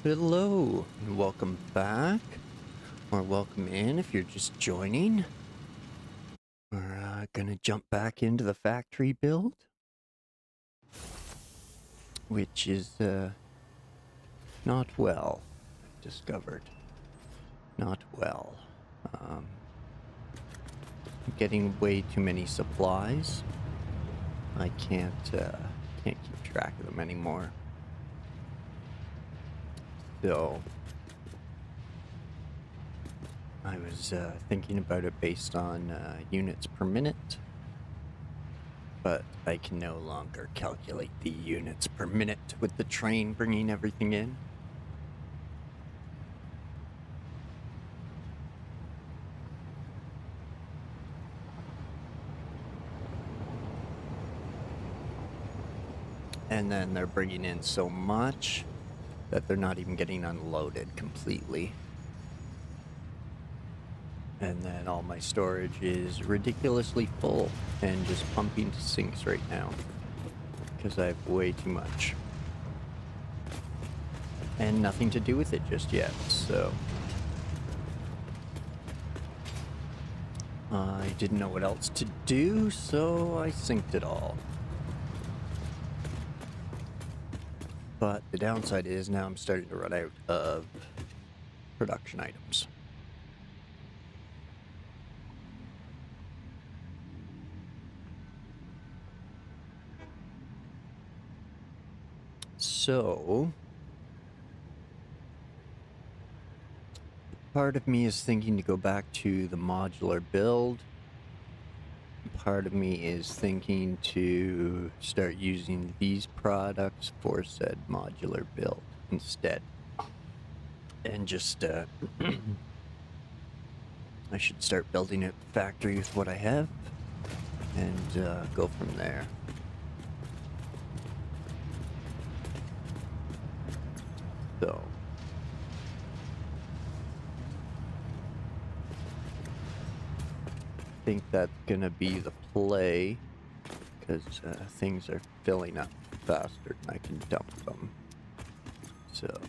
Hello, and welcome back, or welcome in if you're just joining. We're gonna jump back into the factory build, which is not well, I've discovered. Not well. I'm getting way too many supplies. I can't keep track of them anymore. So I was thinking about it based on units per minute, but I can no longer calculate the units per minute with the train bringing everything in. And then they're bringing in so much that they're not even getting unloaded completely. And then all my storage is ridiculously full and just pumping to sinks right now because I have way too much. And nothing to do with it just yet, so I didn't know what else to do, so I synced it all. But the downside is now I'm starting to run out of production items. So part of me is thinking to go back to the modular build. Part of me is thinking to start using these products for said modular build instead. And just, I should start building a factory with what I have and go from there. So I think that's gonna be the play because things are filling up faster than I can dump them. So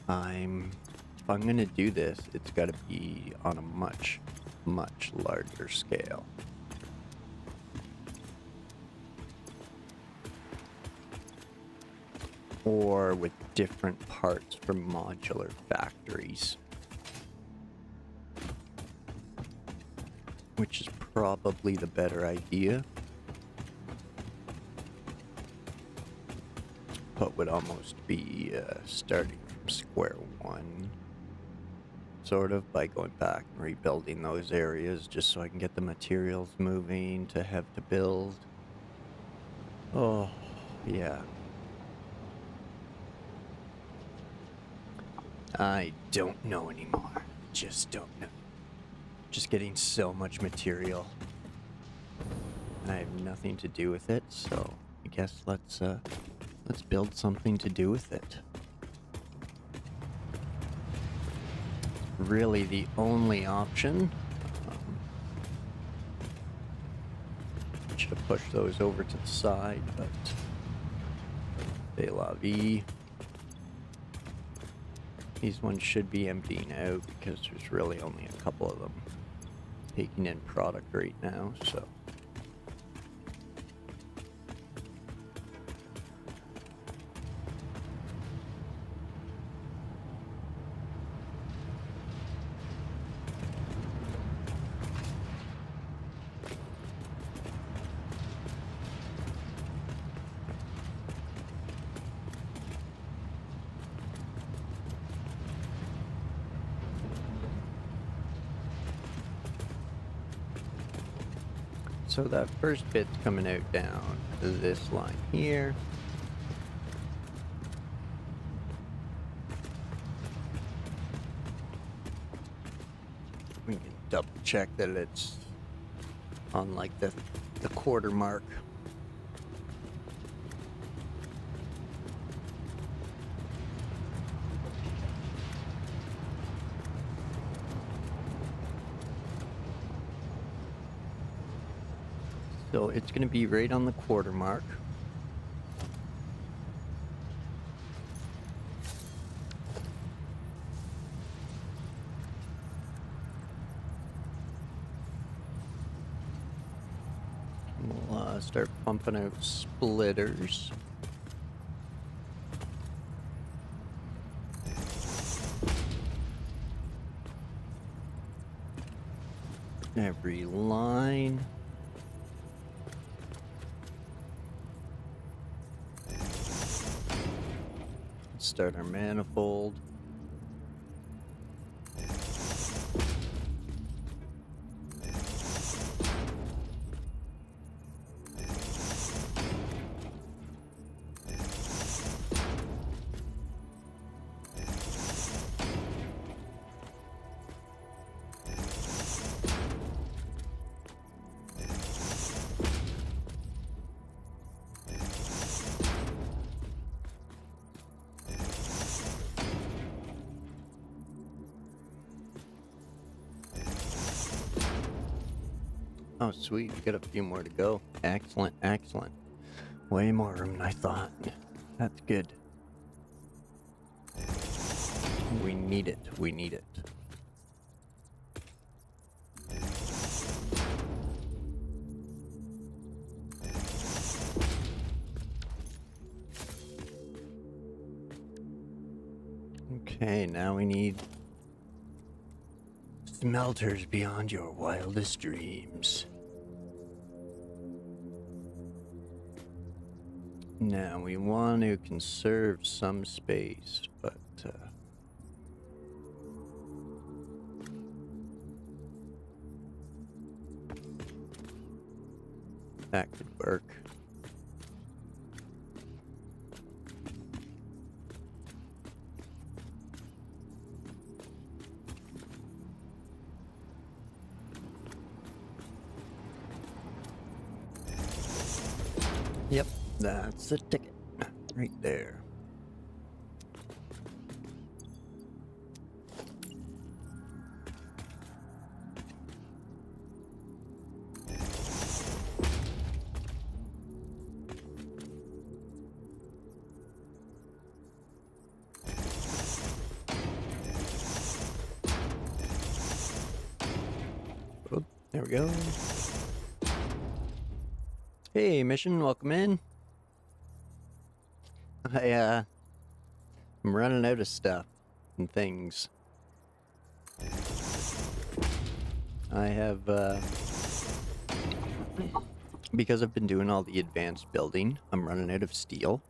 if I'm gonna do this, it's gotta be on a much, much larger scale. Or with different parts from modular factories. Which is probably the better idea. But would almost be starting from square one. Sort of, by going back and rebuilding those areas just so I can get the materials moving to have to build. Oh, yeah. I don't know anymore. Just don't know. Just getting so much material. And I have nothing to do with it, so I guess let's build something to do with it. Really the only option. Should have pushed those over to the side, but c'est la vie. These ones should be emptying out because there's really only a couple of them taking in product right now, so. So that first bit's coming out down to this line here. We can double check that it's on like the quarter mark. So it's going to be right on the quarter mark. start pumping out splitters. Every line. Let's start our manifold. Oh, sweet. We got a few more to go. Excellent, excellent. Way more room than I thought. That's good. We need it. We need it. Okay, now we need smelters beyond your wildest dreams. Now we want to conserve some space, but that could work. Yep, that's the ticket right there. Oh, there we go. Hey, mission, welcome in. I'm running out of stuff and things. I have, because I've been doing all the advanced building, I'm running out of steel,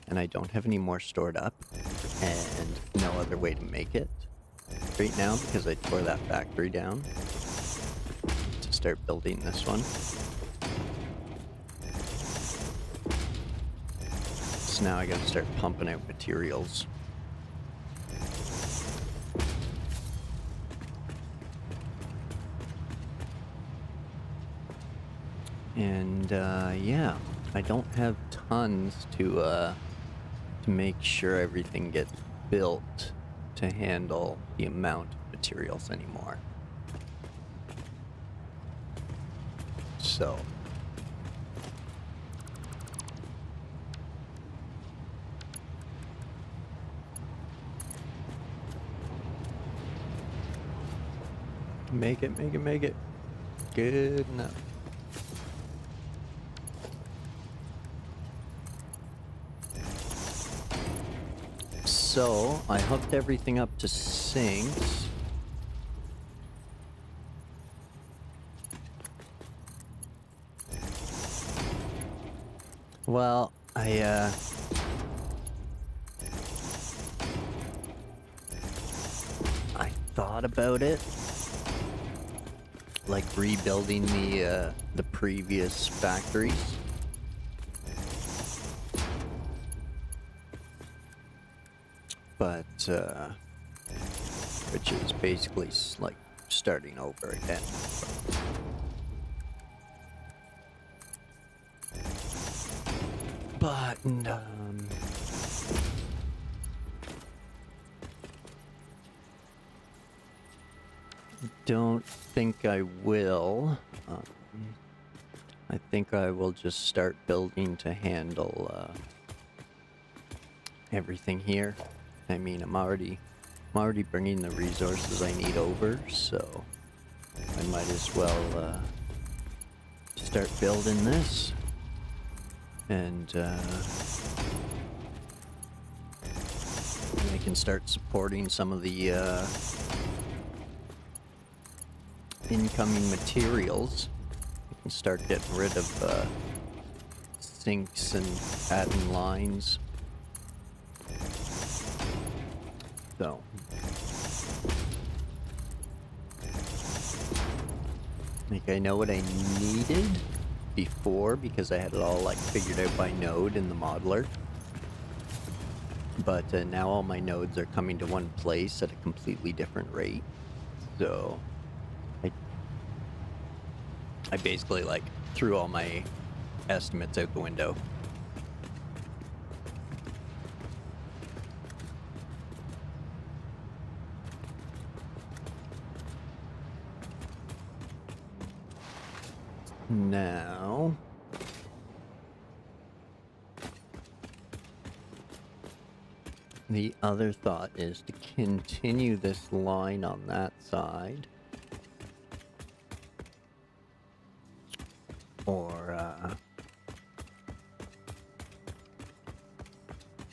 and I don't have any more stored up, and no other way to make it right now because I tore that factory down to start building this one. So now I gotta start pumping out materials. And yeah, I don't have tons to make sure everything gets built to handle the amount of materials anymore. So make it, make it, make it. Good enough. So, I hooked everything up to sinks. Well, I thought about it. Like rebuilding the previous factories. But, which is basically like starting over again. But, don't think I will. I think I will just start building to handle everything here. I mean, I'm already bringing the resources I need over, so I might as well start building this. And I can start supporting some of the incoming materials. I can start getting rid of sinks and adding lines. So like I know what I needed before because I had it all like figured out by node in the modeler. But now all my nodes are coming to one place at a completely different rate. So I basically like threw all my estimates out the window. Now the other thought is to continue this line on that side. Or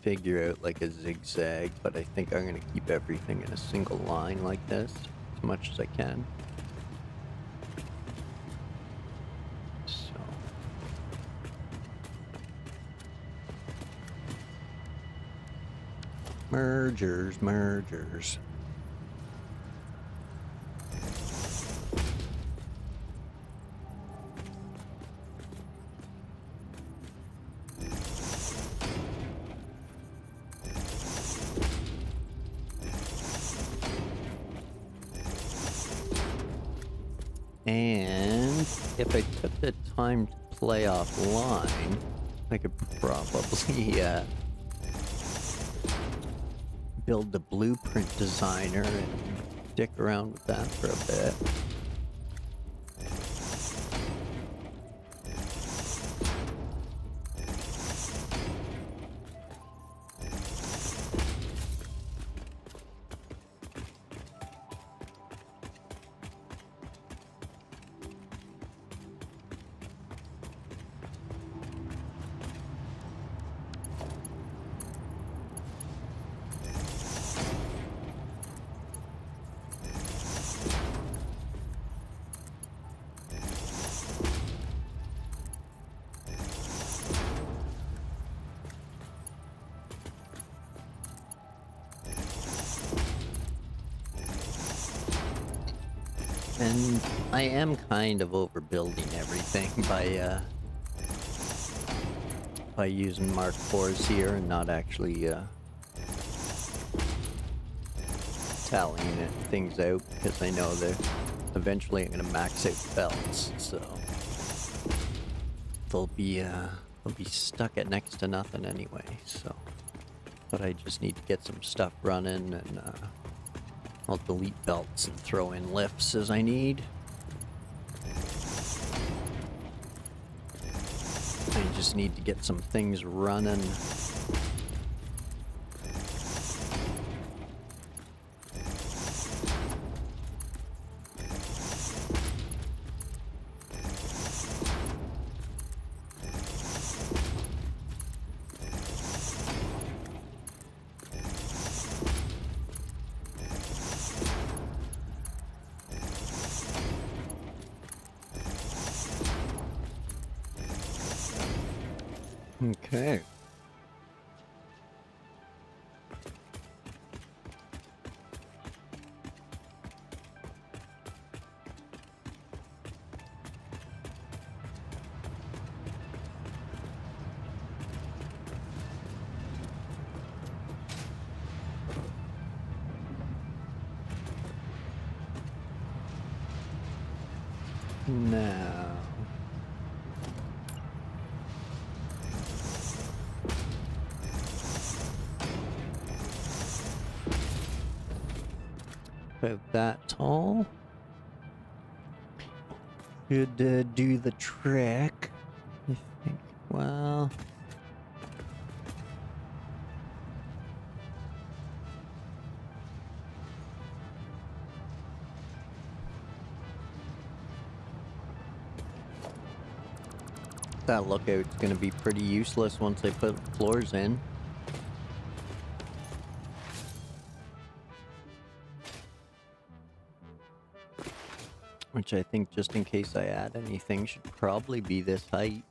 figure out like a zigzag, but I think I'm gonna keep everything in a single line like this as much as I can. So mergers. And if I took the time to play offline, I could probably build the blueprint designer and stick around with that for a bit. And I am kind of overbuilding everything by using Mark IVs here and not actually tallying things out, because I know that eventually I'm gonna max out belts, so they'll be stuck at next to nothing anyway. So, but I just need to get some stuff running, and I'll delete belts and throw in lifts as I need. I just need to get some things running. Okay. Now, about that tall should do the trick, I think. Well, That lookout's gonna be pretty useless once they put floors in. Which I think, just in case I add anything, should probably be this height.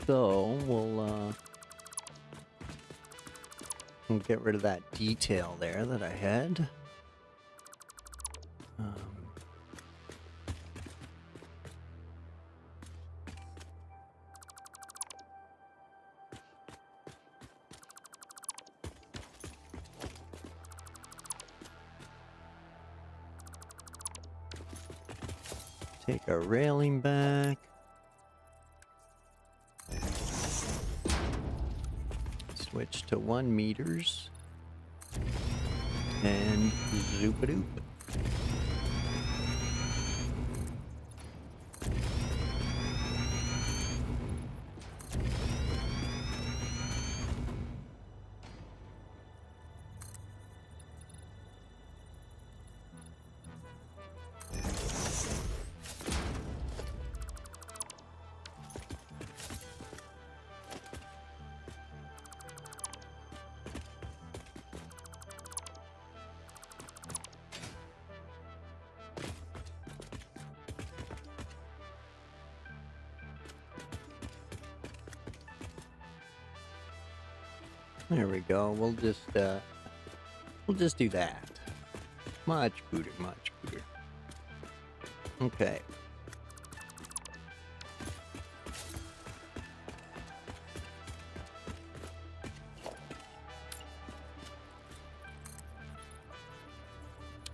So, we'll get rid of that detail there that I had. Take our railing back. Switch to 1 meters. And zoop-a-doop. There we go. We'll just do that. Much gooder, much gooder. Okay.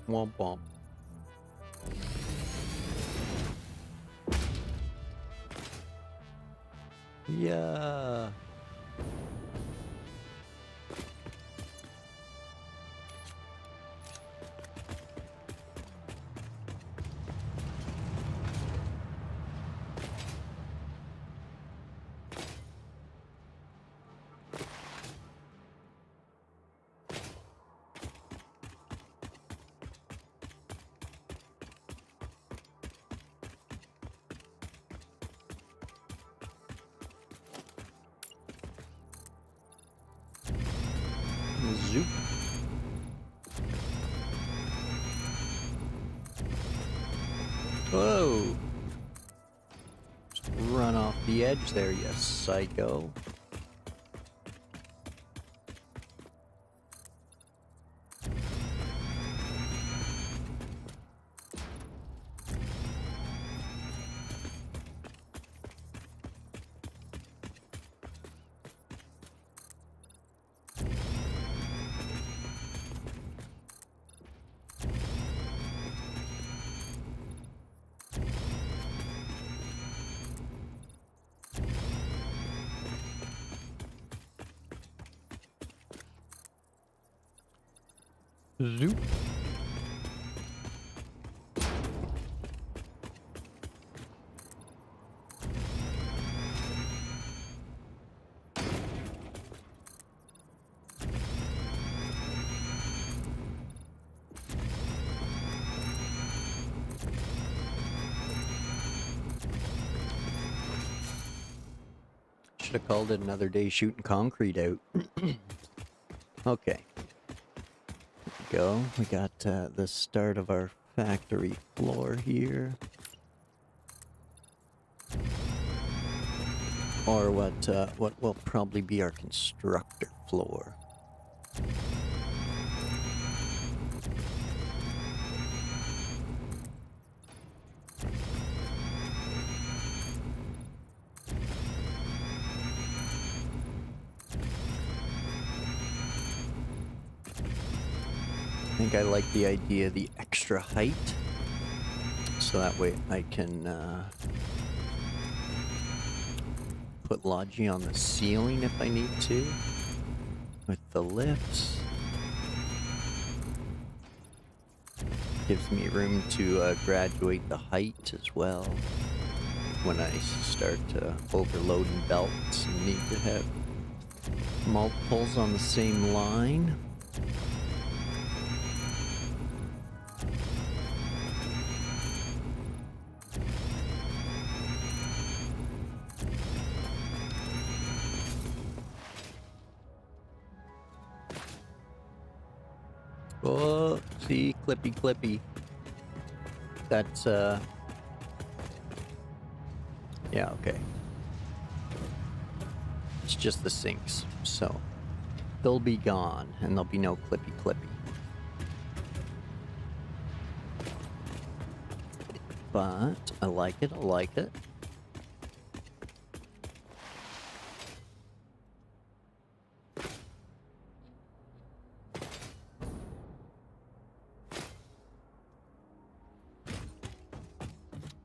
Womp womp. Yeah. Zoop. Whoa! Just run off the edge there, you psycho. Zoop. Should have called it another day shooting concrete out. Okay. Go. We got the start of our factory floor here. Or what will probably be our constructor floor. I think I like the idea of the extra height, so that way I can put Logi on the ceiling if I need to. With the lifts. Gives me room to graduate the height as well. When I start overloading belts and need to have multiples on the same line. Oh, see, clippy, clippy. That's, yeah, okay. It's just the sinks, so they'll be gone, and there'll be no clippy, clippy. But I like it, I like it.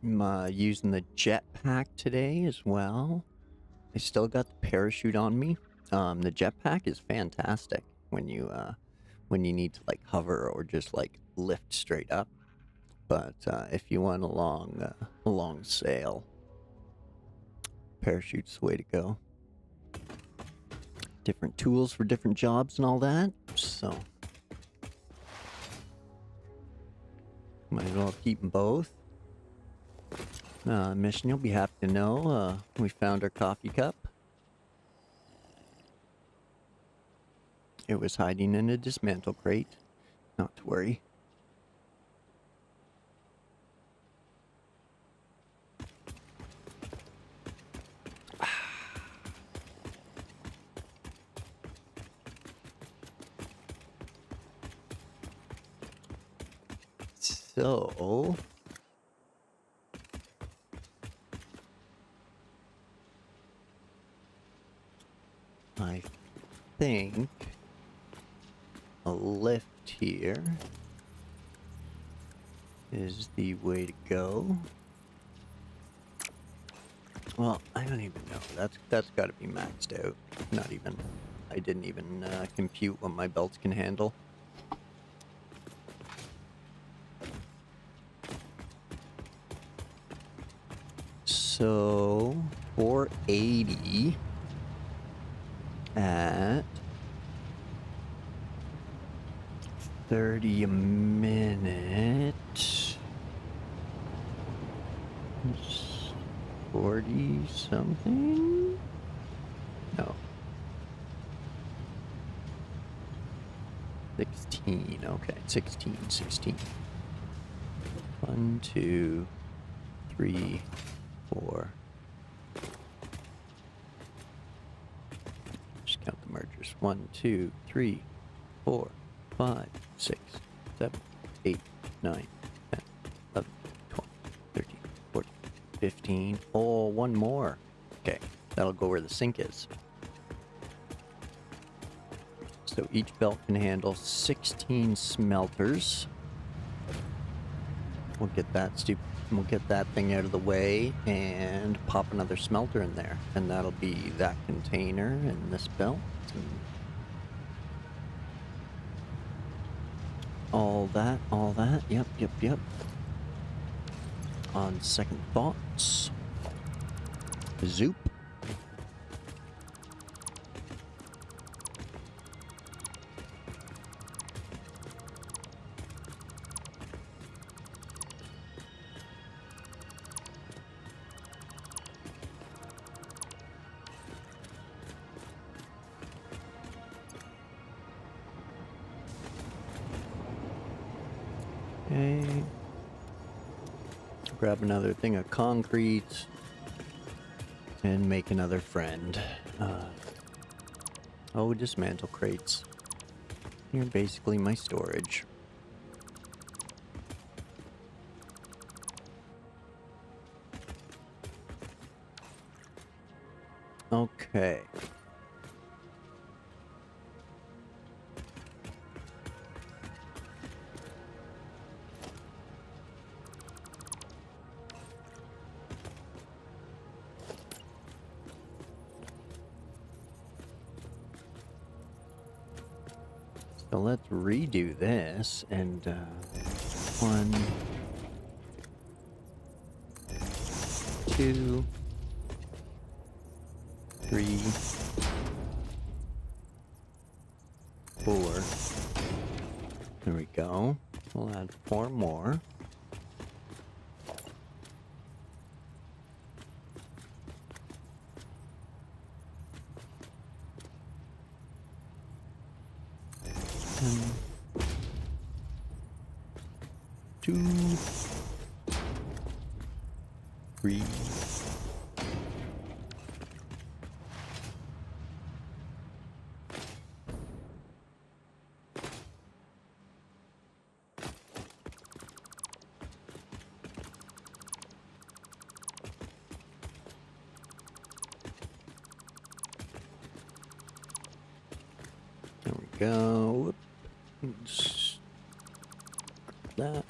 I'm using the jetpack today as well. I still got the parachute on me. The jetpack is fantastic when you need to like hover or just like lift straight up. But if you want a long sail, parachute's the way to go. Different tools for different jobs and all that. So might as well keep them both. Mission, you'll be happy to know, we found our coffee cup. It was hiding in a dismantle crate. Not to worry. So... I think a lift here is the way to go. Well, I don't even know. That's got to be maxed out. Not even. I didn't even compute what my belts can handle. So 480 at 30 a minute. 40 something? No. 16, okay. 16. 1, 2, 3, 4. Just count the mergers. 1, 2, 3, 4, 5, 6, 7, 8, 9, 10, 11, 12, 13, 14, 15. Oh, one more. Okay, that'll go where the sink is. So each belt can handle 16 smelters. We'll get that thing out of the way and pop another smelter in there. And that'll be that container and this belt. And all that. Yep. On second thoughts. Zoop. Okay. Grab another thing of concrete and make another friend. Dismantle crates. You're basically my storage. Okay. So let's redo this and 1, 2, 3, 4. There we go. We'll add 4 more. And 2, 3. There we go. Oops. That.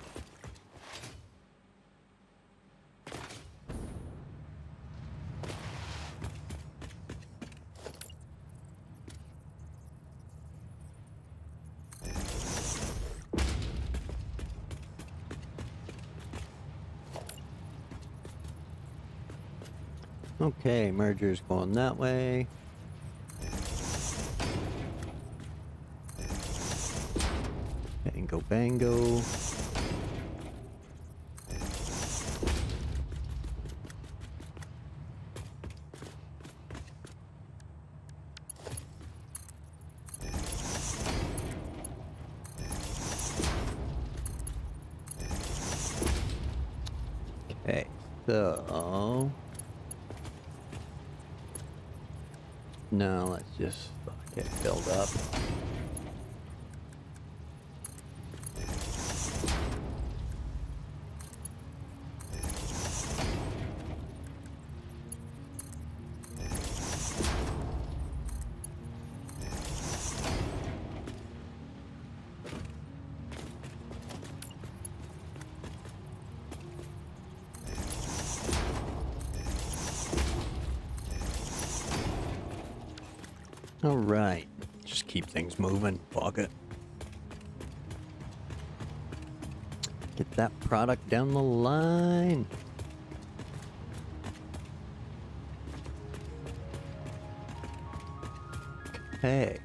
Okay, merger's going that way. Bango, bango. Okay, so now let's just get filled up. All right, just keep things moving. Fuck it. Get that product down the line. Okay.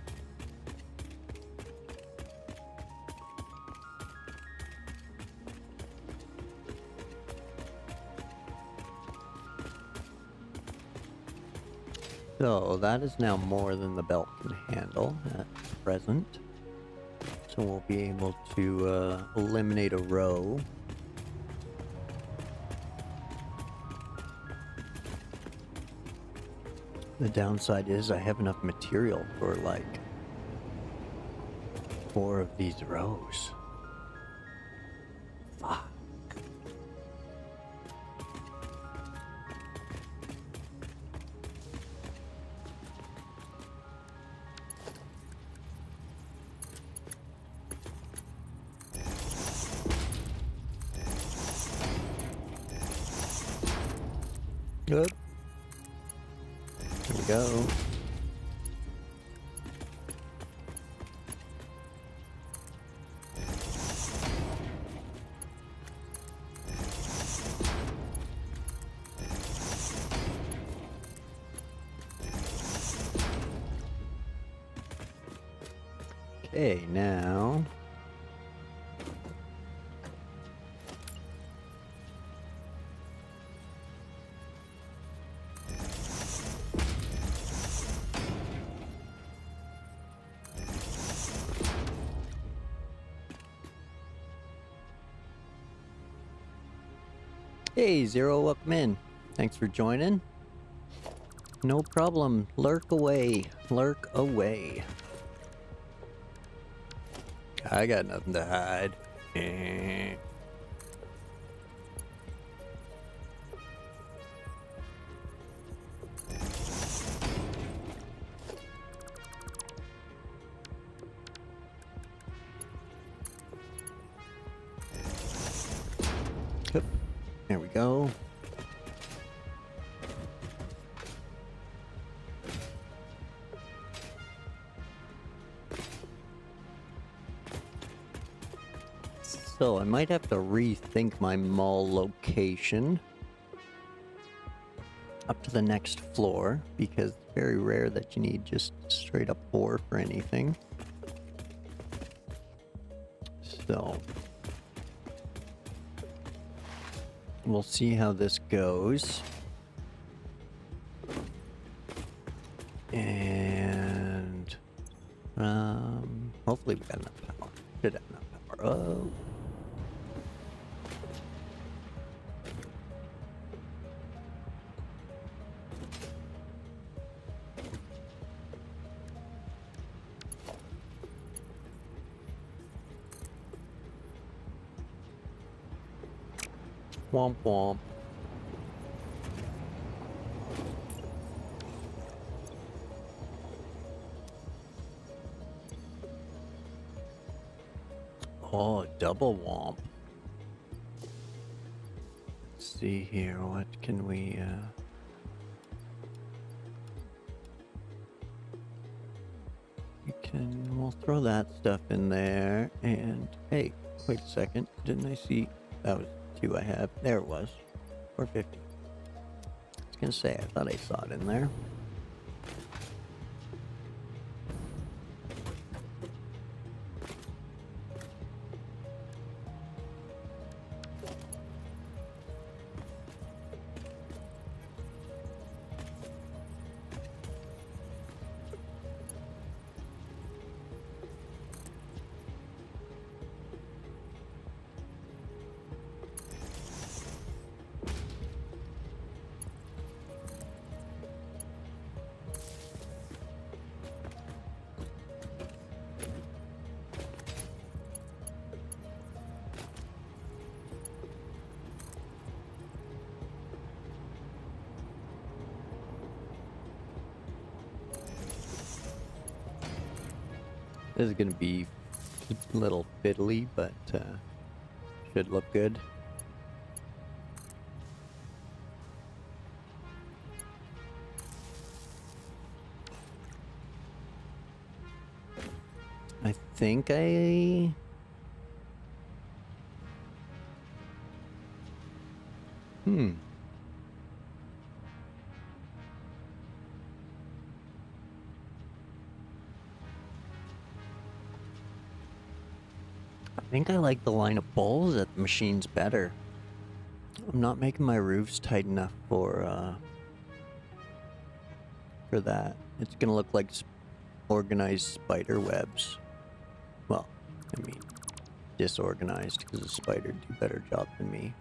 So that is now more than the belt can handle at present. So we'll be able to eliminate a row. The downside is I have enough material for like 4 of these rows. Fuck. Good. There we go. Okay, now hey, Zero, welcome in. Thanks for joining. No problem. Lurk away. Lurk away. I got nothing to hide. Eh. Yep. There we go. So I might have to rethink my mall location up to the next floor, because it's very rare that you need just straight up ore for anything. So we'll see how this goes. And hopefully we got enough power. Should have enough power. Oh. Womp womp. Oh, double womp. Let's see here, what can we, we'll throw that stuff in there, and, hey, wait a second, didn't I see, that was 2 I have, there it was, 450. I was gonna say, I thought I saw it in there. This is gonna be a little fiddly, but should look good. I think I I think I like the line of poles at the machines better. I'm not making my roofs tight enough for that. It's gonna look like organized spider webs. Well, I mean, disorganized, because a spider do a better job than me.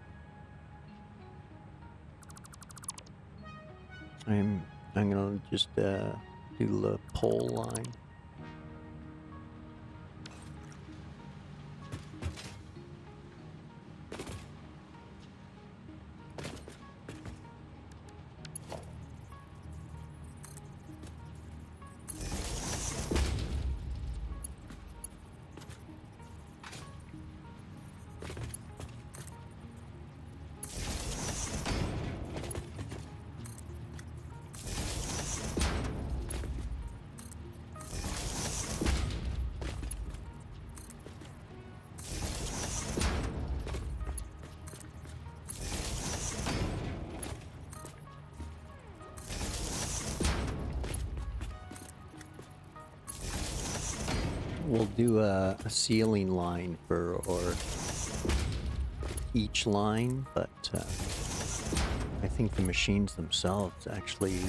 I'm gonna just do the pole line. We'll do a ceiling line for each line, but I think the machines themselves actually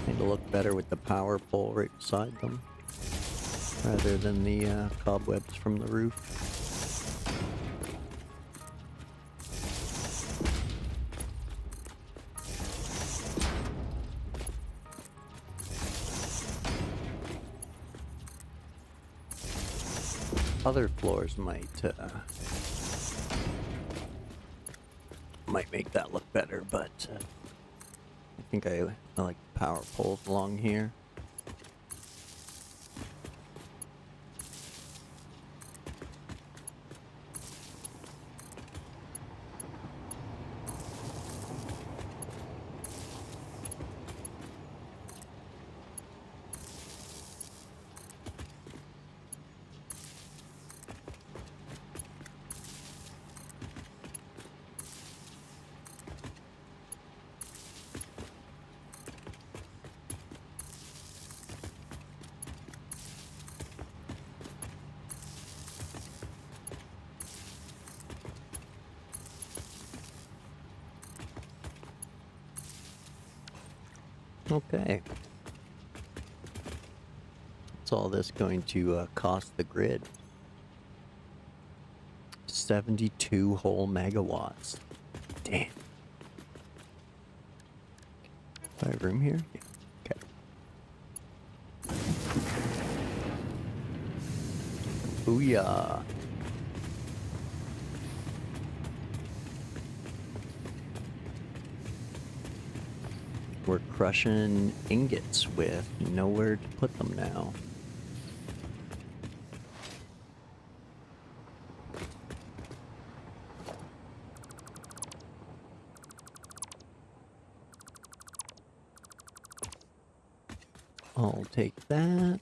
kind of look better with the power pole right beside them, rather than the cobwebs from the roof. Other floors might make that look better, but I think I like the power poles along here. Okay. What's all this going to cost the grid? 72 whole megawatts. Damn. Do I have room here? Yeah. Okay. Booyah. We're crushing ingots with nowhere to put them now. I'll take that.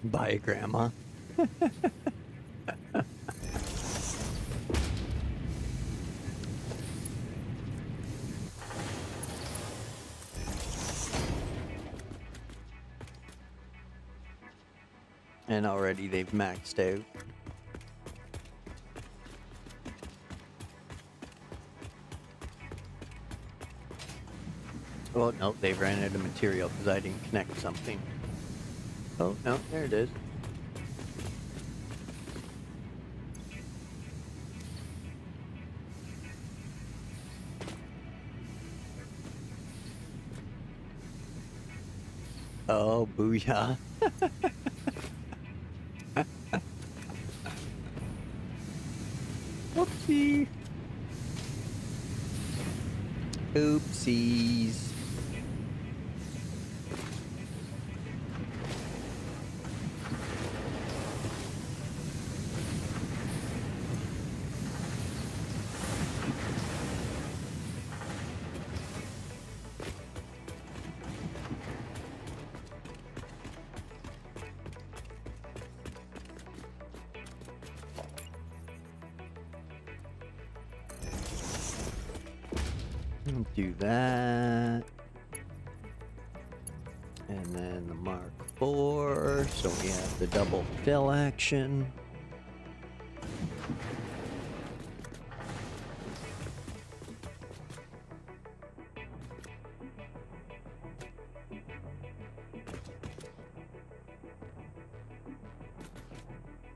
Bye, Grandma. And already they've maxed out. Oh, no, they've ran out of material because I didn't connect something. Oh, no, there it is. Oh, booyah. Whoopsie. Oopsies. Do that. And then the Mark IV, so we have the double fill action.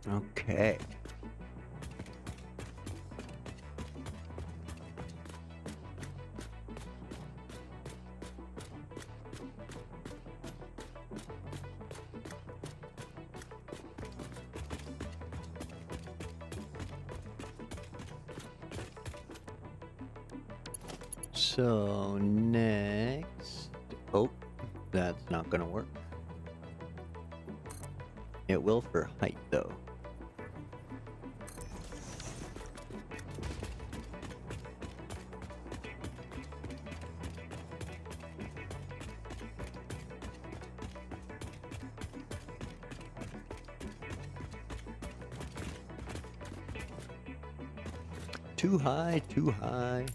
Okay. So next, oh, that's not gonna work. It will for height though. Too high, too high.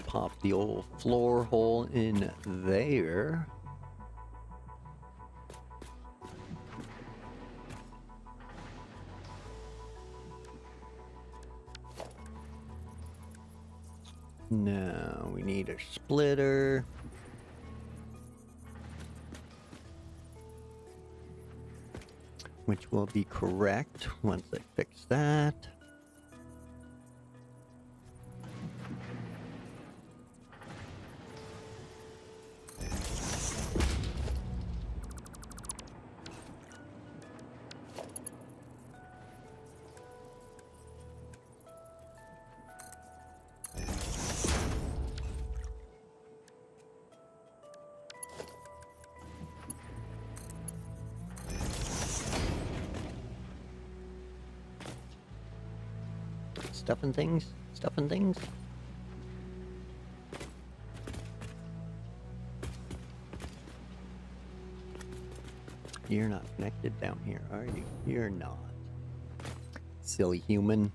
Pop the old floor hole in there. Now we need a splitter. Which will be correct once I fix that. Stuffing things, stuffing things. You're not connected down here, are you? You're not. Silly human.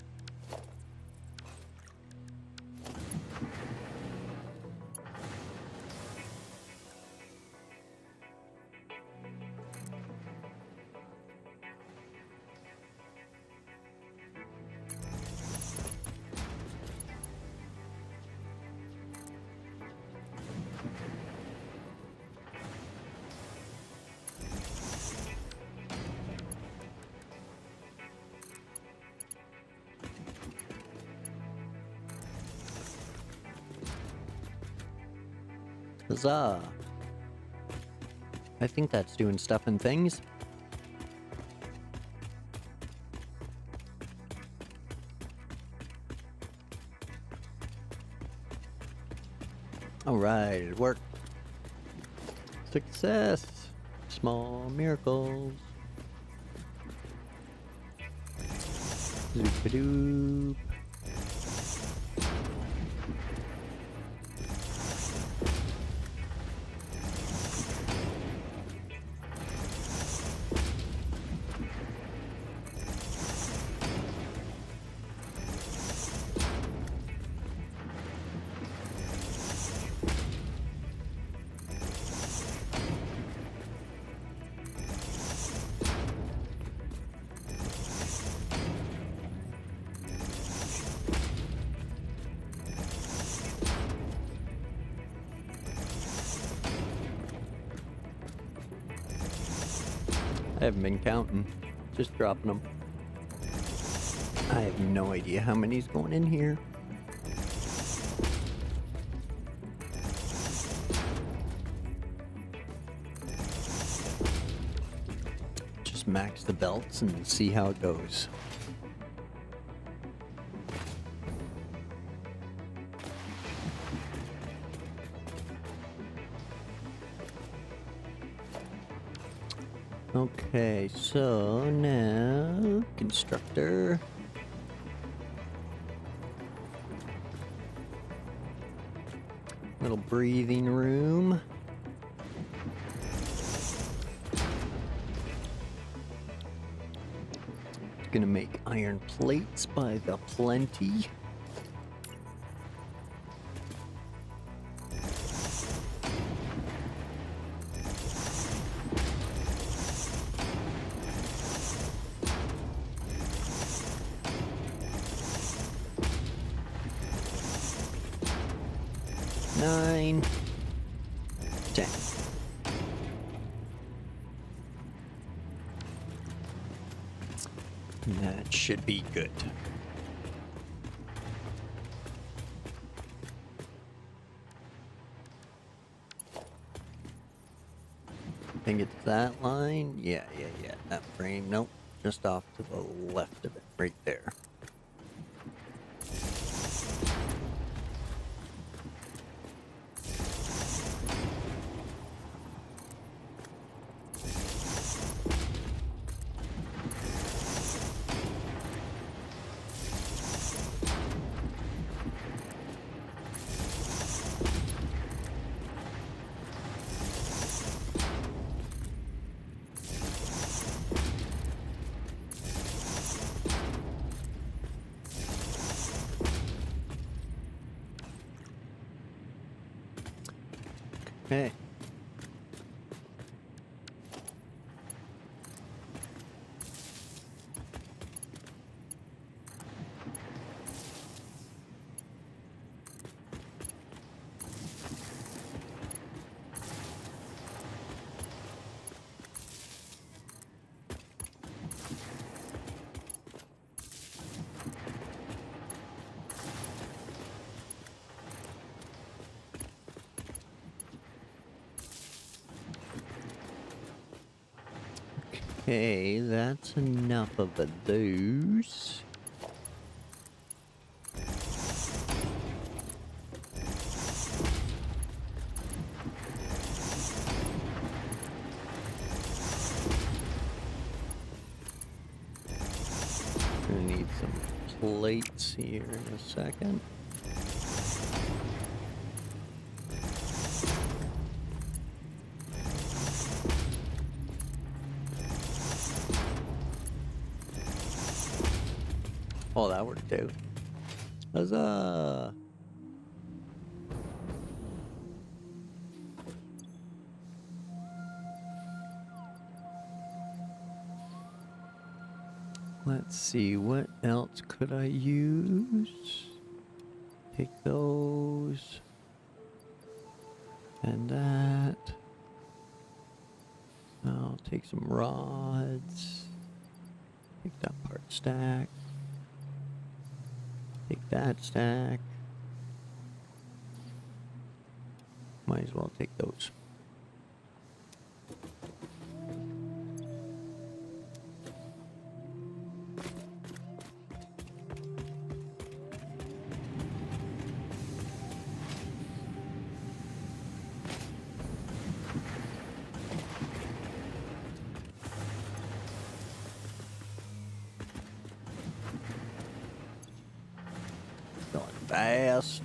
Huzzah! I think that's doing stuff and things. Alright, it worked. Success! Small miracles. Zoop-a-doop. I haven't been counting, just dropping them. I have no idea how many's going in here. Just max the belts and see how it goes. Okay, so now constructor. Little breathing room. Gonna make iron plates by the plenty. Nine, 10. That should be good. I think it's that line. Yeah. That frame. Nope. Just off to the left of it. Right there. Okay. Okay, that's enough of those. Gonna need some plates here in a second. worked out. Huzzah! Let's see, what else could I use? Take those. And that. I'll take some rods. Take that part stack. Take that stack. Might as well take those. Going fast.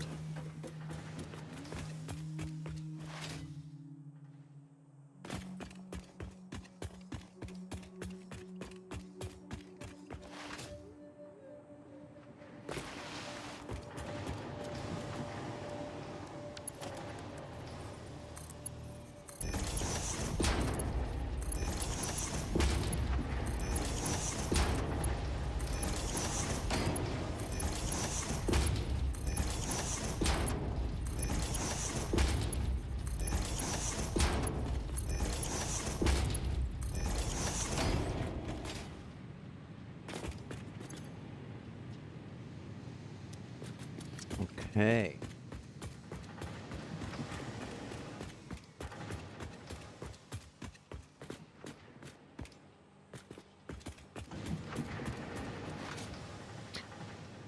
Okay.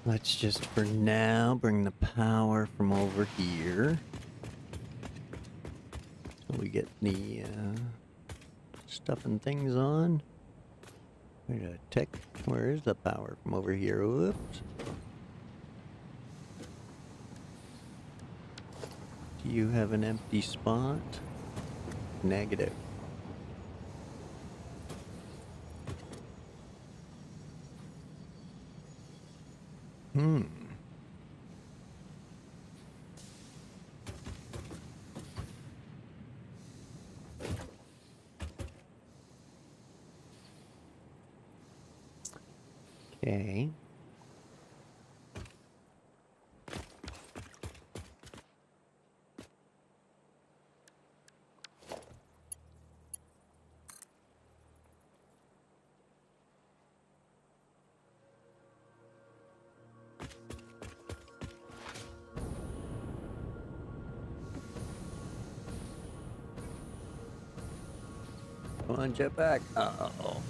Let's just for now bring the power from over here. So we get the stuff and things on. Wait a tick. Where is the power from over here? Whoops. Do you have an empty spot? Negative. Okay. Come on, jetpack. Uh-oh.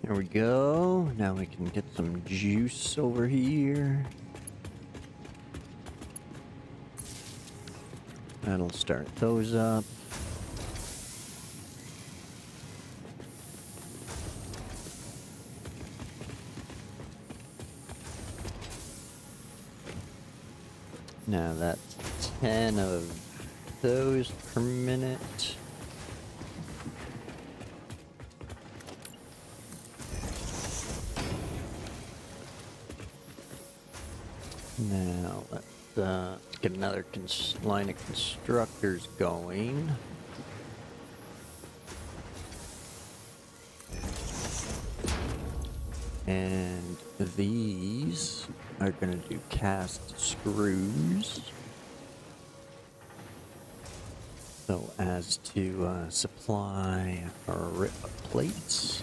There we go. Now we can get some juice over here. That'll start those up. Now that's 10 of those per minute. Now, let's get another line of constructors going. And these are going to do cast screws so as to supply our rip plates.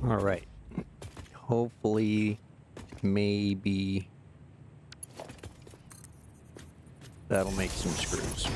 All right. Hopefully, maybe that'll make some screws.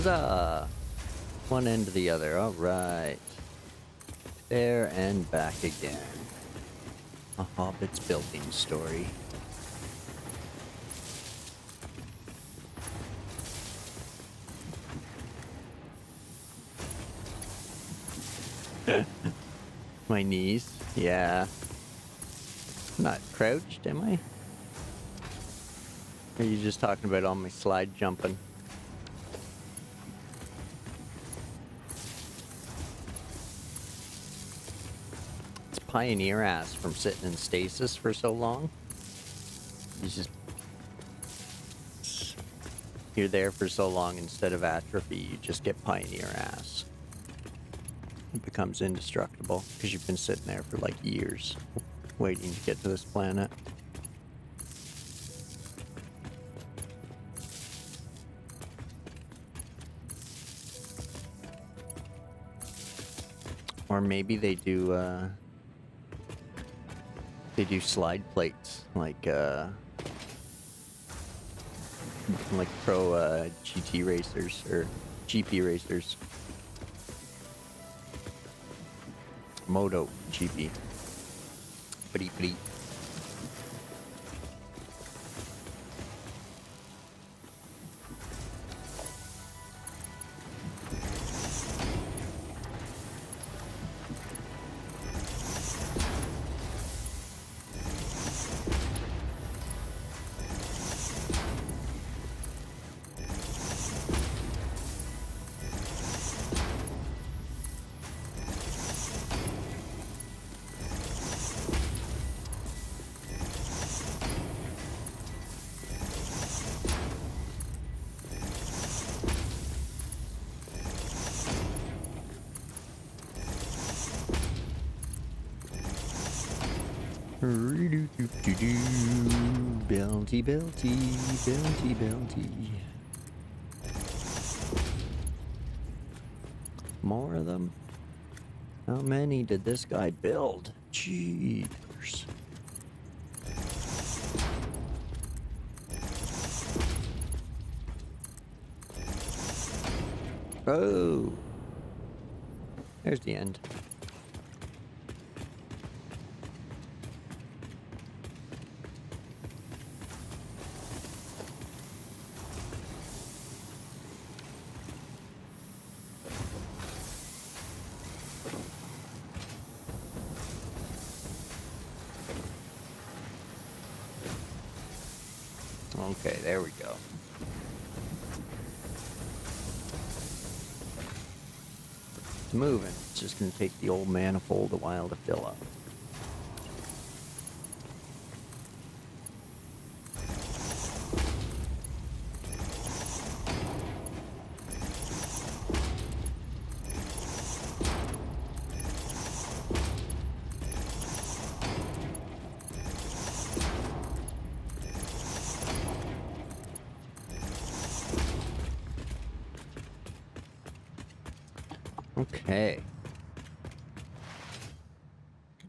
Huzzah! One end to the other. All right. There and back again. A Hobbit's building story. My knees? Yeah. I'm not crouched, am I? Or are you just talking about all my slide jumping? It's pioneer ass from sitting in stasis for so long. You're there for so long, instead of atrophy, you just get pioneer ass. It becomes indestructible because you've been sitting there for like years waiting to get to this planet. Or maybe they do slide plates like pro GT racers or GP racers. Moto GP. Pretty. Belty. More of them? How many did this guy build? Jeepers. Oh. There's the end. Okay, there we go. It's moving. It's just going to take the old manifold a while to fill up. Okay.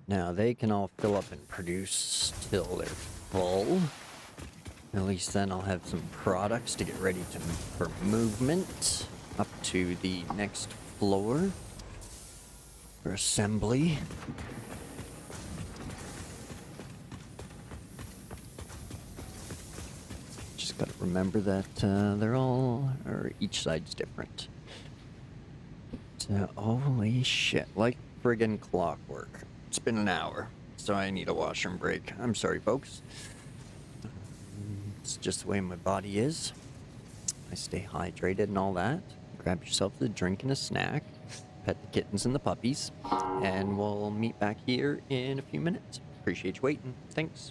Now they can all fill up and produce till they're full. At least then I'll have some products to get ready for movement up to the next floor for assembly. Just gotta remember that they're all, or each side's different. Holy shit, like friggin' clockwork. It's been an hour. so I need a washroom break. I'm sorry, folks. It's just the way my body is. I stay hydrated and all that. Grab yourself a drink and a snack. Pet the kittens and the puppies. And we'll meet back here in a few minutes. Appreciate you waiting. Thanks.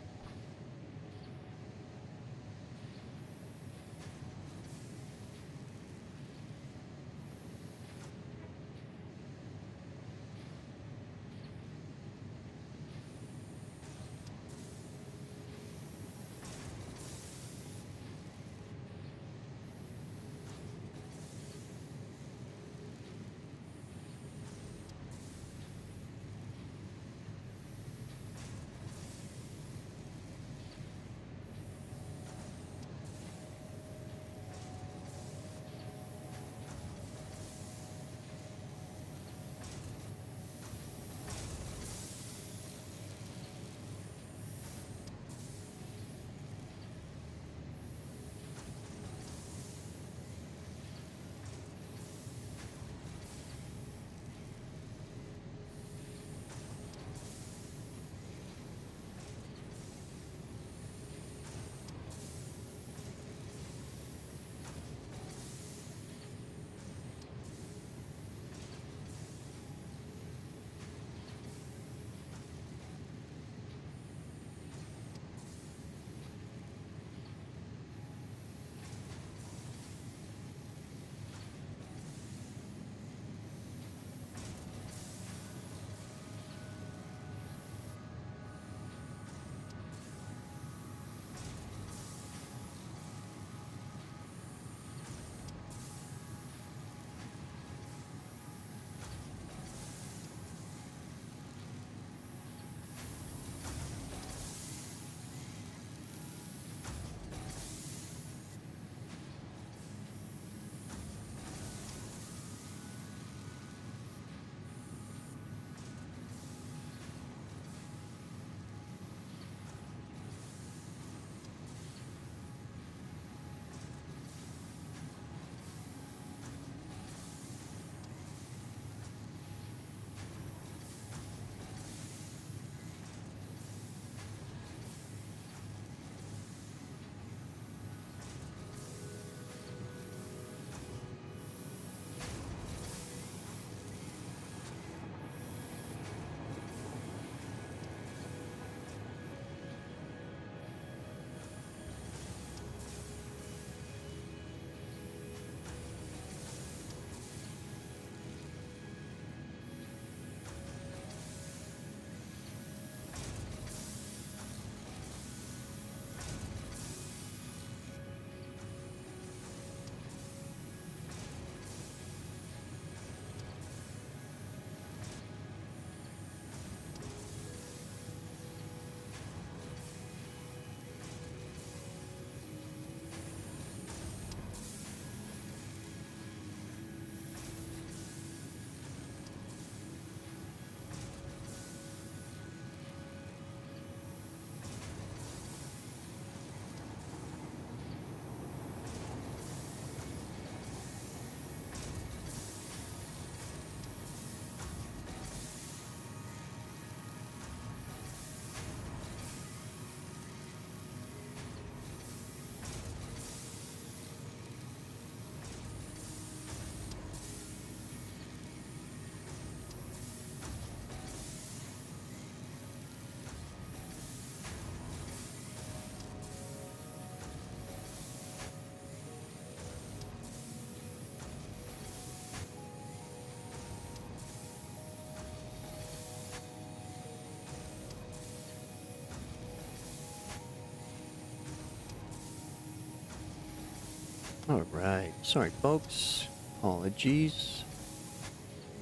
Alright. Sorry, folks. Apologies.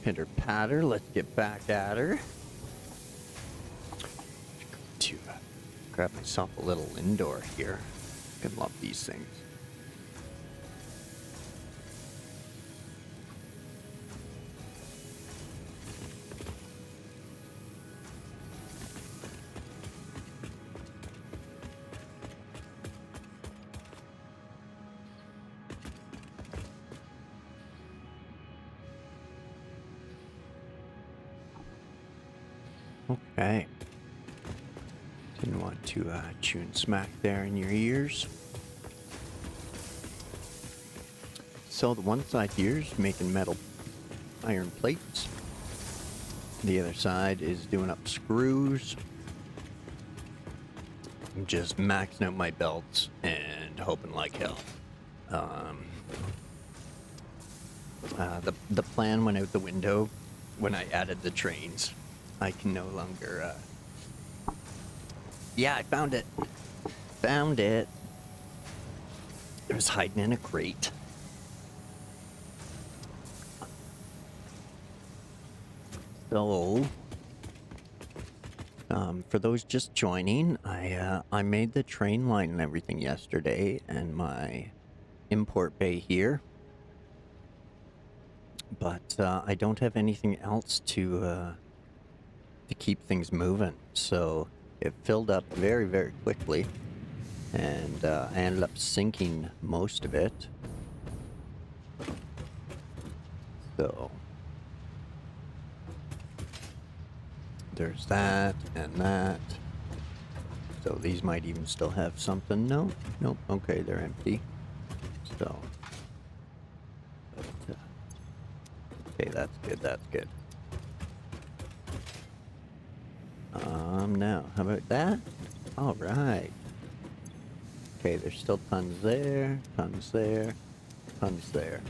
Pitter patter. Let's get back at her. To grab myself a little indoor here. I love these things. Okay. Didn't want to chew and smack there in your ears. So the one side here is making metal iron plates. The other side is doing up screws. I'm just maxing out my belts and hoping like hell. The plan went out the window when I added the trains. I can no longer, Yeah, I found it. Found it. It was hiding in a crate. So, for those just joining, I made the train line and everything yesterday, and my import bay here. But I don't have anything else to keep things moving, so it filled up very, very quickly, and I ended up sinking most of it. So there's that and that. So these might even still have something. No, nope. Okay, they're empty. So, but, okay, that's good. That's good. Now, how about that? All right. Okay, there's still tons there, tons there, tons there.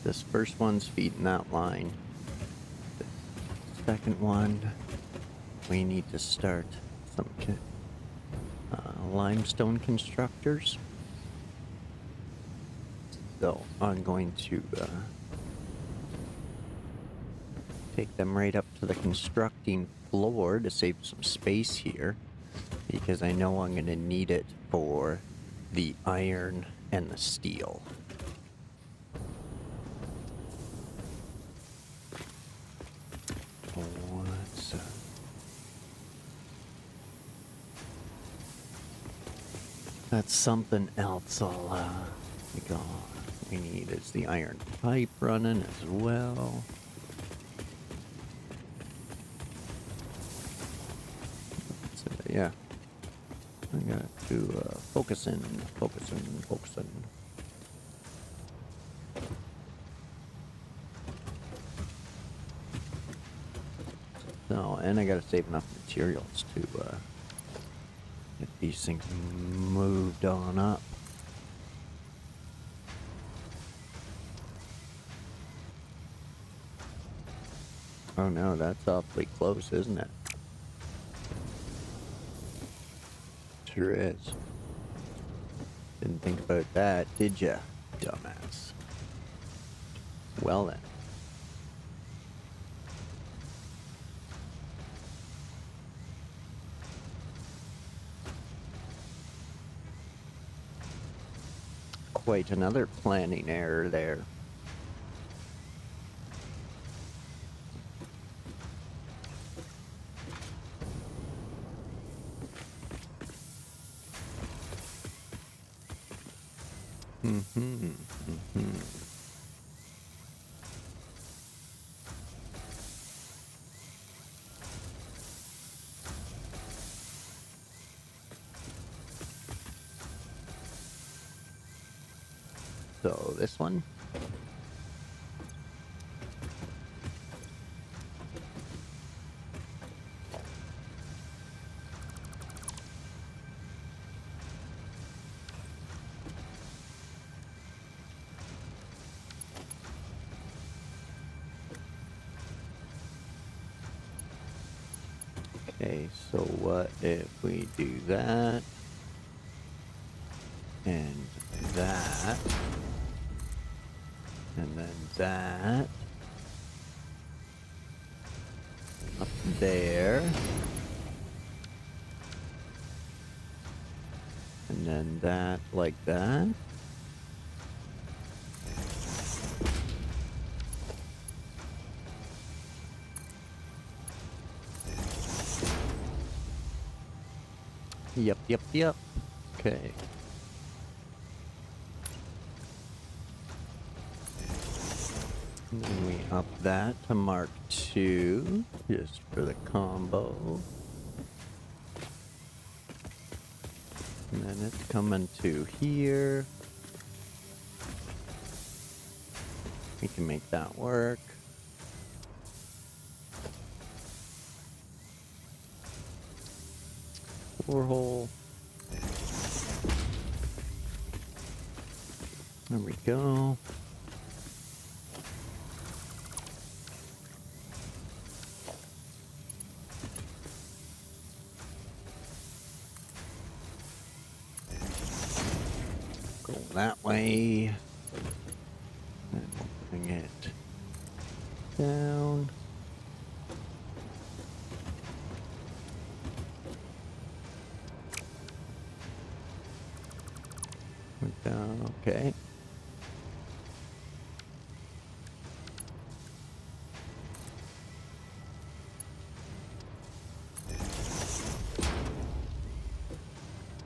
This first one's feeding that line. The second one, we need to start some limestone constructors. So I'm going to take them right up to the constructing floor to save some space here, because I know I'm going to need it for the iron and the steel. What's that's something else I'll think all we need is the iron pipe running as well. Yeah, I got to focus in. So, and I gotta save enough materials to get these things moved on up. Oh no, that's awfully close, isn't it? Sure is. Didn't think about that, did ya, dumbass? Well then. Quite another planning error there. So this one. Okay, so what if we do that and that and then that up there and then that like that? Yep. Okay. And then we up that to Mark 2, just for the combo. And then it's coming to here. We can make that work. Borehole. There we go. Go that way. And we'll bring it down. Down, okay.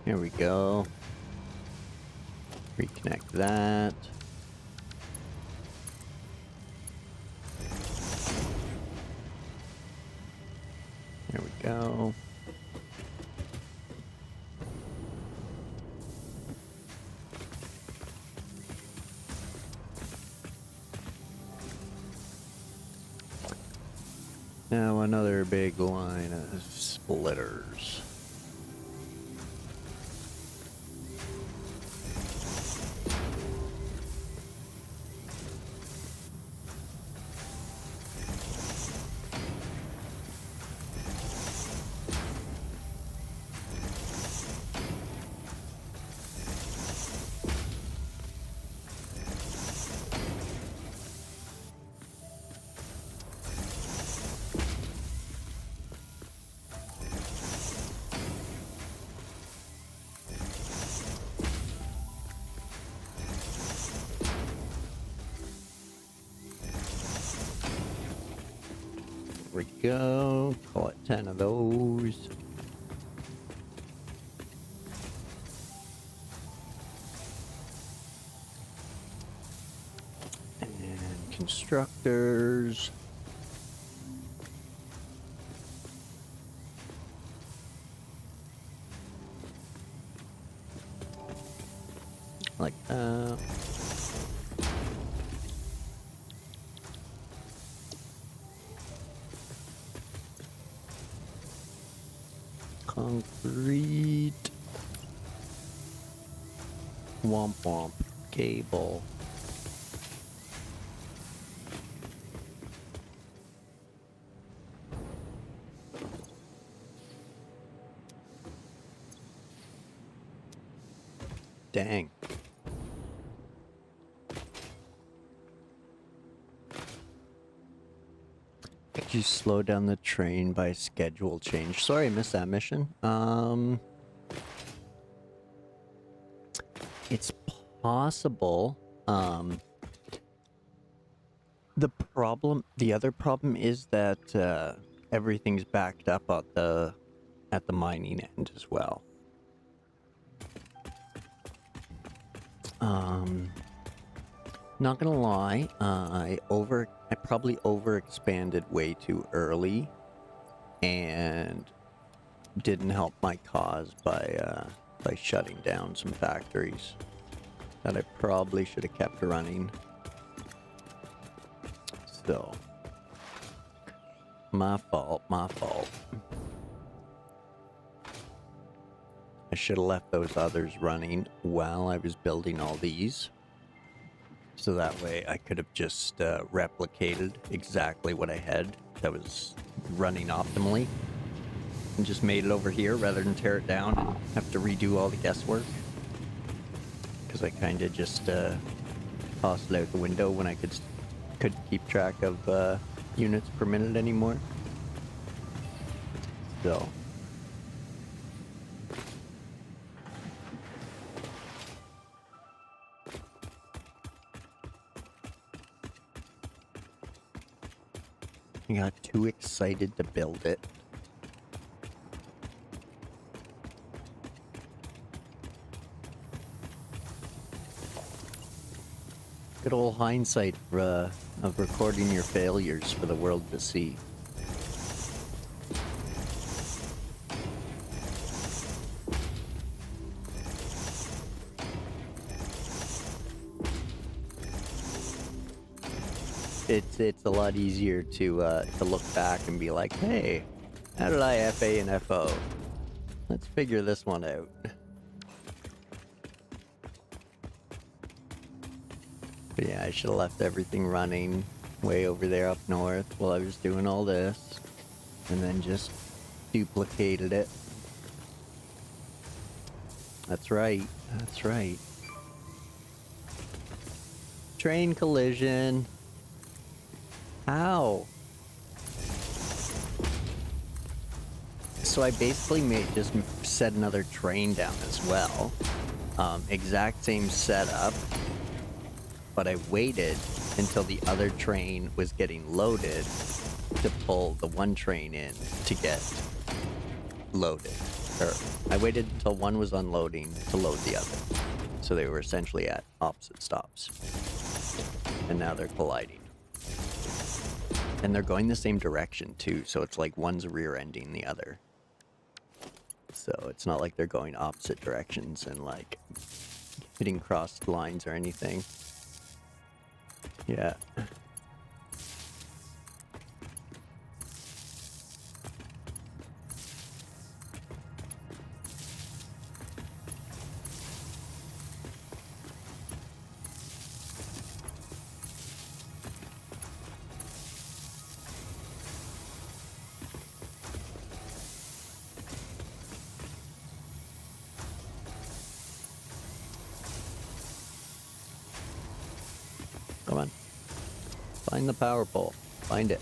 Here we go. Reconnect that. There we go. Now another big line of splitters. There we go. Call it 10 of those. And constructors. Like that. Concrete. Womp womp. Cable. Dang. Could you slow down the train by schedule change? Sorry, I missed that mission. It's possible. The other problem is that everything's backed up at the mining end as well. Not gonna lie, I probably overexpanded way too early, and didn't help my cause by shutting down some factories that I probably should have kept running. So, my fault, my fault. I should have left those others running while I was building all these. So that way I could have just replicated exactly what I had that was running optimally. And just made it over here rather than tear it down and have to redo all the guesswork. Because I kind of just tossed it out the window when I couldn't keep track of units per minute anymore. So... I got too excited to build it. Good old hindsight of recording your failures for the world to see. It's a lot easier to look back and be like, hey, how did I FA and FO? Let's figure this one out. But yeah, I should have left everything running way over there up north while I was doing all this. And then just duplicated it. That's right. That's right. Train collision. How? So I basically just set another train down as well. Exact same setup. But I waited until the other train was getting loaded to pull the one train in to get loaded. Or I waited until one was unloading to load the other. So they were essentially at opposite stops. And now they're colliding. And they're going the same direction too, so it's like one's rear-ending the other. So it's not like they're going opposite directions and like hitting crossed lines or anything. Yeah. Come on. Find the power pole. Find it.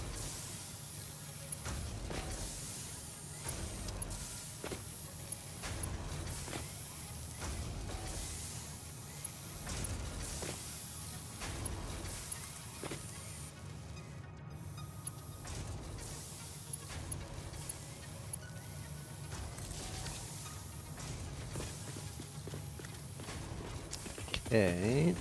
Okay.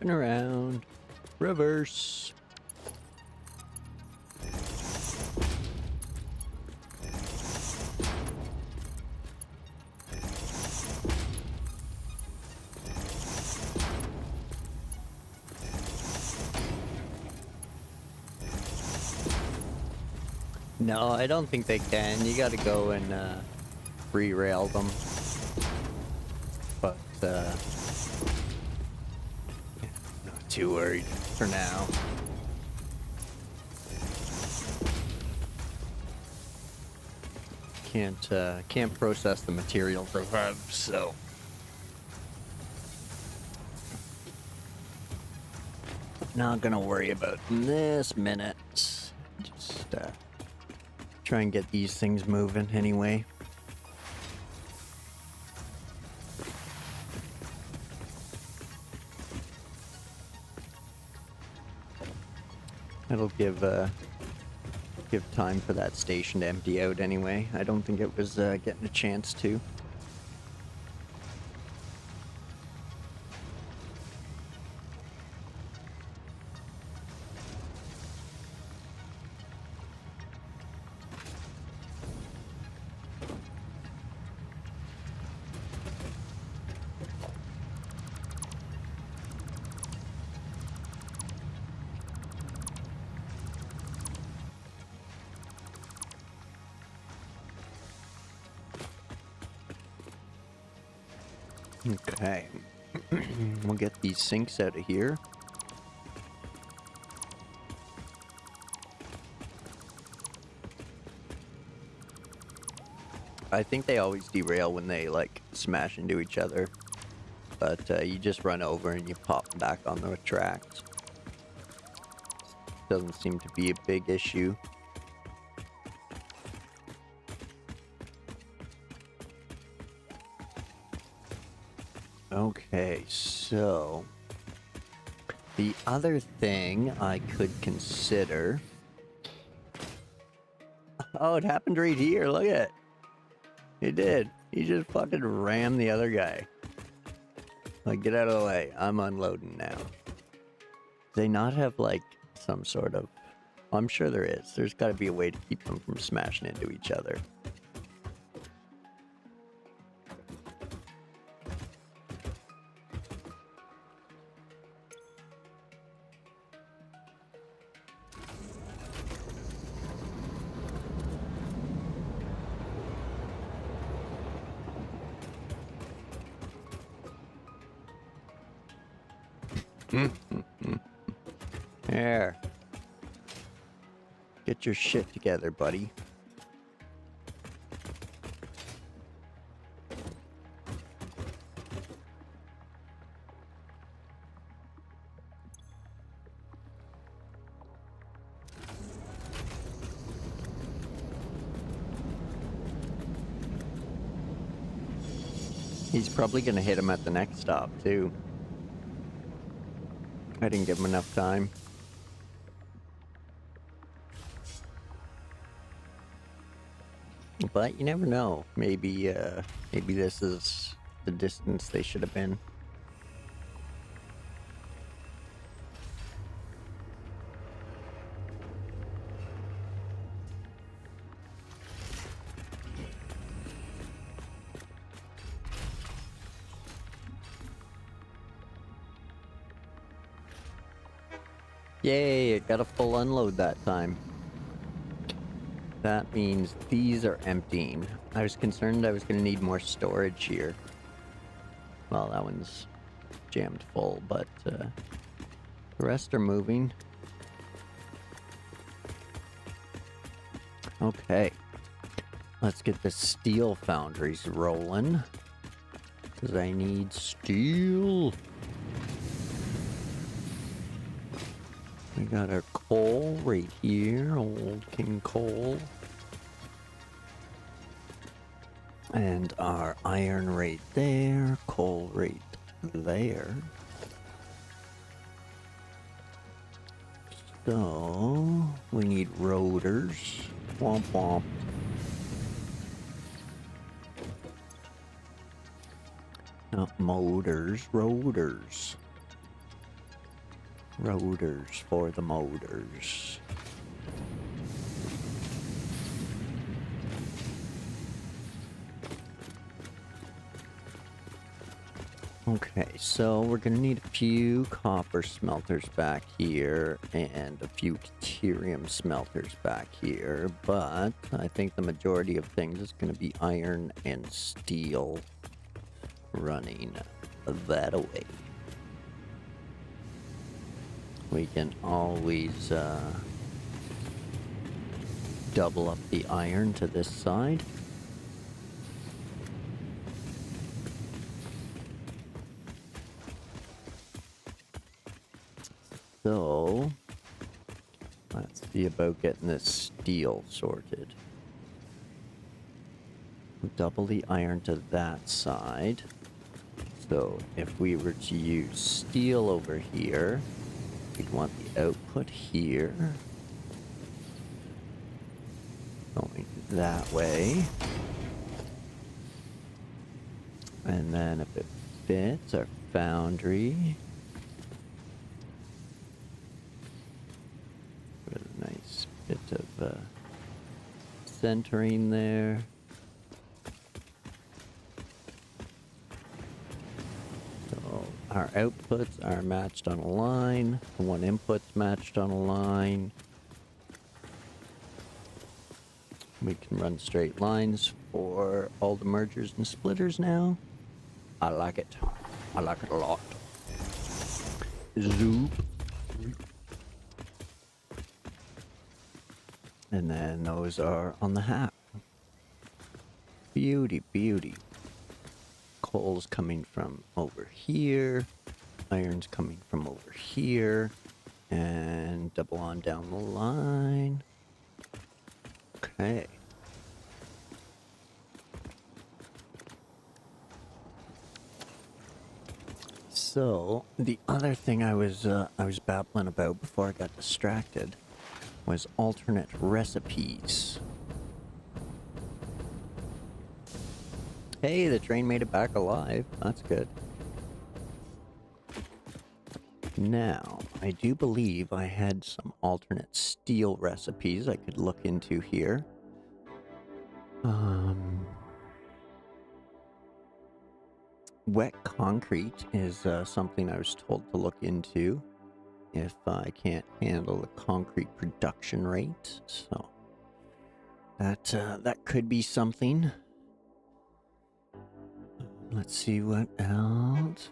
Turn around. Reverse. No, I don't think they can. You gotta go and re-rail them. But not too worried for now. Can't process the material for hub, so not gonna worry about this minute. Just try and get these things moving anyway. It'll give time for that station to empty out anyway. I don't think it was getting a chance to. Okay, we'll get these sinks out of here. I think they always derail when they like smash into each other, but you just run over and you pop back on the tracks. Doesn't seem to be a big issue. Okay, so the other thing I could consider. Oh, it happened right here. Look at it. It did. He just fucking rammed the other guy. Like, get out of the way. I'm unloading now. Do they not have, like, some sort of... I'm sure there is. There's got to be a way to keep them from smashing into each other. There. Get your shit together, buddy. He's probably gonna hit him at the next stop, too. I didn't give him enough time. But you never know. Maybe this is the distance they should have been. Yay, it got a full unload that time. That means these are emptying. I was concerned I was going to need more storage here. Well, that one's jammed full, but the rest are moving. Okay. Let's get the steel foundries rolling. Because I need steel. We got our coal right here, old King Coal. And our iron right there, coal right there. So, we need rotors. Womp womp. Not motors, rotors. Rotors for the motors. Okay, so we're gonna need a few copper smelters back here and a few deuterium smelters back here, but I think the majority of things is gonna be iron and steel running that away. We can always double up the iron to this side. So, let's see about getting this steel sorted. Double the iron to that side. So, if we were to use steel over here, we'd want the output here. Going that way. And then if it fits, our foundry. With a nice bit of centering there. So our outputs are matched on a line. One input's matched on a line. We can run straight lines for all the mergers and splitters now. I like it. I like it a lot. Zoop. And then those are on the hat. Beauty, beauty. Coal's coming from over here. Iron's coming from over here. And double on down the line. Okay. So the other thing I was babbling about before I got distracted was alternate recipes. Hey, the train made it back alive. That's good. Now, I do believe I had some alternate steel recipes I could look into here. Wet concrete is something I was told to look into if I can't handle the concrete production rate. So that could be something. Let's see what else.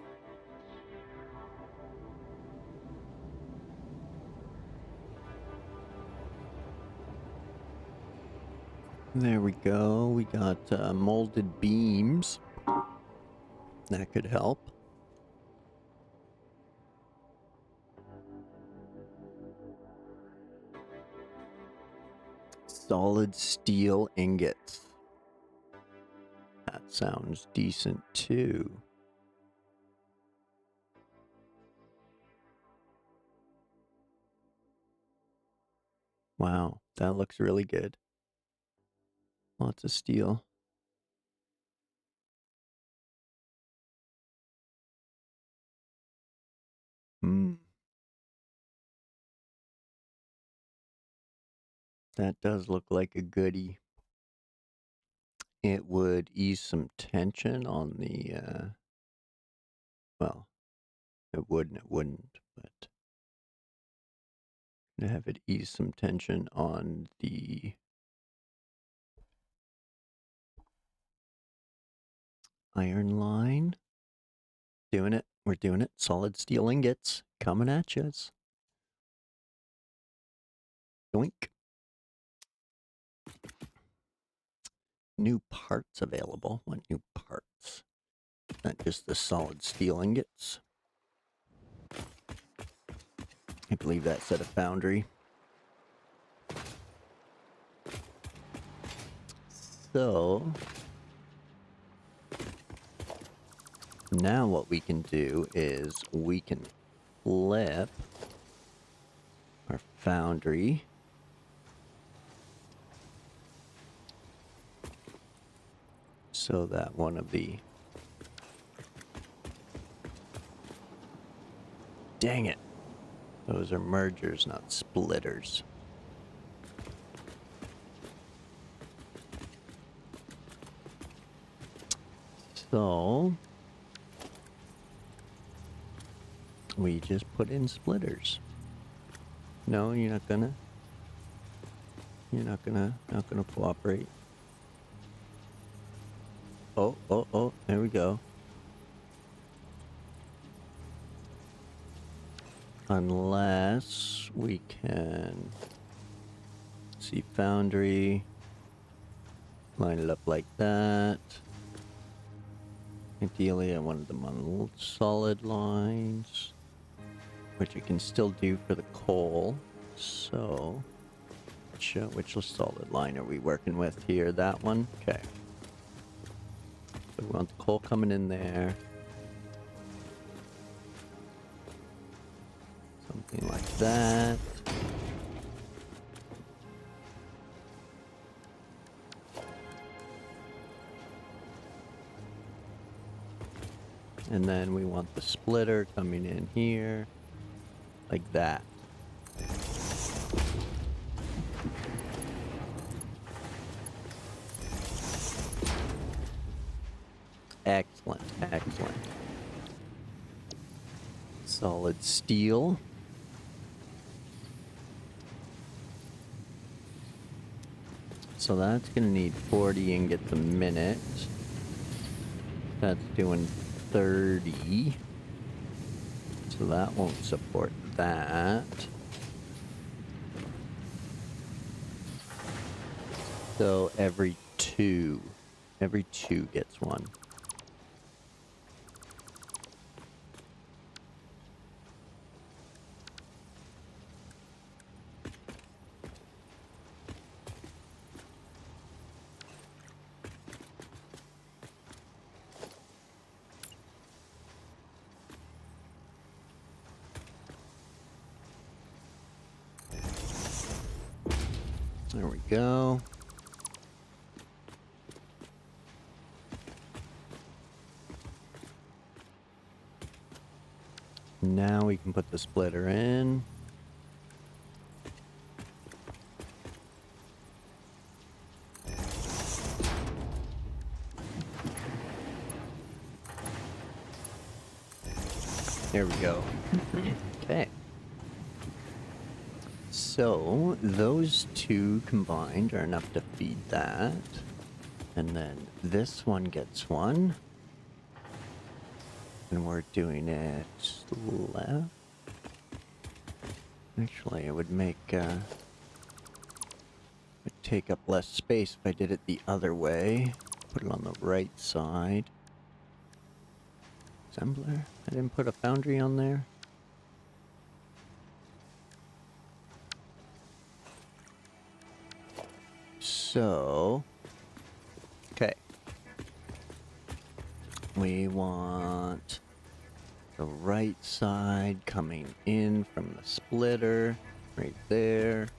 There we go. We got molded beams. That could help. Solid steel ingots. That sounds decent too. Wow, that looks really good. Lots of steel. That does look like a goodie. It would ease some tension on the, well, it would and it wouldn't, but to have it ease some tension on the iron line. Doing it. We're doing it. Solid steel ingots coming at us. Yoink. New parts available. What new parts? Not just the solid steel ingots. I believe that said a foundry. So now what we can do is we can flip our foundry so that one of the... Dang it. Those are mergers, not splitters. So we just put in splitters. No, you're not gonna cooperate. Oh, there we go. Unless we can see foundry, line it up like that. Ideally, I wanted them on solid lines, which I can still do for the coal. So, which solid line are we working with here? That one? Okay. So we want the coal coming in there. Something like that. And then we want the splitter coming in here, like that. Excellent, excellent. Solid steel. So that's gonna need 40 ingots a minute. That's doing 30. So that won't support that. So every two gets one. There we go. Now we can put the splitter in. There we go. Okay. So, those two combined are enough to feed that. And then this one gets one. And we're doing it left. Actually, it would make, would take up less space if I did it the other way. Put it on the right side. Assembler? I didn't put a foundry on there. So, okay. We want the right side coming in from the splitter, right there.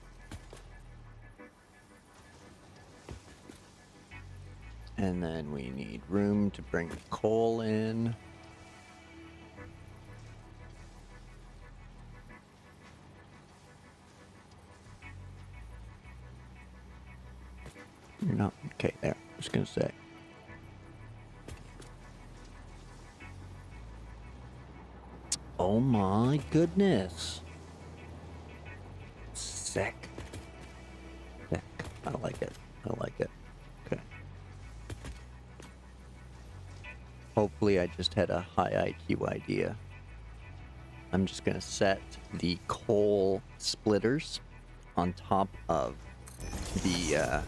And then we need room to bring the coal in. No, okay, there. I was gonna say. Oh my goodness. Sick. Sick. I like it. I like it. Okay. Hopefully I just had a high IQ idea. I'm just gonna set the coal splitters on top of the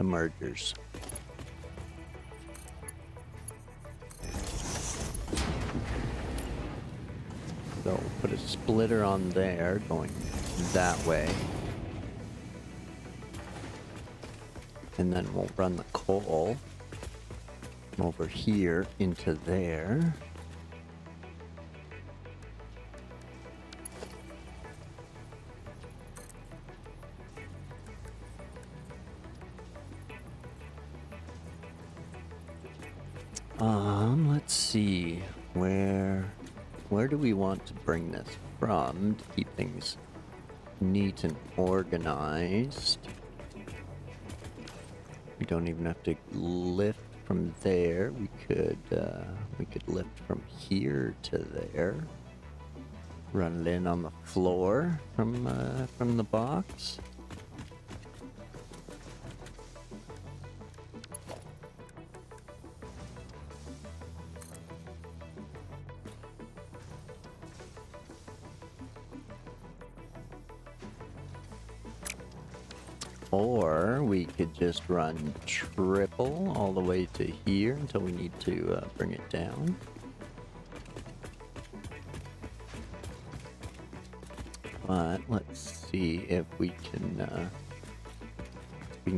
mergers. So we'll put a splitter on there going that way. And then we'll run the coal over here into there. Let's see, where do we want to bring this from to keep things neat and organized? We don't even have to lift from there. We could lift from here to there. Run it in on the floor from the box. Or we could just run triple all the way to here until we need to bring it down. But let's see if we can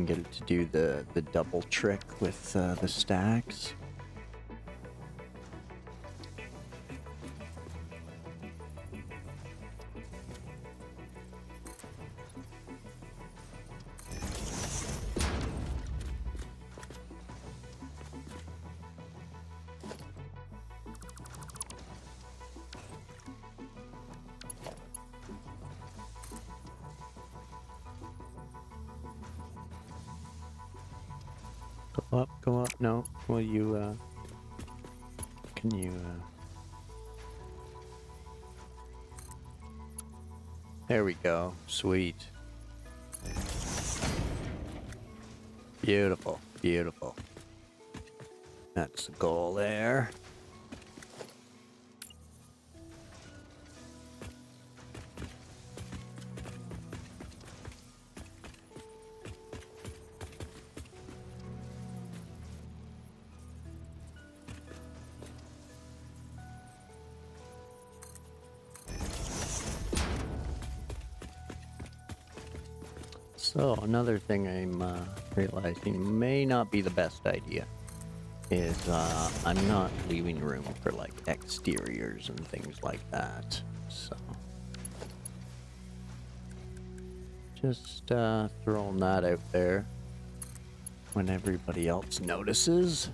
get it to do the double trick with the stacks. Go up, no. Will you, can you, There we go. Sweet. Beautiful, beautiful. That's the goal there. So another thing I'm realizing may not be the best idea is I'm not leaving room for like exteriors and things like that. So Just throwing that out there when everybody else notices.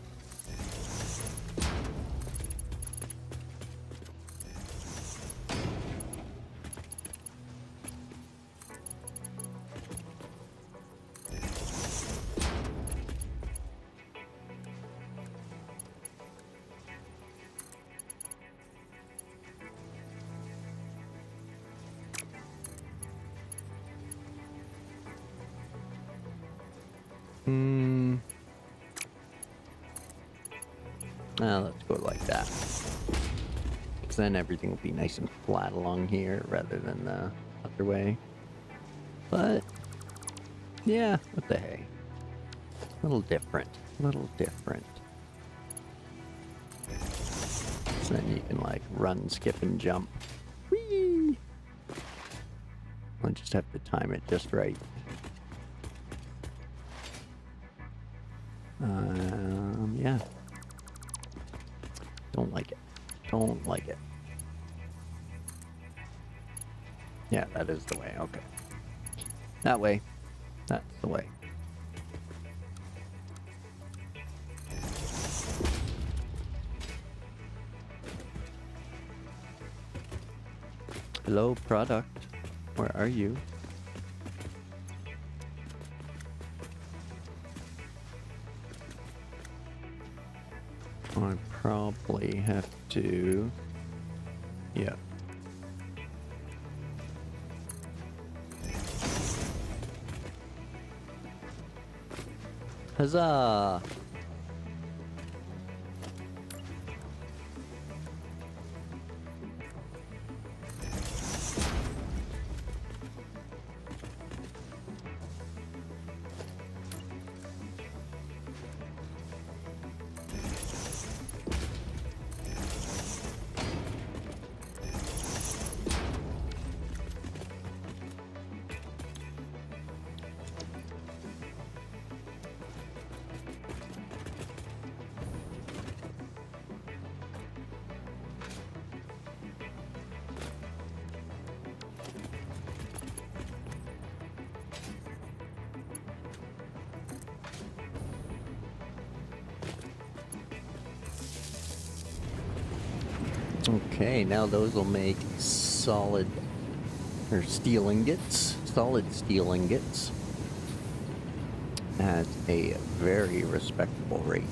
Let's go like that. Because then everything will be nice and flat along here rather than the other way. But, yeah, what the hey. A little different. A little different. So then you can, like, run, skip, and jump. Whee! I'll just have to time it just right. Yeah. Don't like it. Don't like it. Yeah, that is the way. Okay. That way. That's the way. Hello, product. Where are you? I probably have to... Yeah. Huzzah! Okay, now those will make solid, or steel ingots, solid steel ingots at a very respectable rate.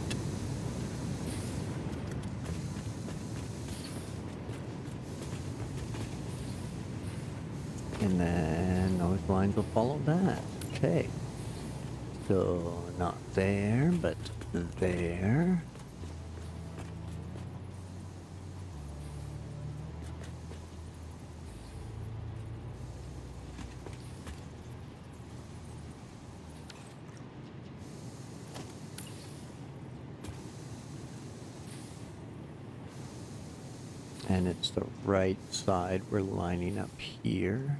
And then those lines will follow that. Okay. So, not there, but there. And it's the right side we're lining up here.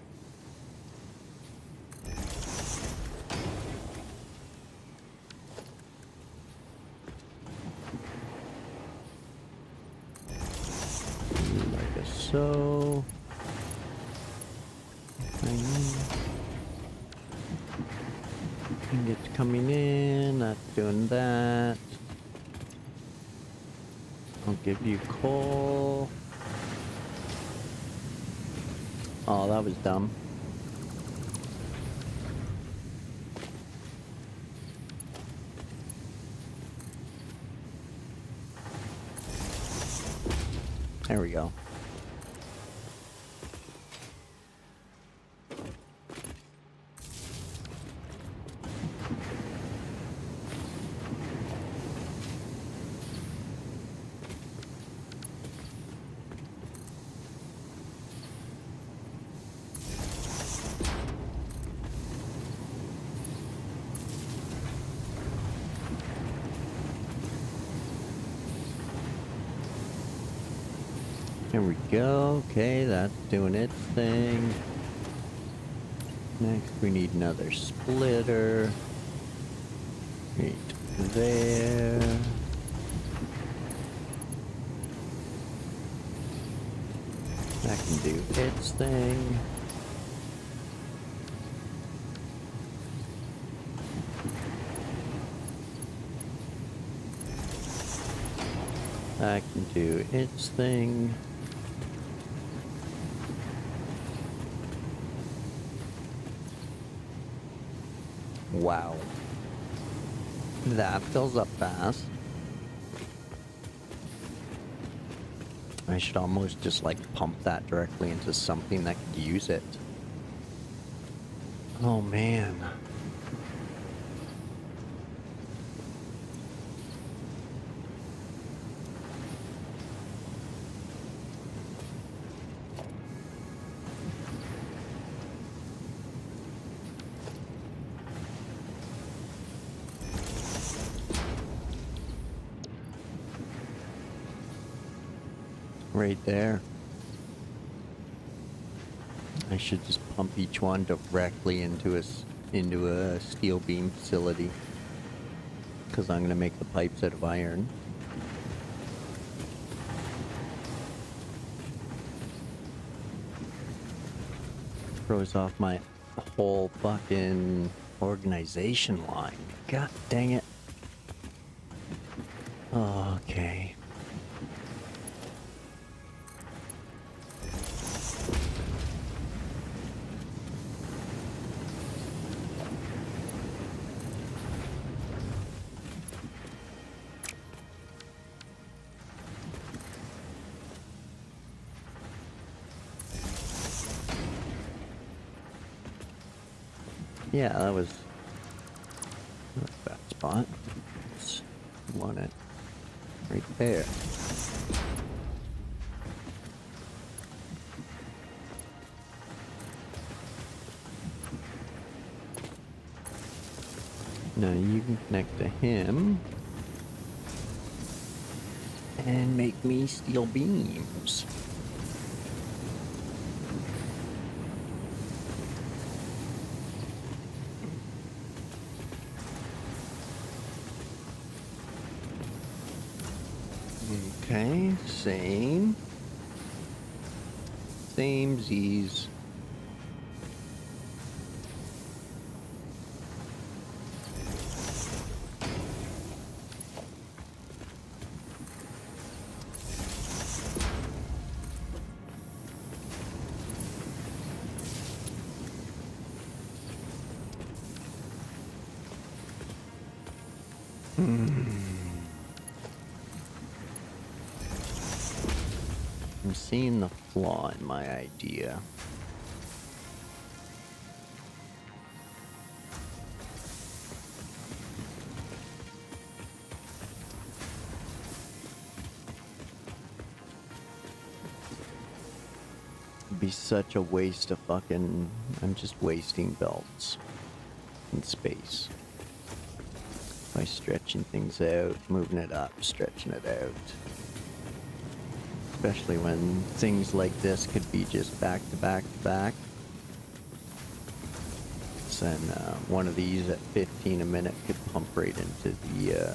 Like so. And it's coming in, that's doing that. I'll give you coal. Oh, that was dumb. There we go. There we go. Okay, that's doing its thing. Next, we need another splitter. Right there. That can do its thing. That can do its thing. Wow. That fills up fast. I should almost just like pump that directly into something that could use it. Oh man. Right there. I should just pump each one directly into a steel beam facility. Because I'm going to make the pipes out of iron. Throws off my whole fucking organization line. God dang it. Okay. Yeah, that was a bad spot. Just want it right there. Now you can connect to him and make me steel beams. Okay, same. Same Z's. I'm seeing the flaw in my idea. It'd be such a waste of fucking... I'm just wasting belts in space. By stretching things out, moving it up, stretching it out. Especially when things like this could be just back to back to back. So then one of these at 15 a minute could pump right into the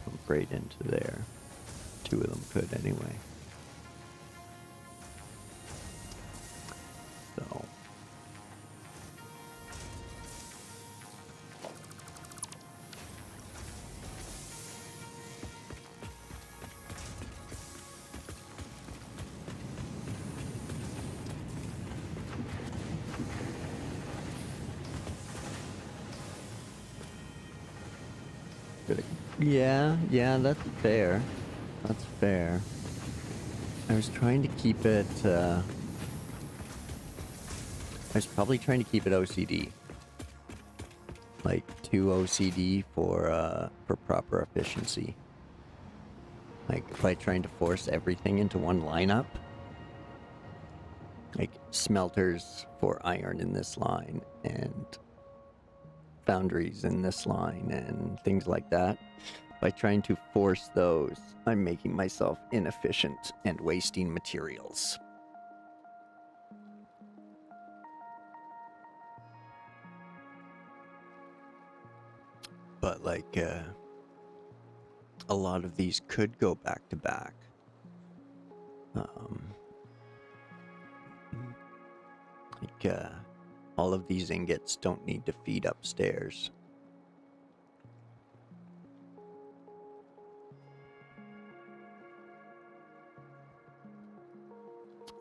pump right into there. Two of them could anyway. So yeah, that's fair. That's fair. I was trying to keep it, I was probably trying to keep it OCD. Like, 2 OCD for proper efficiency. Like, by trying to force everything into one lineup. Like, smelters for iron in this line, and foundries in this line, and things like that. By trying to force those, I'm making myself inefficient and wasting materials. But like, a lot of these could go back to back. all of these ingots don't need to feed upstairs.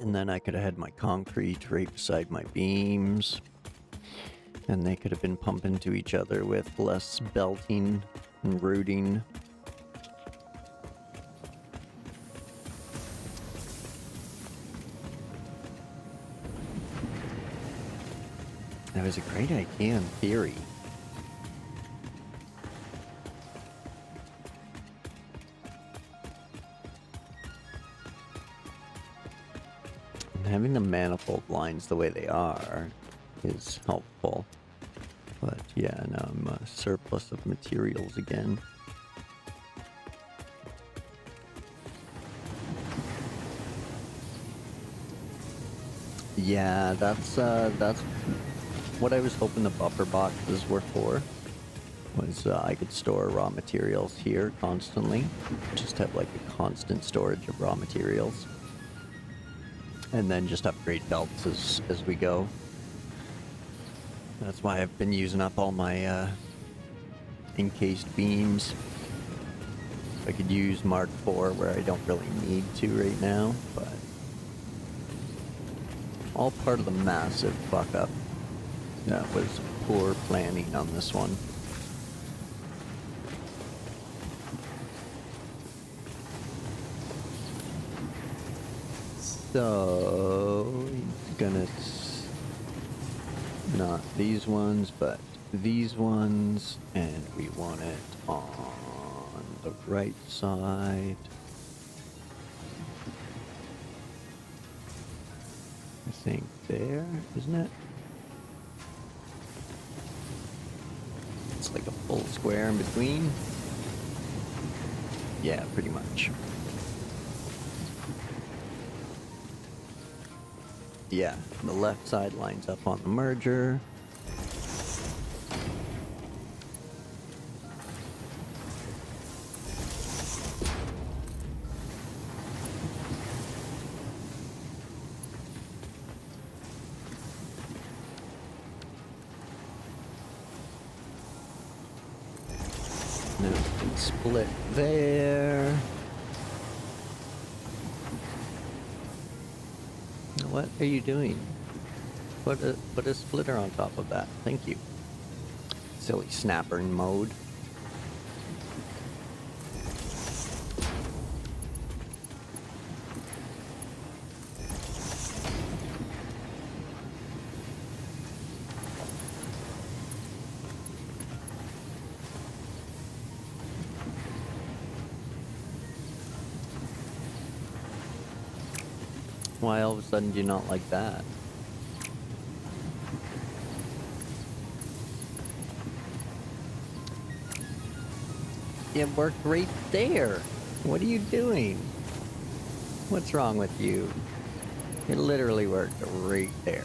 And then I could have had my concrete right beside my beams. And they could have been pumping to each other with less belting and rooting. That was a great idea in theory. And having the manifold lines the way they are is helpful. But yeah, now I'm a surplus of materials again. Yeah, that's what I was hoping the buffer boxes were for. Was I could store raw materials here constantly. Just have like a constant storage of raw materials. And then just upgrade belts as we go. That's why I've been using up all my encased beams. I could use Mark IV where I don't really need to right now, but all part of the massive fuck up. That was poor planning on this one. So he's gonna not these ones, but these ones, and we want it on the right side. I think there, isn't it? It's like a full square in between. Yeah, pretty much. Yeah, the left side lines up on the merger. Now we can split there. What are you doing? Put a splitter on top of that. Thank you. Silly snapper in mode. Why all of a sudden do you not like that? It worked right there. What are you doing? What's wrong with you? It literally worked right there.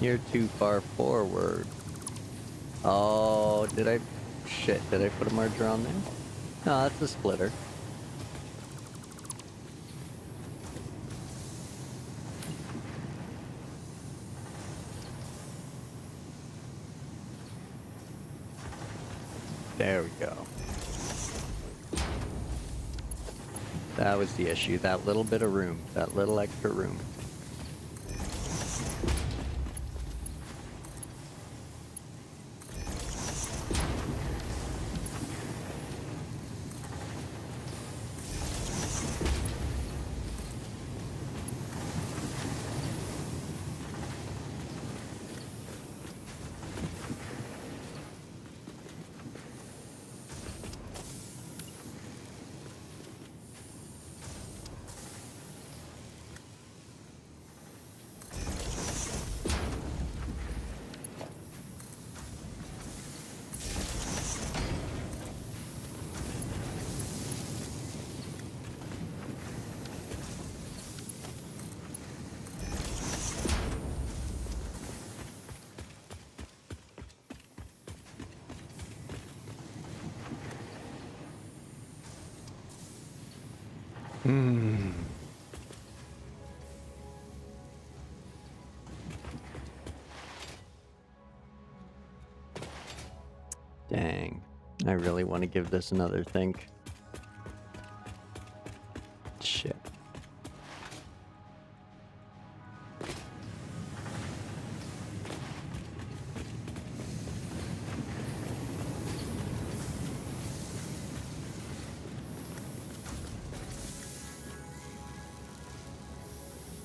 You're too far forward. Oh, did I... Shit, did I put a merger on there? No, that's a splitter. There we go. That was the issue. That little bit of room. That little extra room. Hmm. Dang. I really want to give this another think. Shit.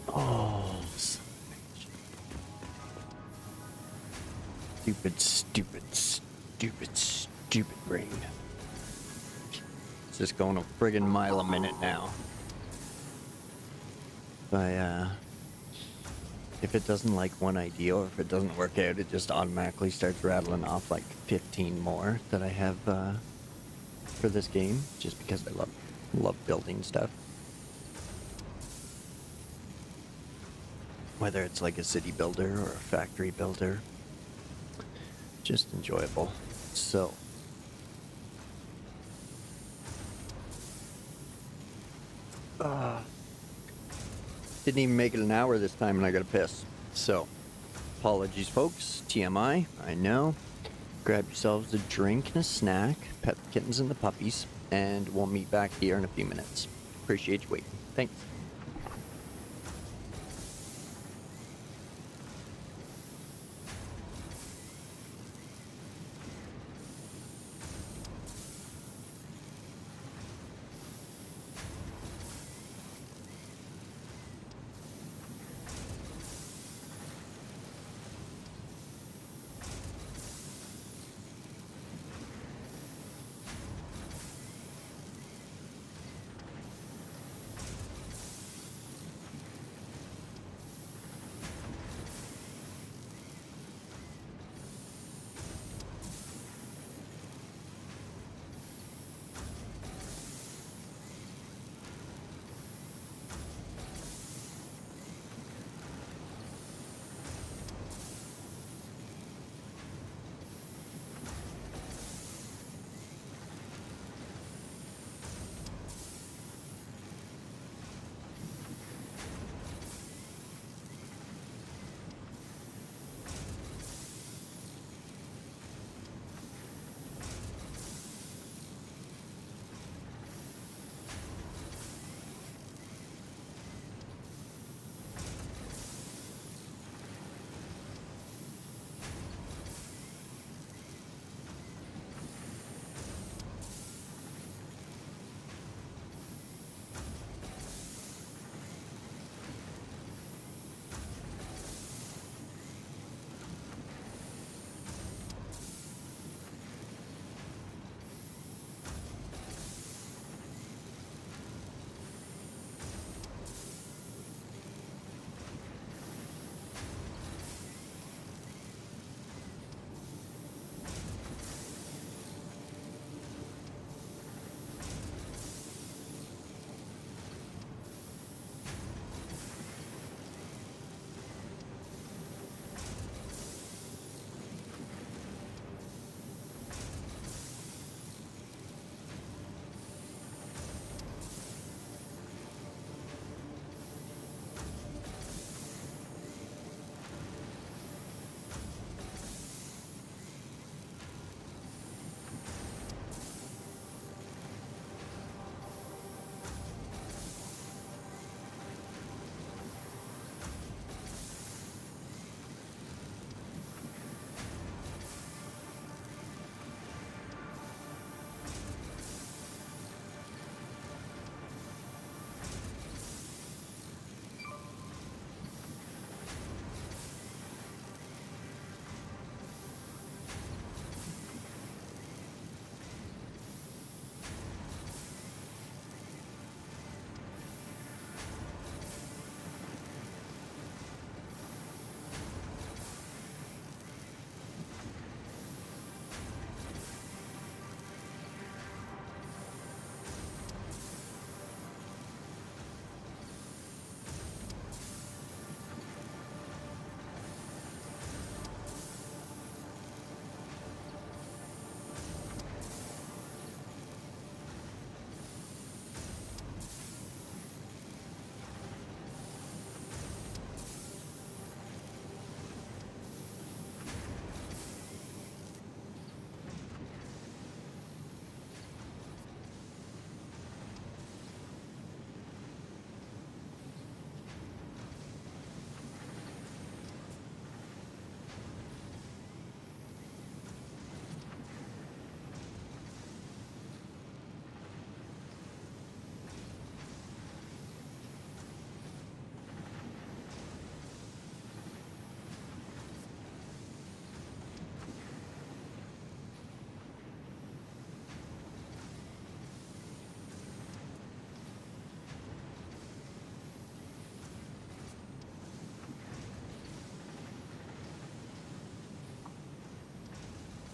Oh, stupid, stupid, stupid, stupid brain. It's just going a friggin' mile a minute now. If it doesn't like one idea or if it doesn't work out, it just automatically starts rattling off like 15 more that I have for this game, just because I love building stuff. Whether it's like a city builder or a factory builder, just enjoyable. So, didn't even make it an hour this time and I gotta piss. So, apologies folks, TMI, I know. Grab yourselves a drink and a snack, pet the kittens and the puppies, and we'll meet back here in a few minutes. Appreciate you waiting. Thanks.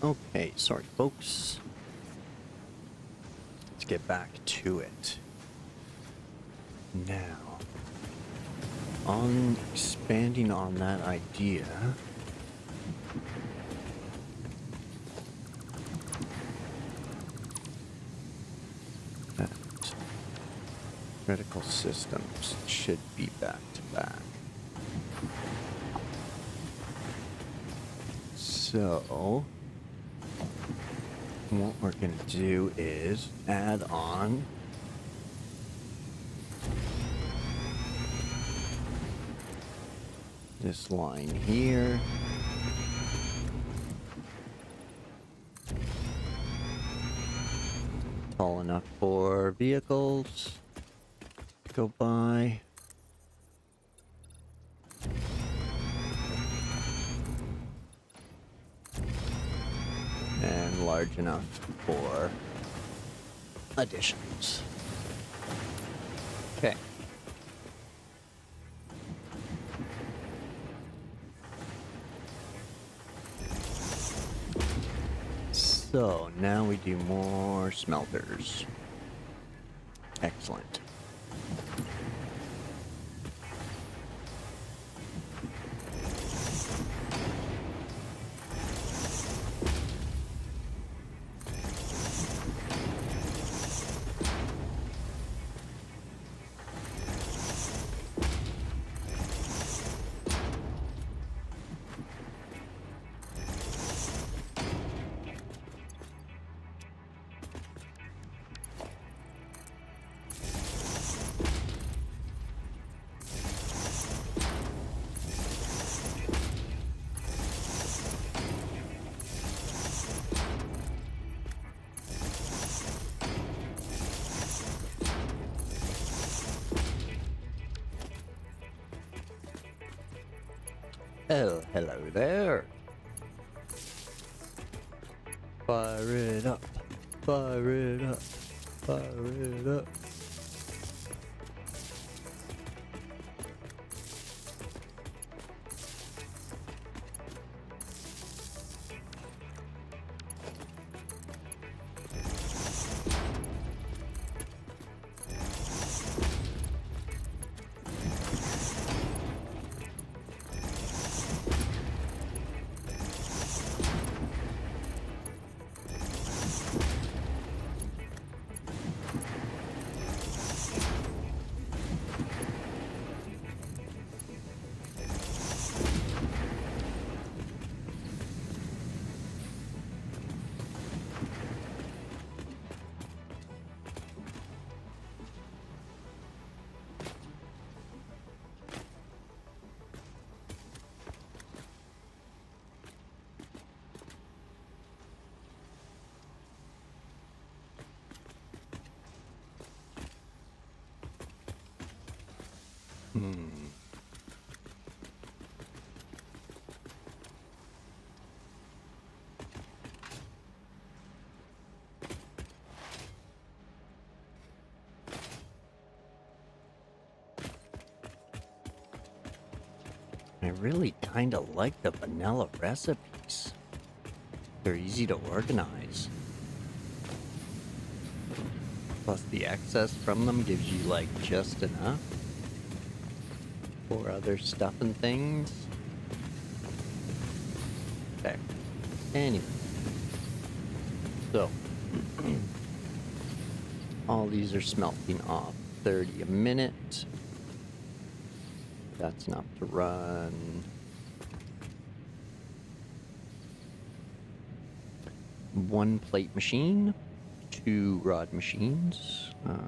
Okay, sorry folks. Let's get back to it. Now, on expanding on that idea, that critical systems should be back to back. So, what we're going to do is add on this line here. Tall enough for vehicles to go by. And large enough for additions. Okay. So now we do more smelters. Excellent. Oh, hello there. Fire it up. Fire it up. Fire it up. I really kind of like the vanilla recipes. They're easy to organize. Plus the excess from them gives you like just enough for other stuff and things. Okay. Anyway. So. All these are smelting off 30 a minute. That's enough to run one plate machine, 2 rod machines. I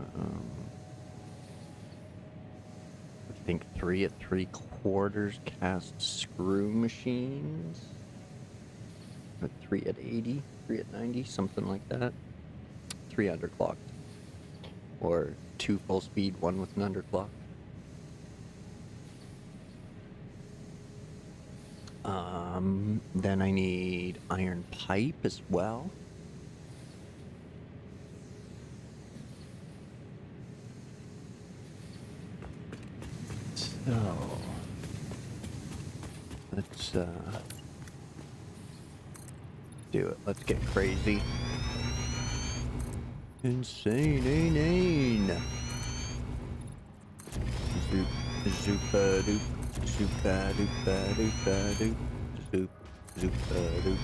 think 3 at 3/4 cast screw machines. Or 3 at 80, 3 at 90, something like that. 3 underclocked. Or 2 full speed, 1 with an underclock. Then I need iron pipe as well. So let's do it. Let's get crazy. Insane. Zoop, zoopa doop, zoopa doopa doopa doop, zoop, zoopa doop,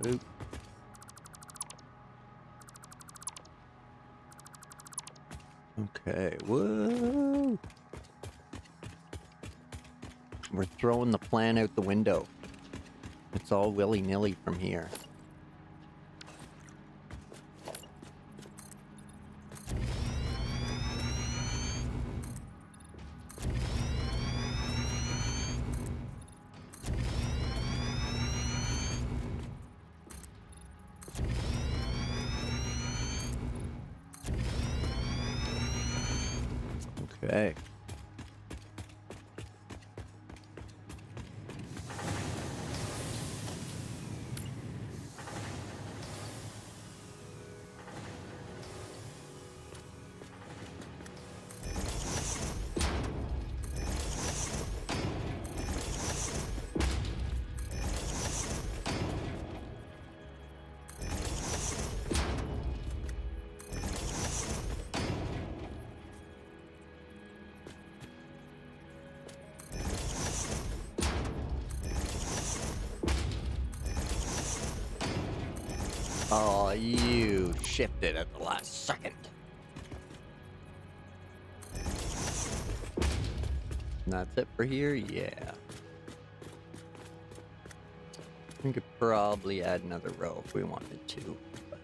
doop. Okay, whoa! We're throwing the plan out the window. It's all willy-nilly from here. Okay. Oh, you shifted at the last second. And that's it for here? Yeah. We could probably add another row if we wanted to. But...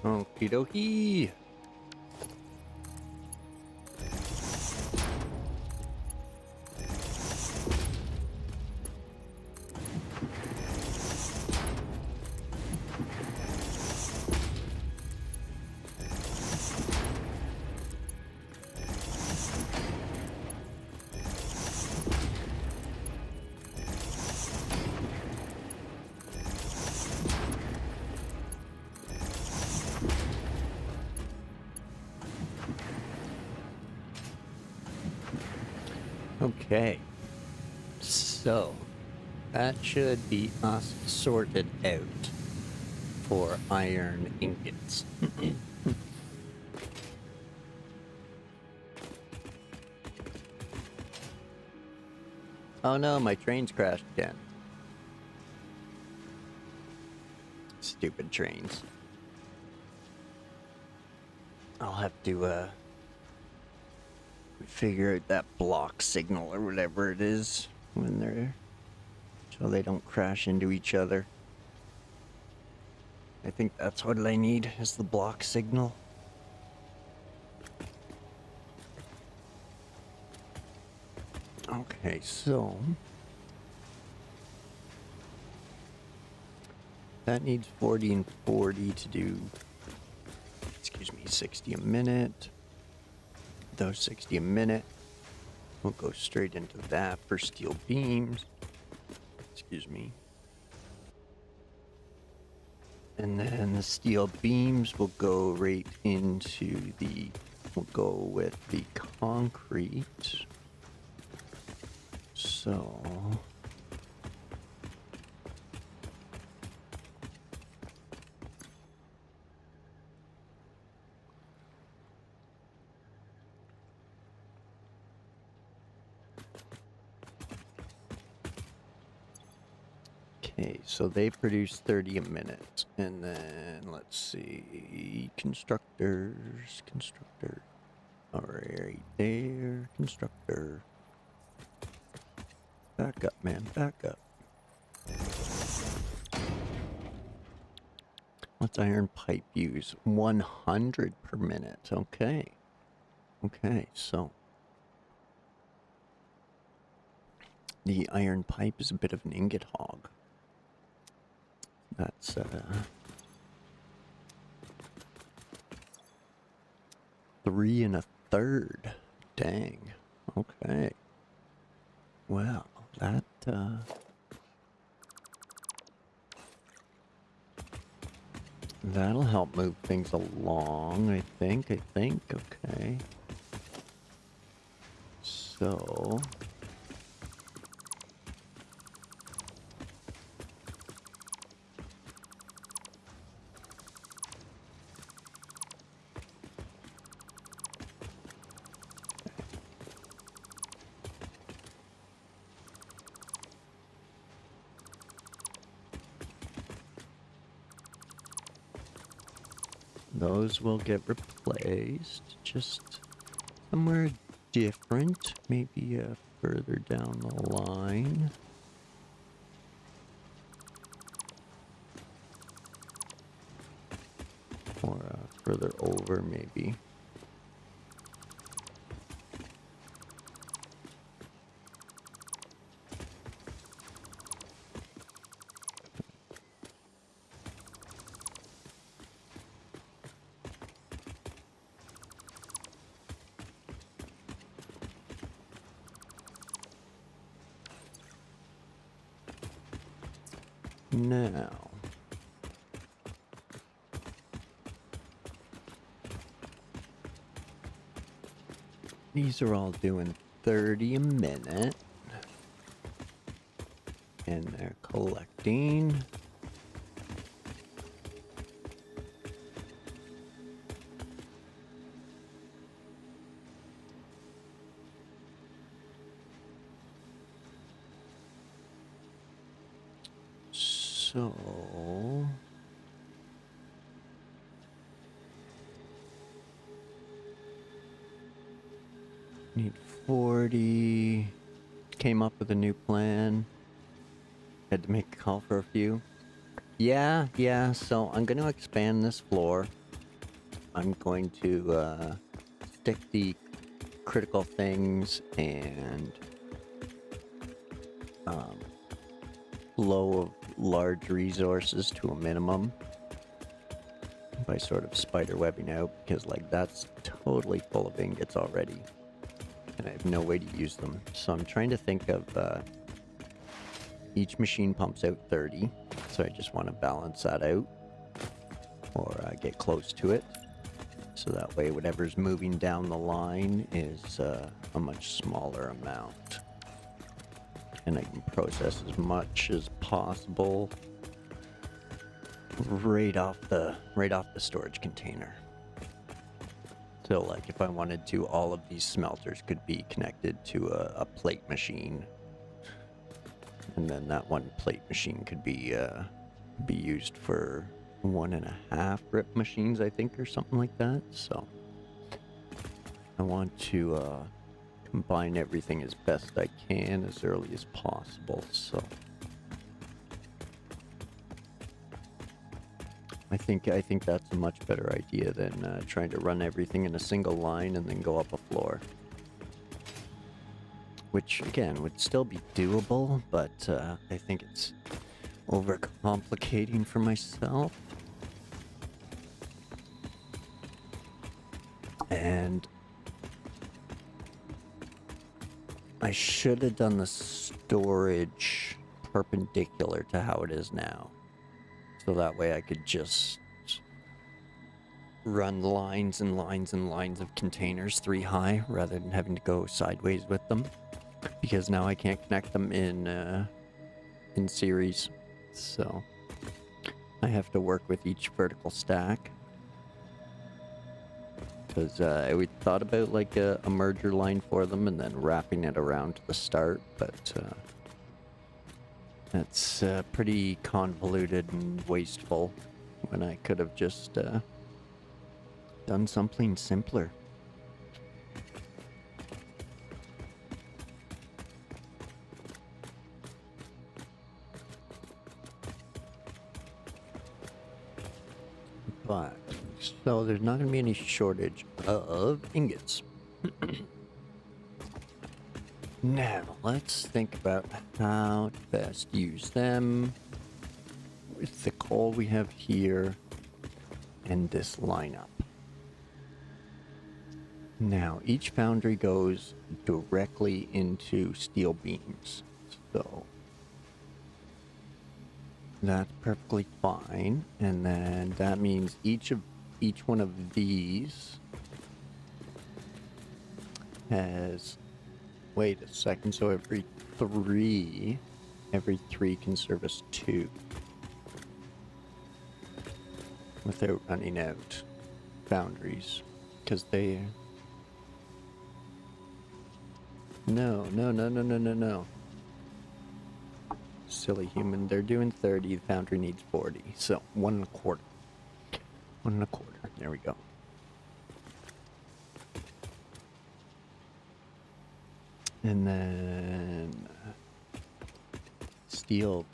Okie dokie. Okay, so that should be us sorted out for iron ingots. Oh no, my train's crashed again. Stupid trains. I'll have to figure out that block signal or whatever it is when they're, so they don't crash into each other. I think that's what I need, is the block signal. Okay, so that needs 40 and 40 to do, excuse me, 60 a minute. Those 60 a minute will go straight into that for steel beams. Excuse me. And then the steel beams will go right into the, we'll go with the concrete. So Okay, so they produce 30 a minute. And then, let's see, constructors. Alright, there, constructor. Back up, man, back up. What's iron pipe use? 100 per minute, okay. Okay, so. The iron pipe is a bit of an ingot hog. That's, 3 1/3. Dang. Okay. Well, that'll help move things along, I think. Okay. So... those will get replaced, just somewhere different, maybe further down the line. Or further over, maybe. Now, these are all doing 30 a minute, and they're collecting. So, need 40. Came up with a new plan. Had to make a call for a few. Yeah, so I'm going to expand this floor. I'm going to stick the critical things and flow of large resources to a minimum by sort of spider webbing out, because like that's totally full of ingots already and I have no way to use them. So I'm trying to think of each machine pumps out 30, so I just want to balance that out or get close to it, so that way whatever's moving down the line is a much smaller amount. And I can process as much as possible right off the storage container. So like if I wanted to, all of these smelters could be connected to a plate machine. And then that one plate machine could be used for 1.5 rip machines, I think, or something like that. So I want to combine everything as best I can as early as possible. So I think that's a much better idea than trying to run everything in a single line and then go up a floor. Which again would still be doable, but I think it's overcomplicating for myself. And I should have done the storage perpendicular to how it is now. So that way I could just run lines and lines and lines of containers 3 high rather than having to go sideways with them. Because now I can't connect them in series. So I have to work with each vertical stack. Because we thought about like a merger line for them and then wrapping it around to the start, but That's pretty convoluted and wasteful when I could have just done something simpler. But, so there's not going to be any shortage of ingots. Now, let's think about how to best use them with the coal we have here and this lineup. Now, each foundry goes directly into steel beams, so that's perfectly fine. And then that means each one of these has, wait a second, so every three can service 2 without running out foundries, because they no, silly human, they're doing 30, the foundry needs 40, so 1 1/4, there we go. And then steel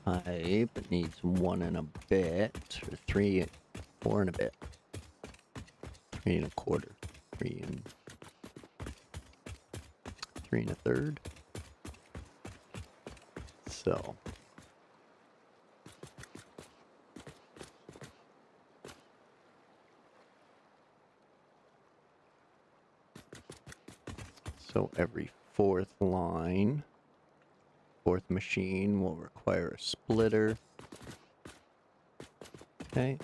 pipe needs 1 and a bit, or 3, 4 and a bit, 3 and a quarter, 3 and 1/3. So every 4th line, 4th machine will require a splitter. Okay.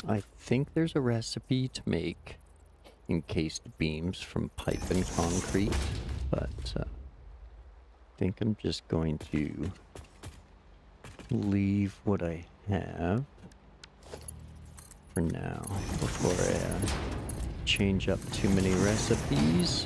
I think there's a recipe to make encased beams from pipe and concrete, but I think I'm just going to leave what I have for now before I change up too many recipes.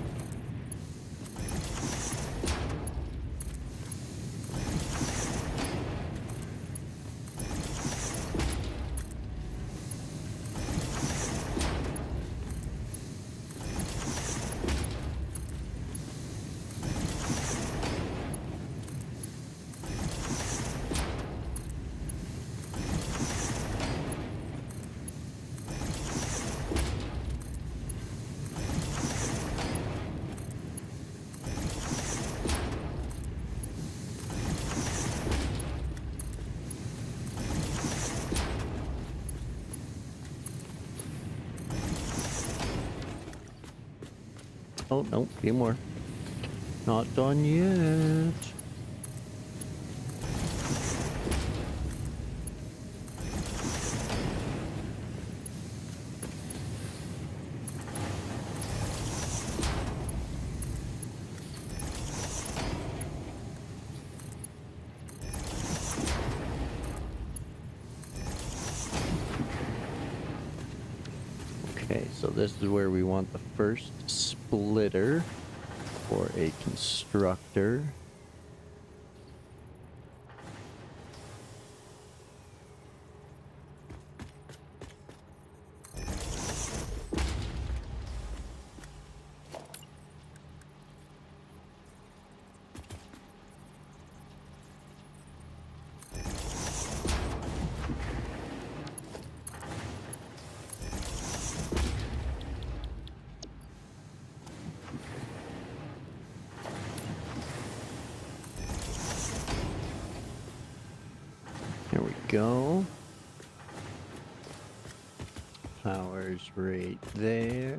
Oh, no, a few more. Not done yet. Okay, so this is where we want the first splitter for a constructor. Here we go. Power's right there.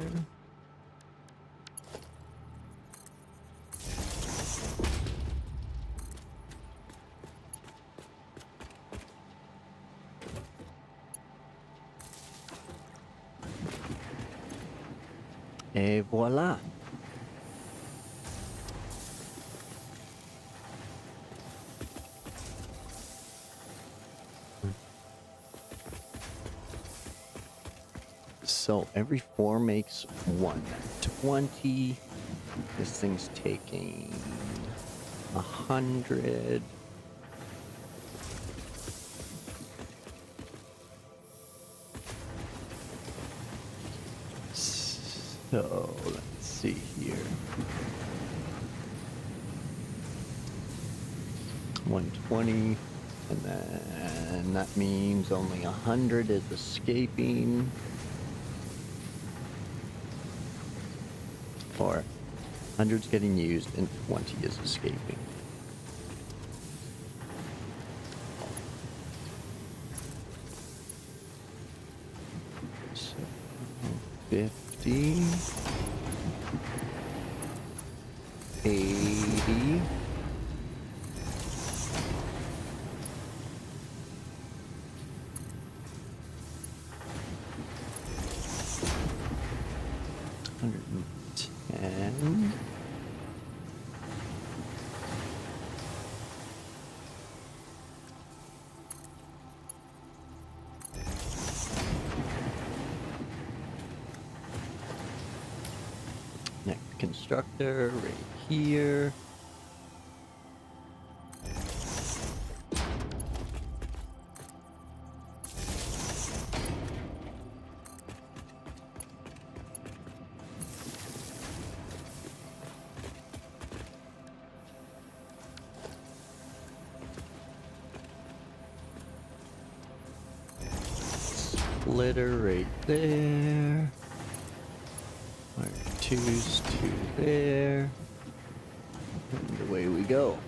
Et voila. So every 4 makes 120. This thing's taking 100. So let's see here. 120, and then that means only 100 is escaping. Or 100's getting used and 20 is escaping. So 50, 80, 110. Next constructor right here. Splitter right there. Wire 2's to there. And away we go.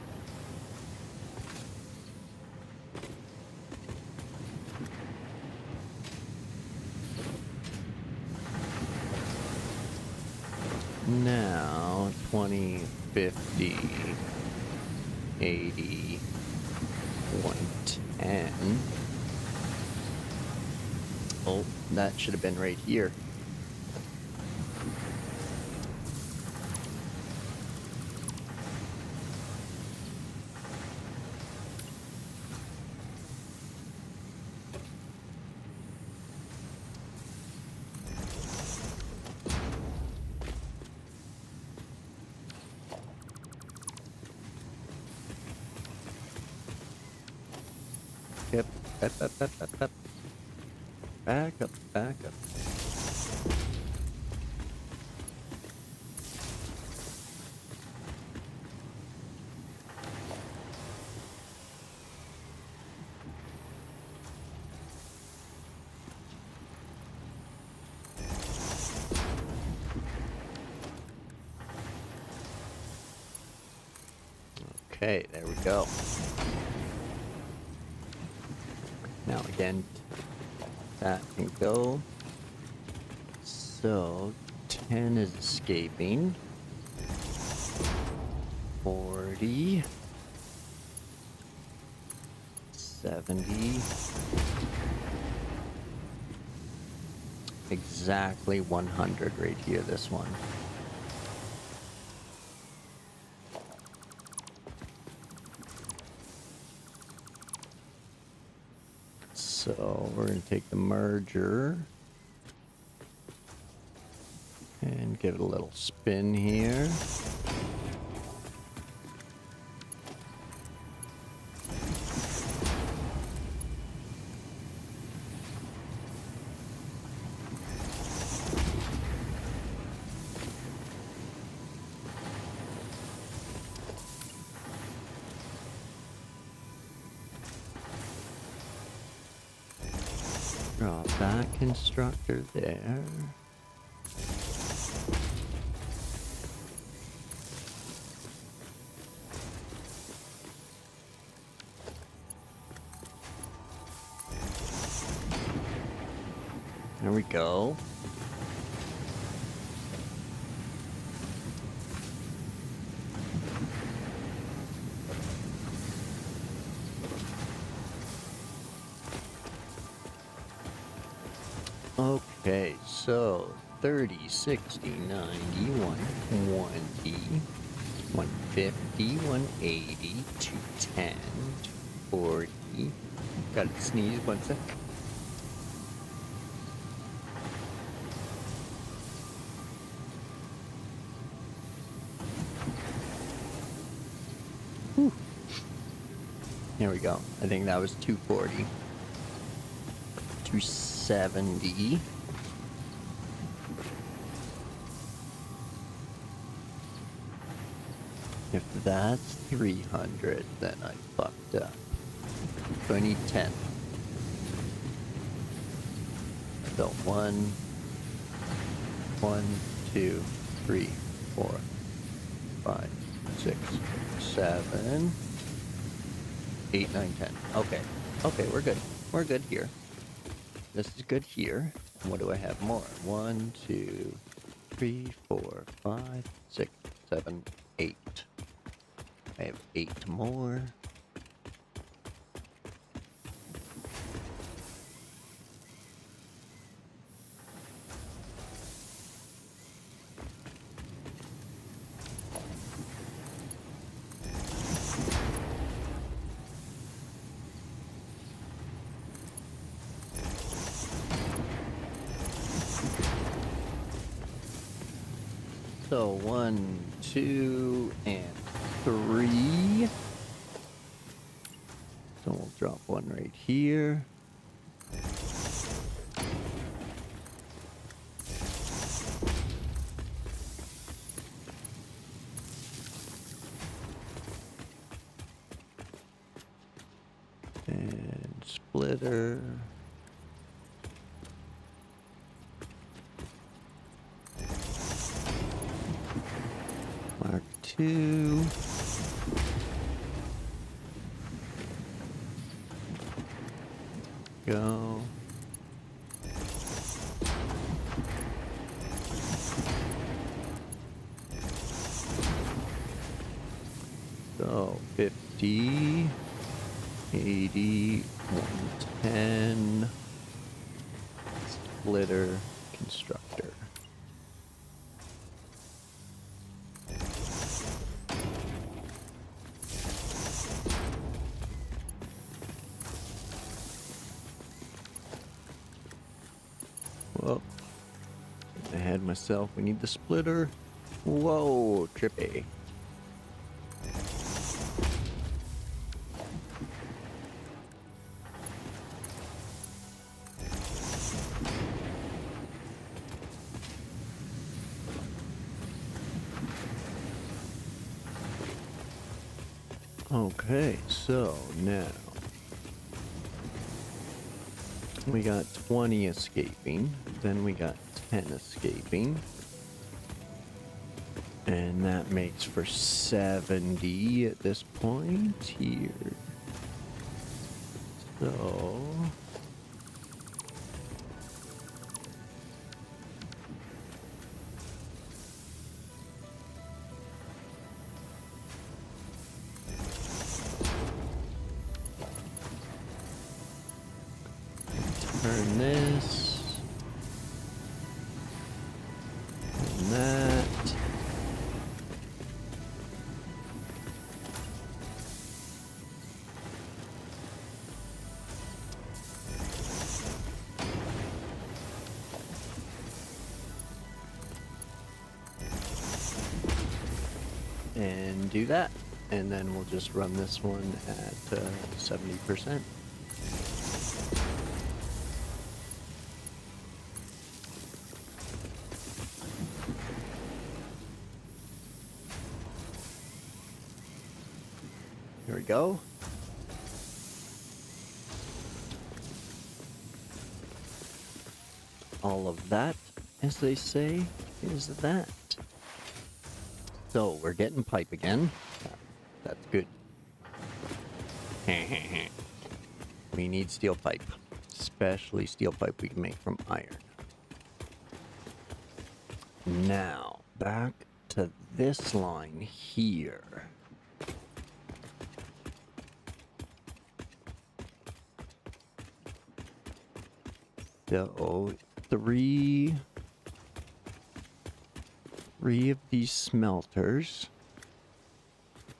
Now 20, 50, 80, 110. Oh, that should have been right here. Yep. Up. Back up, back up. Okay, there we go. Now again, that can go. So 10 is escaping. 40, 70, exactly 100 right here, this one. So we're going to take the merger and give it a little spin here. Draw that constructor there. There we go. Okay, so 30, 60, 90, 120, 150, 180, 210, 240. Gotta sneeze one sec. Whew. There we go. I think that was 240. 270. If that's 300, then I fucked up. 2010. So 1, 2, 3, 4, 5, 6, 7, 8, 9, 10. Okay. Okay, we're good. We're good here. This is good here. What do I have more? 1, 2, 3, 4, 5, 6, 7, 8. I have 8 more. So 1, 2, and 3. So we'll drop one right here. And splitter. Mark 2. Go. So 50, 80, 110, splitter, constructor. Whoa. I had myself. We need the splitter. Whoa, trippy. Okay, so now we got 20 escaping, then we got 10 escaping, and that makes for 70 at this point here. So turn this and that. And do that, and then we'll just run this one at 70%. Here we go. All of that, as they say, is that. So we're getting pipe again. That's good. We need steel pipe, especially steel pipe we can make from iron. Now, back to this line here. So, three of these smelters,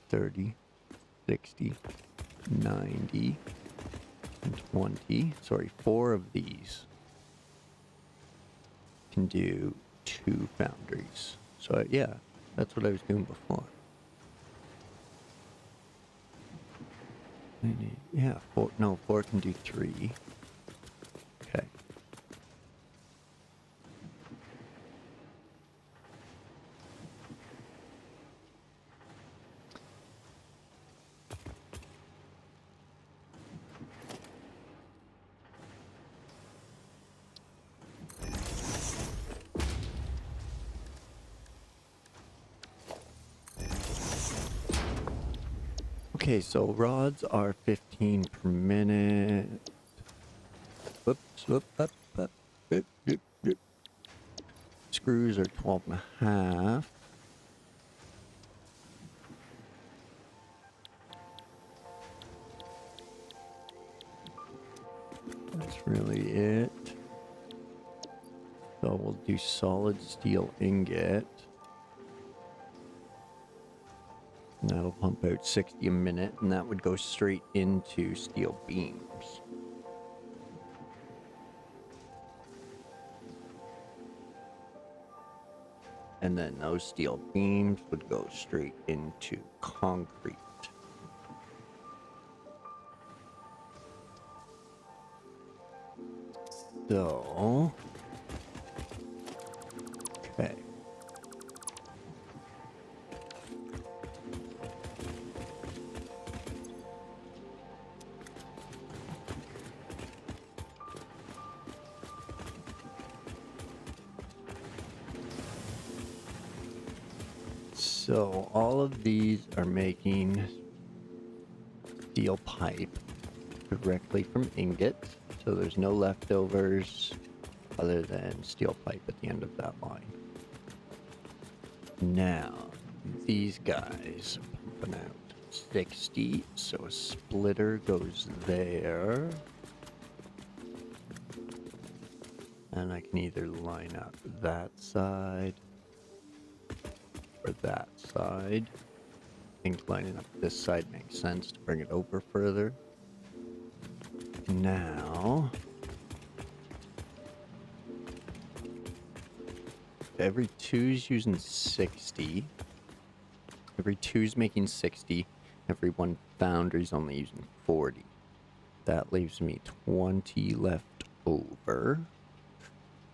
30, 60, 90, and 20. Sorry, 4 of these can do 2 foundries. So yeah, that's what I was doing before. Yeah, 4 can do 3. Okay. Okay, so rods are 15 per minute. Whoops, whoop, up, whoop, whoop, whoop. Screws are 12 and a half. That's really it. So we'll do solid steel ingot. And that'll pump out 60 a minute, and that would go straight into steel beams. And then those steel beams would go straight into concrete. So, okay. So all of these are making steel pipe directly from ingot. So there's no leftovers other than steel pipe at the end of that line. Now, these guys are pumping out 60, so a splitter goes there. And I can either line up that side or that side. I think lining up this side makes sense to bring it over further. Now, every 2's using 60. Every 2's making 60. Every 1 foundry's only using 40. That leaves me 20 left over.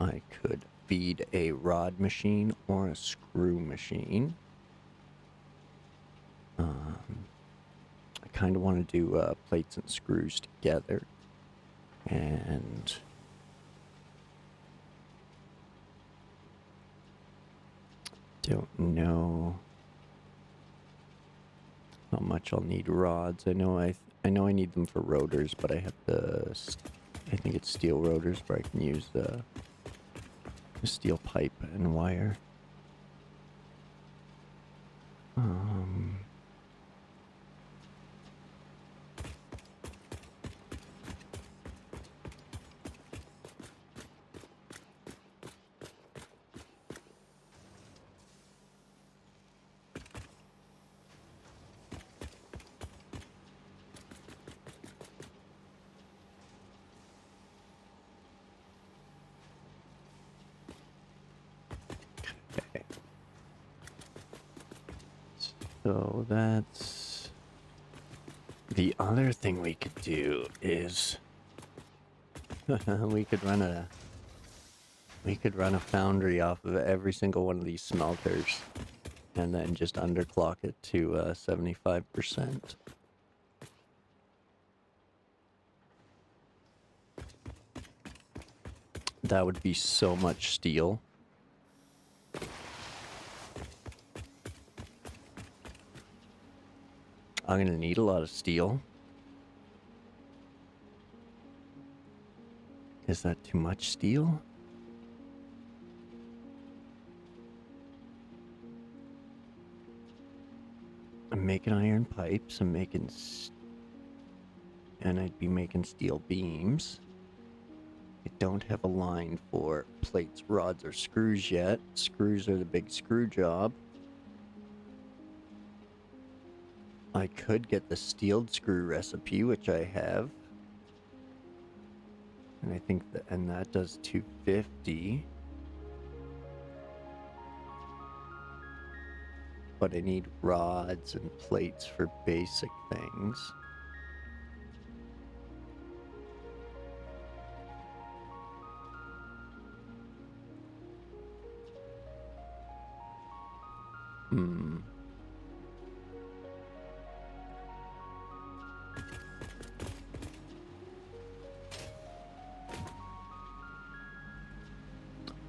I could feed a rod machine or a screw machine. I kind of want to do plates and screws together. And don't know how much I'll need rods. I know I need them for rotors, but I have the, I think it's steel rotors where I can use the steel pipe and wire. Okay. So that's the other thing we could do is we could run a foundry off of every single one of these smelters and then just underclock it to 75%. That would be so much steel. I'm gonna need a lot of steel. Is that too much steel? I'm making iron pipes. I'm making... and I'd be making steel beams. I don't have a line for plates, rods, or screws yet. Screws are the big screw job. I could get the steel screw recipe, which I have. And I think that, and that does 250. But I need rods and plates for basic things.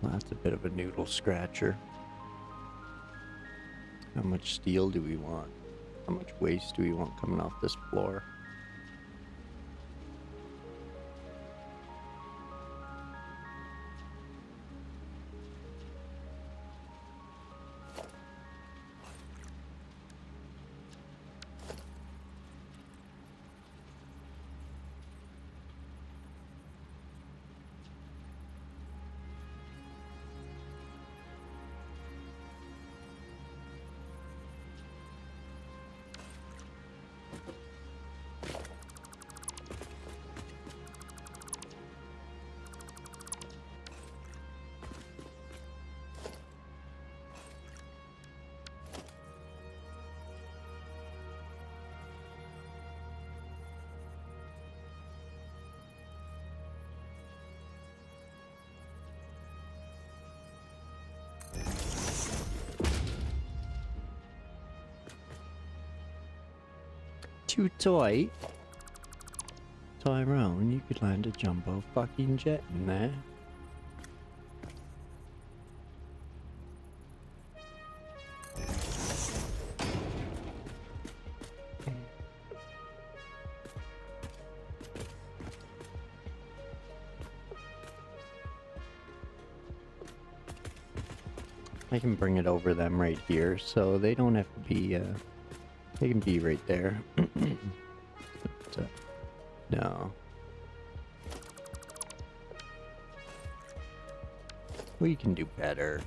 That's a bit of a noodle scratcher. How much steel do we want? How much waste do we want coming off this floor? Too tight. Tyrone, you could land a jumbo fucking jet in there. I can bring it over them right here, so they don't have to be, they can be right there. But, no. We can do better.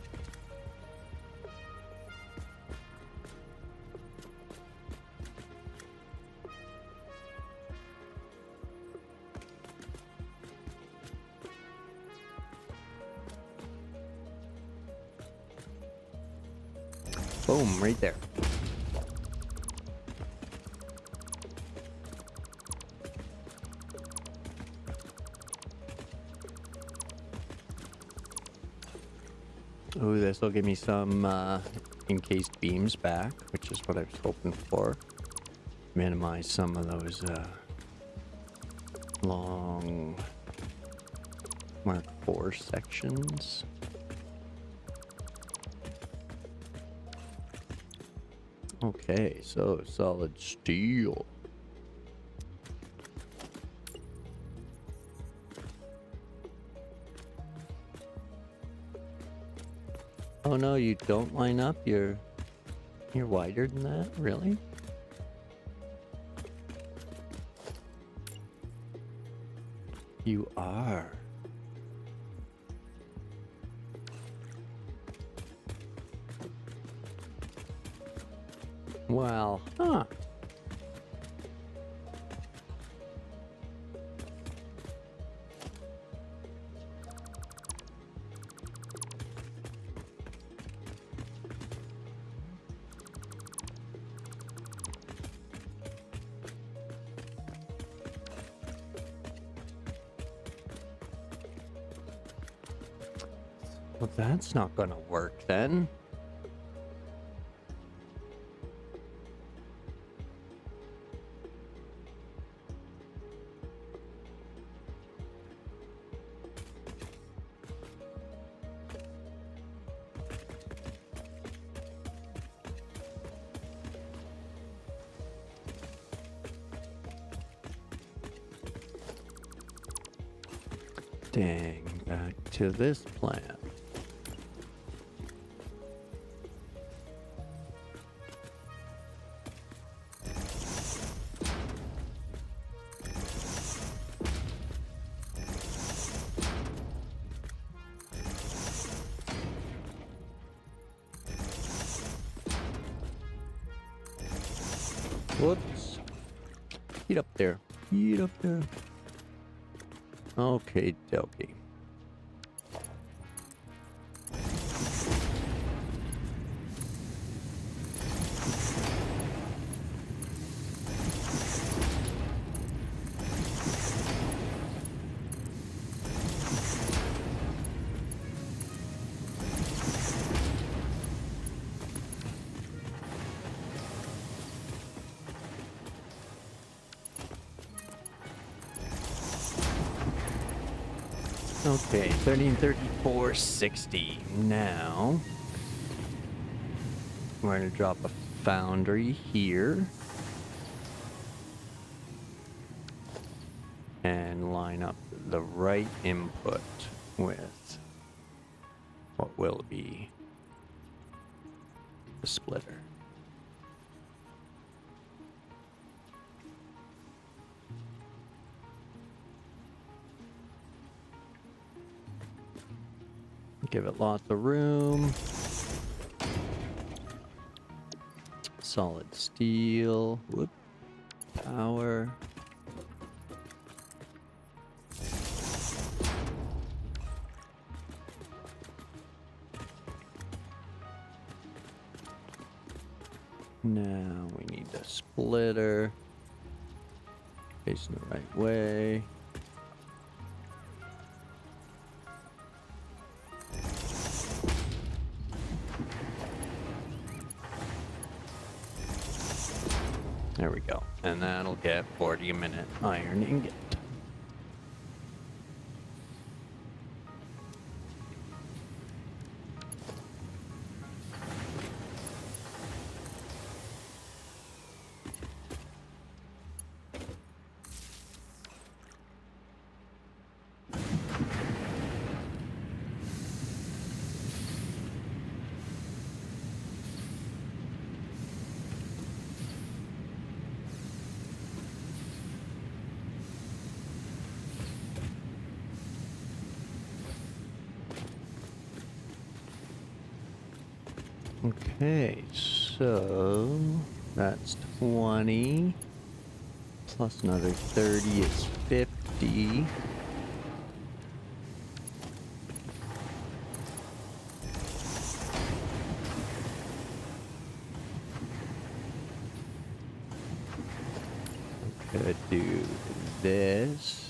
Boom, right there. Oh, this will give me some encased beams back, which is what I was hoping for. Minimize some of those long Mark IV sections. Okay, so solid steel. Oh no, you don't line up? You're wider than that? Really? You are. Well, huh. Well, that's not gonna work then. Dang, back to this plan. Whoops. Get up there. Get up there. Okay, dokie. Okay, 1334.60. Now, we're going to drop a foundry here. And line up the right input with what will be the splitter. Give it lots of room. Solid steel. Whoop. Power. Now we need the splitter. Facing the right way. There we go. And that'll get 40 a minute iron ingot. Okay, so that's 20 plus another 30 is 50. I'm gonna do this.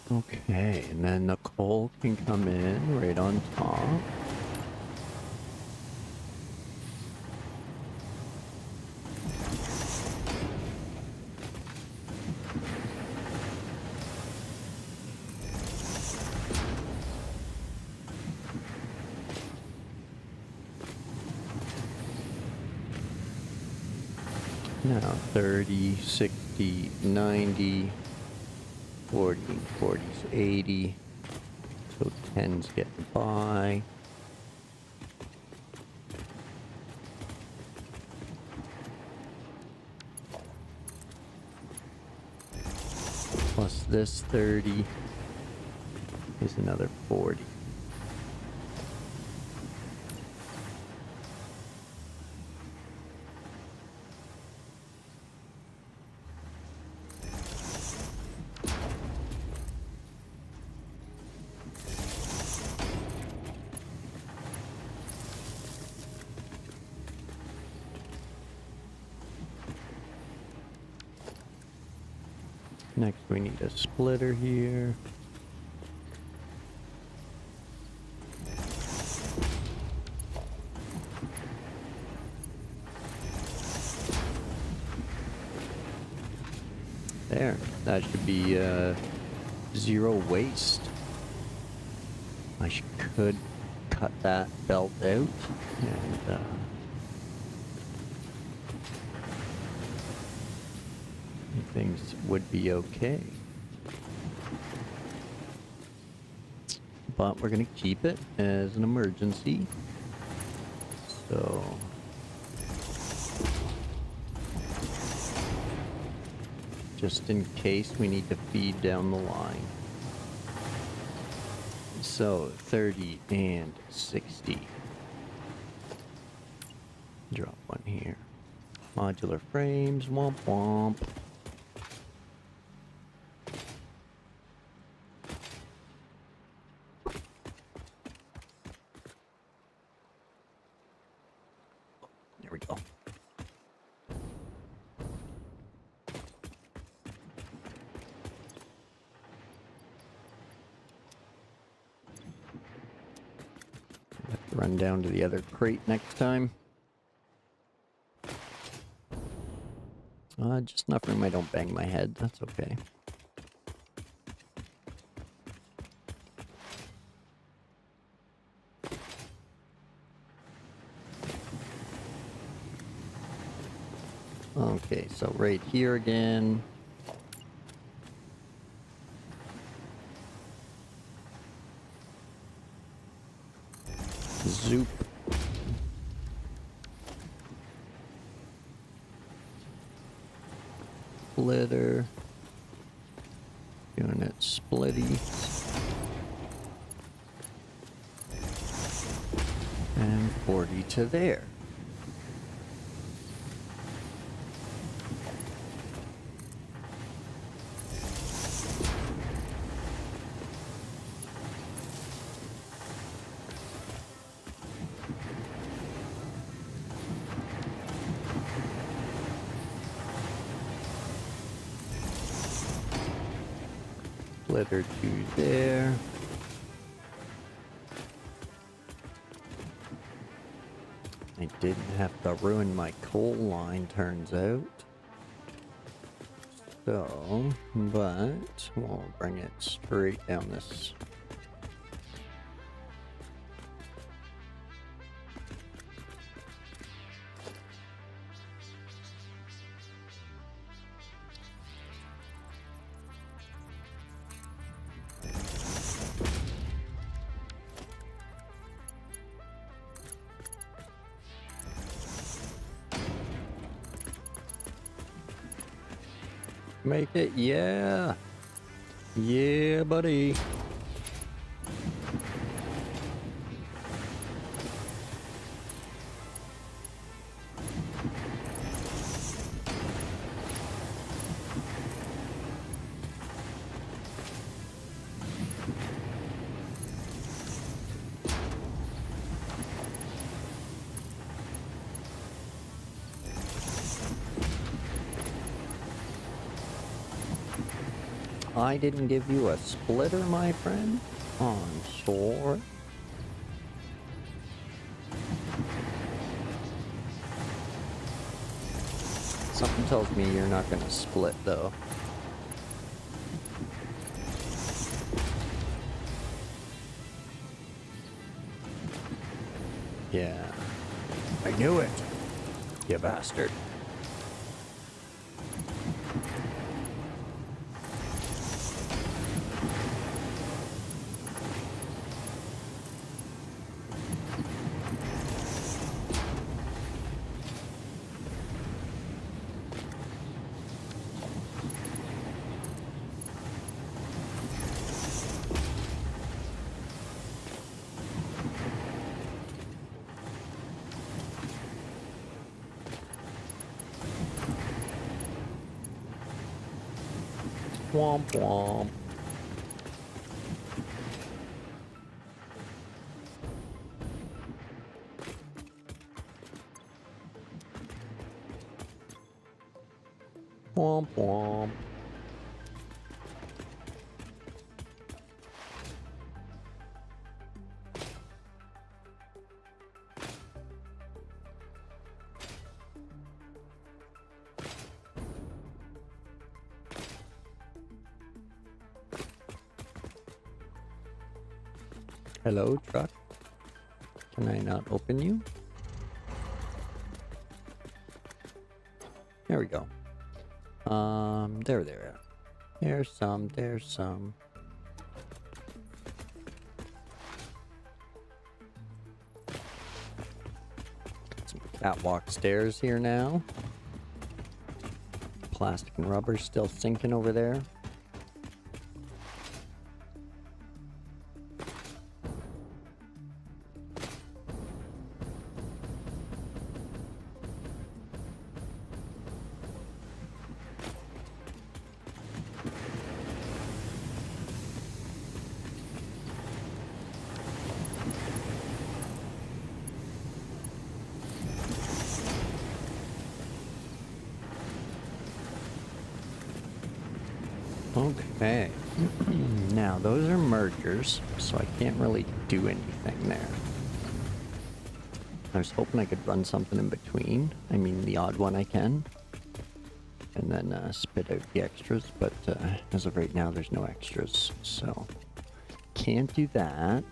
Okay, and then the coal can come in right on top. Now 30, 60, 90. 40, 40's 80, so 10's getting by. Plus this 30 is another 40. Next we need a splitter here. There, that should be zero waste. I could cut that belt out, and things would be okay. But we're gonna keep it as an emergency. So just in case we need to feed down the line. So 30 and 60. Drop one here. Modular frames, womp womp. There we go. Have to run down to the other crate next time. Just enough room I don't bang my head. That's okay. Okay, so right here again. Zoop. Splitter. Doing it splitty. And 40 to there. Splitter to there. I didn't have to ruin my coal line, turns out. So, but we'll bring it straight down this. Make it, yeah. Yeah, buddy. I didn't give you a splitter, my friend? I'm sorry. Something tells me you're not gonna split, though. Yeah. I knew it. You bastard. Womp womp. Womp womp. Hello, truck. Can I not open you? There we go. There. There's some. Some catwalk stairs here now. Plastic and rubber still sinking over there. Okay. Now, those are mergers, so I can't really do anything there. I was hoping I could run something in between. I mean, the odd one I can. And then spit out the extras, but as of right now, there's no extras, so can't do that.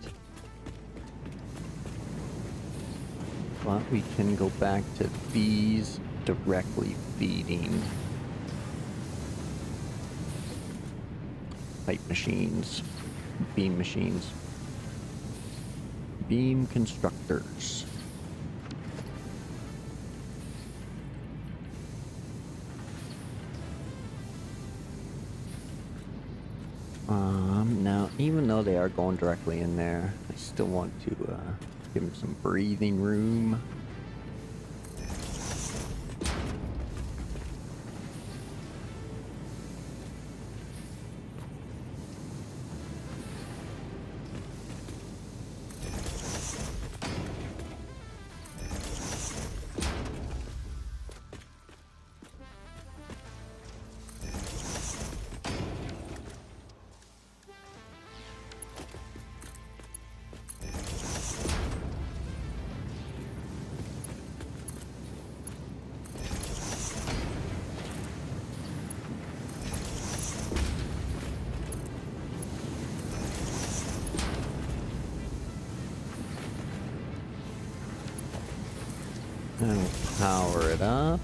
But we can go back to these directly feeding pipe machines, beam machines, beam constructors. Now, even though they are going directly in there, I still want to give them some breathing room. And we'll power it up.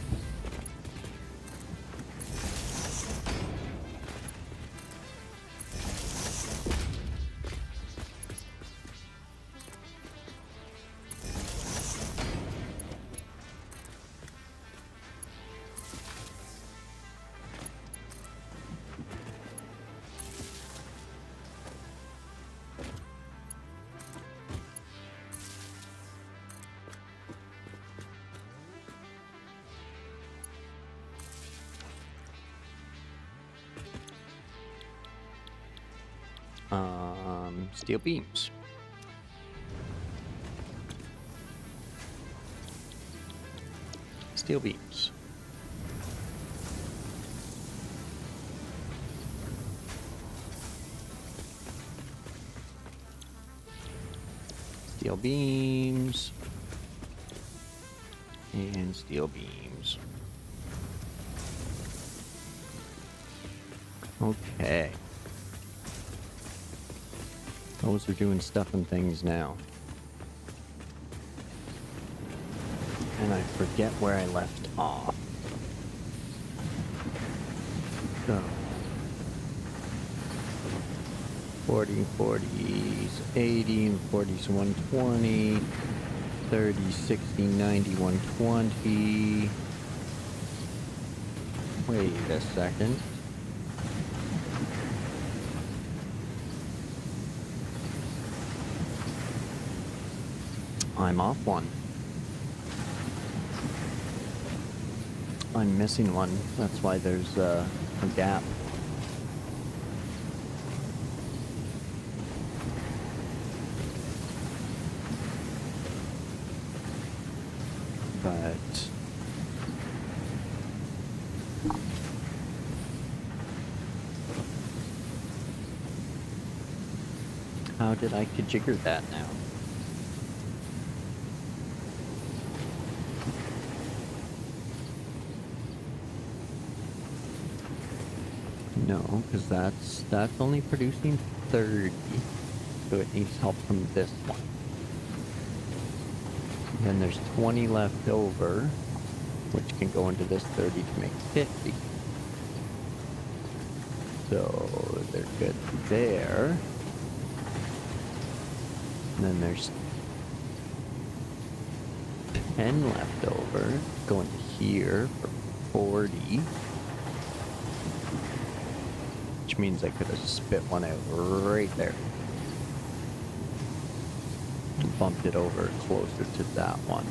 Steel beams. Steel beams. Steel beams. And steel beams. Okay. Those are doing stuff and things now. And I forget where I left off. So 40, 40s, 80, and 40s, 120, 30, 60, 90, 120. Wait a second. I'm off one. I'm missing one. That's why there's a gap. But how did I kajigger that now? No, because that's only producing 30, so it needs help from this one. Then there's 20 left over, which can go into this 30 to make 50. So they're good there. And then there's 10 left over, going to here for 40. Which means I could have spit one out right there. And bumped it over closer to that one.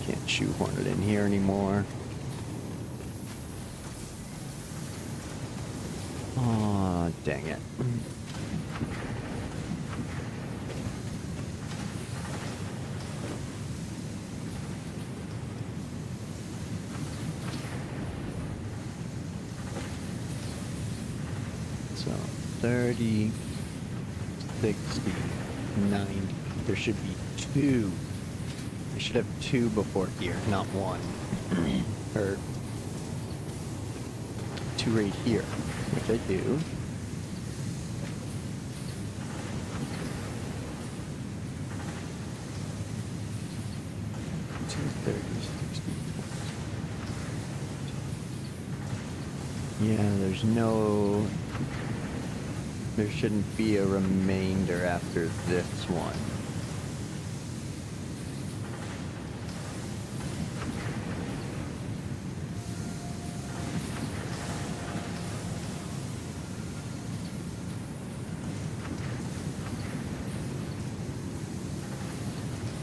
Can't shoehorn it in here anymore. Aw, dang it. So, 30, 60, 90. There should be 2. I should have 2 before here, not 1. Or 2 right here, which I do. Yeah, there's no... There shouldn't be a remainder after this one.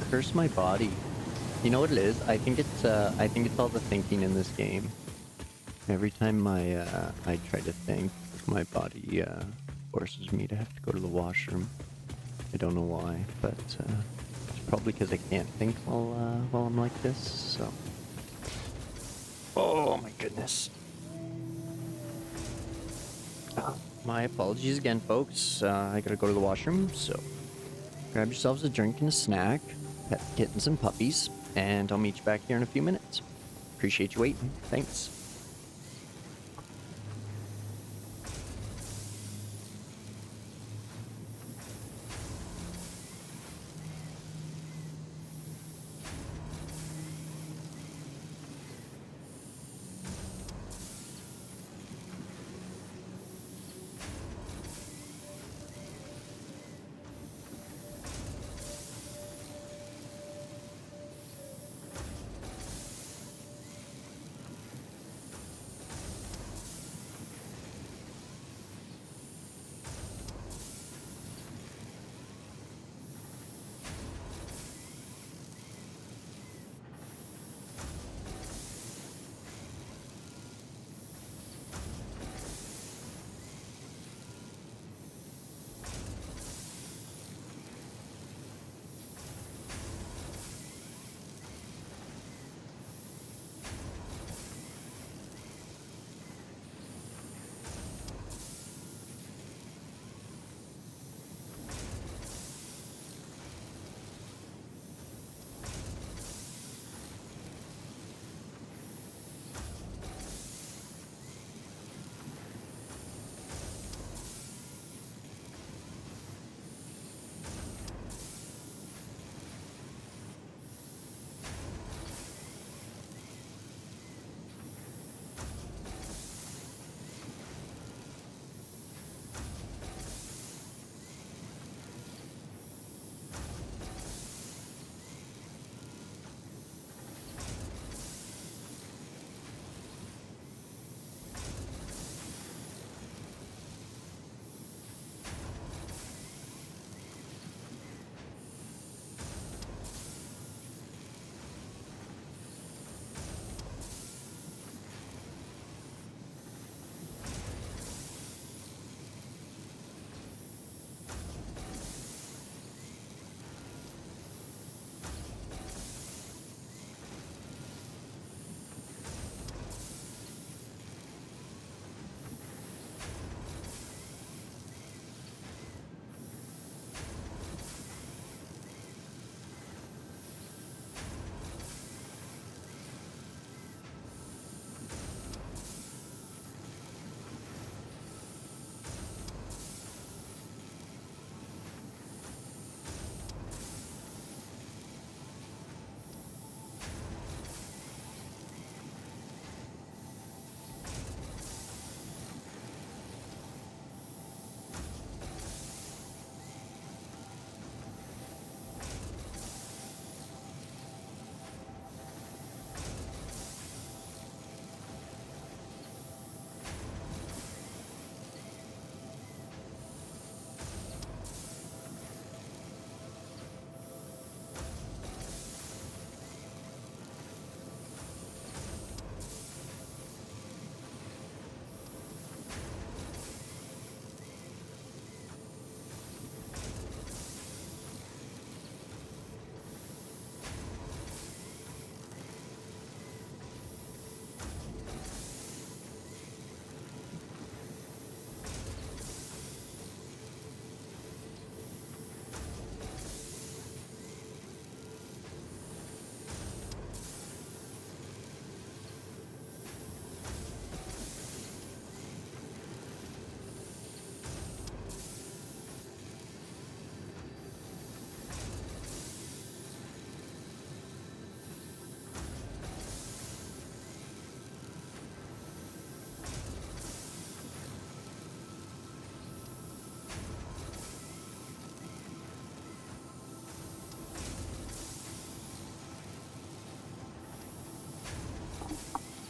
Curse my body. You know what it is? I think it's all the thinking in this game. Every time I try to think, my body forces me to have to go to the washroom. I don't know why, but it's probably because I can't think while I'm like this. So. Oh my goodness. My apologies again, folks. I gotta go to the washroom, so grab yourselves a drink and a snack, pet the kittens and puppies, and I'll meet you back here in a few minutes. Appreciate you waiting. Thanks.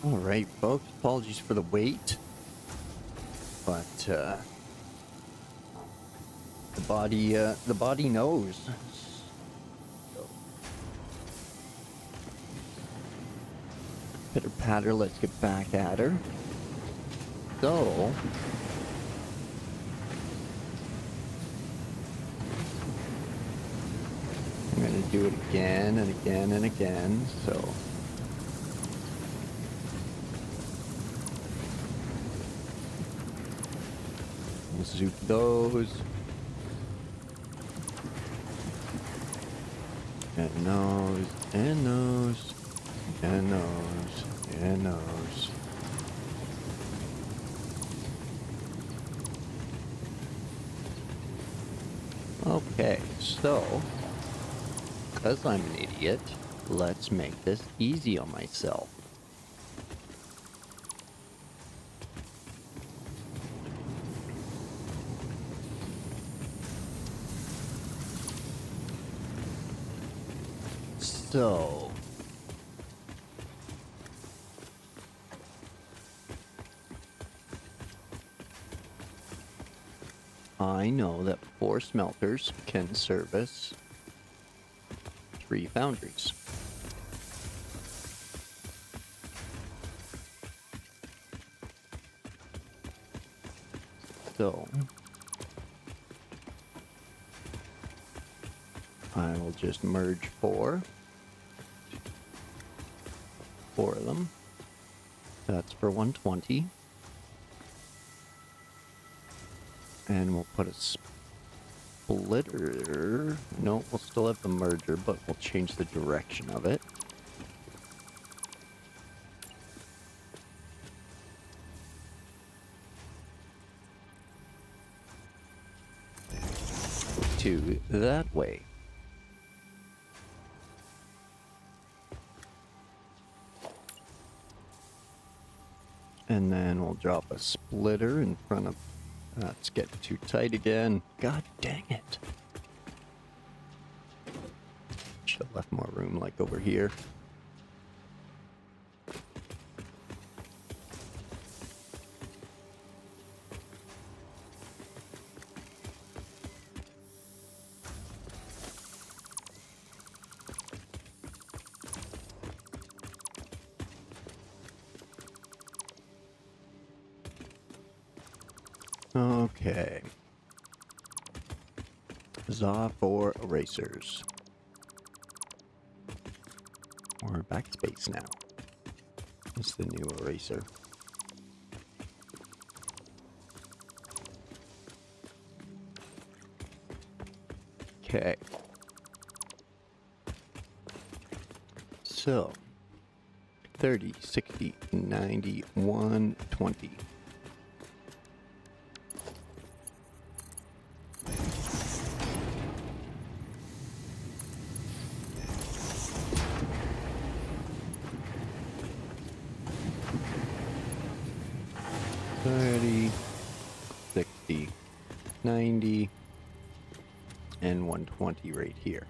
All right, folks. Apologies for the wait, but the body knows. So, pitter patter. Let's get back at her. So, I'm gonna do it again and again and again. So. Zoop those. And those, and those, and those, and those. Okay, so, because I'm an idiot, let's make this easy on myself. So, I know that 4 smelters can service 3 foundries. So, I will just merge 4 of them. That's for 120. And we'll put a splitter. No, we'll still have the merger, but we'll change the direction of it. To that way. And then we'll drop a splitter in front of... That's getting too tight again. God dang it. Should have left more room like over here. Okay. Za for erasers. Or backspace now. It's the new eraser. Okay. So, 30, 60, 90, 120. And 120 right here.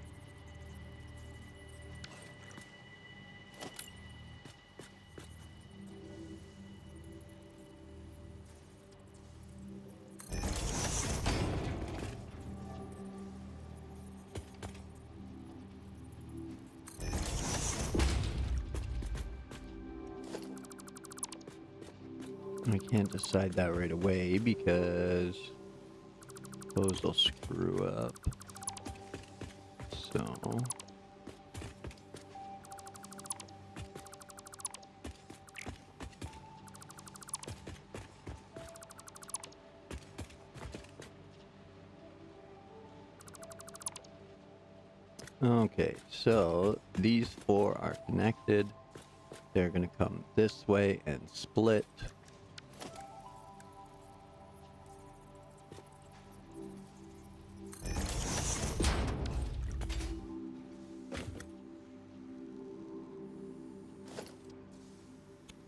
I can't decide that right away because those will screw up. So okay, so these 4 are connected. They're gonna come this way and split.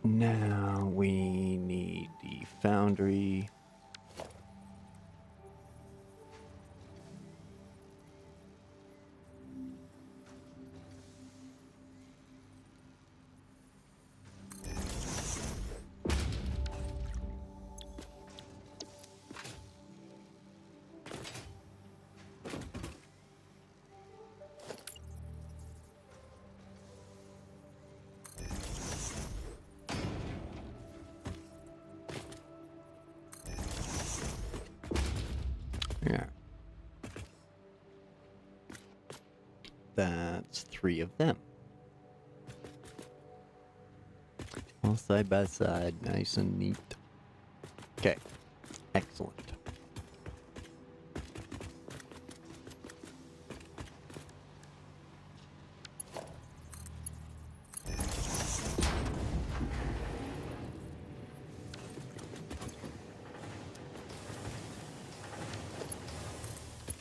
Now we need the foundry. Yeah. That's 3 of them. All side by side, nice and neat. Okay, excellent.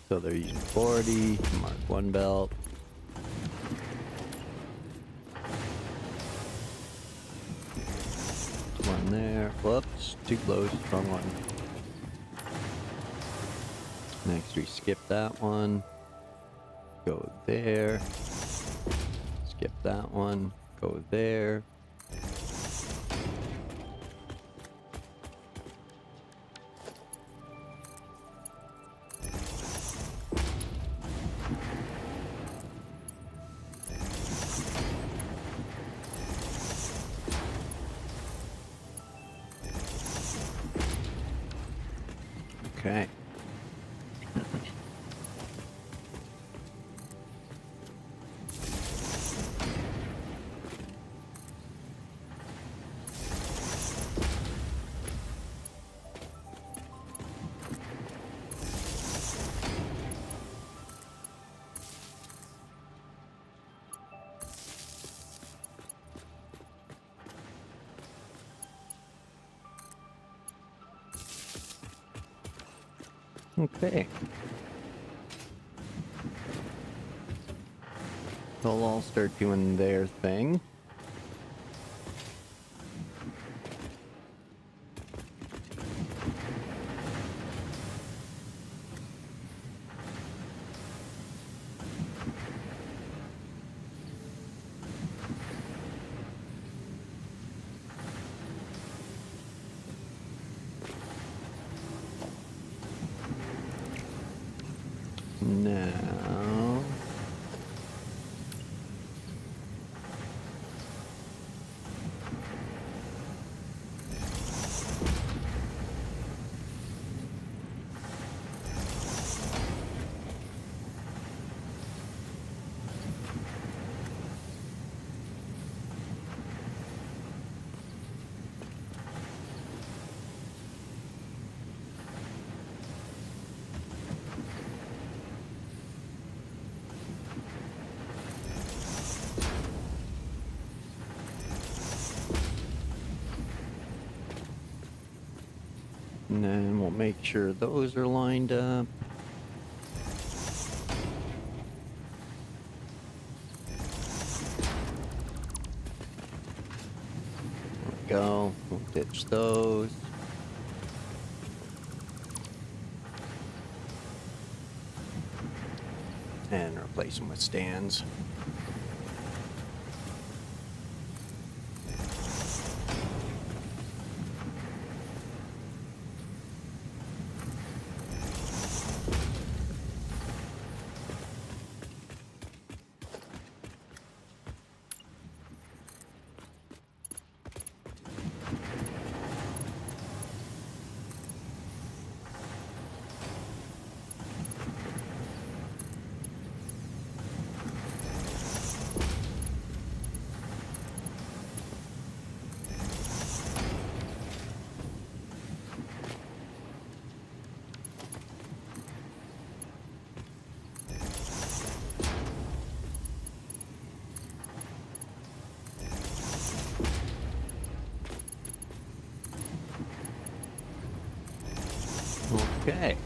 So they're using 40, mark 1 belt. One there. Whoops, too close, wrong one. Next we skip that one. Go there. Skip that one. Go there. Okay. Okay. They'll all start doing their thing. Now, and then we'll make sure those are lined up. There we go. We'll ditch those. And replace them with stands. Okay.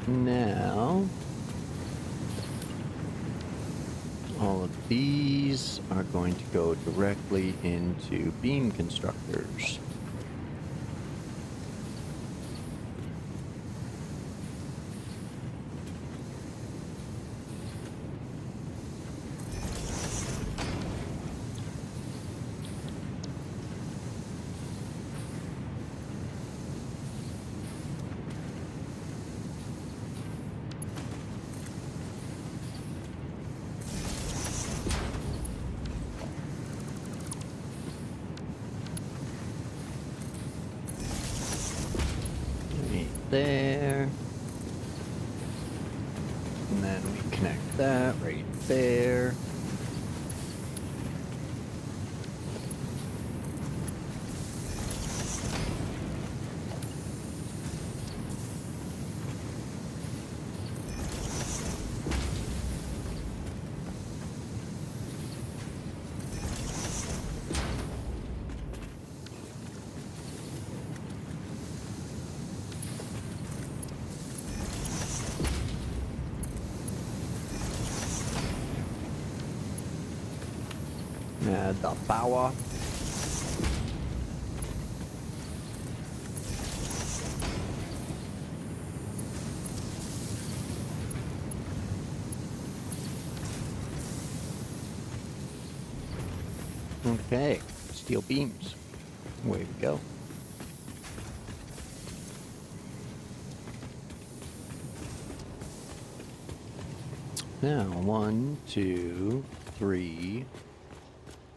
Now, all of these are going to go directly into beam constructors. there. And then we connect that right there. Add the power. Okay, steel beams. Way to go. Now, 1, 2, 3,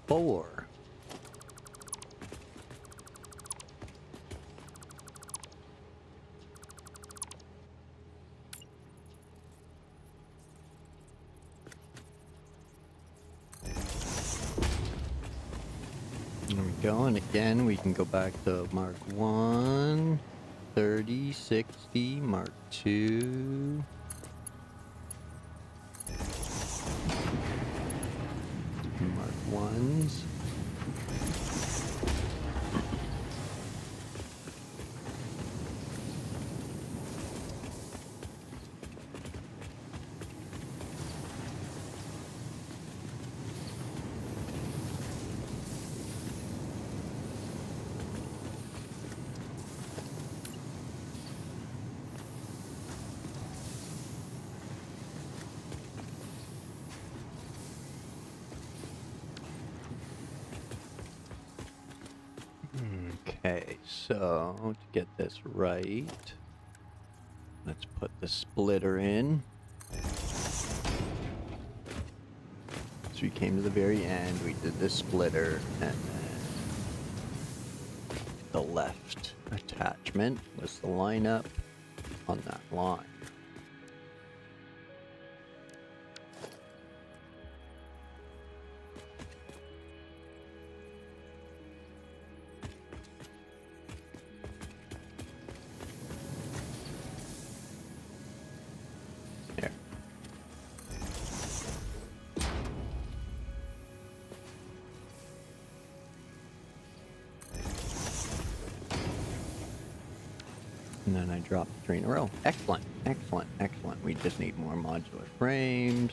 4. There we go, and again we can go back to Mark 1, 30, 60, Mark 2. Mark 1s. Okay, so to get this right, let's put the splitter in. So we came to the very end, we did the splitter, and then the left attachment was the lineup on that line. There. And then I dropped 3 in a row. Excellent, excellent, excellent. We just need more modular frames.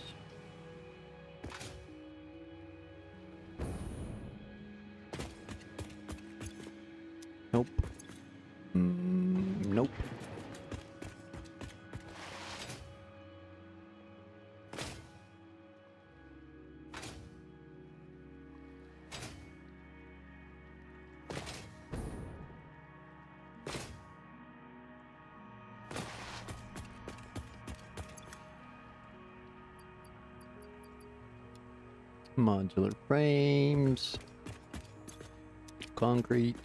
Nope. Nope. Modular frames. Concrete.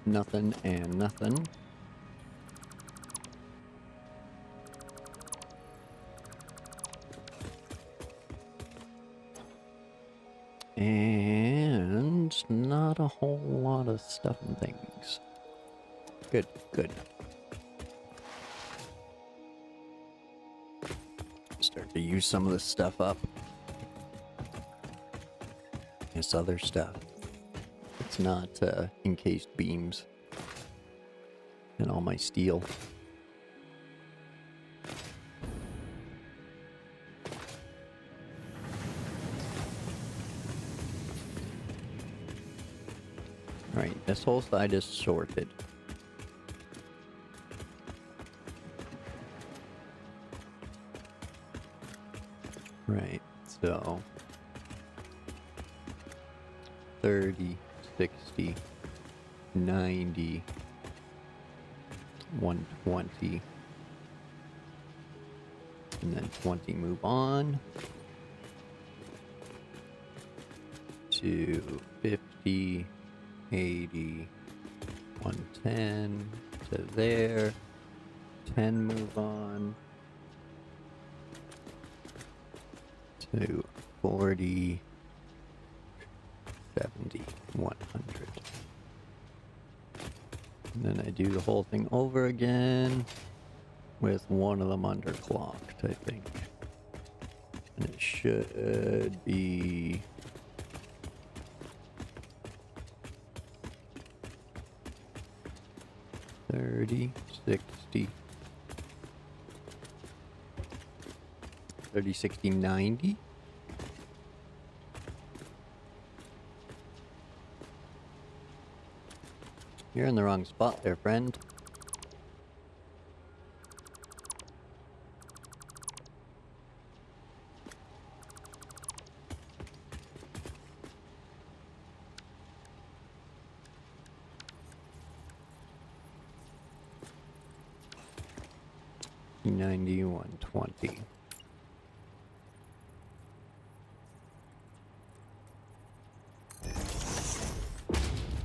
Nothing and nothing. And not a whole lot of stuff and things. Good, good. Start to use some of this stuff up. This other stuff. It's not encased beams and all my steel. Right, this whole side is sorted. Right, so 30, 60, 90, 120, and then 20 move on to 50, 80, 110 to there. 10 move on to 40, 70, 100. And then I do the whole thing over again with one of them underclocked, I think. And it should be 30, 60, 30, 60, 90. You're in the wrong spot there, friend. $90, $120.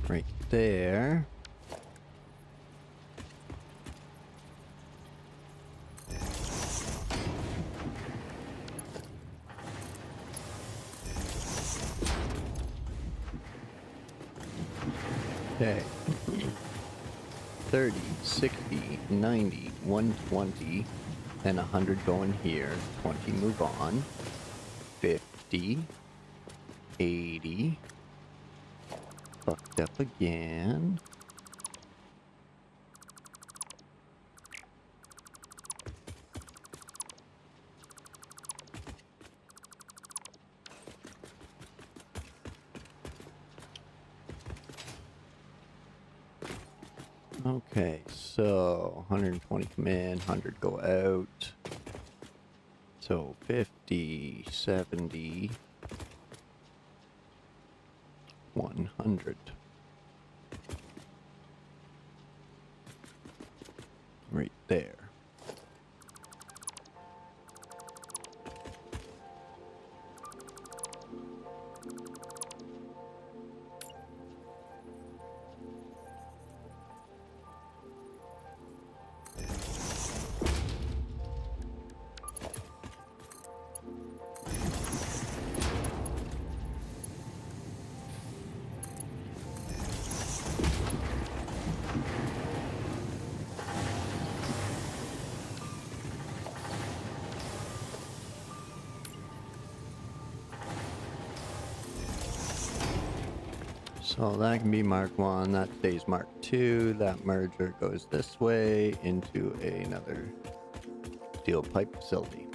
Right there. Okay. 30, 60, 90, 120, and 100 going here. 20 move on. 50, 80. Fucked up again. Okay, so 120 come in, 100 go out. So 50, 70, 100. Right there. So that can be Mark 1, that stays Mark 2, that merger goes this way into another steel pipe facility.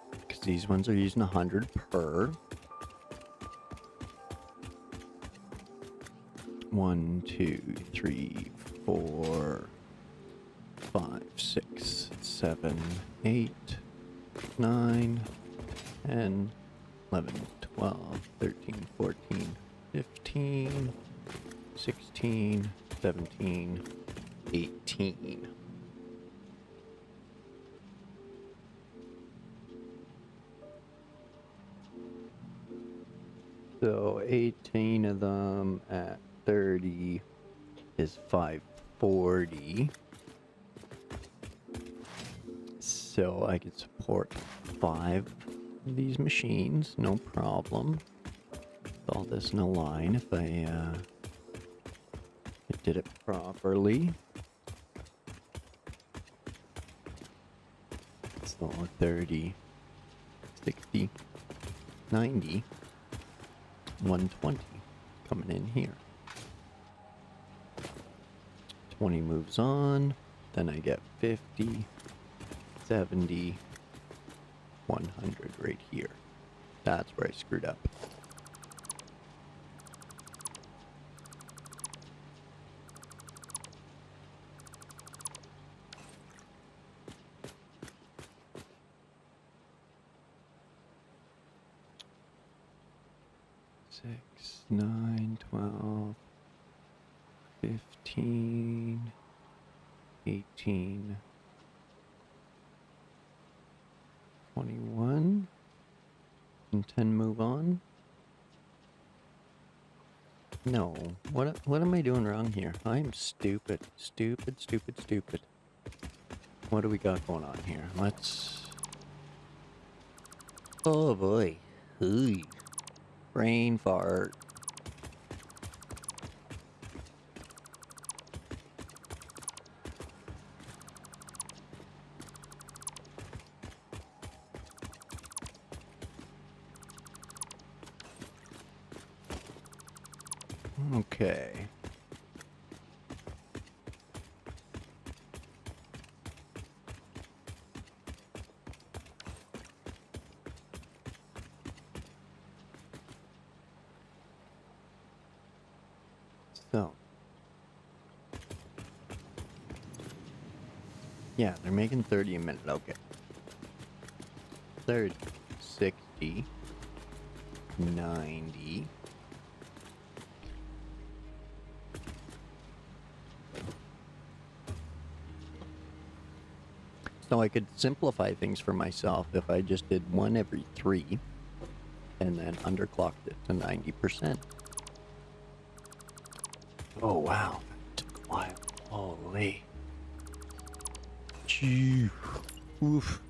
Because these ones are using 100 per. 1, 2, 3, 4, 5, 6, 7, 8, 9, 10, 11, 12, 13, 14, 15, 16, 17, 18. So 18 of them at 30 is 540. So I could support 5 of these machines, no problem. With all this in a line if I did it properly. So 30, 60, 90, 120 coming in here. 20 moves on, then I get 50, 70, 100 right here. That's where I screwed up. Six, 9, 12, 15, 18, 21, and 10 move on. No. What am I doing wrong here? I'm stupid. Stupid, stupid, stupid. What do we got going on here? Let's... Oh boy. Ooh. Brain fart. Okay. So. Yeah, they're making 30 a minute. Okay. 30, 60, 90. So I could simplify things for myself if I just did one every 3 and then underclocked it to 90%. Oh, wow. That took a while. Holy. Gee. Oof.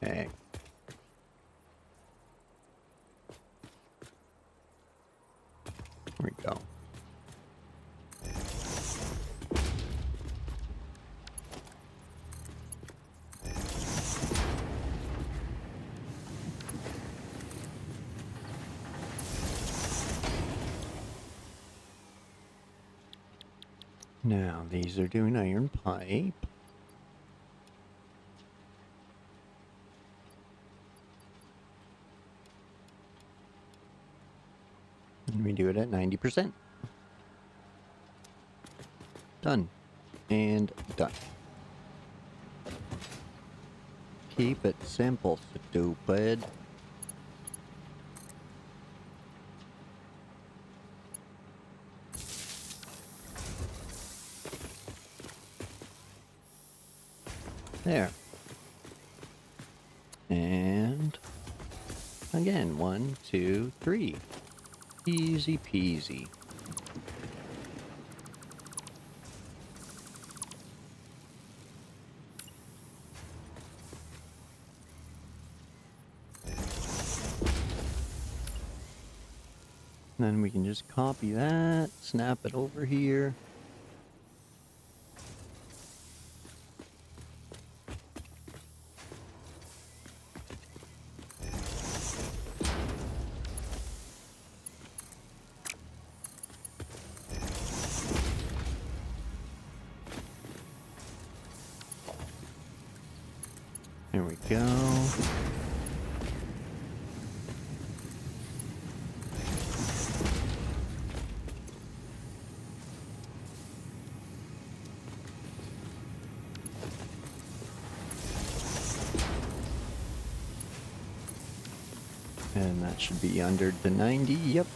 Okay. Here we go. Now, these are doing iron pipe. And we do it at 90%. Done. And done. Keep it simple, stupid. There. And again, 1, 2, 3. Easy peasy. Then we can just copy that, snap it over here. There we go. And that should be under the 90, yep.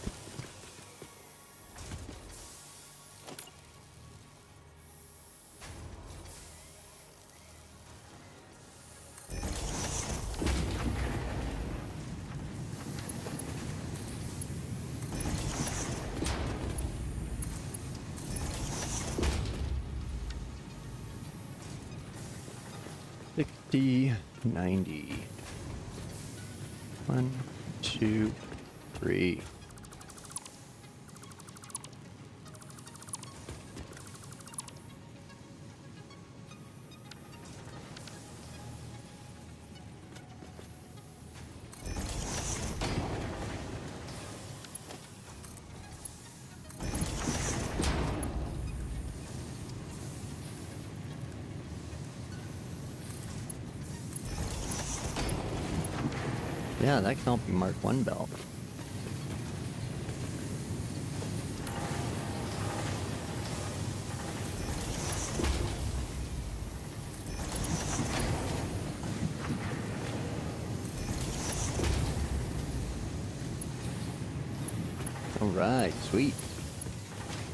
$60, $90. 1, 2, 3. Yeah, that can all be Mark 1 belt. Alright, sweet.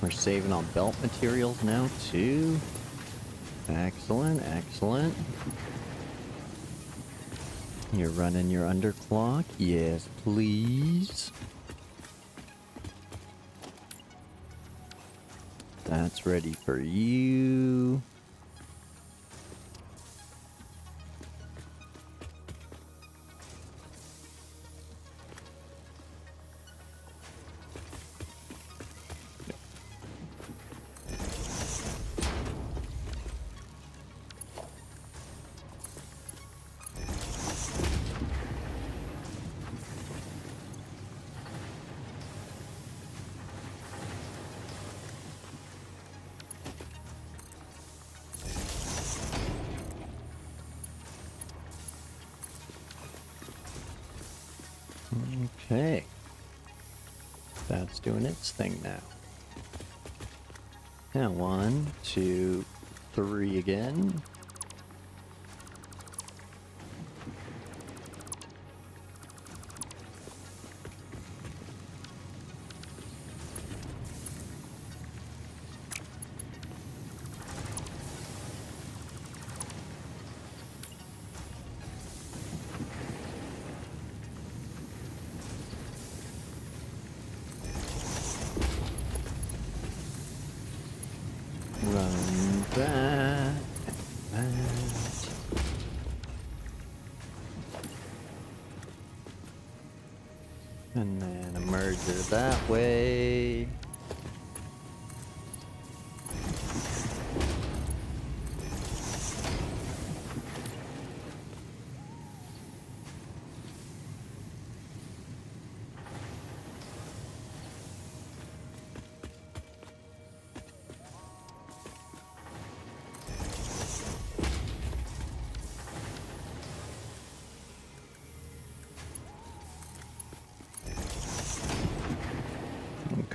We're saving on belt materials now, too. Excellent, excellent. You're running your underclock? Yes, please. That's ready for you. Okay. That's doing its thing now. Now 1, 2, 3 again. Run that and that. And then a merger that way.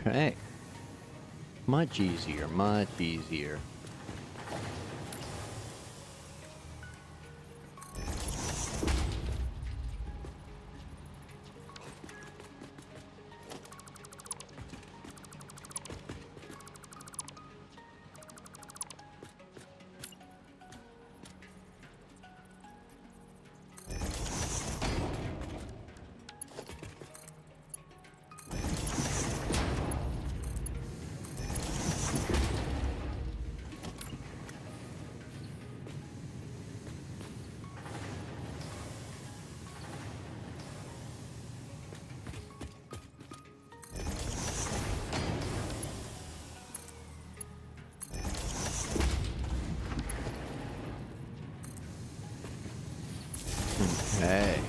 Okay. Much easier, much easier. Okay.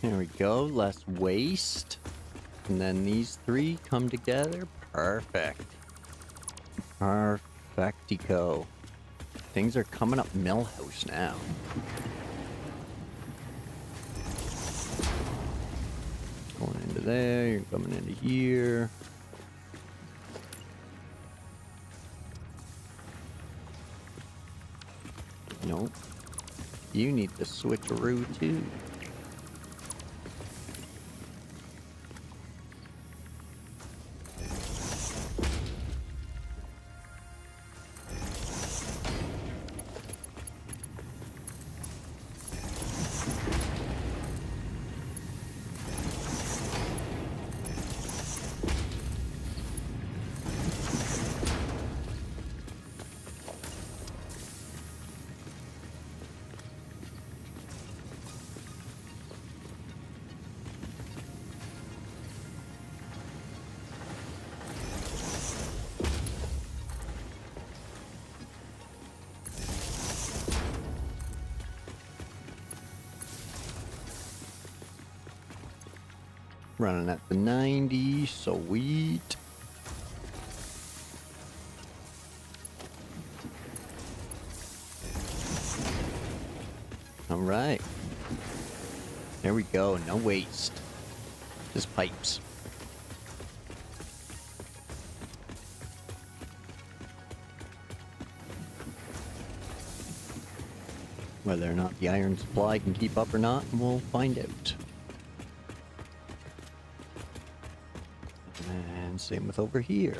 There we go, less waste. And then these 3 come together. Perfect. Perfectico. Things are coming up Millhouse now. Going into there, you're coming into here. Nope. You need the switcheroo too. Running at the 90, sweet. All right. There we go, no waste. Just pipes. Whether or not the iron supply can keep up or not, we'll find out. And same with over here.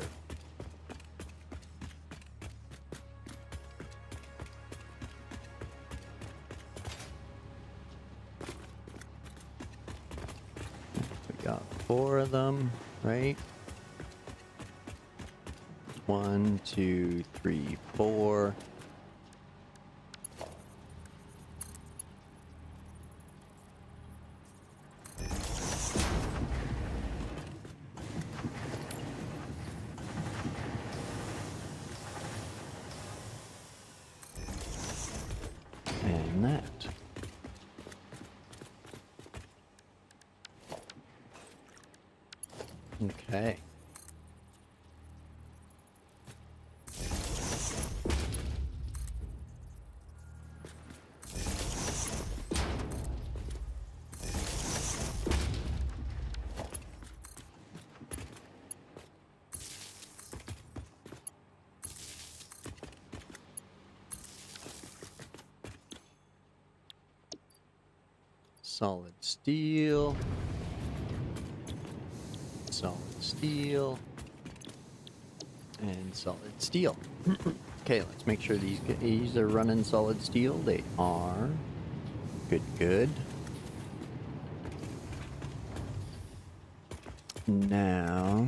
We got 4 of them, right? 1, 2, 3, 4. And that. Okay. Solid steel. Solid steel. And solid steel. Okay, let's make sure these are running solid steel. They are. Good, good. Now,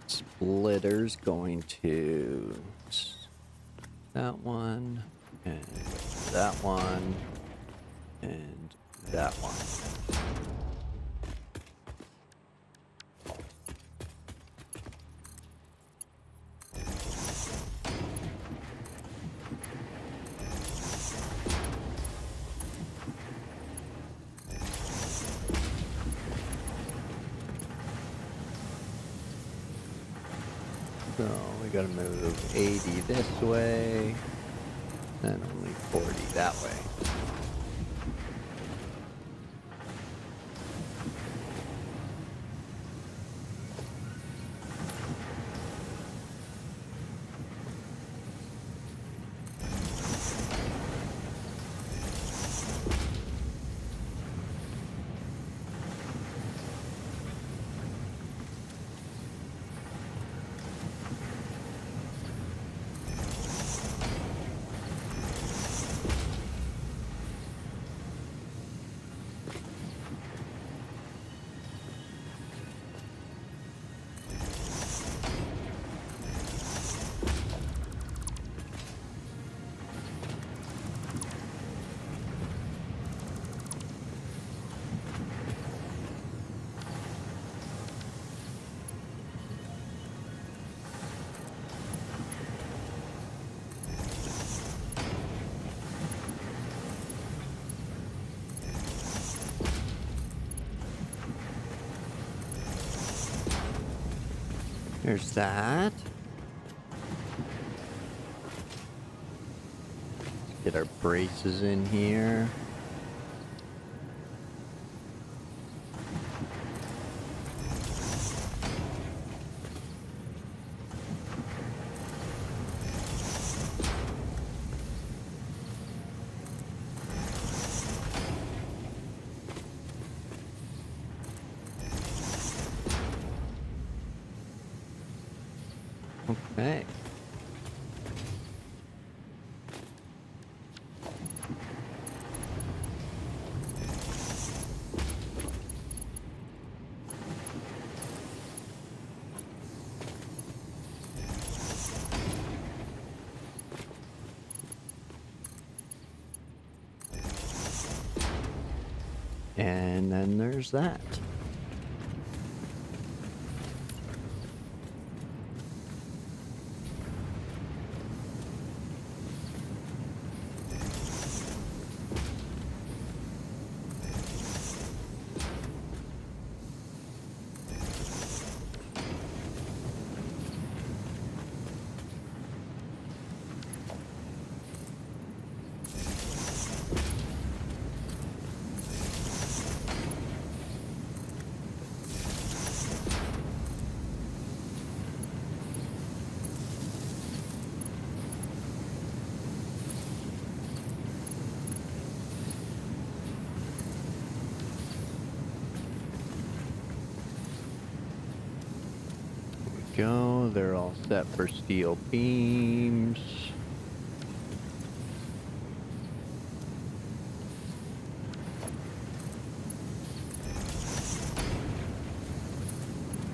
splitter's going to that one, and that one, and that one. So we gotta move 80 this way, and only 40 that way. There's that. Let's get our braces in here. Okay. And then there's that. go. They're all set for steel beams.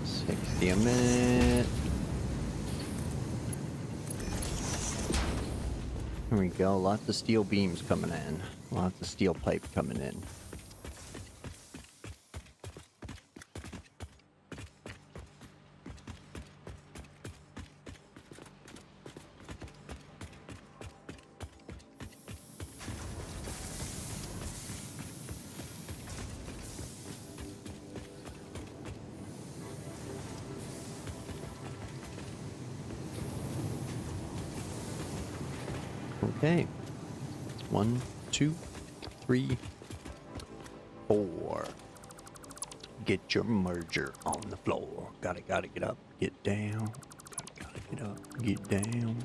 $60 a minute. Here we go. Lots of steel beams coming in. Lots of steel pipe coming in. Okay. 1, 2, 3, 4. Get your merger on the floor. Gotta get up, get down. Gotta get up, get down.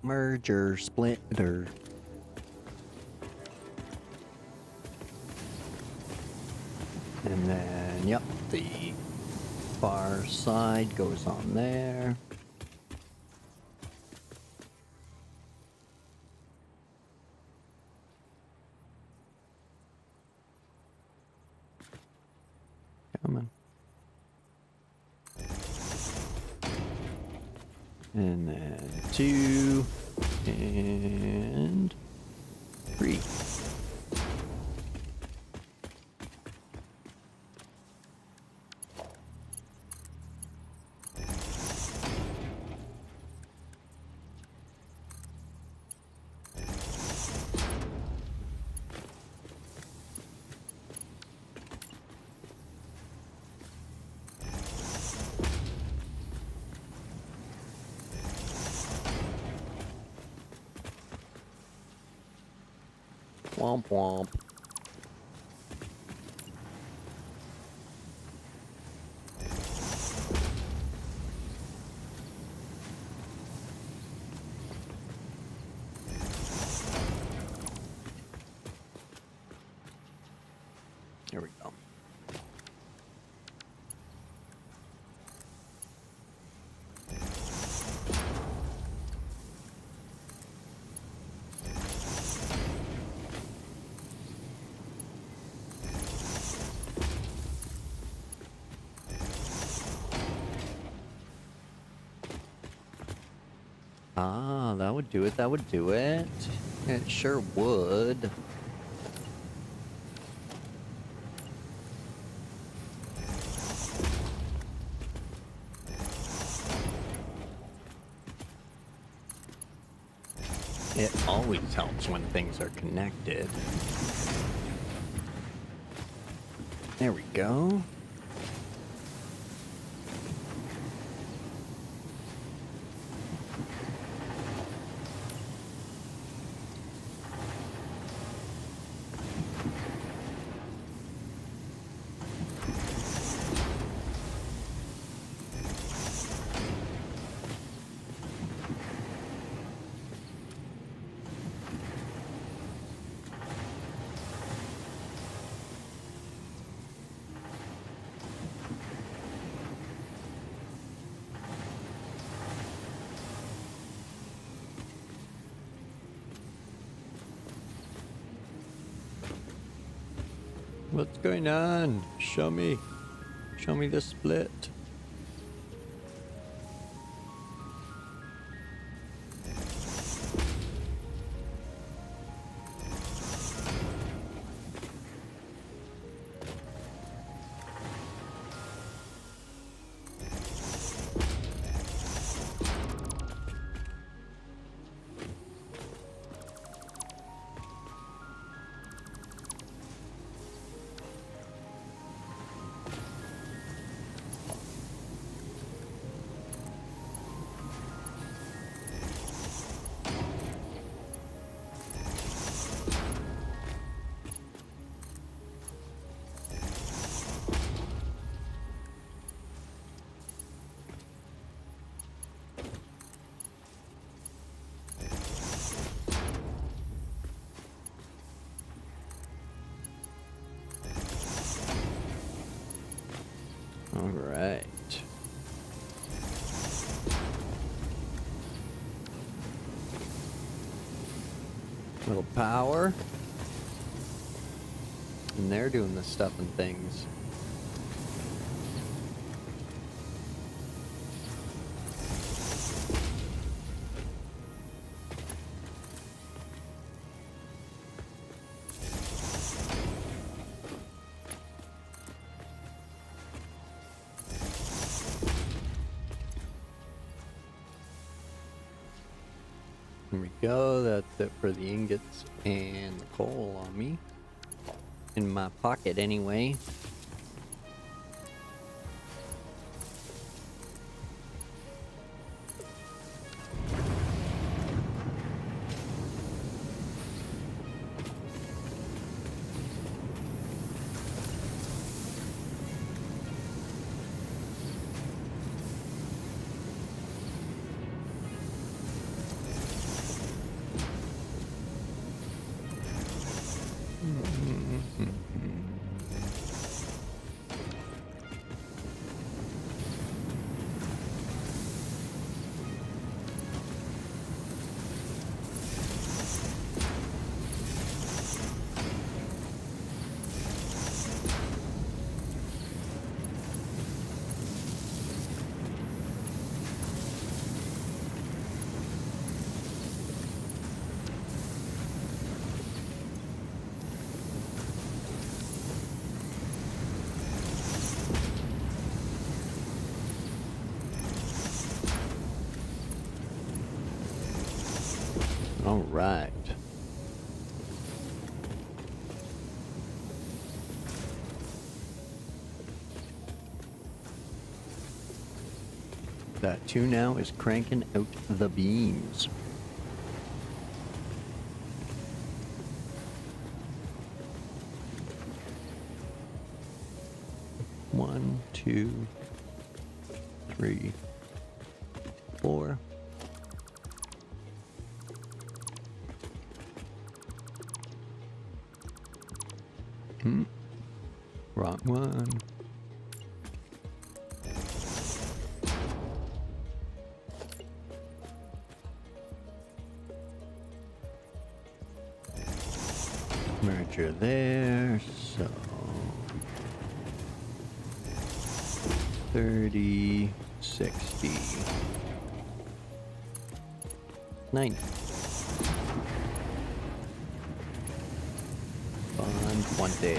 Merger, splitter. And then, yep, the far side goes on there. Come on. And then 2 and 3. Womp womp. Here we go. Ah, that would do it, that would do it. It sure would. It always helps when things are connected. There we go. What's going on? Show me the split. Little power. And they're doing the stuff and things. Here we go, that's it for the ingots and the coal on me. In my pocket anyway. All right. That 2 now is cranking out the beams. One, 2, 3, 4. Wrong one. Merger there, so 30, 60, 90. Fun 20.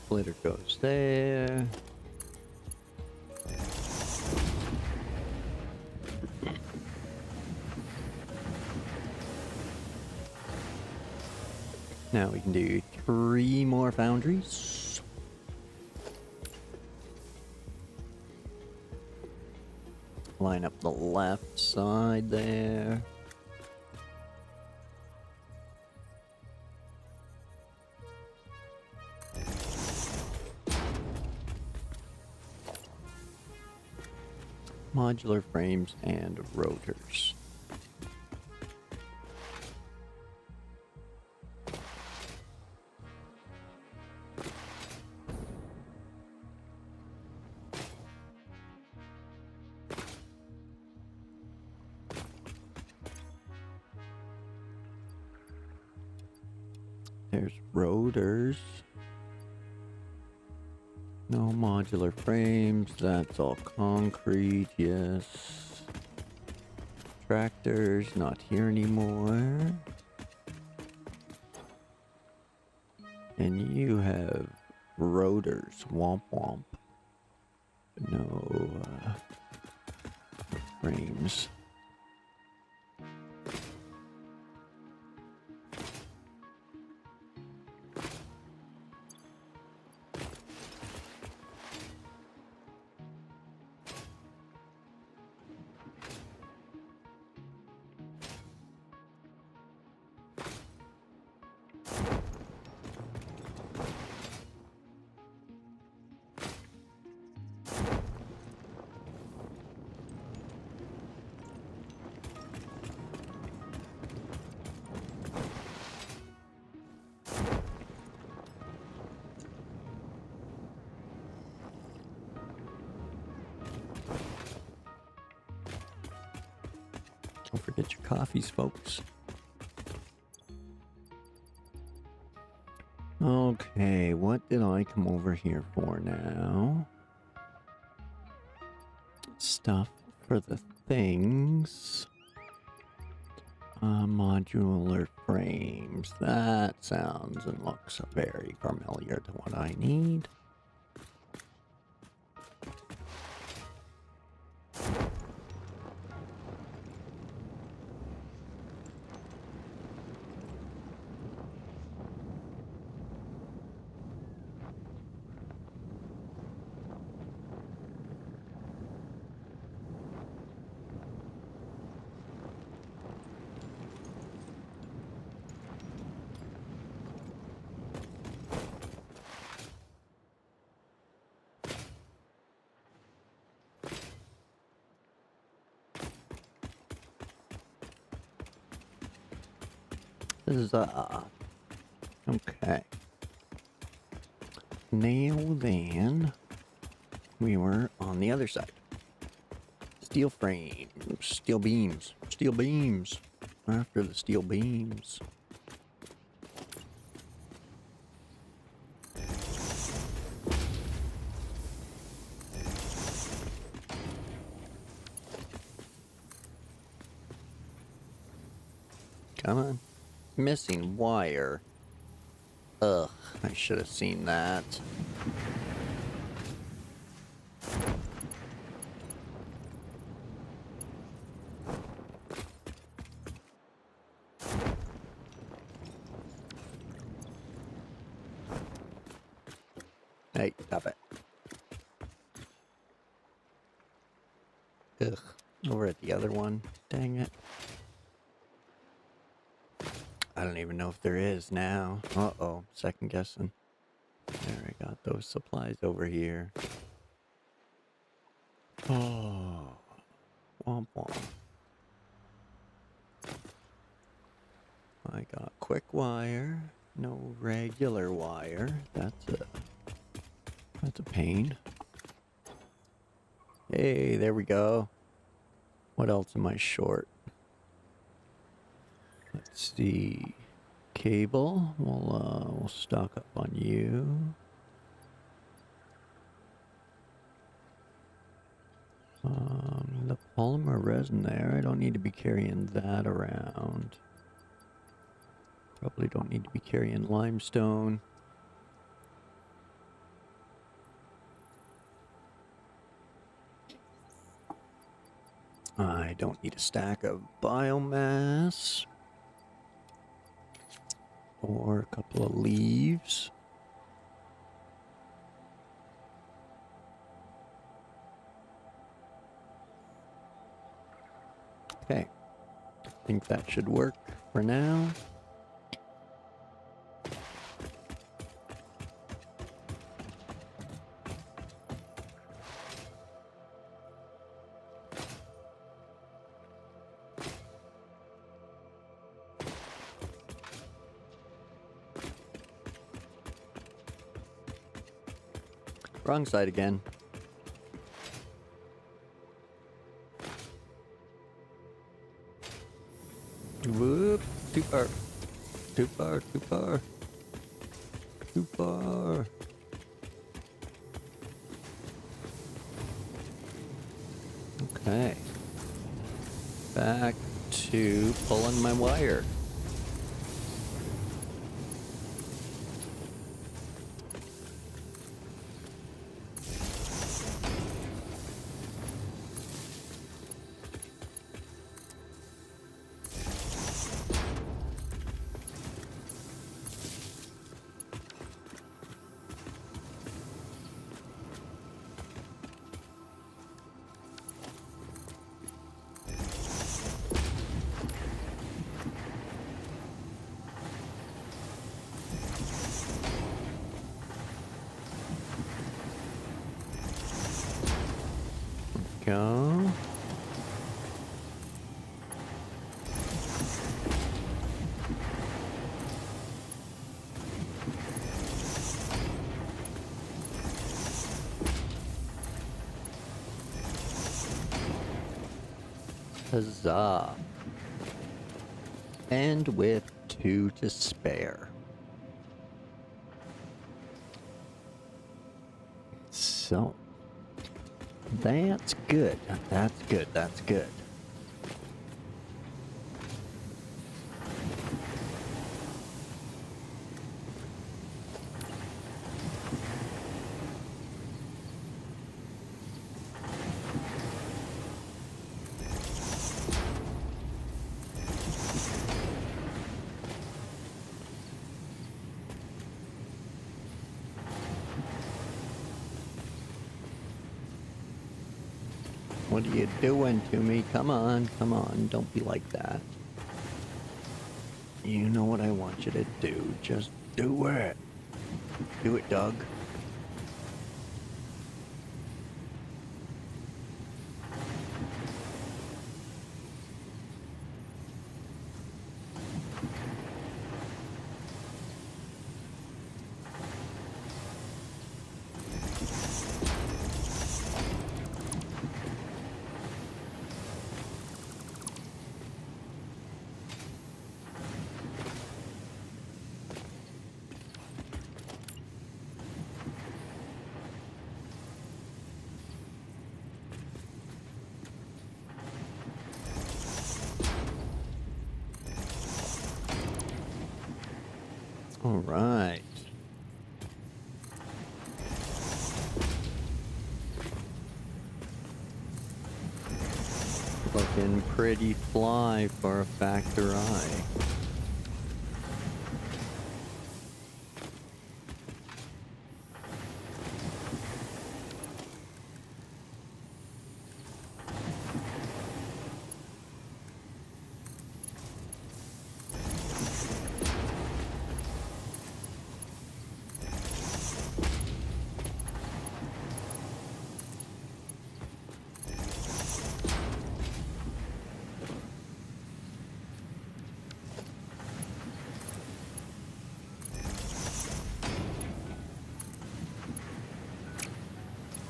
Splitter goes there. Now we can do 3 more foundries. Line up the left side there. Modular frames and rotors. There's rotors. No modular frames, that's all concrete, yes. Tractors, not here anymore. And you have rotors, womp womp. No frames. Get your coffees, folks. Okay, what did I come over here for now? Stuff for the things. Modular frames. That sounds and looks very familiar to what I need. Okay. Now then, we were on the other side. Steel frames, steel beams, steel beams. After the steel beams. Come on. Missing wire. Ugh, I should have seen that. Hey, stop it. Ugh, over at the other one. Dang it. I don't even know if there is now. Uh-oh, second guessing. There, I got those supplies over here. Oh, womp womp. I got quick wire, no regular wire. That's a pain. Hey, there we go. What else am I short? Let's see. Cable. We'll stock up on you. The polymer resin there. I don't need to be carrying that around. Probably don't need to be carrying limestone. I don't need a stack of biomass. Or a couple of leaves. Okay. I think that should work for now. Wrong side again. Whoop, too far. Too far, too far. Too far. Okay. Back to pulling my wire. Go. Huzzah. And with 2 to spare. So, that's good. That's good. That's good. What are you doing to me? Come on, come on, don't be like that. You know what I want you to do. Just do it. Do it, Doug. All right. Looking pretty fly for a factory.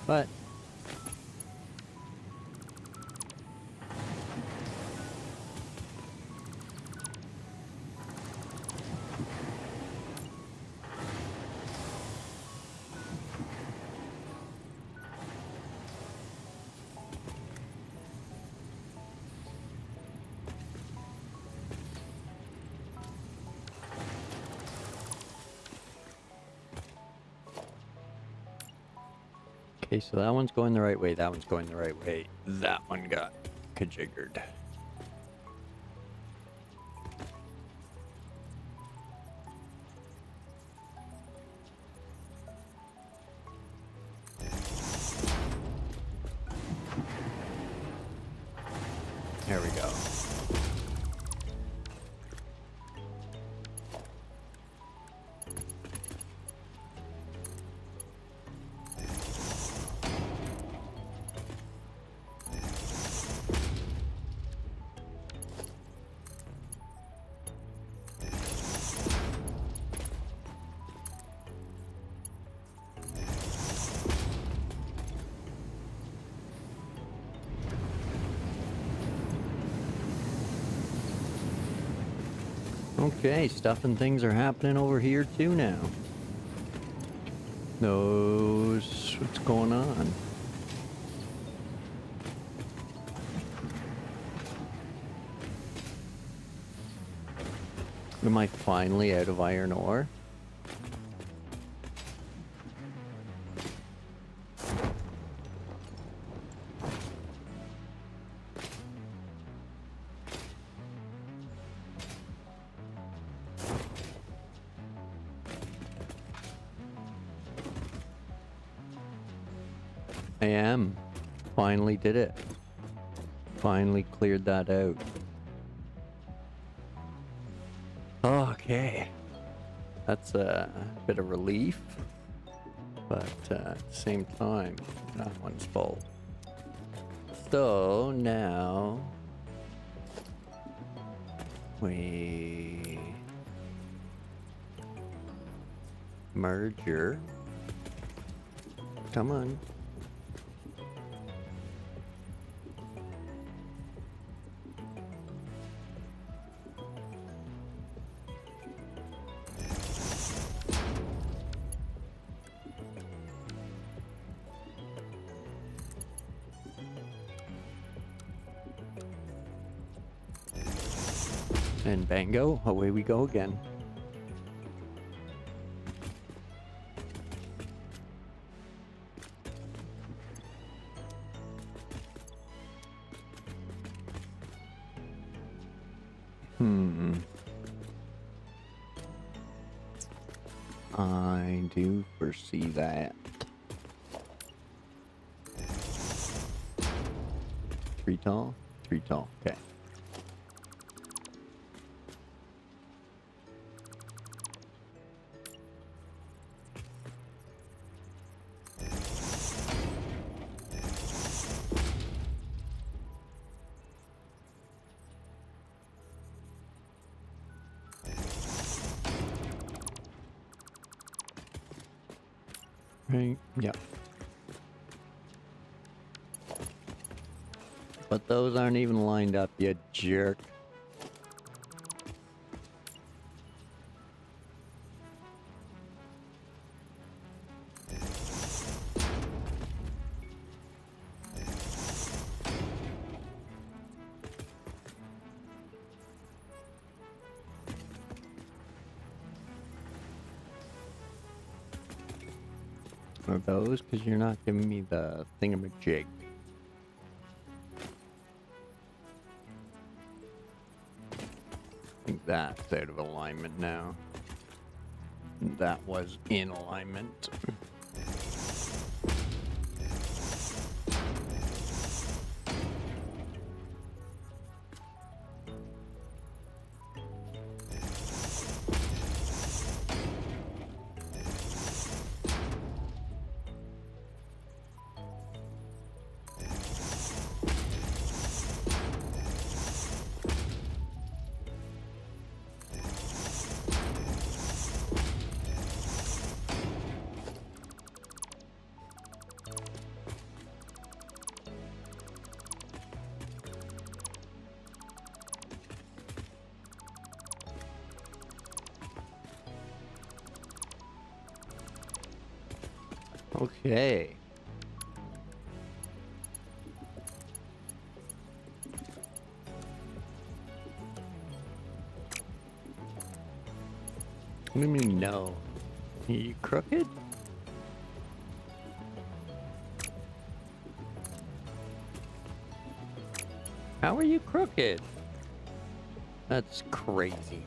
But okay, so that one's going the right way. That one's going the right way. That one got kajiggered. There we go. Okay, stuff and things are happening over here too now. Knows what's going on. Am I finally out of iron ore? I am. Finally did it. Finally cleared that out. Okay. That's a bit of relief. But at the same time, that one's full. So now we merger. Come on. And bango, away we go again. I do foresee that. 3 tall? 3 tall, okay. Right, yeah. But those aren't even lined up, you jerk. Are those? Because you're not giving me the thingamajig. I think that's out of alignment now. That was in alignment. Okay. What do you mean no? Are you crooked? How are you crooked? That's crazy.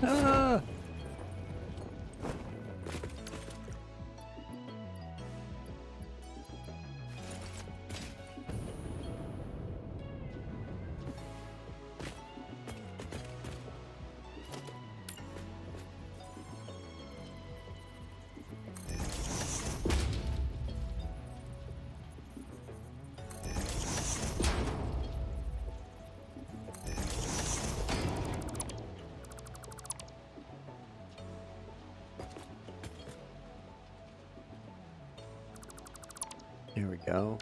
Ah! There we go.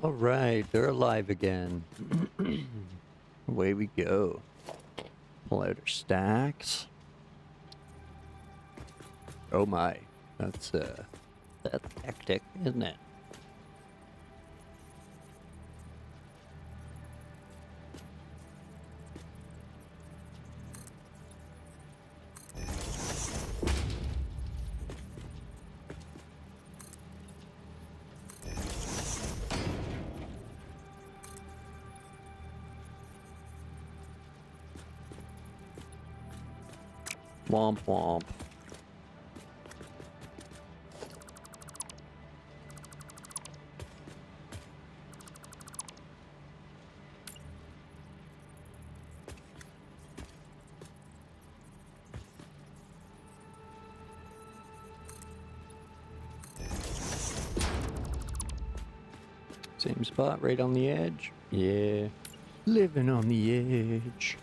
All right, they're alive again. Away we go. Pull out our stacks. Oh my, that's hectic, isn't it? Womp womp. Same spot, right on the edge. Yeah. Living on the edge.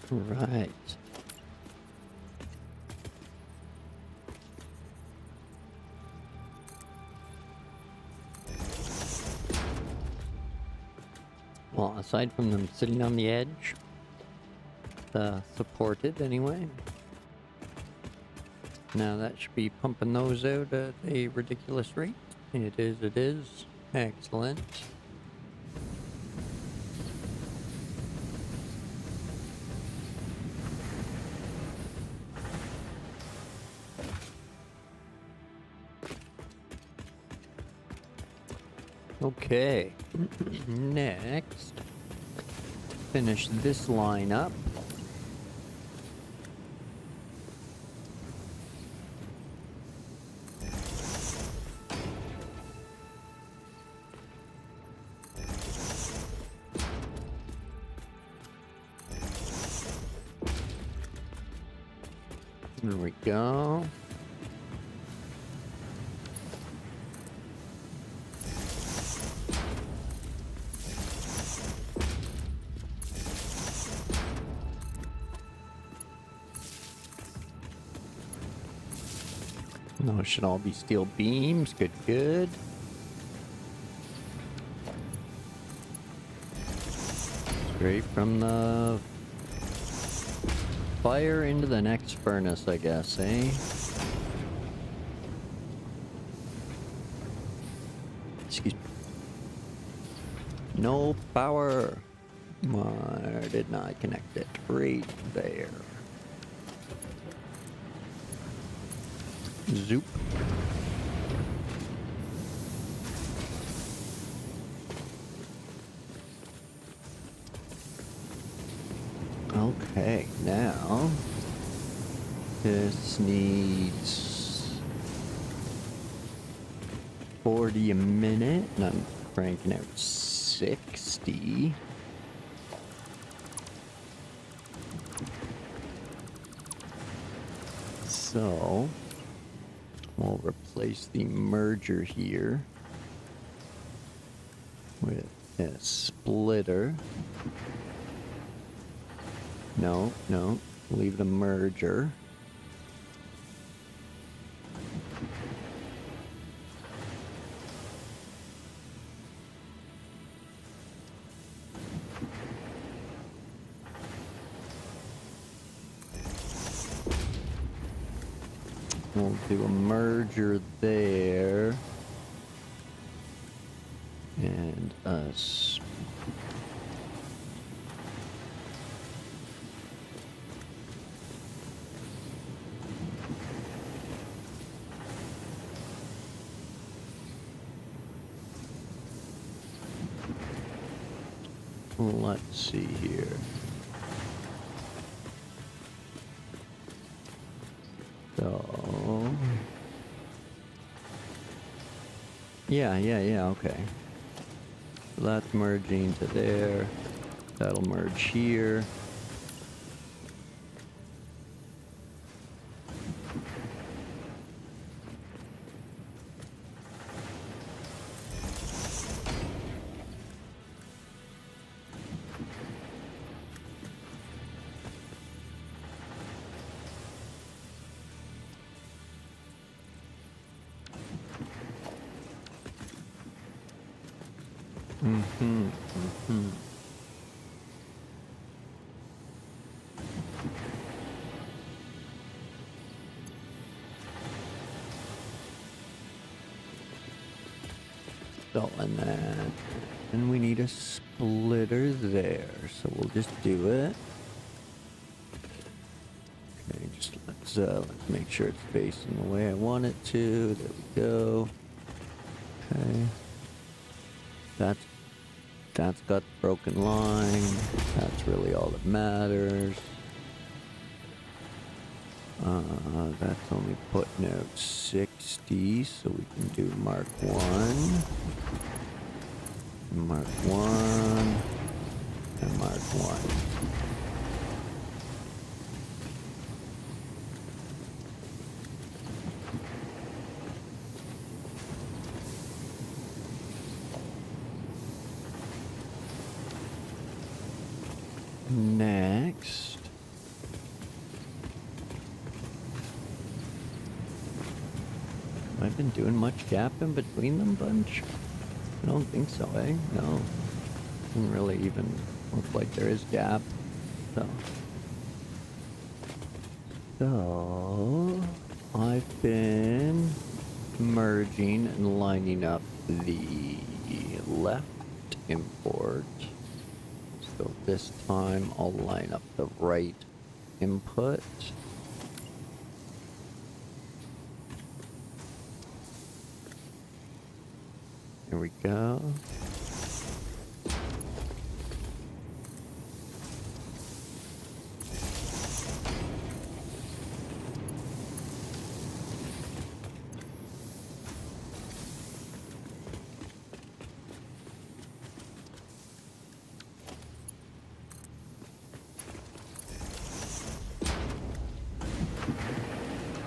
Right. Well, aside from them sitting on the edge, supported anyway. Now that should be pumping those out at a ridiculous rate. It is. Excellent. Okay, next, to finish this line up, there we go. Those should all be steel beams. Good, good. Straight from the fire into the next furnace, I guess, eh? Excuse me. No power. Why did not connect it? Right there. Zoop. Okay, now this needs 40 a minute, and I'm cranking out 60. So we'll replace the merger here with a splitter. No, leave the merger. We'll do a merger there. And us. Let's see here. So, yeah, okay. So that's merging to there. That'll merge here. So, and we need a splitter there, so we'll just do it. Okay, just let's make sure it's facing the way I want it to. There we go. Okay. That's got the broken line. That's really all that matters. That's only putting out 60, so we can do Mark 1. Mark 1. And Mark 1. Next, have I been doing much gap in between them, bunch? I don't think so, eh? No. Doesn't really even look like there is gap. So I've been merging and lining up the left import. So this time I'll line up the right input. Here we go.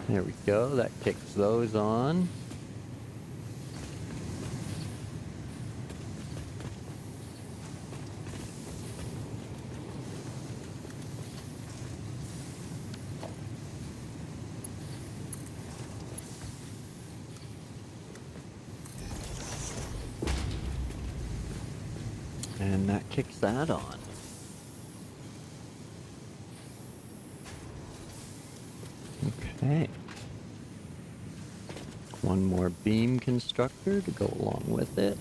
There we go, that kicks those on. And that kicks that on. Okay. One more beam constructor to go along with it.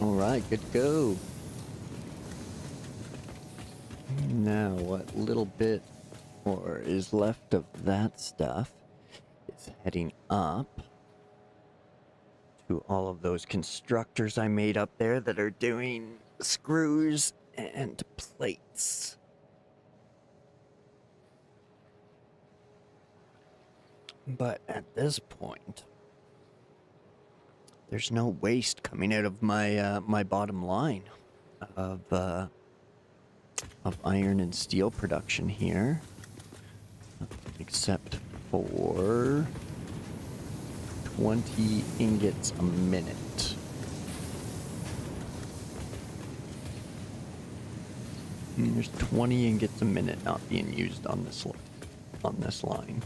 Alright, good to go. Now, what little bit or is left of that stuff is heading up to all of those constructors I made up there that are doing screws and plates. But at this point, there's no waste coming out of my my bottom line of iron and steel production here, except for 20 ingots a minute. And there's 20 ingots a minute not being used on this line.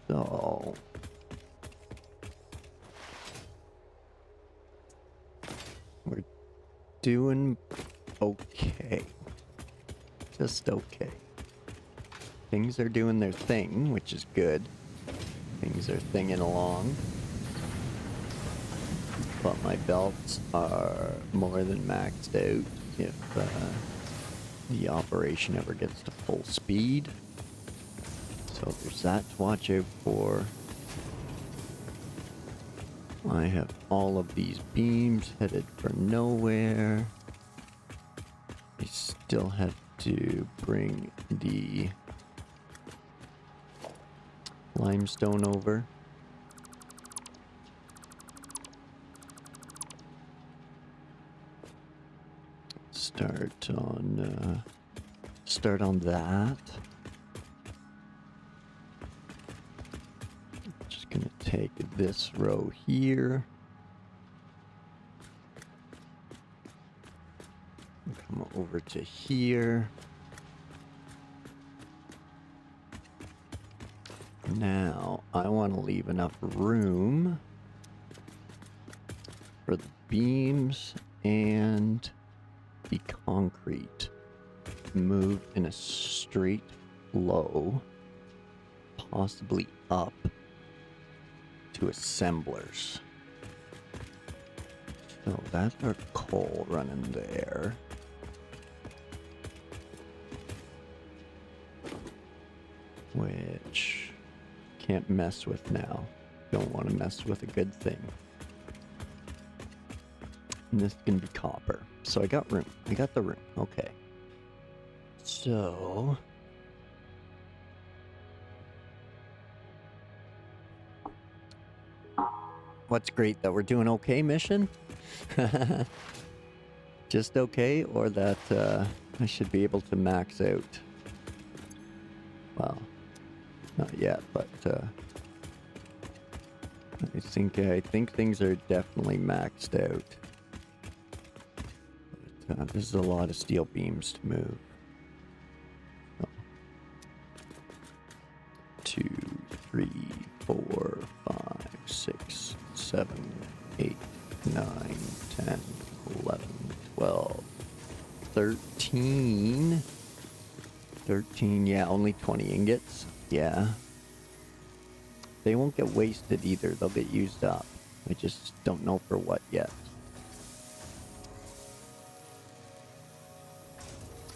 So we're doing okay. Just okay. Things are doing their thing, which is good. Things are thinging along. But my belts are more than maxed out if the operation ever gets to full speed. So there's that to watch out for. I have all of these beams headed for nowhere. I still have to bring the limestone over. Start on that. take this row here. Come over to here. Now, I want to leave enough room for the beams and the concrete to move in a straight flow, possibly up to assemblers. So that's our coal running there. Which can't mess with now. Don't want to mess with a good thing. And this is gonna be copper. So I got room. I got the room. Okay. So what's great that we're doing okay mission? Just okay, or that I should be able to max out. Well, not yet, but I think things are definitely maxed out. But, this is a lot of steel beams to move. So, 2, 3, 4, 5, 6, 7, 8, 9, 10, 11, 12, 13. 13, yeah, only 20 ingots. Yeah. They won't get wasted either. They'll get used up. I just don't know for what yet.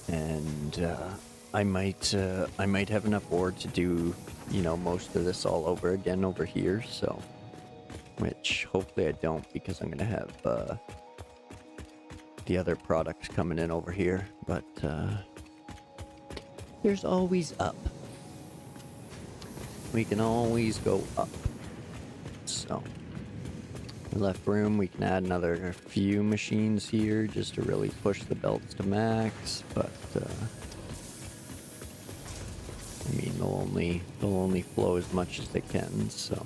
And I might have enough ore to do, you know, most of this all over again over here, so which hopefully I don't, because I'm gonna have the other products coming in over here, but there's always up. We can always go up. So, we left room. We can add another few machines here just to really push the belts to max. But I mean, they'll only flow as much as they can. So.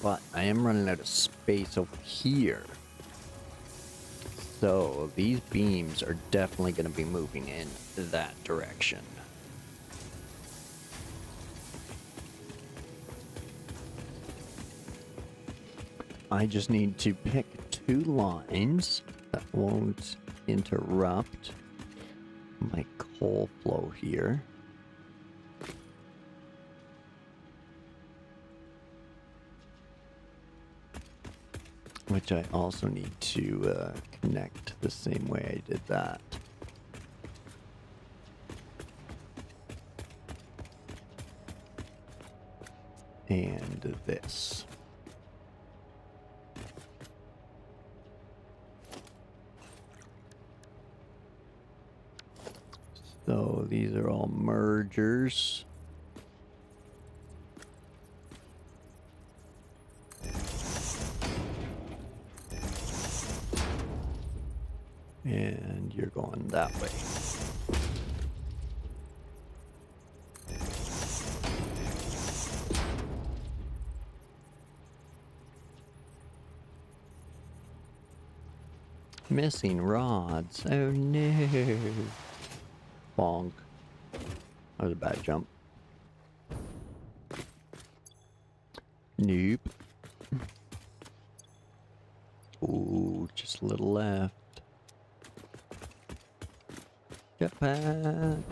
But I am running out of space over here. So these beams are definitely going to be moving in that direction. I just need to pick 2 lines that won't interrupt my coal flow here. Which I also need to connect the same way I did that. And this. So these are all mergers. And you're going that way. Missing rods. Oh no. Bonk. That was a bad jump. Nope. Ooh, just a little left. Jetpack.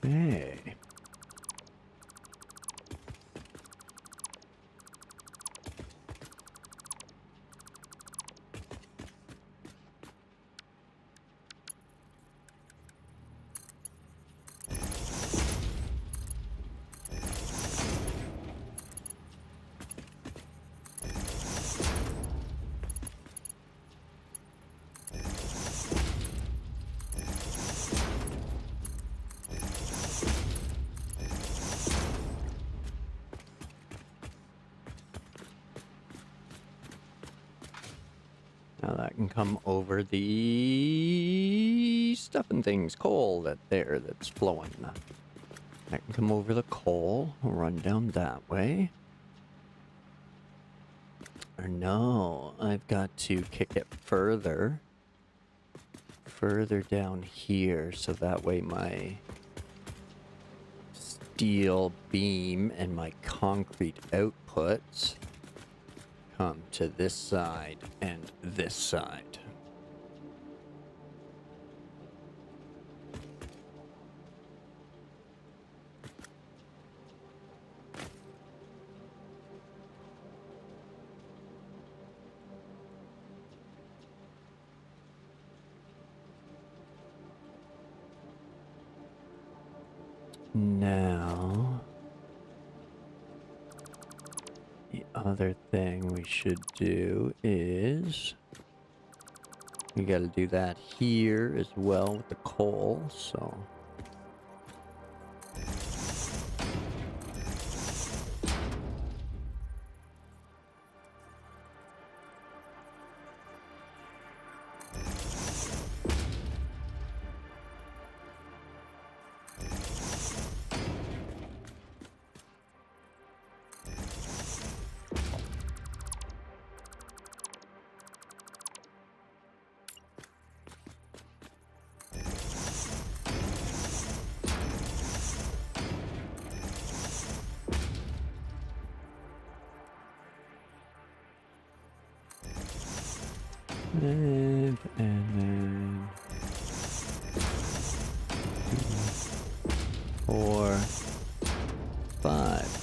Okay. that can come over the stuff and things. Coal that's flowing. That can come over the coal, run down that way. Or no, I've got to kick it further down here, so that way my steel beam and my concrete outputs come to this side and this side. Now, the other thing we should do is we got to do that here as well with the coal, so and then 2, 4, 5.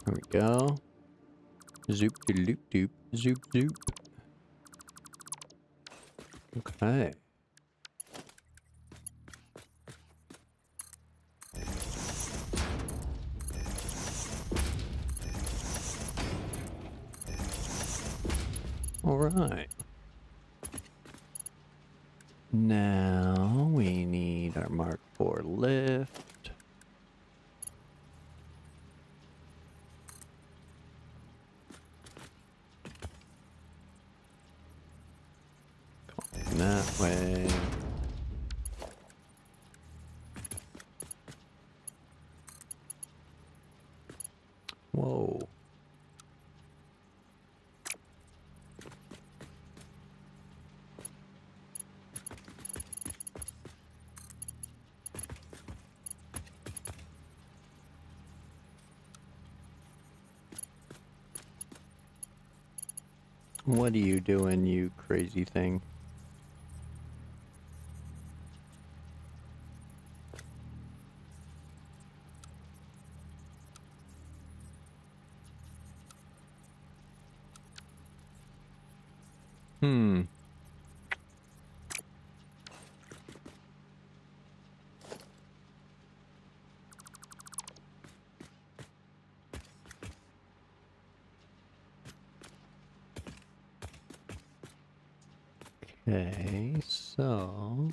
There we go. Zoop de loop doop. Zoop zoop. Okay. All right. Now we need our Mark IV lift. That way. Whoa. What are you doing, you crazy thing? Okay, so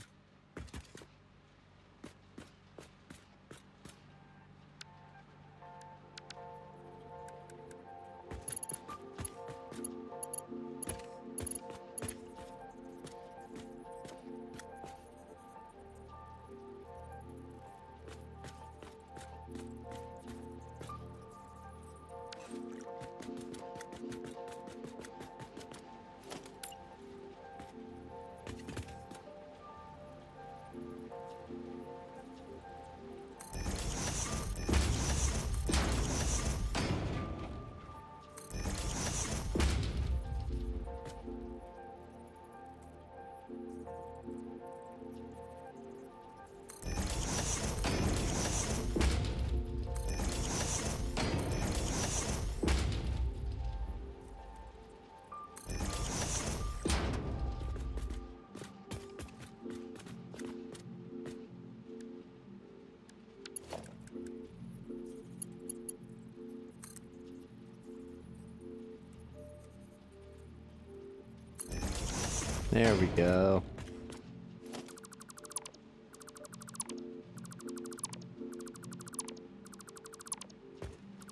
There we go.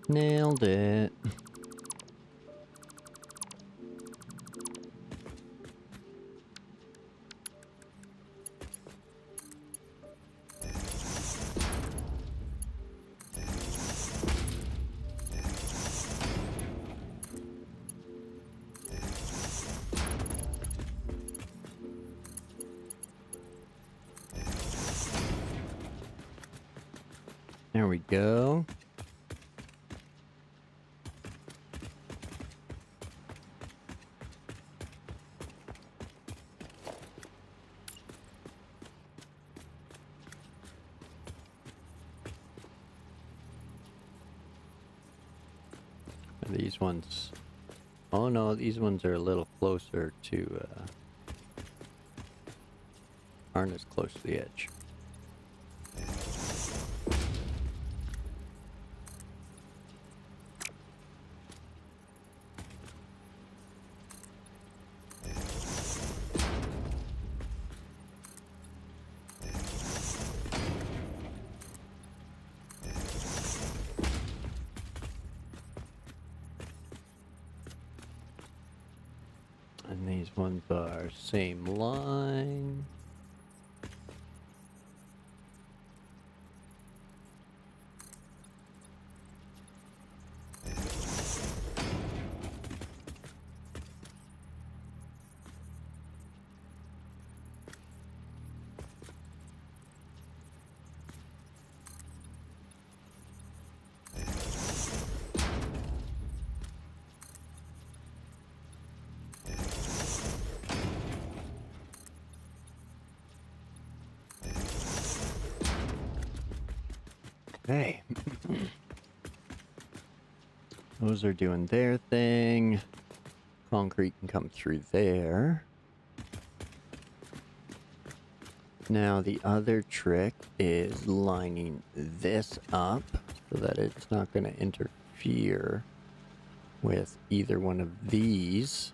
Nailed it. There we go. These ones... Oh no, these ones are a little closer to... aren't as close to the edge. And these ones are same line. Okay. Those are doing their thing. Concrete can come through there. Now the other trick is lining this up so that it's not going to interfere with either one of these.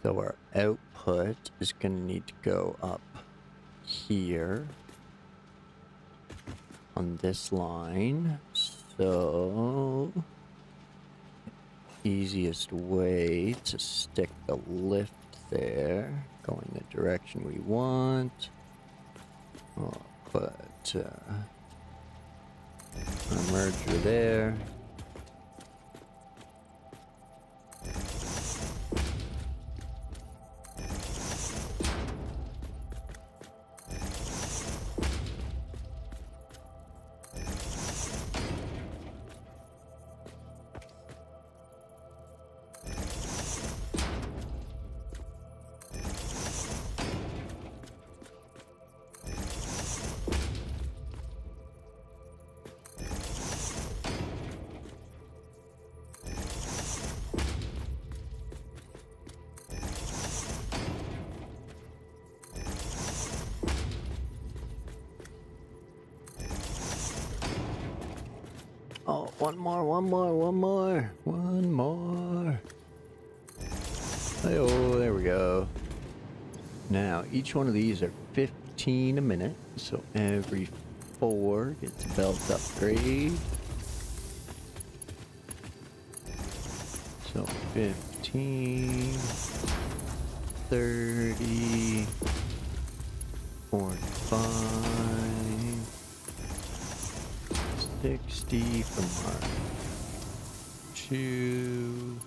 So our output is going to need to go up here on this line. So easiest way to stick the lift there, go in the direction we want. I'll put a merger there. Oh, one more. Oh, there we go. Now, each one of these are 15 a minute, so every 4 gets a belt upgrade. So 15, 30, 45, 60 from our 2.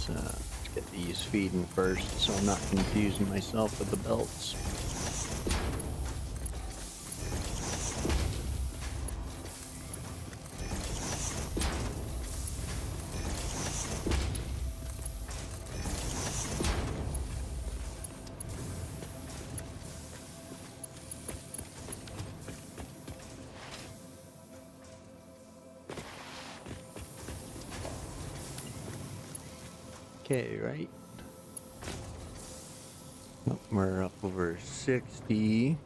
Let's get these feeding first so I'm not confusing myself with the belts. Okay, right? Nope, We're up over 60.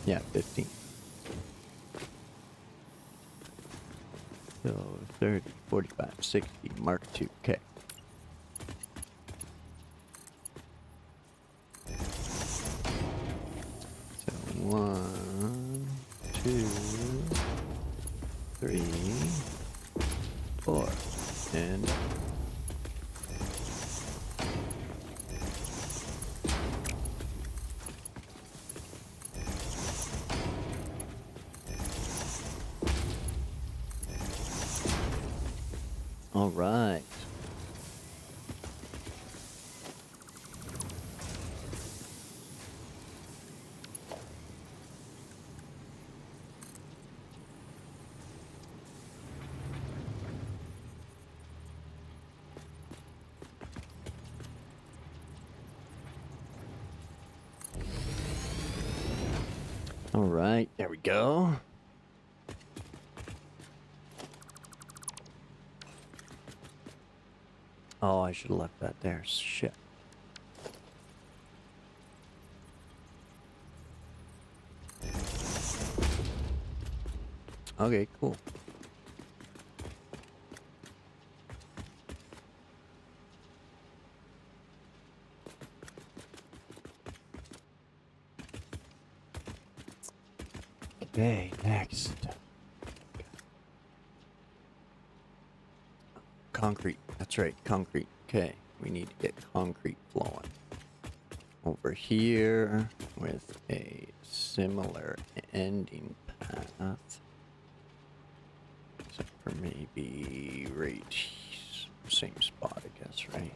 Yeah, 15. So 30, 45, 60, Mark II. Okay. So 1, 2, 3, 4, and all right. All right, there we go. Oh, I should have left that there. Shit. Okay, cool. Okay, next. Concrete. That's right, concrete. Okay, we need to get concrete flowing. Over here with a similar ending path. Except for maybe right same spot, I guess, right?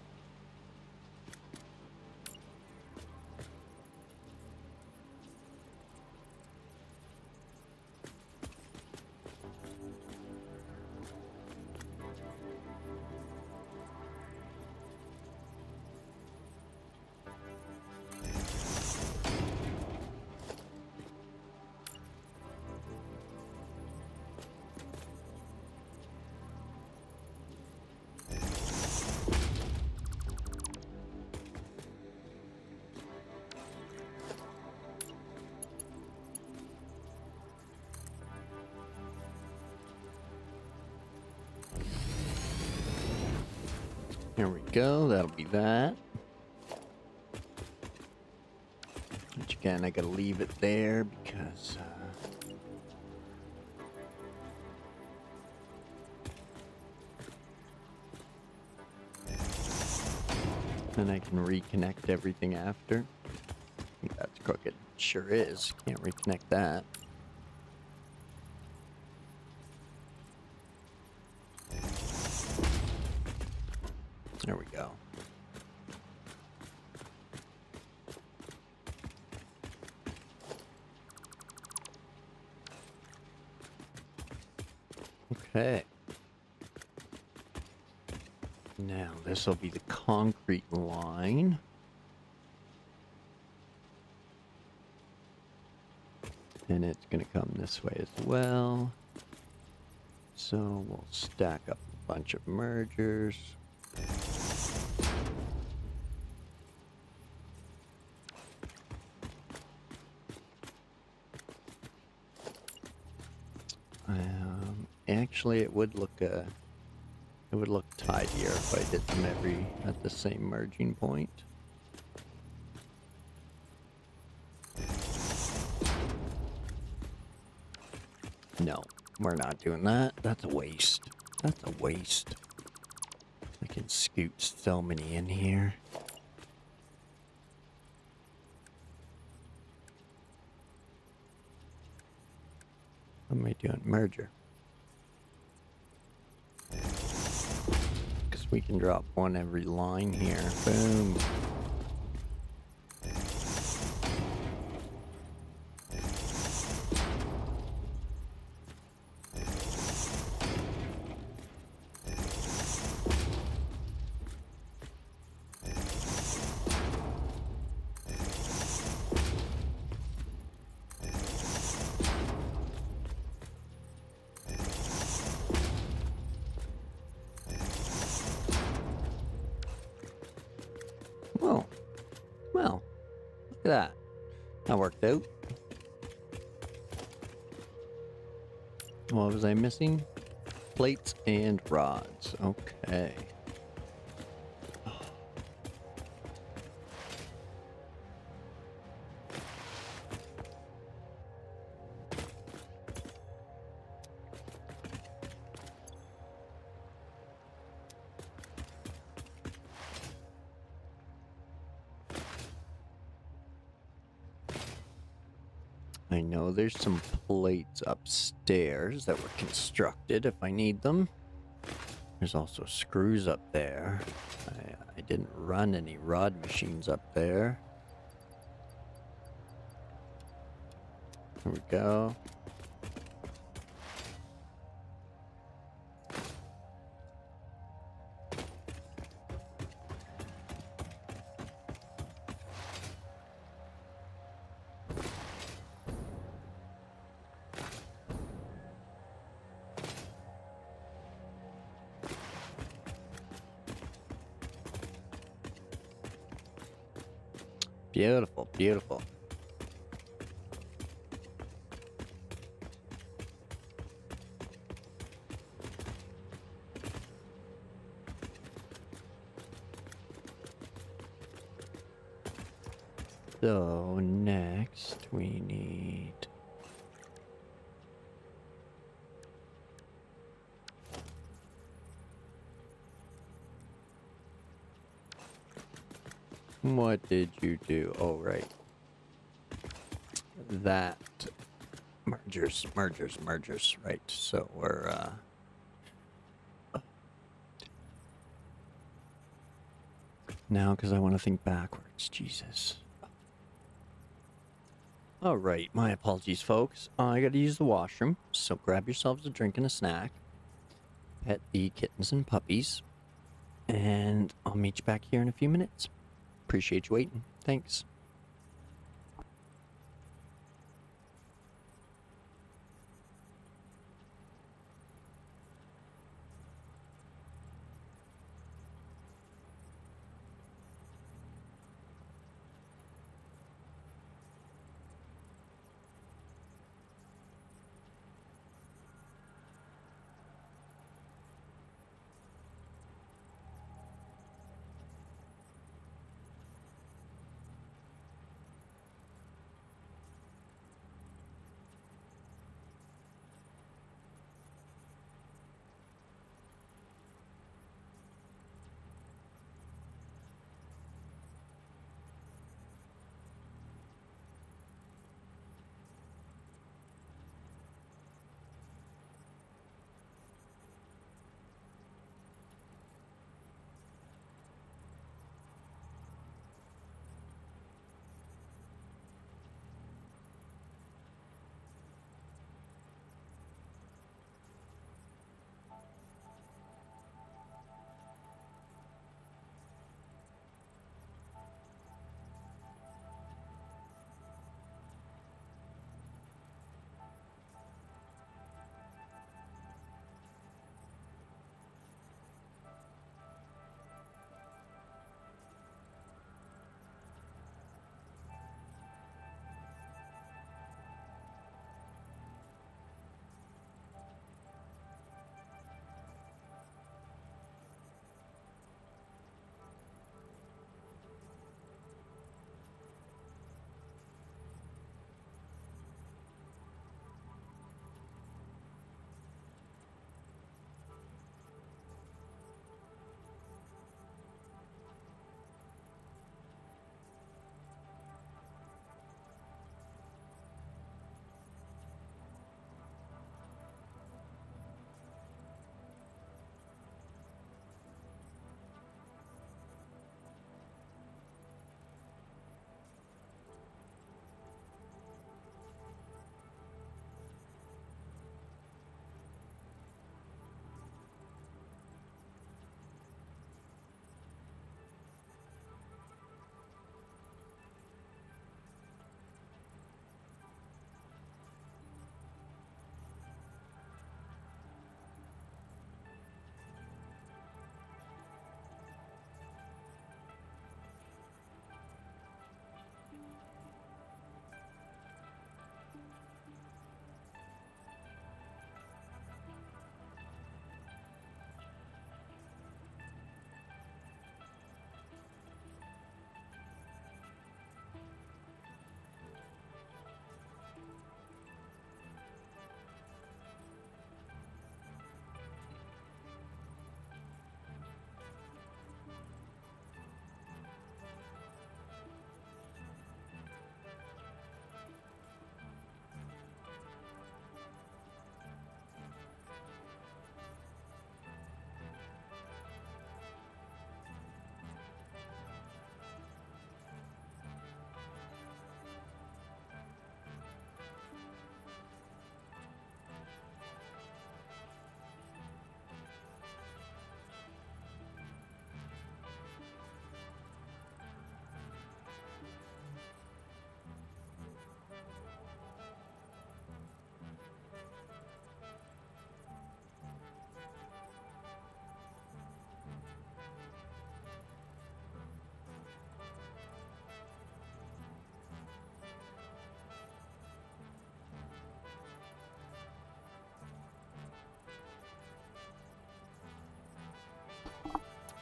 Here we go, that'll be that. Which again, I gotta leave it there because then I can reconnect everything after. I think that's crooked. Sure is. Can't reconnect that. There we go. Okay. Now this will be the concrete line. And it's going to come this way as well. So we'll stack up a bunch of mergers. Actually, it would look tidier if I did them every at the same merging point. No, we're not doing that. That's a waste. That's a waste. I can scoot so many in here. What am I doing? Merger. Because we can drop one every line here. Boom. Well, look at that. That worked out. What was I missing? Plates and rods. Okay. I know there's some plates upstairs that were constructed if I need them. There's also screws up there. I didn't run any rod machines up there. There we go. Beautiful, beautiful. So next we need what did you do? Oh, right. That mergers, right? So we're now because I want to think backwards. Jesus. All right, my apologies, folks. I got to use the washroom, so grab yourselves a drink and a snack. Pet the kittens and puppies, and I'll meet you back here in a few minutes. Appreciate you waiting. Thanks.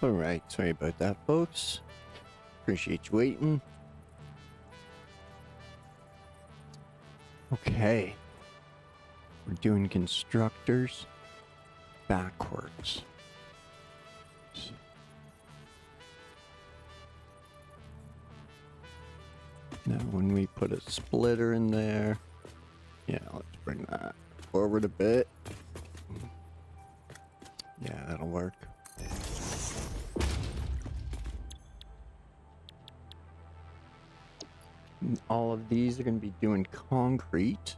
Alright, sorry about that, folks. Appreciate you waiting. Okay. We're doing constructors backwards. Now, when we put a splitter in there, yeah, let's bring that forward a bit. Yeah, that'll work. And all of these are going to be doing concrete.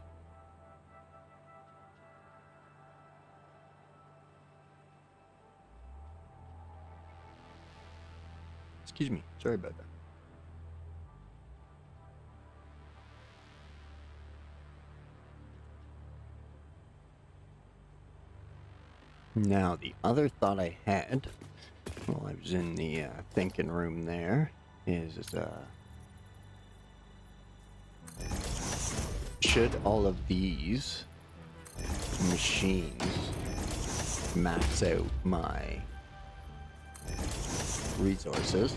Excuse me, sorry about that. Now, the other thought I had while I was in the thinking room there is, should all of these machines max out my resources,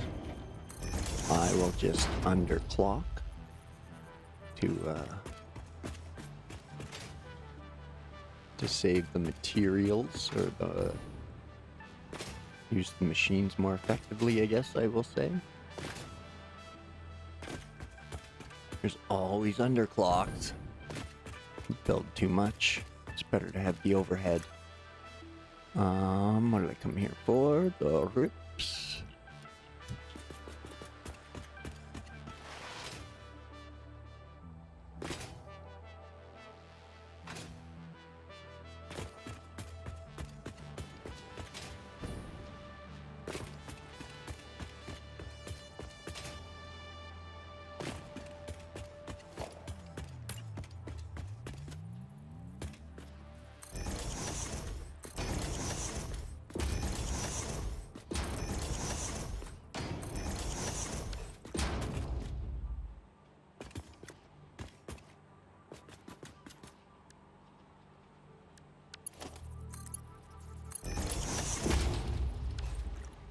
I will just underclock to save the materials, or use the machines more effectively, I guess I will say. There's always underclocks. Build too much. It's better to have the overhead. What did I come here for? The rips.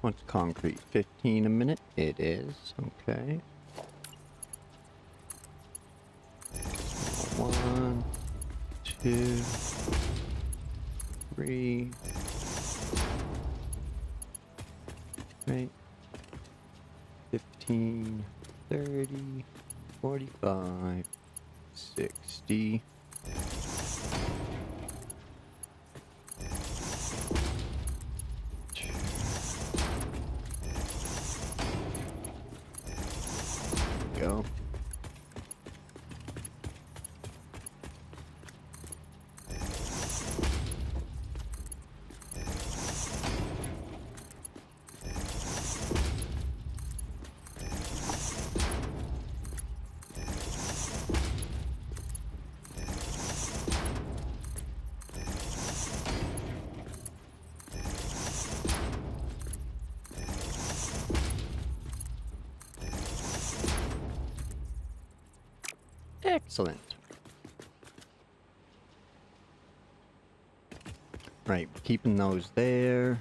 What's concrete? 15 a minute? It is. Okay. 1, 2, 3. Right. 15, 30, 45, 60. Go. Excellent. Right, keeping those there.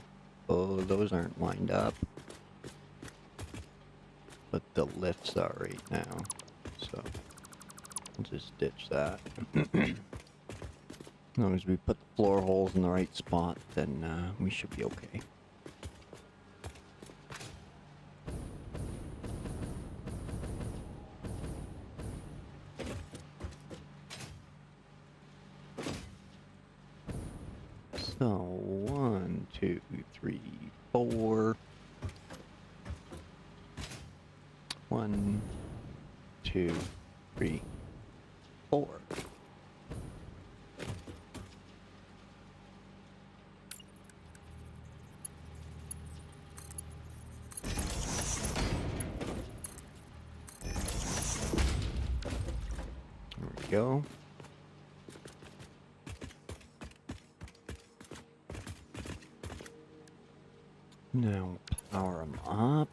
Oh, those aren't lined up. But the lifts are right now. So, I'll just ditch that. As long as we put the floor holes in the right spot, then we should be okay. So, 1, 2, 3, 4. 1, 2, 3, 4. There we go. Now power them up.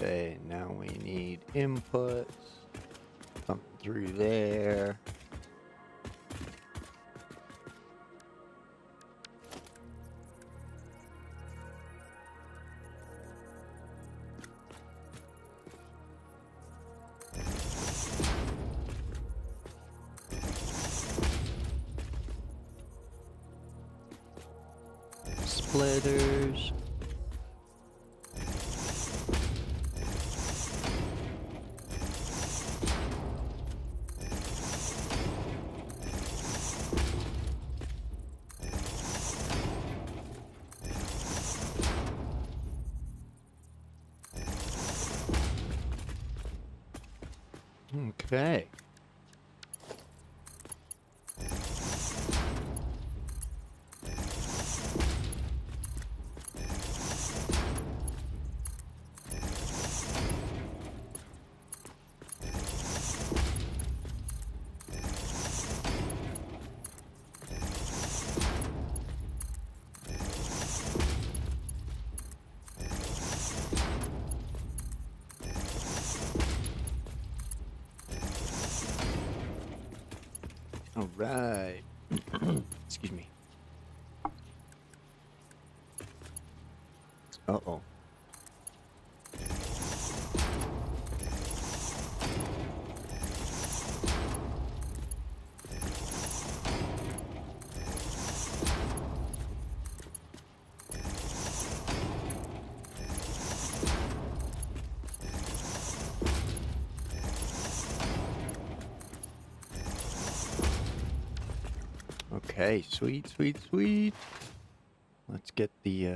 Okay, now we need inputs. Something through there. Splitters. Okay. All right. Excuse me. Uh-oh. Okay, sweet, sweet, sweet. Let's get the,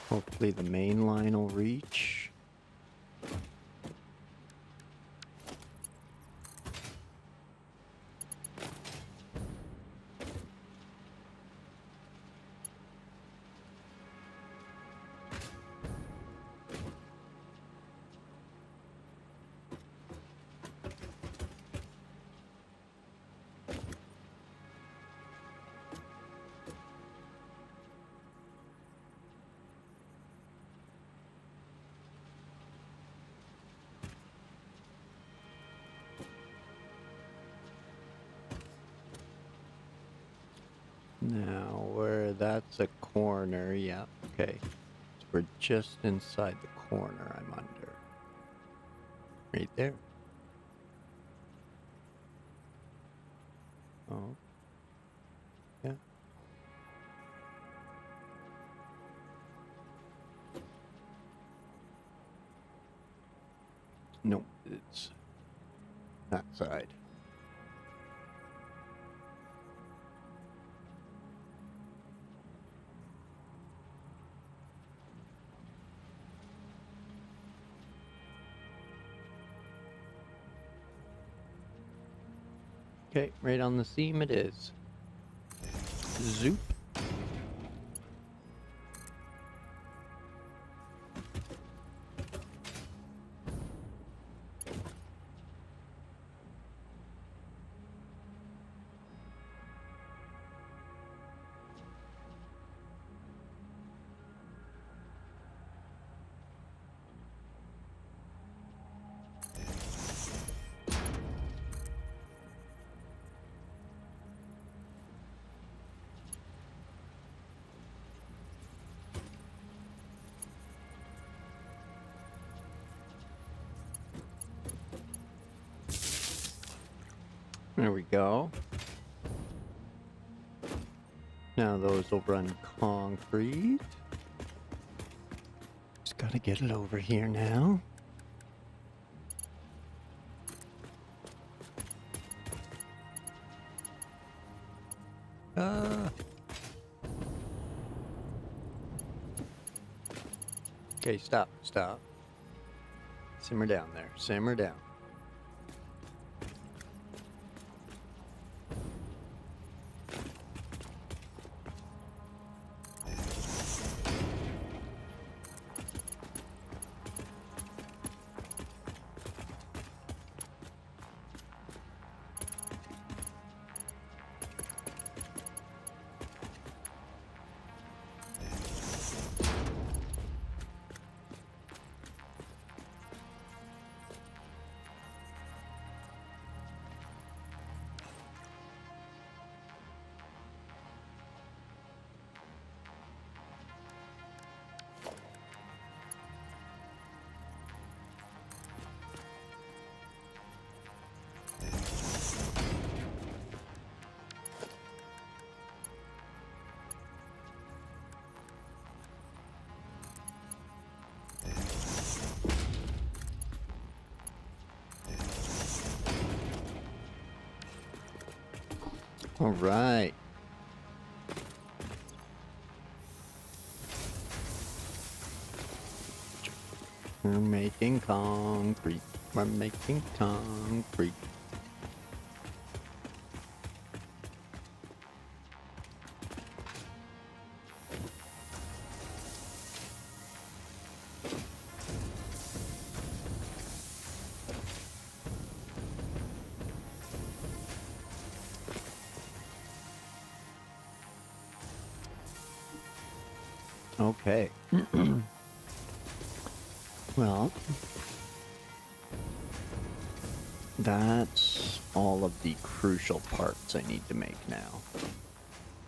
hopefully the main line will reach. Now, where that's a corner, yeah, okay. So we're just inside the corner I'm under. Right there. Oh. Yeah. No, it's that side. Okay, right on the seam it is. Zoop. There we go. Now those will run concrete. Just gotta get it over here now. Okay, stop, stop. Simmer down there, simmer down. All right. We're making concrete. We're making concrete. Okay. Well, that's all of the crucial parts I need to make now.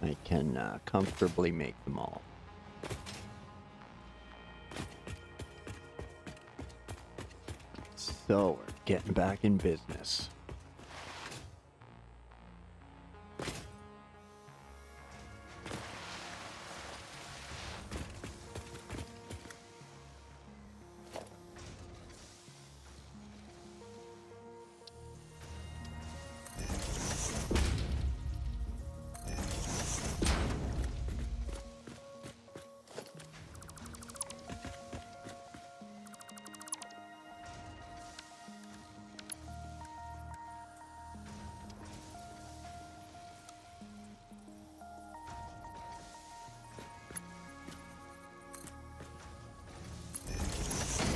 I can comfortably make them all. So, we're getting back in business.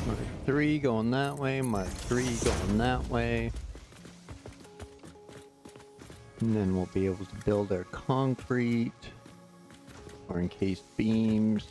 Mark 3 going that way, Mark 3 going that way. And then we'll be able to build our concrete or encased beams.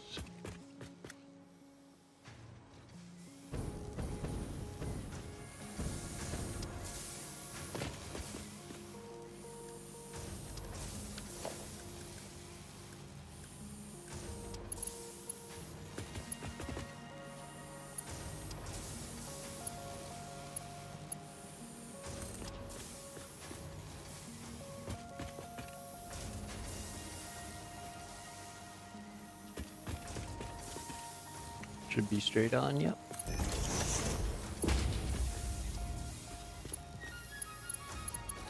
Should be straight on, yep.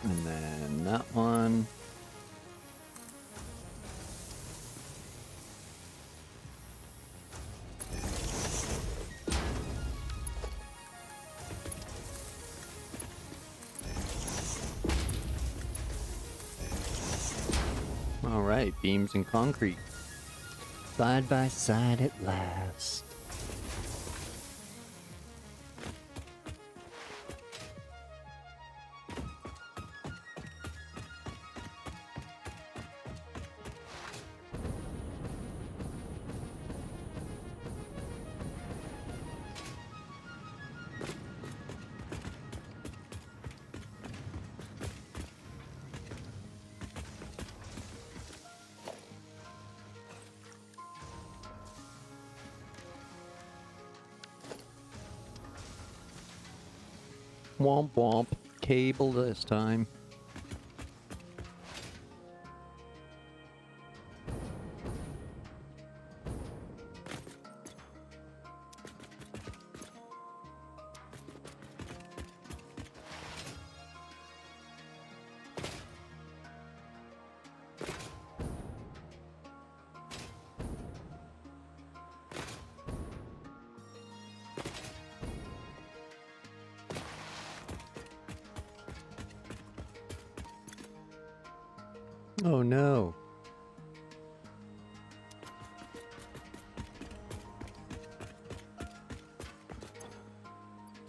And then that one. All right, beams and concrete. Side by side at last. Womp womp. Cable this time. Oh no.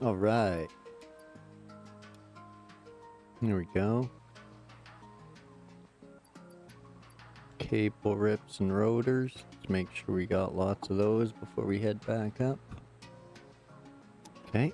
All right. There we go. Cable rips and rotors. Let's make sure we got lots of those before we head back up. Okay.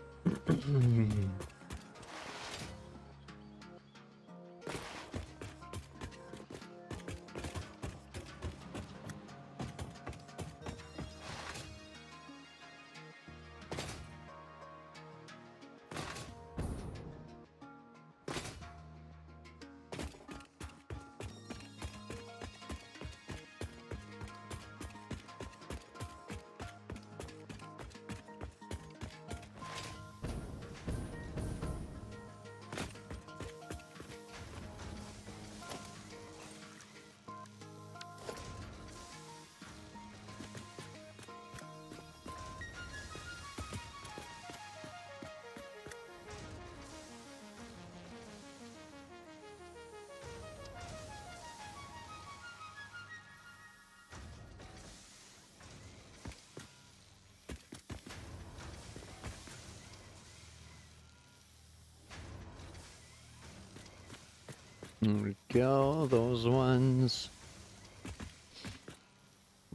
There we go, those ones.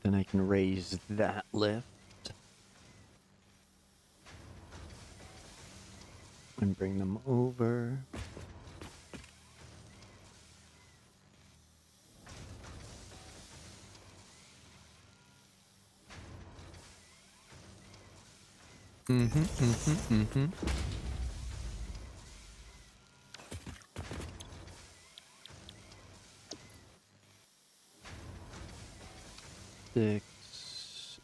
Then I can raise that lift. And bring them over. Mm-hmm.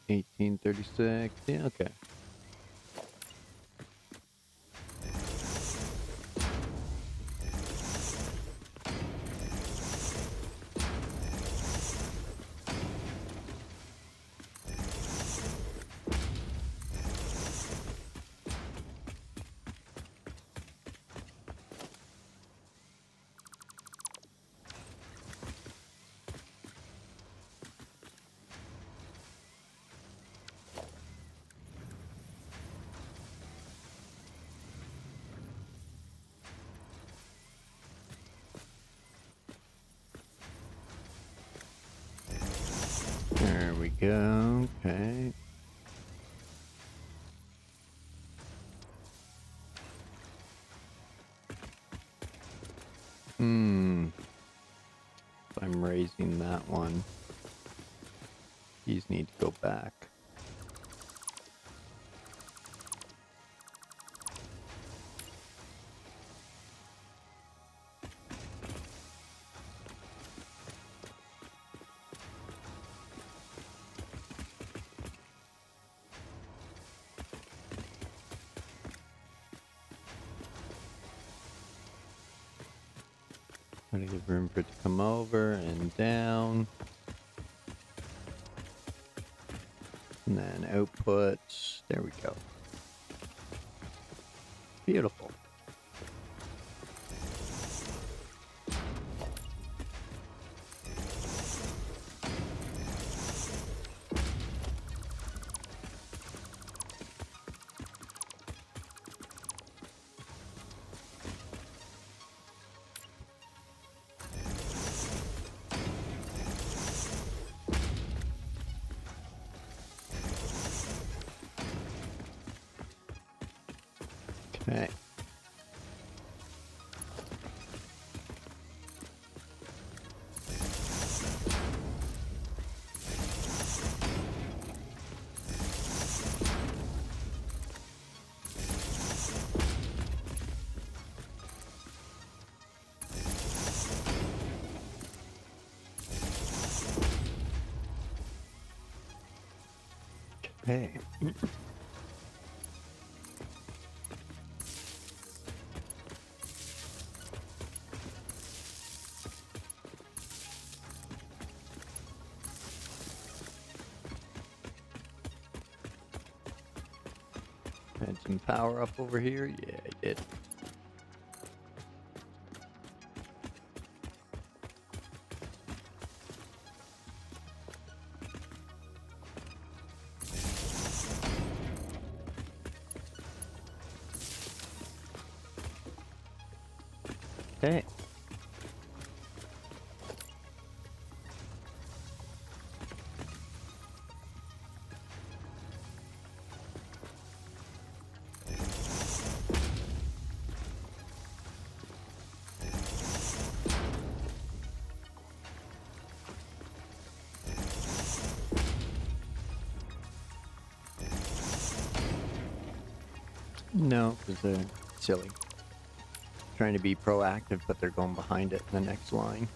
1836. Yeah, okay. There we go. Okay. If I'm raising that one, these need to go back. Gotta give room for it to come over and down. And then outputs. There we go. Beautiful. Okay. Okay. Had some power up over here? Yeah, I did. Okay. No, because they're silly. Trying to be proactive, but they're going behind it in the next line.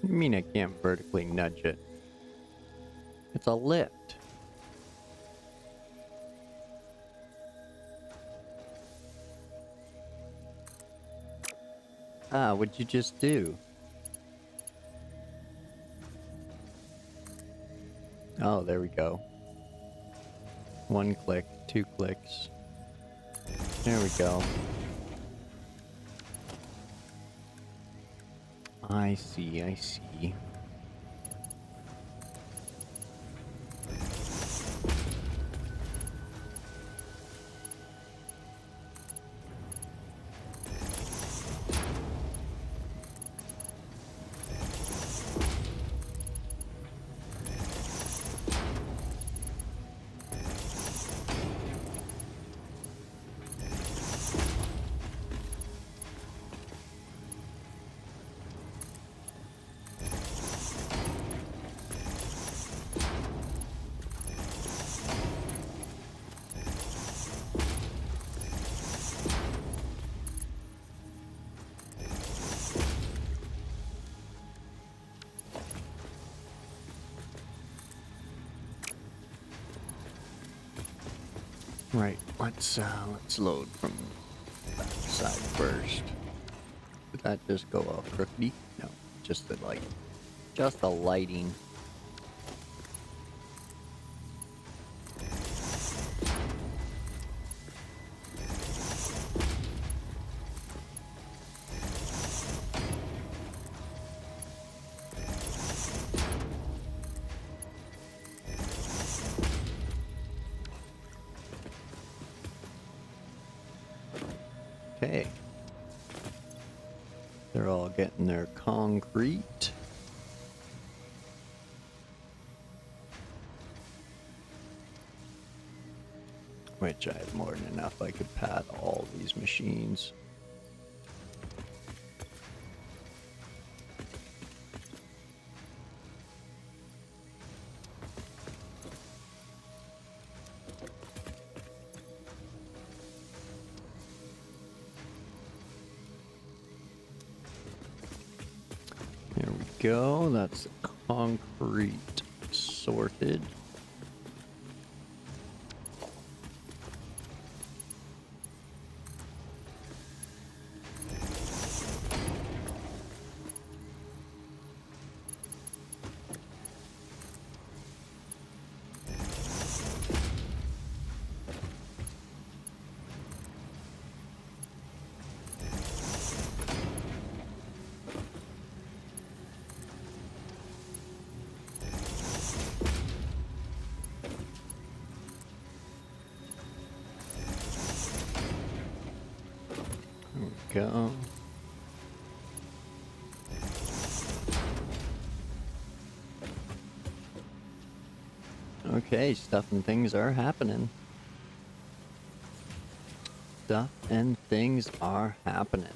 What do you mean I can't vertically nudge it? It's a lift. Ah, what'd you just do? Oh, there we go. 1 click, 2 clicks. There we go. I see, I see. Right, let's load from the back side first. Did that just go off crookedy? No, just the light. Just the lighting. Okay. They're all getting their concrete. Which I have more than enough. I could pad all these machines. There we go. That's the concrete sorted. Go. Okay, stuff and things are happening. Stuff and things are happening.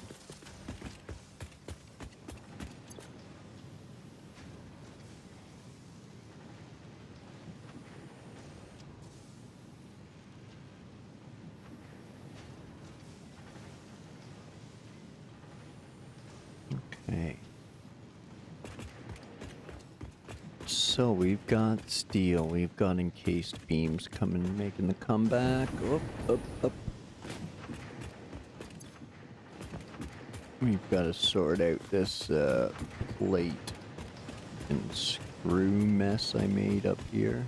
Okay. So we've got steel, we've got encased beams coming, making the comeback. Up. We've got to sort out this plate and screw mess I made up here.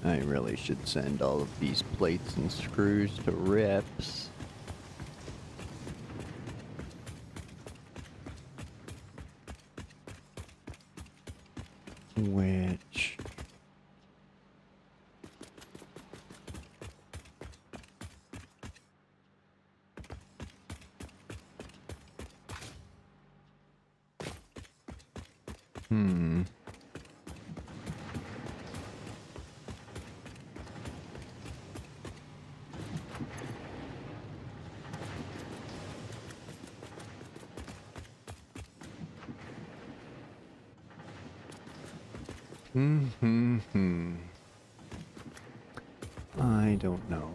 I really should send all of these plates and screws to Rips. Which... I don't know.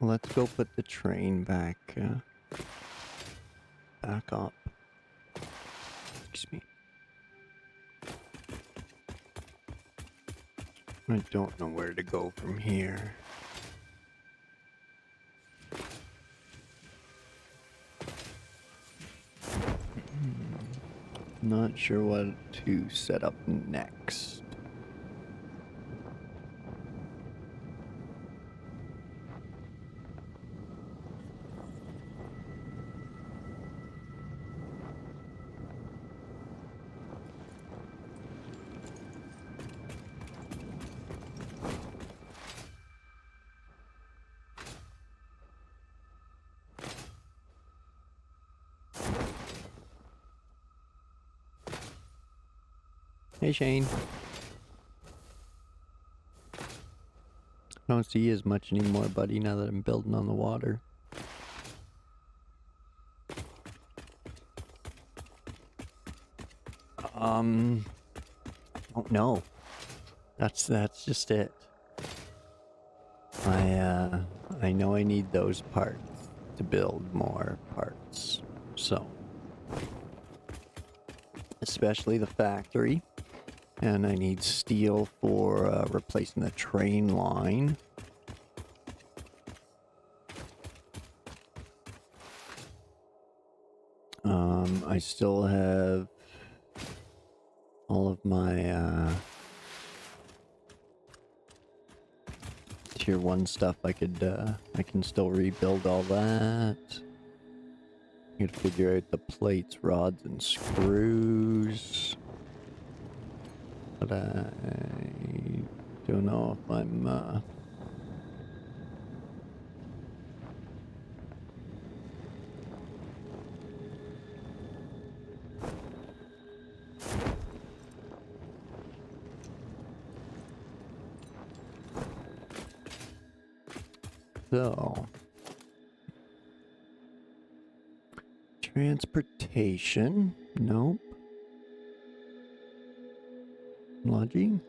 Let's go put the train back up. Excuse me. I don't know where to go from here. Not sure what to set up next. Hey, Shane. I don't see you as much anymore, buddy, now that I'm building on the water. Oh no. That's just it. I know I need those parts to build more parts. So, especially the factory. And I need steel for replacing the train line. I still have all of my tier 1 stuff. I can still rebuild all that. I gotta figure out the plates, rods, and screws. But I don't know if I'm so transportation, nope. Lodging.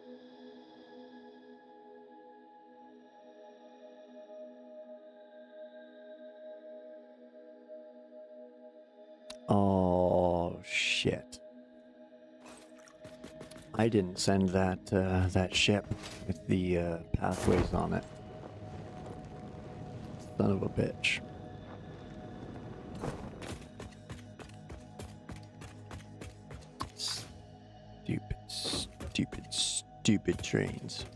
Oh shit. I didn't send that that ship with the pathways on it. Son of a bitch. Stupid trains.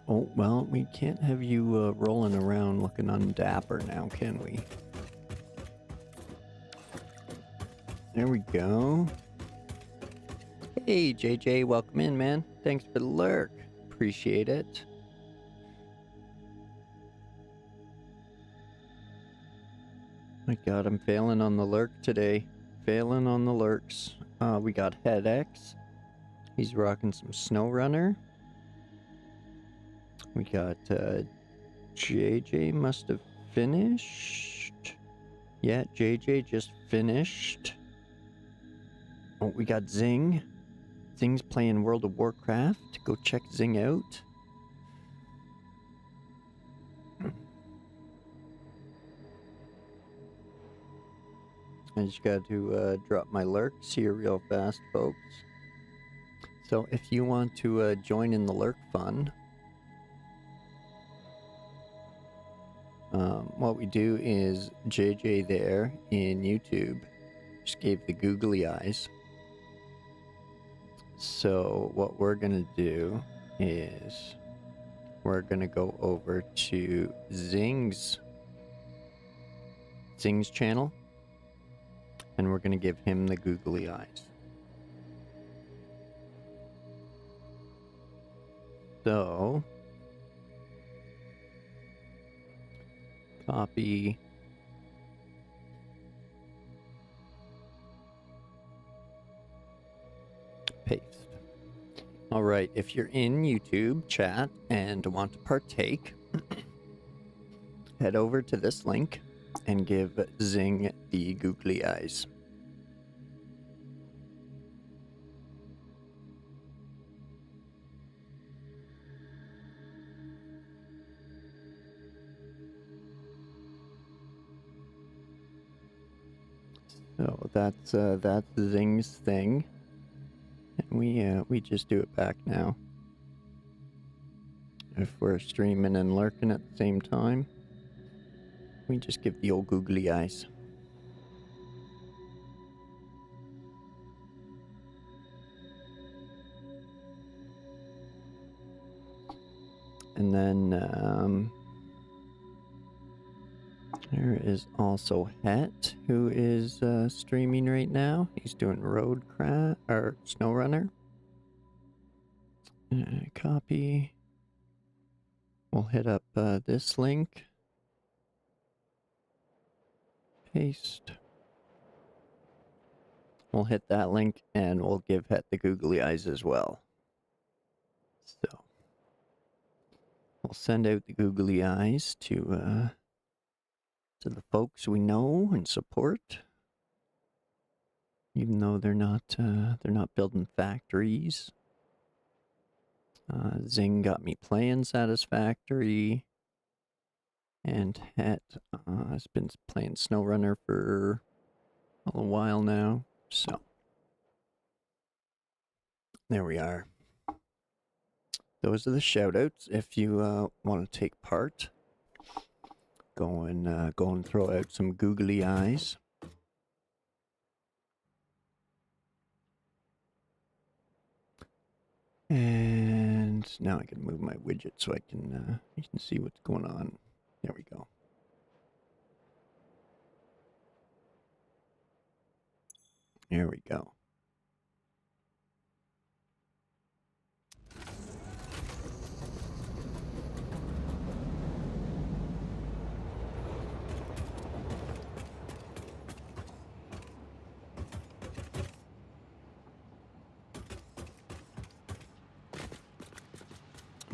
Oh, well, we can't have you rolling around looking undapper now, can we? There we go. Hey, JJ, welcome in, man. Thanks for the lurk. Appreciate it. My god, I'm failing on the lurk today. Failing on the lurks. We got HeadX. He's rocking some SnowRunner. We got JJ must have finished. Yeah, JJ just finished. Oh, we got Zing. Zing's playing World of Warcraft. Go check Zing out. I just got to drop my lurks here real fast, folks. So if you want to join in the lurk fun, what we do is JJ there in YouTube just gave the googly eyes. So what we're gonna do is we're gonna go over to Zing's channel, and we're gonna give him the googly eyes. So copy. Paste. All right, if you're in YouTube chat and want to partake, head over to this link and give Zing the googly eyes. So that's Zing's thing, and we just do it back now. If we're streaming and lurking at the same time, we just give the old googly eyes. And then there is also Het, who is streaming right now. He's doing SnowRunner. Copy. We'll hit up this link. Paste. We'll hit that link and we'll give Het the googly eyes as well. So we'll send out the googly eyes to the folks we know and support, even though they're not building factories. Zing got me playing Satisfactory, and Het has been playing SnowRunner for a little while now. So there we are. Those are the shoutouts. If you want to take part, go and throw out some googly eyes. And now I can move my widget so I can you can see what's going on. There we go. There we go.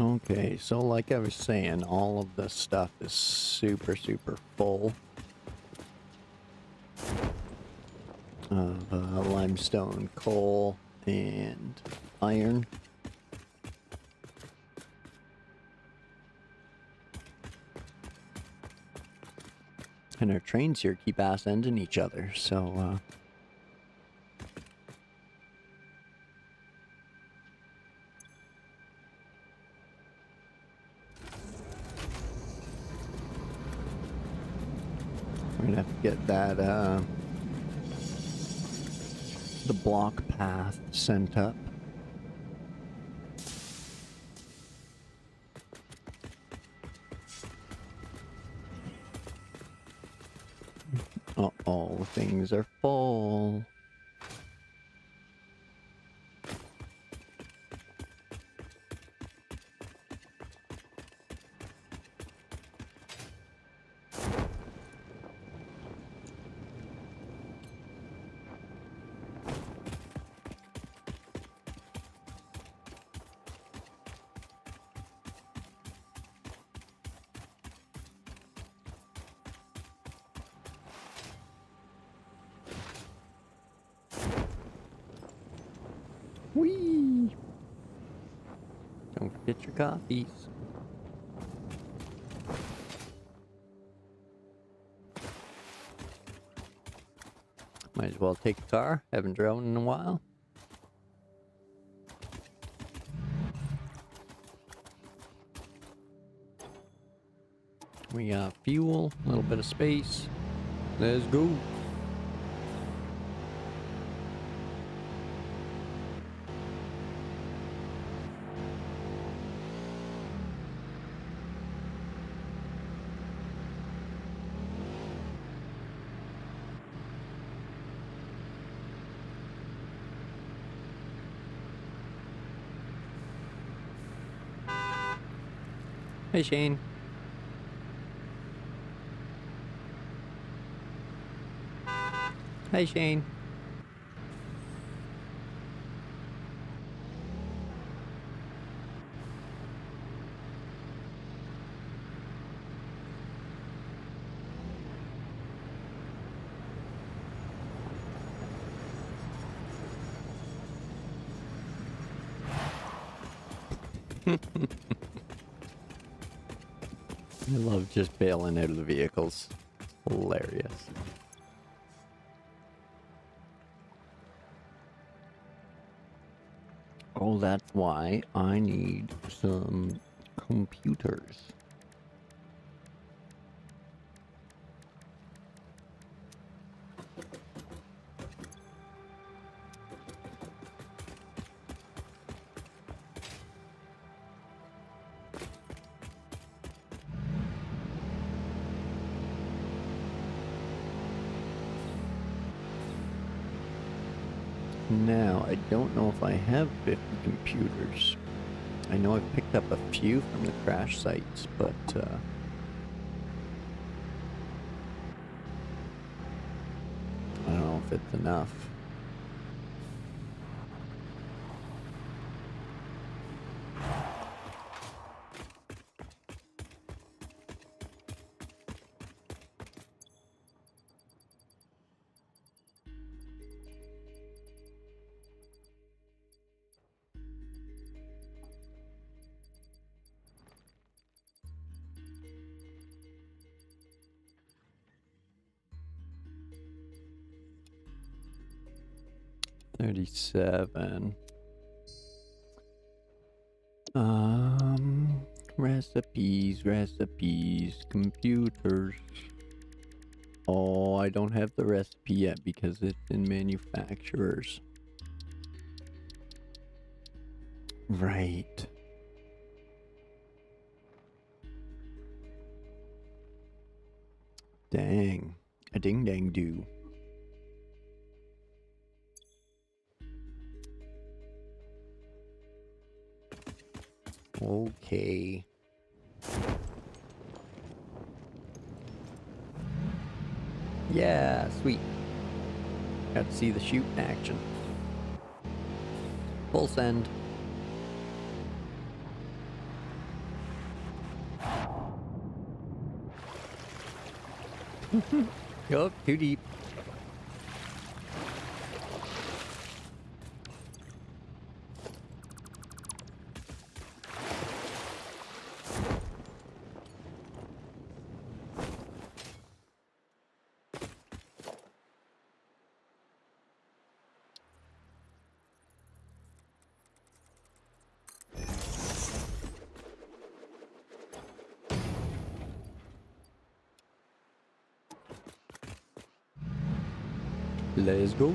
Okay, so like I was saying, all of this stuff is super full of limestone, coal, and iron. And our trains here keep ass-ending each other, so we're gonna have to get that, the block path sent up. Uh-oh, things are full. Whee! Don't forget your coffees. Might as well take a car. Haven't driven in a while. We got fuel, a little bit of space. Let's go. Hey, Shane. Hey, Shane. I love just bailing out of the vehicles. Hilarious. Oh, that's why I need some computers. Now, I don't know if I have 50 computers. I know I've picked up a few from the crash sites, but I don't know if it's enough. $37. Recipes, computers. Oh, I don't have the recipe yet because it's in manufacturers. Right. Dang. A ding dang do. Okay. Yeah, sweet. Got to see the shoot in action. Full send. Oh, too deep. Let's go.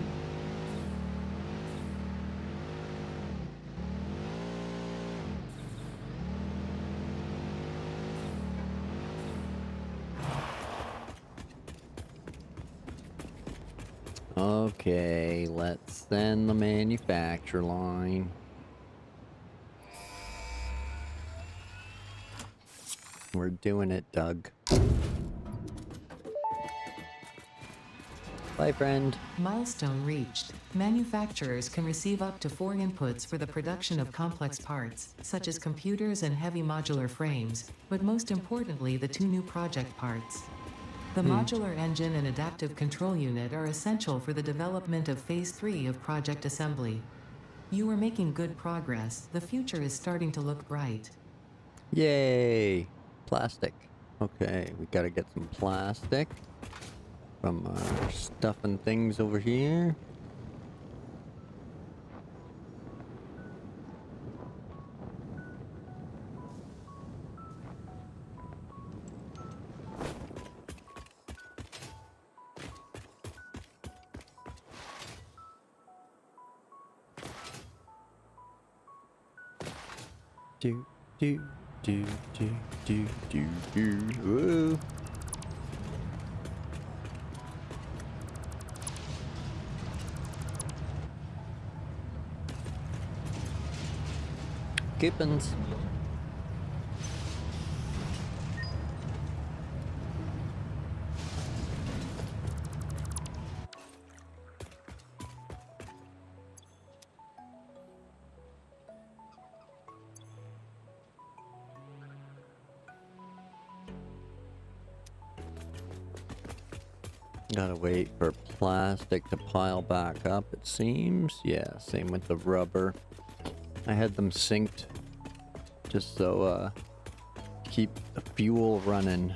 Okay, let's send the manufacturer line. We're doing it, Doug. Bye, friend. Milestone reached. Manufacturers can receive up to 4 inputs for the production of complex parts, such as computers and heavy modular frames, but most importantly the 2 new project parts. The modular engine and adaptive control unit are essential for the development of Phase 3 of Project Assembly. You are making good progress. The future is starting to look bright. Yay! Plastic. Okay, we gotta get some plastic from our stuff and things over here. Do do do do do do do. Whoa. Coupons. Gotta wait for plastic to pile back up, it seems. Yeah, same with the rubber. I had them synced just so keep the fuel running.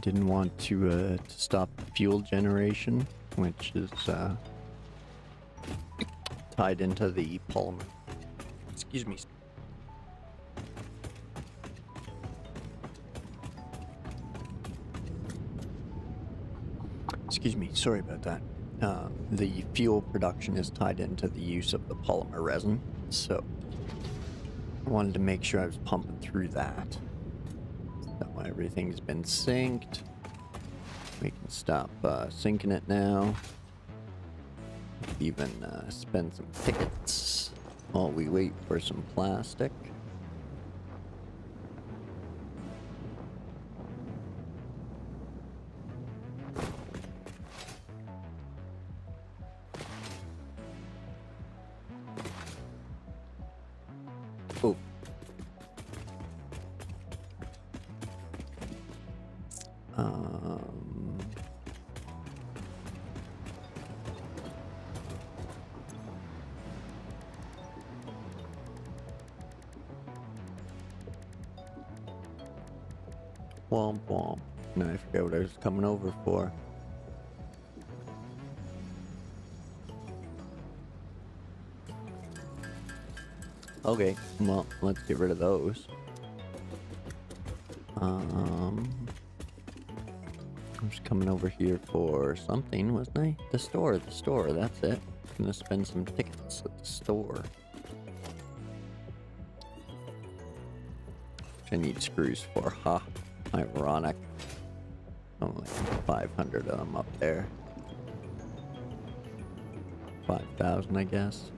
Didn't want to stop the fuel generation, which is tied into the polymer. Excuse me. Excuse me, sorry about that. The fuel production is tied into the use of the polymer resin, so I wanted to make sure I was pumping through that. That way everything's been synced. We can stop syncing it now. Even spend some tickets while we wait for some plastic. Oh. Womp womp. No, I forget what I was coming over for. Okay, well, let's get rid of those. I'm just coming over here for something, wasn't I? The store, that's it. I'm gonna spend some tickets at the store. Which I need screws for, ha. Ironic. Only 500 of them up there. 5,000, I guess.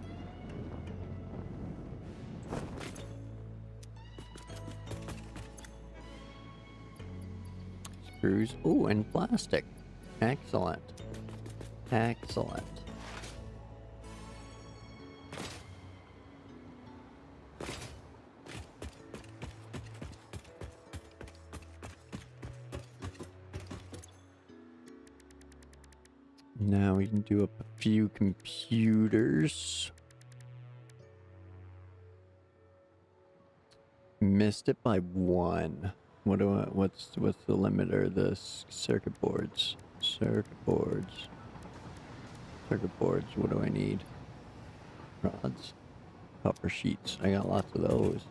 Screws. Ooh, and plastic. Excellent. Excellent. Now we can do up a few computers. Missed it by one. What's the limiter? The circuit boards. Circuit boards. What do I need? Rods. Copper sheets. I got lots of those.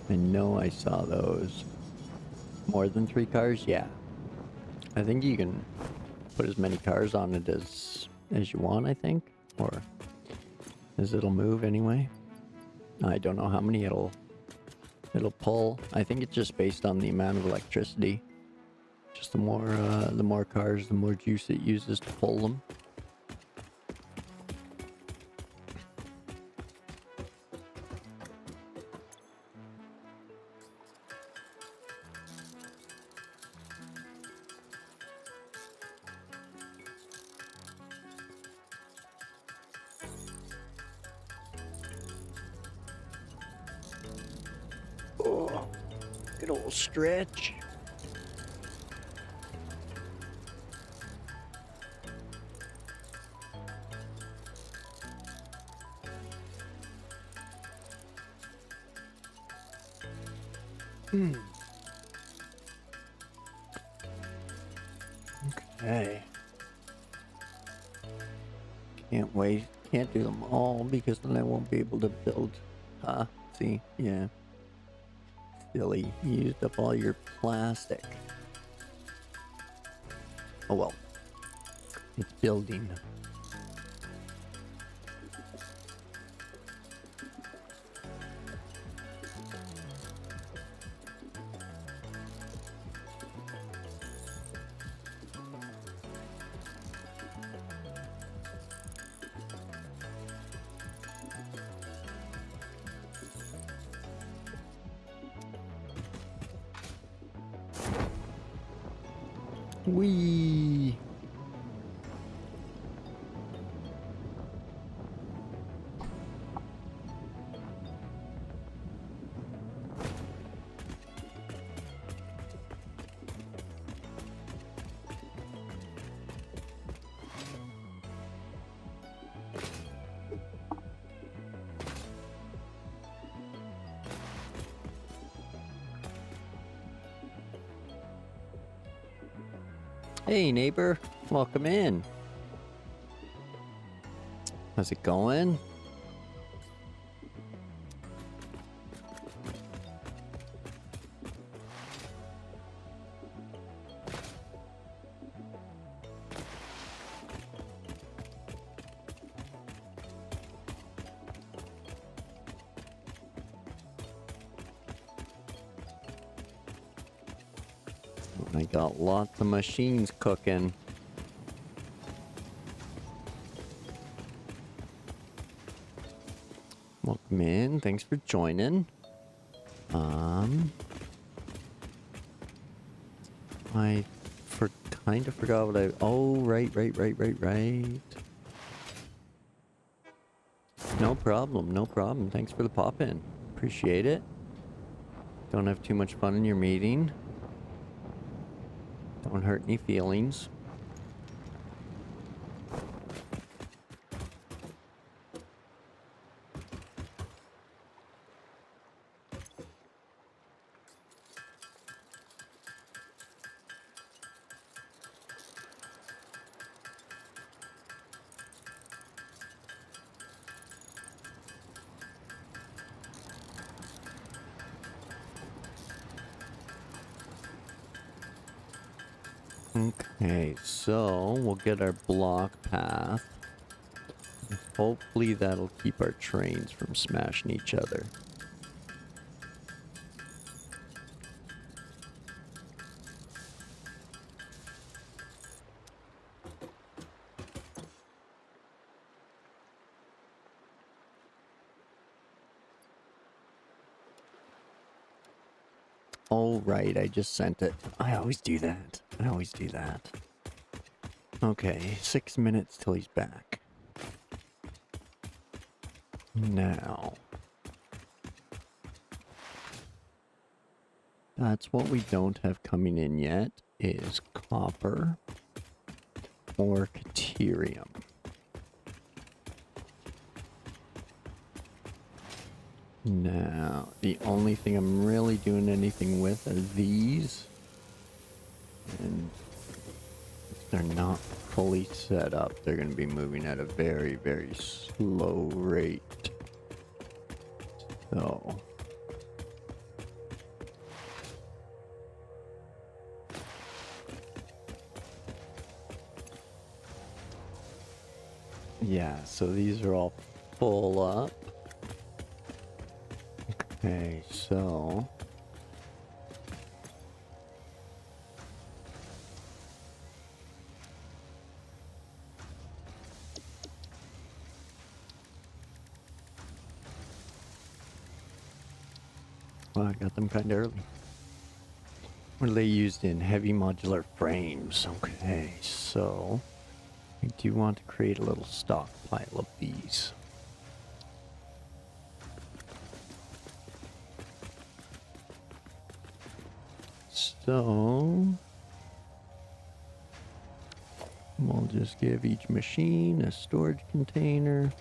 I know I saw those. More than 3 cars? Yeah. I think you can put as many cars on it as you want, I think. Or as it'll move anyway. I don't know how many it'll pull. I think it's just based on the amount of electricity. Just the more cars, the more juice it uses to pull them. Oh, good old stretch. Okay. Can't wait. Can't do them all because then I won't be able to build. See? Yeah. Silly. You used up all your plastic. Oh well. It's building. Whee! Hey neighbor, welcome in. How's it going? I got lots of machines cooking. Welcome in. Thanks for joining. I kind of forgot what I... Oh, right. No problem, no problem. Thanks for the pop-in. Appreciate it. Don't have too much fun in your meeting. Don't hurt any feelings. Okay, so we'll get our block path. Hopefully that'll keep our trains from smashing each other. Oh, right, I just sent it. I always do that. Okay, 6 minutes till he's back. Now. That's what we don't have coming in yet, is copper or caterium. Now, the only thing I'm really doing anything with are these. And if they're not fully set up, they're going to be moving at a very, very slow rate. So... yeah, so these are all full up. Okay, so... well, I got them kind of early. What are they used in? Heavy modular frames. Okay, so... I do want to create a little stockpile of these. So... we'll just give each machine a storage container.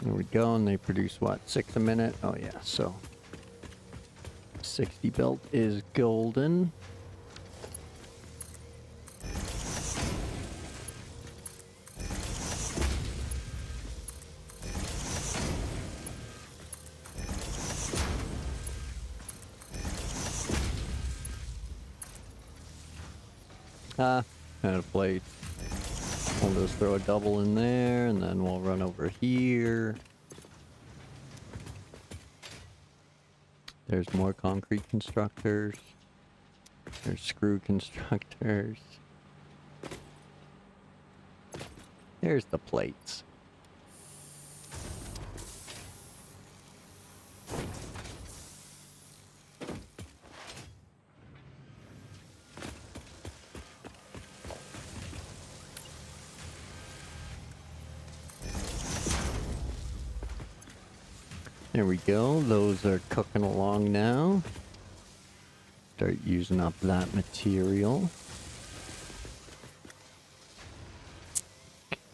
There we go, and they produce what, 6 a minute? Oh yeah, so 60 belt is golden. Had a plate. We'll just throw a double in there, and then we'll run over here. There's more concrete constructors. There's screw constructors. There's the plates. There we go. Those are cooking along now. start using up that material.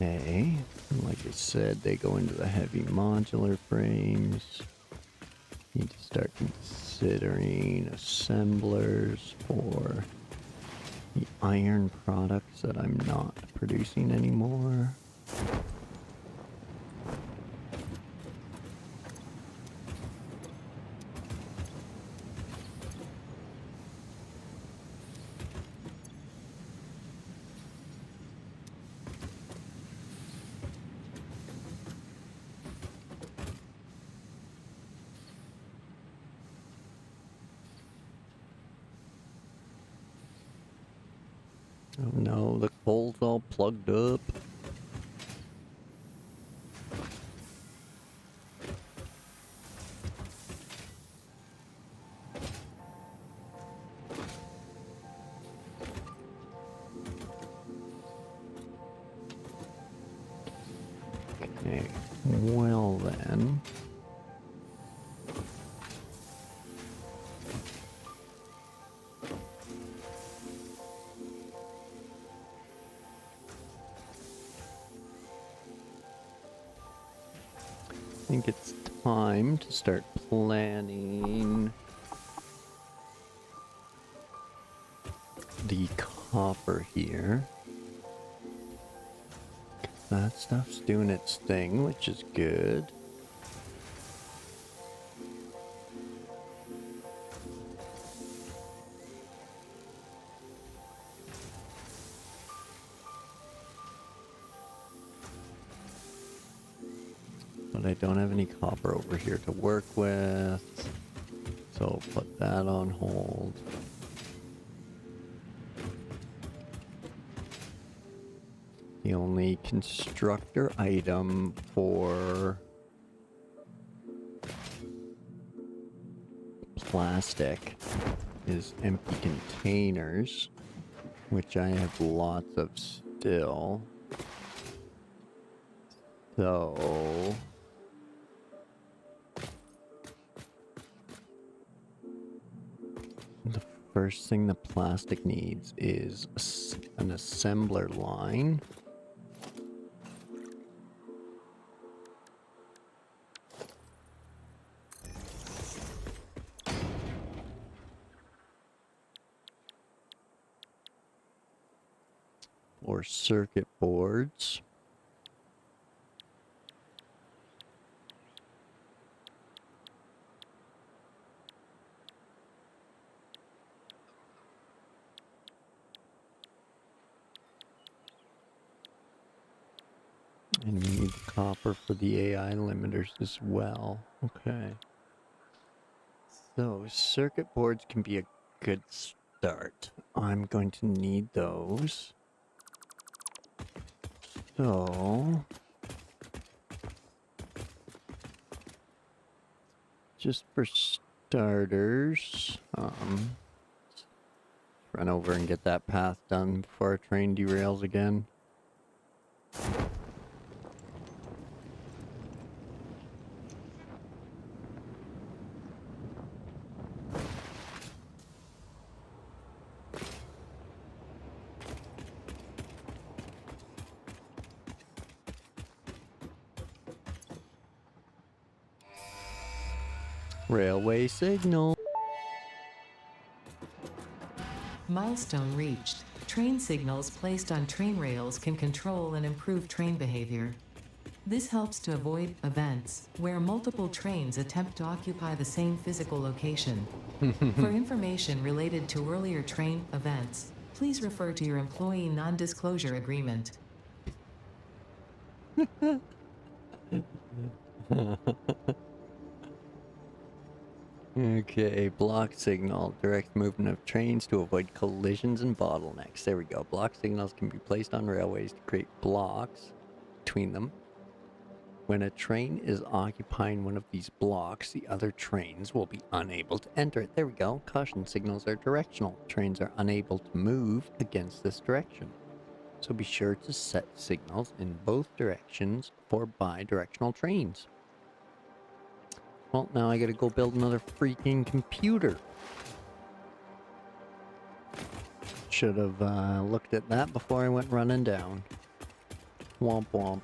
Okay, like I said, they go into the heavy modular frames. Need to start considering assemblers for the iron products that I'm not producing anymore. Oh no, the coal's all plugged up. Okay, well then. I think it's time to start planning the copper here. That stuff's doing its thing, which is good. But I don't have any copper over here to work with, so I'll put that on hold. The only constructor item for plastic is empty containers, which I have lots of still. So the first thing the plastic needs is an assembler line. Or circuit boards. And we need copper for the AI limiters as well. Okay. So circuit boards can be a good start. I'm going to need those. So just for starters, run over and get that path done before our train derails again. Railway signal. Milestone reached. Train signals placed on train rails can control and improve train behavior. This helps to avoid events where multiple trains attempt to occupy the same physical location. For information related to earlier train events, please refer to your employee non-disclosure agreement. Okay, block signal. Direct movement of trains to avoid collisions and bottlenecks. There we go. Block signals can be placed on railways to create blocks between them. When a train is occupying one of these blocks, the other trains will be unable to enter it. There we go. Caution signals are directional. Trains are unable to move against this direction. So be sure to set signals in both directions for bi-directional trains. Well, now I gotta go build another freaking computer. Should have looked at that before I went running down. Womp womp.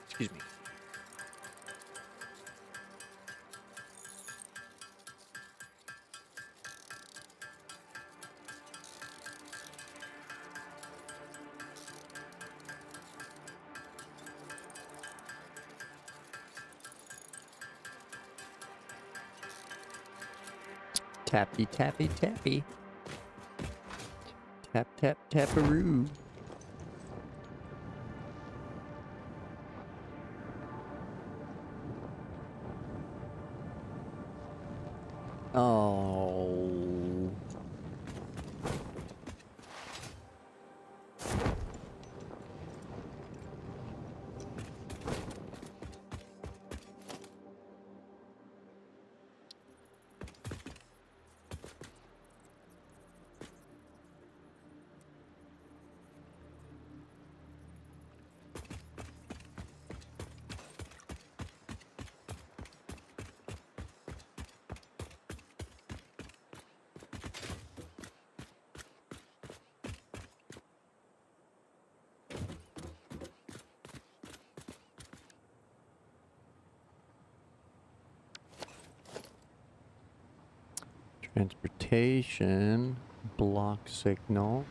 Excuse me. Tappy, tappy, tappy. Tap, tap, taparoo. Oh. Transportation, block signal.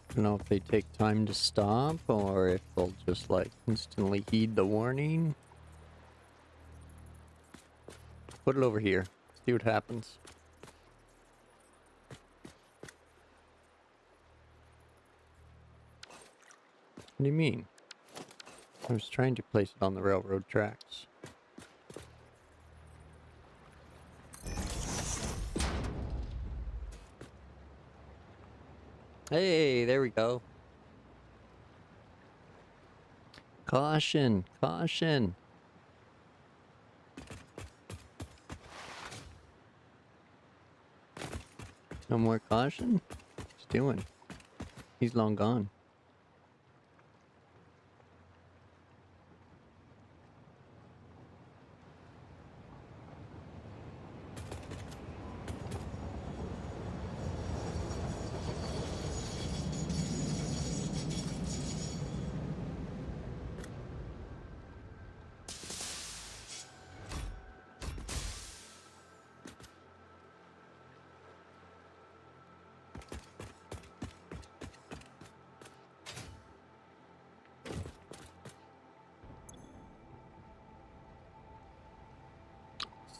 I don't know if they take time to stop or if they'll just like instantly heed the warning. Put it over here. See what happens. What do you mean? I was trying to place it on the railroad tracks. Hey, there we go. Caution, caution. No more caution? What's he doing? He's long gone.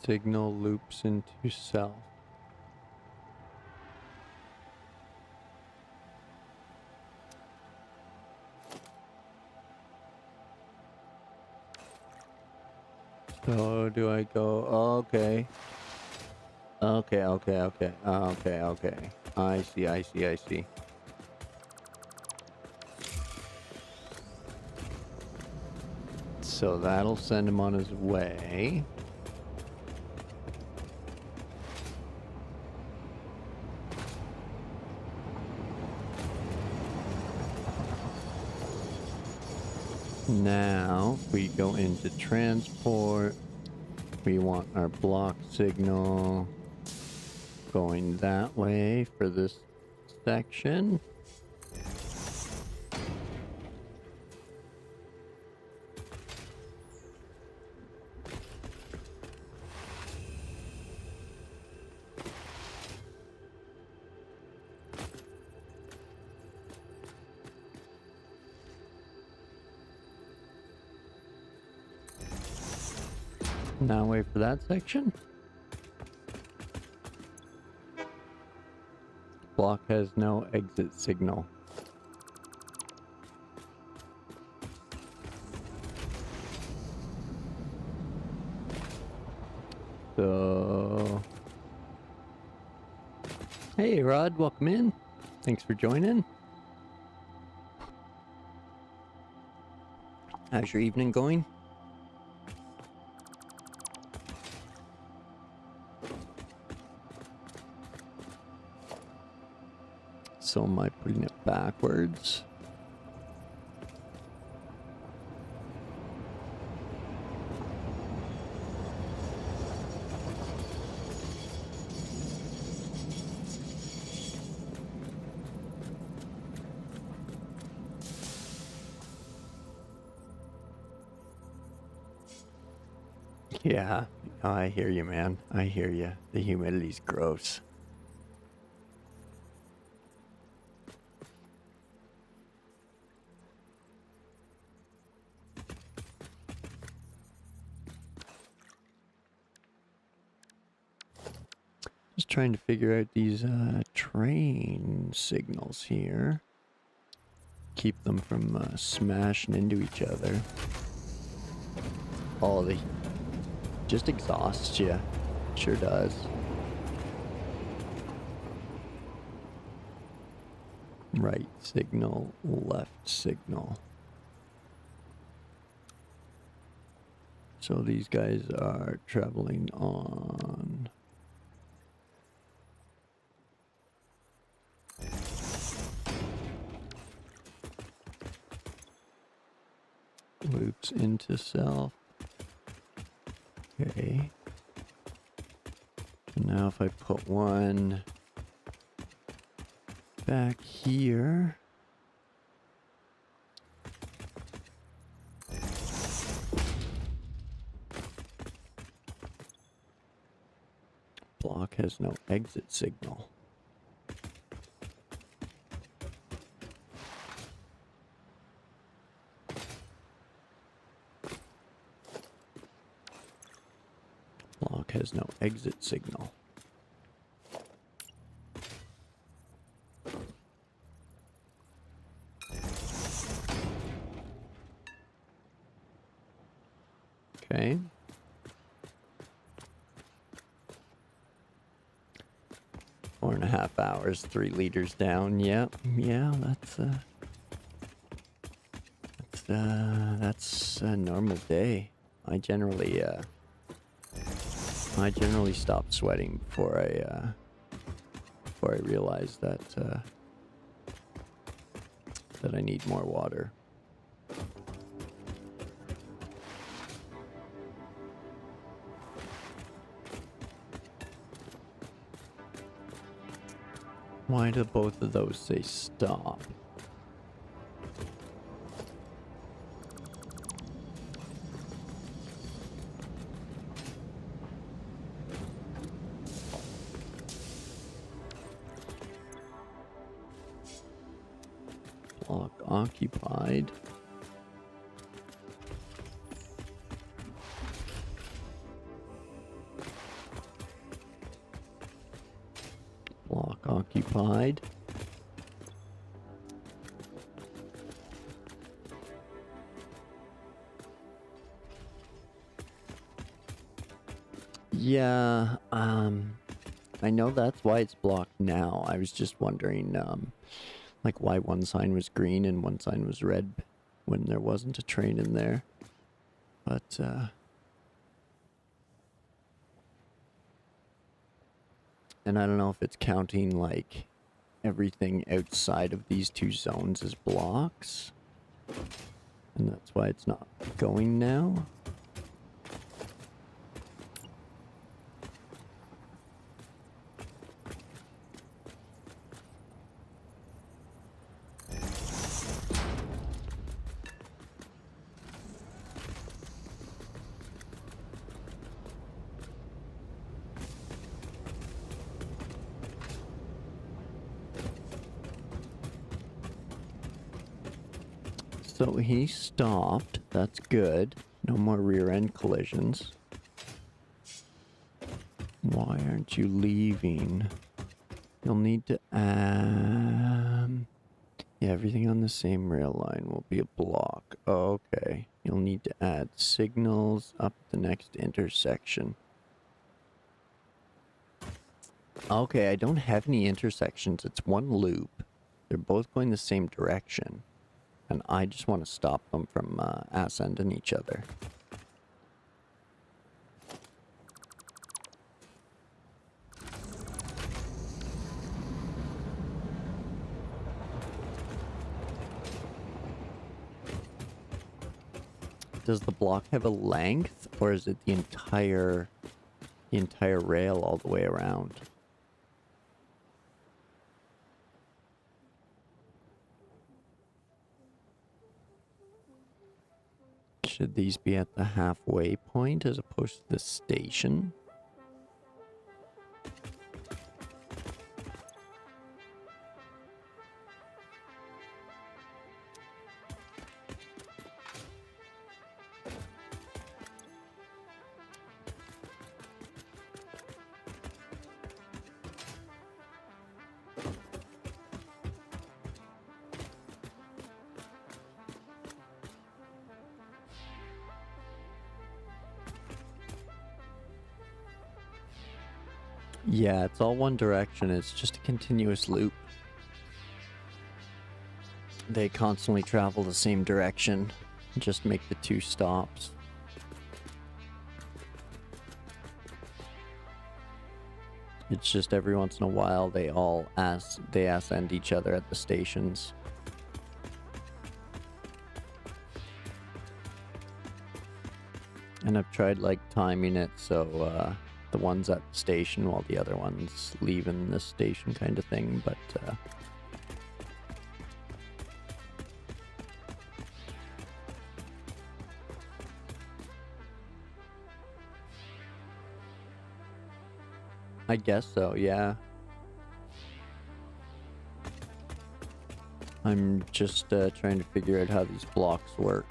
Signal loops into self. So do I go? Okay. Okay, okay, okay. Okay, okay. I see, I see, I see. So that'll send him on his way. Now, if we go into transport, we want our block signal going that way for this section. Now wait for that section. Block has no exit signal. So, hey Rod, welcome in. Thanks for joining. How's your evening going? So am I putting it backwards? Yeah, I hear you, man. I hear you. The humidity's gross. Just trying to figure out these train signals here. Keep them from smashing into each other. Oh, they just exhausts you. Sure does. Right signal, left signal. So these guys are traveling on loops into self. Okay. And now if I put one back here. Block has no exit signal. Block has no exit signal. Okay. Four and a half hours, 3 liters down. Yep. Yeah, that's a normal day. I generally stop sweating before I realize that that I need more water. Why do both of those say stop? Block occupied. Block occupied. Yeah, I know that's why it's blocked now. I was just wondering, like why one sign was green and one sign was red when there wasn't a train in there. But, and I don't know if it's counting, like, everything outside of these two zones as blocks. And that's why it's not going now. So he stopped. That's good. No more rear end collisions. Why aren't you leaving? You'll need to yeah, everything on the same rail line will be a block. Okay. You'll need to add signals up the next intersection. Okay, I don't have any intersections. It's one loop. They're both going the same direction. And I just want to stop them from ass-ending each other. Does the block have a length, or is it the entire rail all the way around? Should these be at the halfway point as opposed to the station? Yeah, it's all one direction. It's just a continuous loop. They constantly travel the same direction. Just make the two stops. It's just every once in a while they ass-end each other at the stations. And I've tried like timing it so the one's at the station while the other one's leaving the station kind of thing, but I guess so, yeah. I'm just trying to figure out how these blocks work.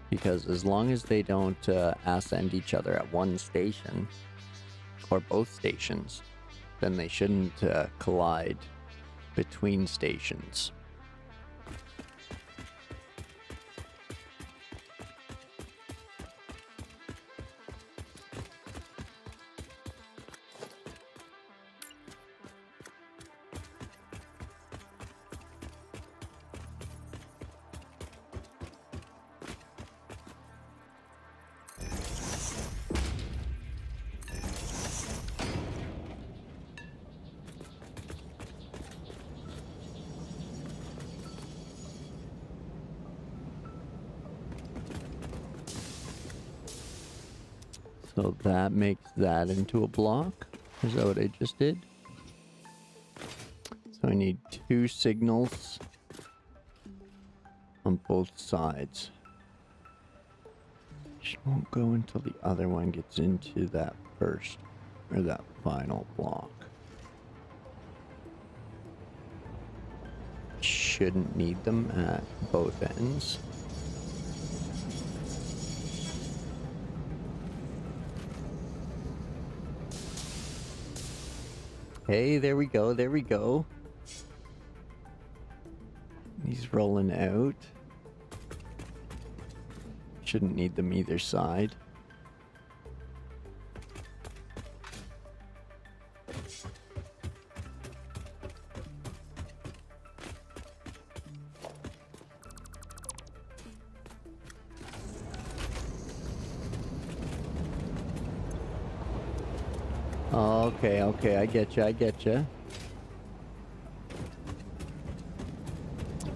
Because as long as they don't ass-end each other at one station, or both stations, then they shouldn't collide between stations. So that makes that into a block. Is that what I just did? So I need 2 signals on both sides. Which won't go until the other one gets into that first, or that final block. Shouldn't need them at both ends. Hey, there we go, there we go. He's rolling out. Shouldn't need them either side. Okay, okay, I get you.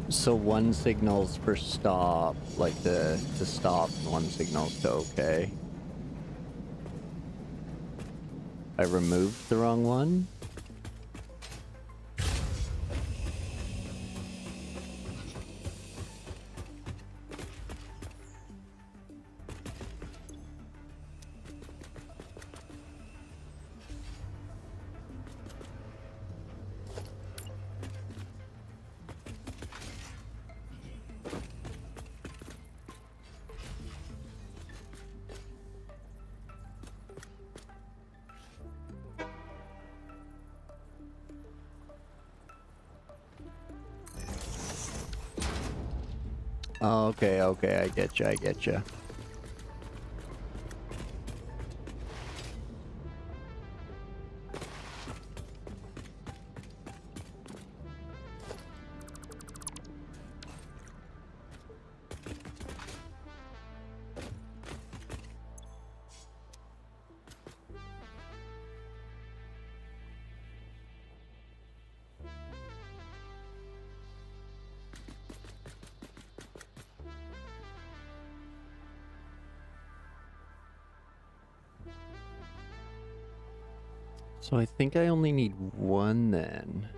So one signal's for stop, like to stop, and one signal's to okay. I removed the wrong one? Okay, okay, I get you. So I think I only need one then.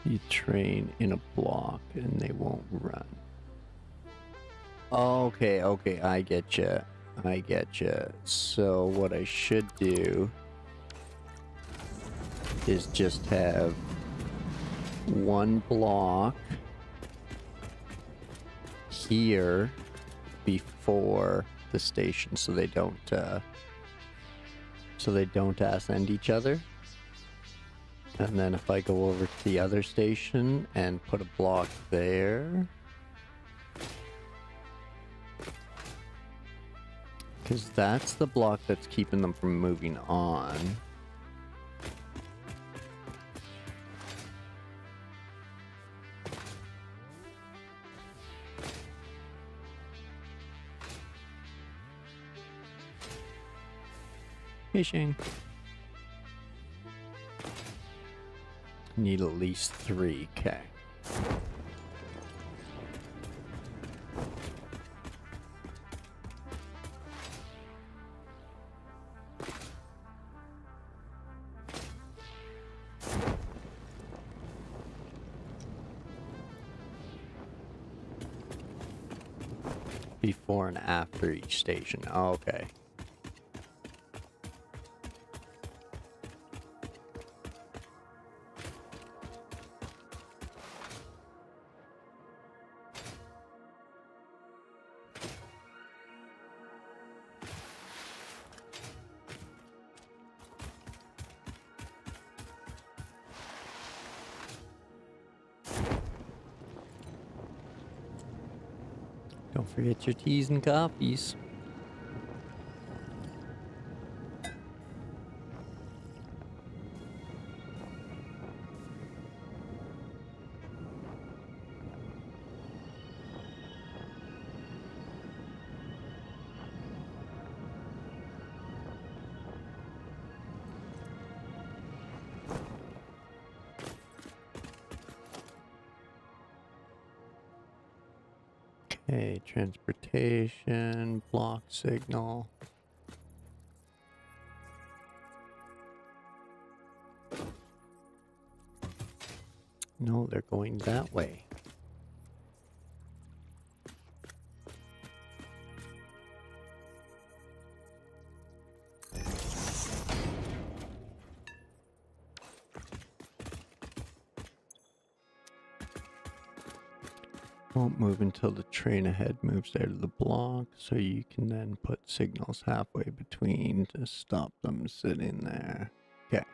You train in a block and they won't run. Okay, okay, I get you. I get you. So what I should do is just have one block here before the station, so they don't ascend each other. And then if I go over to the other station and put a block there, because that's the block that's keeping them from moving on. Fishing. Need at least 3, okay. Before and after each station, okay. Don't forget your teas and coffees. Okay, transportation, block signal. No, they're going that way. Won't move until the train ahead moves out of the block, so you can then put signals halfway between to stop them sitting there. Okay.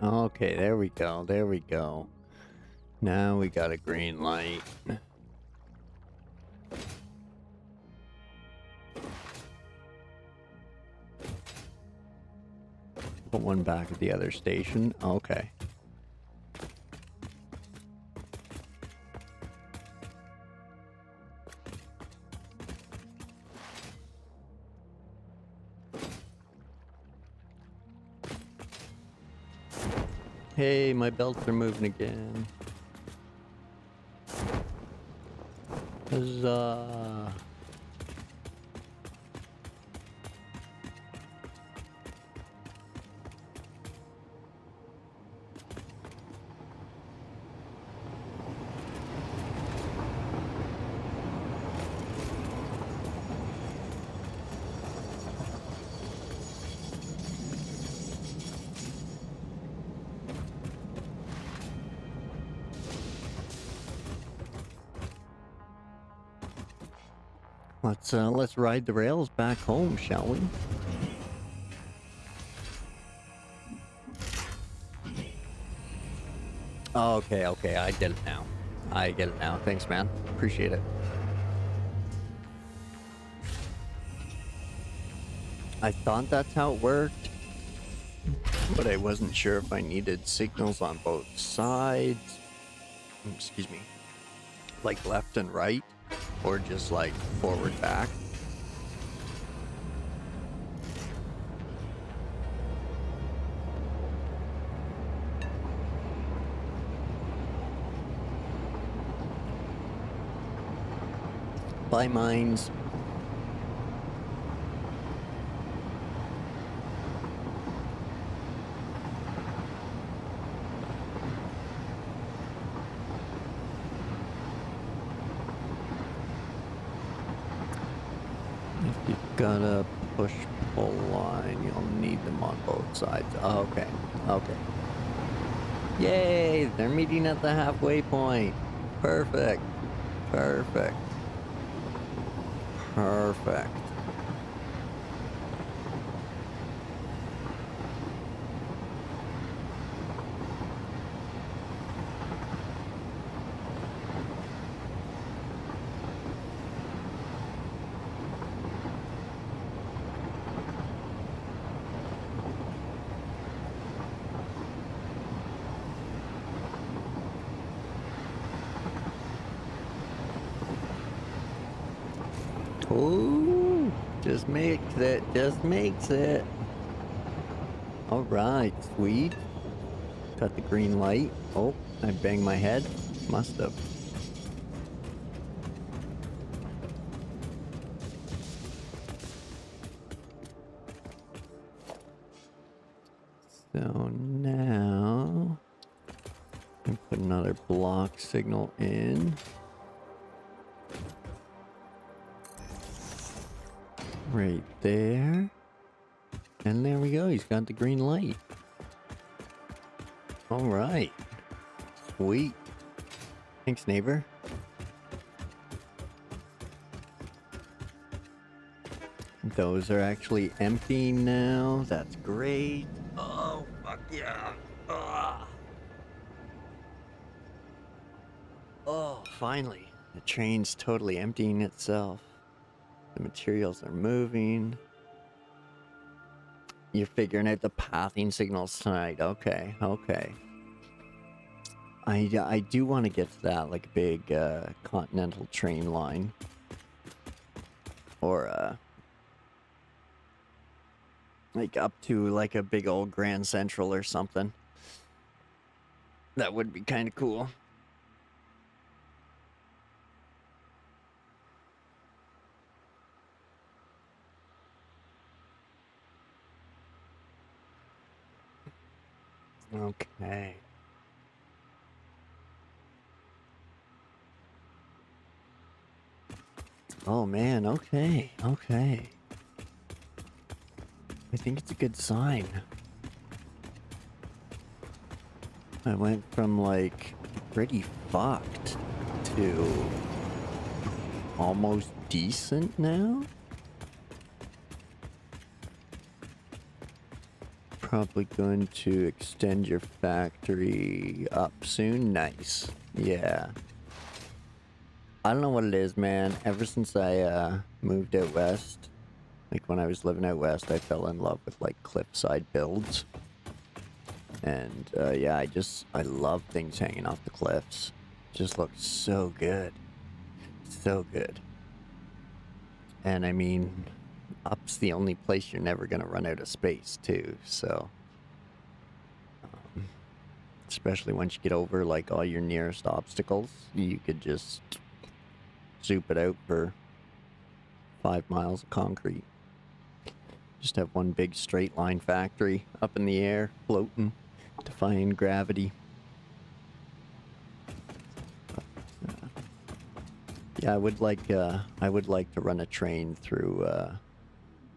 Okay, there we go, there we go. Now we got a green light. Put one back at the other station. Okay. Hey, my belts are moving again. Huzzah. Let's ride the rails back home, shall we? Okay, okay, I get it now. I get it now. Thanks, man. Appreciate it. I thought that's how it worked, but I wasn't sure if I needed signals on both sides. Excuse me. Like left and right, or just like forward, back. Bye, mines. If you've got a push-pull line, you'll need them on both sides. Oh, okay, okay. Yay! They're meeting at the halfway point. Perfect. Perfect. Perfect. Ooh, just makes it, just makes it. All right, sweet. Got the green light. Oh, I banged my head. Must have. So now, I put another block signal in. Right there. And there we go, he's got the green light. Alright. Sweet. Thanks, neighbor. Those are actually empty now. That's great. Oh, fuck yeah. Ugh. Oh, finally. The train's totally emptying itself. The materials are moving. You're figuring out the pathing signals tonight. Okay, okay. I do want to get to that, like, big continental train line. Or, like, up to, like, a big old Grand Central or something. That would be kind of cool. Okay. Oh man, okay, okay. I think it's a good sign. I went from like pretty fucked to almost decent now. Probably going to extend your factory up soon. Nice. Yeah. I don't know what it is, man. Ever since I moved out west, like when I was living out west, I fell in love with like cliffside builds. And yeah, I love things hanging off the cliffs. Just looks so good. So good. And I mean, up's the only place you're never gonna run out of space too, so especially once you get over like all your nearest obstacles, you could just zoop it out for 5 miles of concrete. Just have one big straight line factory up in the air, floating, defying gravity. Yeah, I would like to run a train through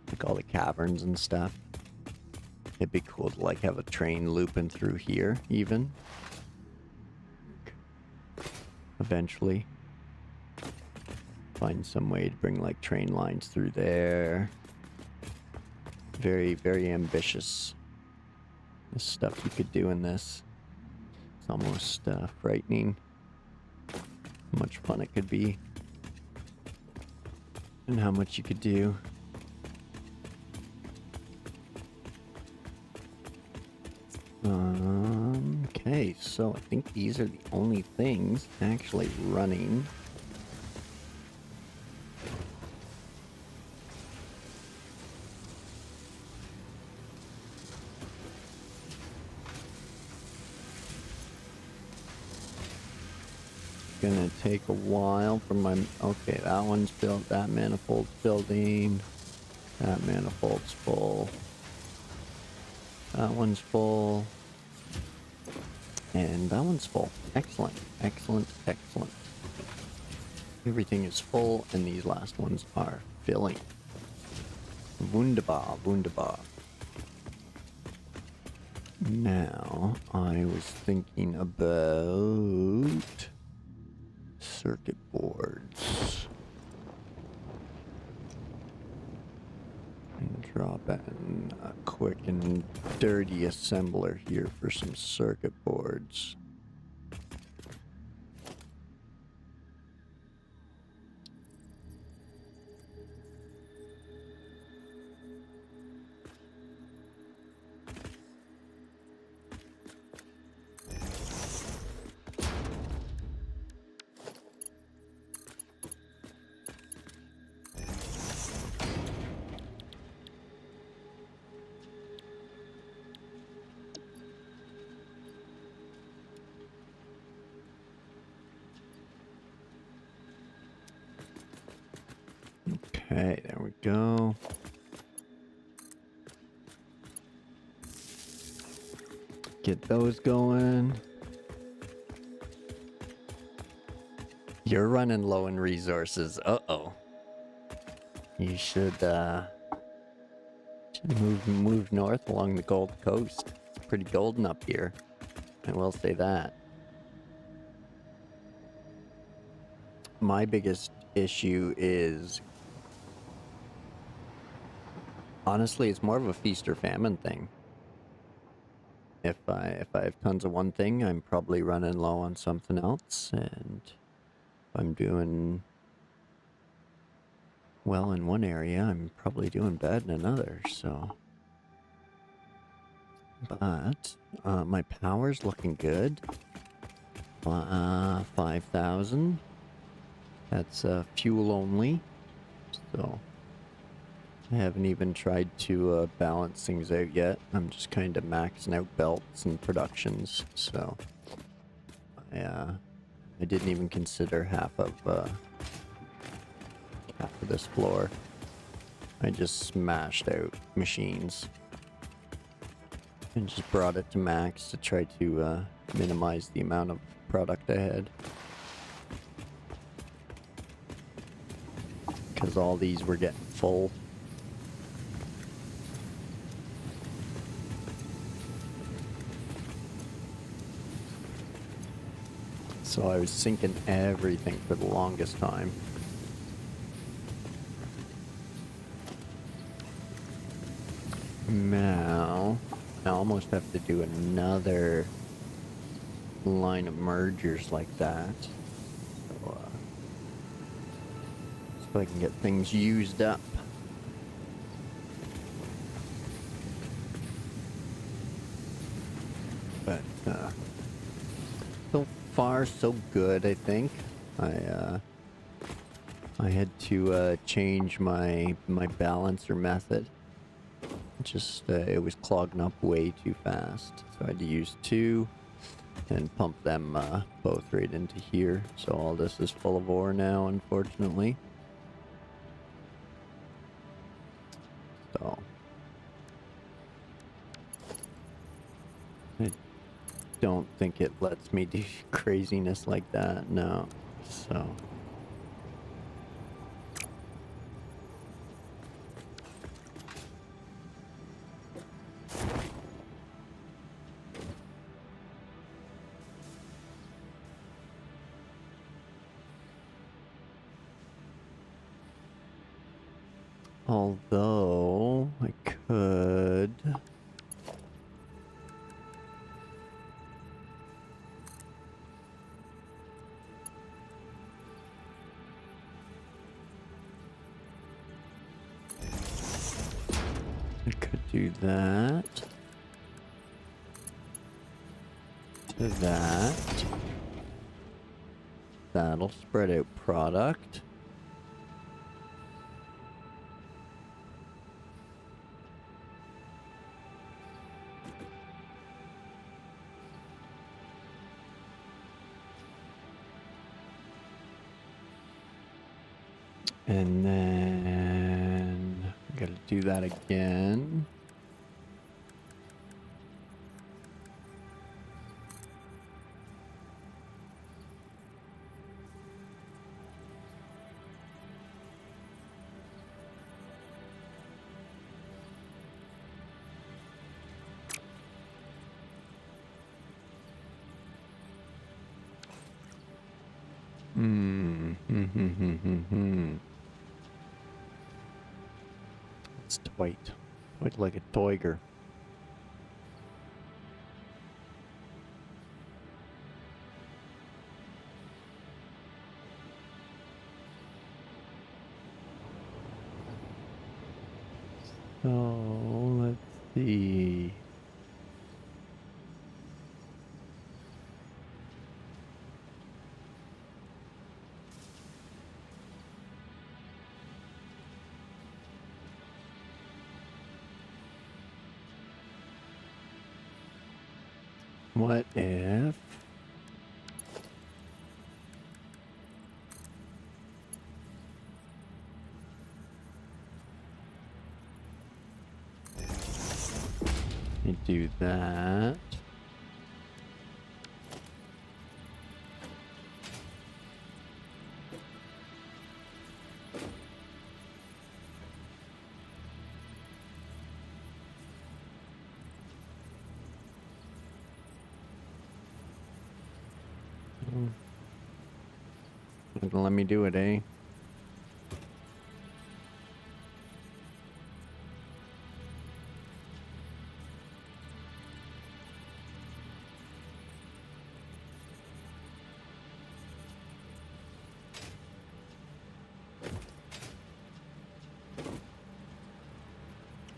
like all the caverns and stuff. It'd be cool to like have a train looping through here even. Eventually. Find some way to bring like train lines through there. Very, very ambitious. The stuff you could do in this. It's almost frightening how much fun it could be. And how much you could do. Okay, so I think these are the only things actually running. Gonna take a while for my... Okay, that one's built, that manifold's building. That manifold's full. That one's full. And that one's full. Excellent, excellent, excellent. Everything is full, and these last ones are filling. Wunderbar, wunderbar. Now, I was thinking about circuit boards. And drop in a quick and dirty assembler here for some circuit boards. Okay, there we go. Get those going. You're running low in resources. Uh-oh. You should move north along the Gold Coast. It's pretty golden up here. I will say that. My biggest issue is... Honestly, it's more of a feast or famine thing. If I have tons of one thing, I'm probably running low on something else, and if I'm doing well in one area, I'm probably doing bad in another, so... But, my power's looking good. 5,000. That's, fuel only, so... I haven't even tried to balance things out yet. I'm just kind of maxing out belts and productions, so I didn't even consider half of this floor. I just smashed out machines and just brought it to max to try to minimize the amount of product I had. Because all these were getting full. So I was sinking everything for the longest time. Now, I almost have to do another line of mergers like that. So I can get things used up. But, so far so good, I think. I had to change my balancer method. Just it was clogging up way too fast, so I had to use 2 and pump them both right into here. So all this is full of ore now, unfortunately. So I don't think it lets me do craziness like that, no. So Although I could. I could do that. To that. That'll spread out product. And then I gotta do that again. It's twite. Twite like a tiger. So let's see. What if you do that? Let me do it, eh?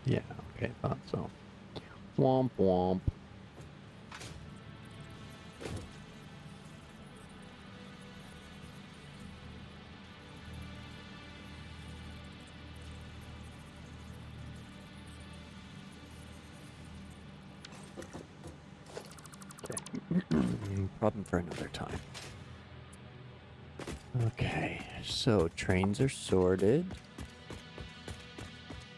Yeah, okay, thought so. Womp womp. Problem for another time. Okay, so trains are sorted.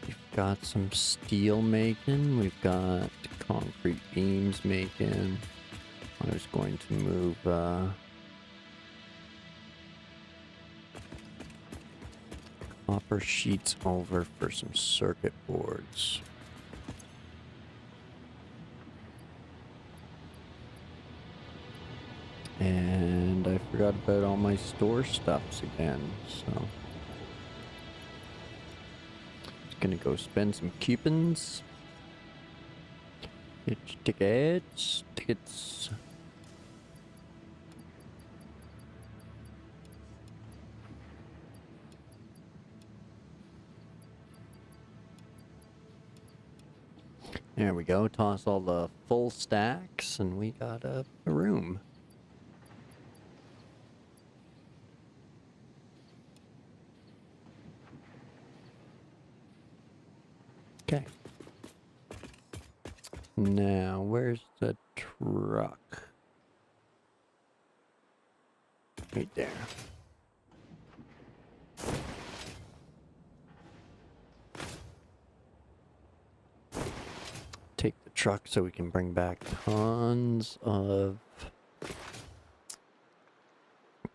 We've got some steel making. We've got concrete beams making. I was going to move copper sheets over for some circuit boards. And I forgot about all my store stuffs again, so just gonna go spend some coupons. Get your tickets. There we go. Toss all the full stacks, and we got a room. Okay. Now, where's the truck? Right there. Take the truck so we can bring back tons of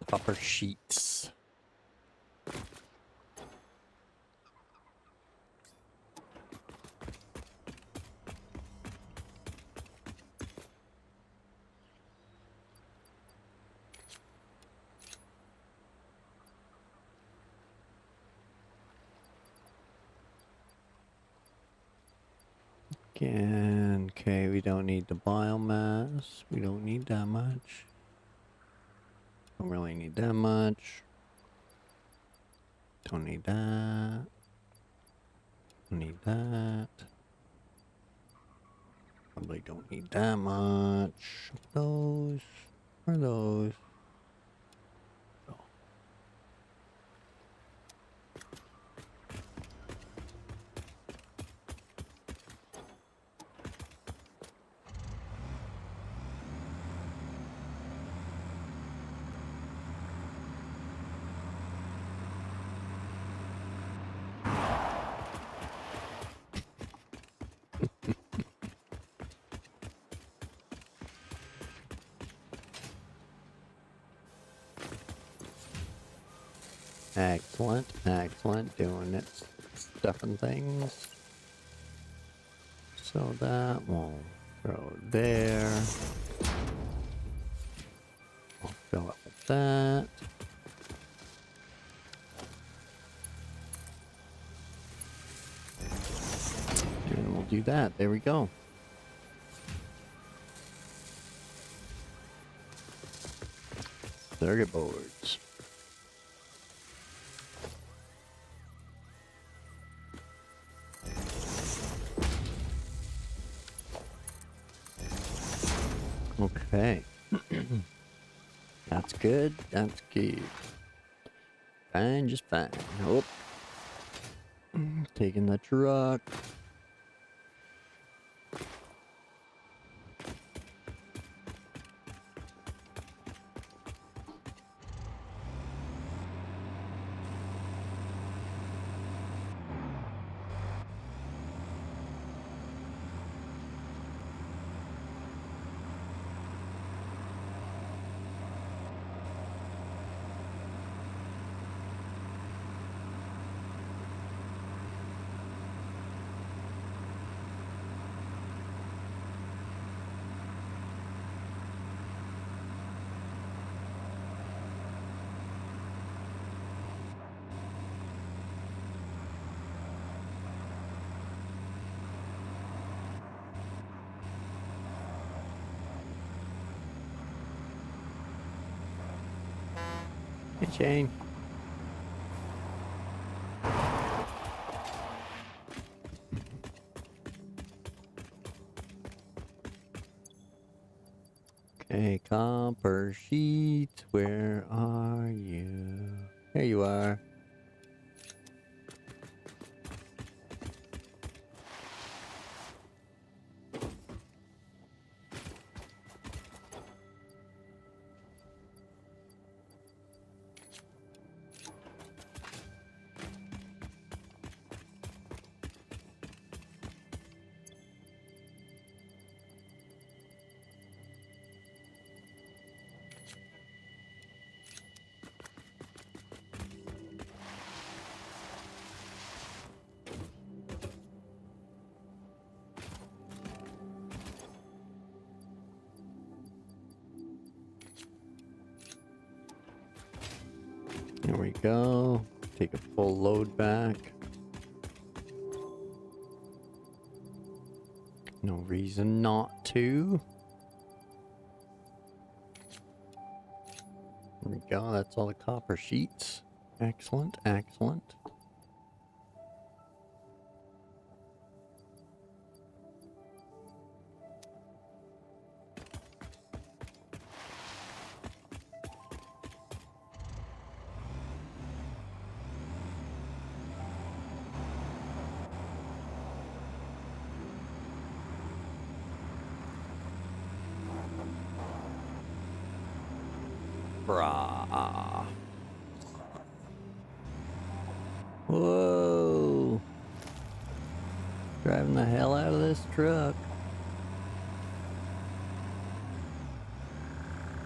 copper sheets. Again, okay, we don't need the biomass. We don't need that much. Don't really need that much. Don't need that. Don't need that. Probably don't need that much. Those. Or those. Oh. Excellent, excellent. Doing it. Stuffing things. So that will throw there. I'll fill it with that. And we'll do that. There we go. Circuit boards. Okay. That's good. That's good. Fine, just fine. Oh. Taking the truck. Hey, Shane. Okay, copper sheet, where are you? There you are. There we go. Take a full load back. No reason not to. There we go. That's all the copper sheets. Excellent, excellent. Brah. Whoa. Driving the hell out of this truck.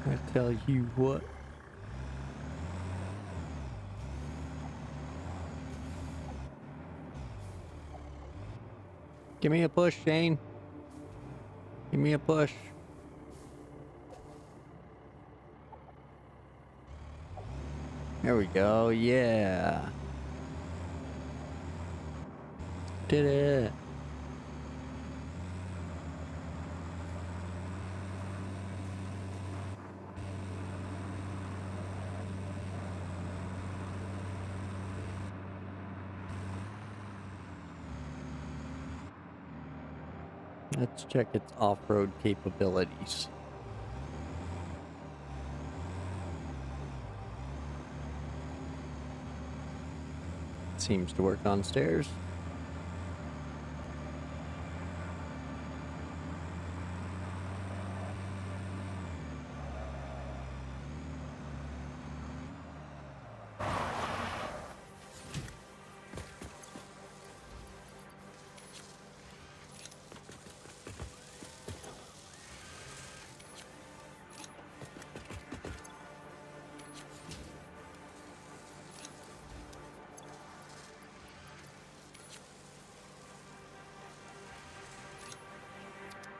I tell you what. Give me a push, Shane. Give me a push. There we go, yeah. Did it. Let's check its off-road capabilities. Seems to work on stairs.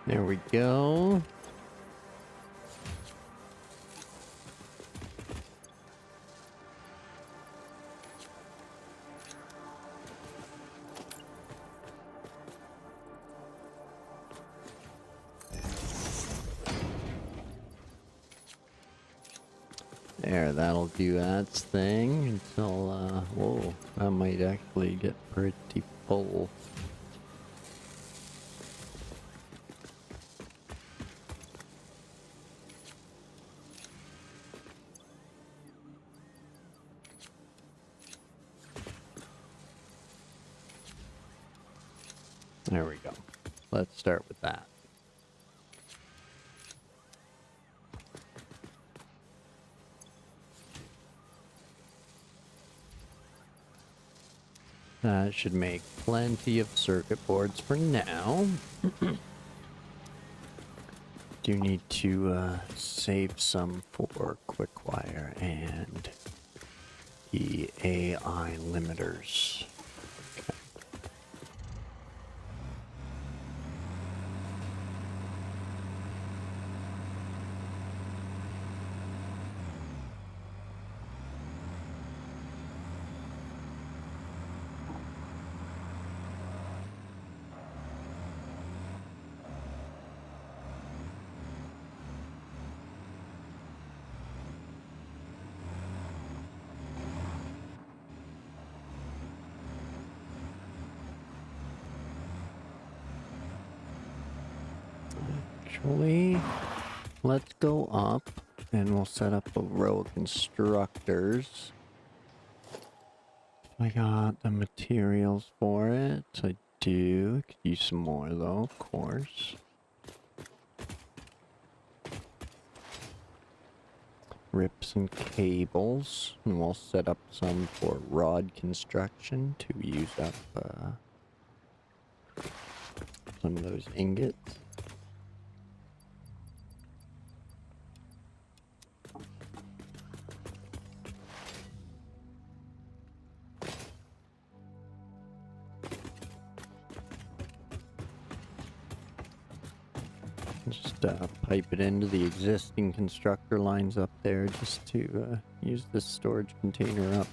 There we go. There, that'll do its thing until, whoa, that might actually get pretty full. There we go. Let's start with that. That should make plenty of circuit boards for now. Do need to save some for quick wire and the AI limiters. Okay. Actually, let's go up and we'll set up a row of constructors. I got the materials for it. I do. Could use some more though, of course. Rips and cables. And we'll set up some for rod construction to use up some of those ingots. Just pipe it into the existing constructor lines up there just to use this storage container up.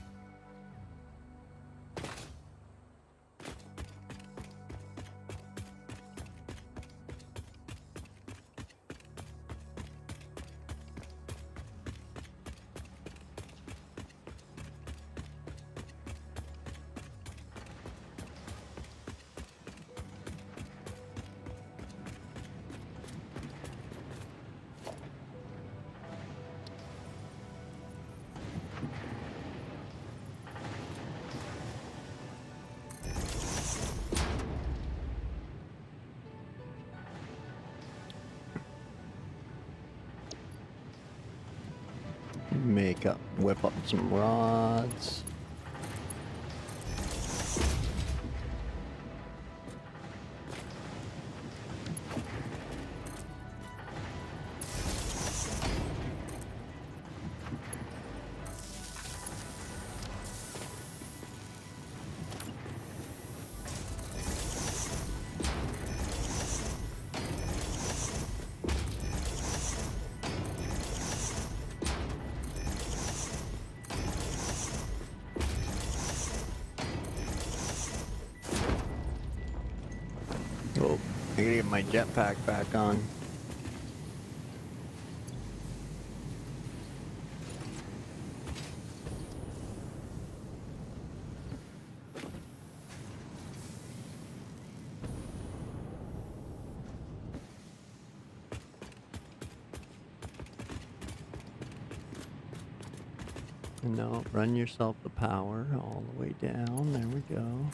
Whip up some rods. Oh, I gotta get my jetpack back on. No, run yourself the power all the way down. There we go.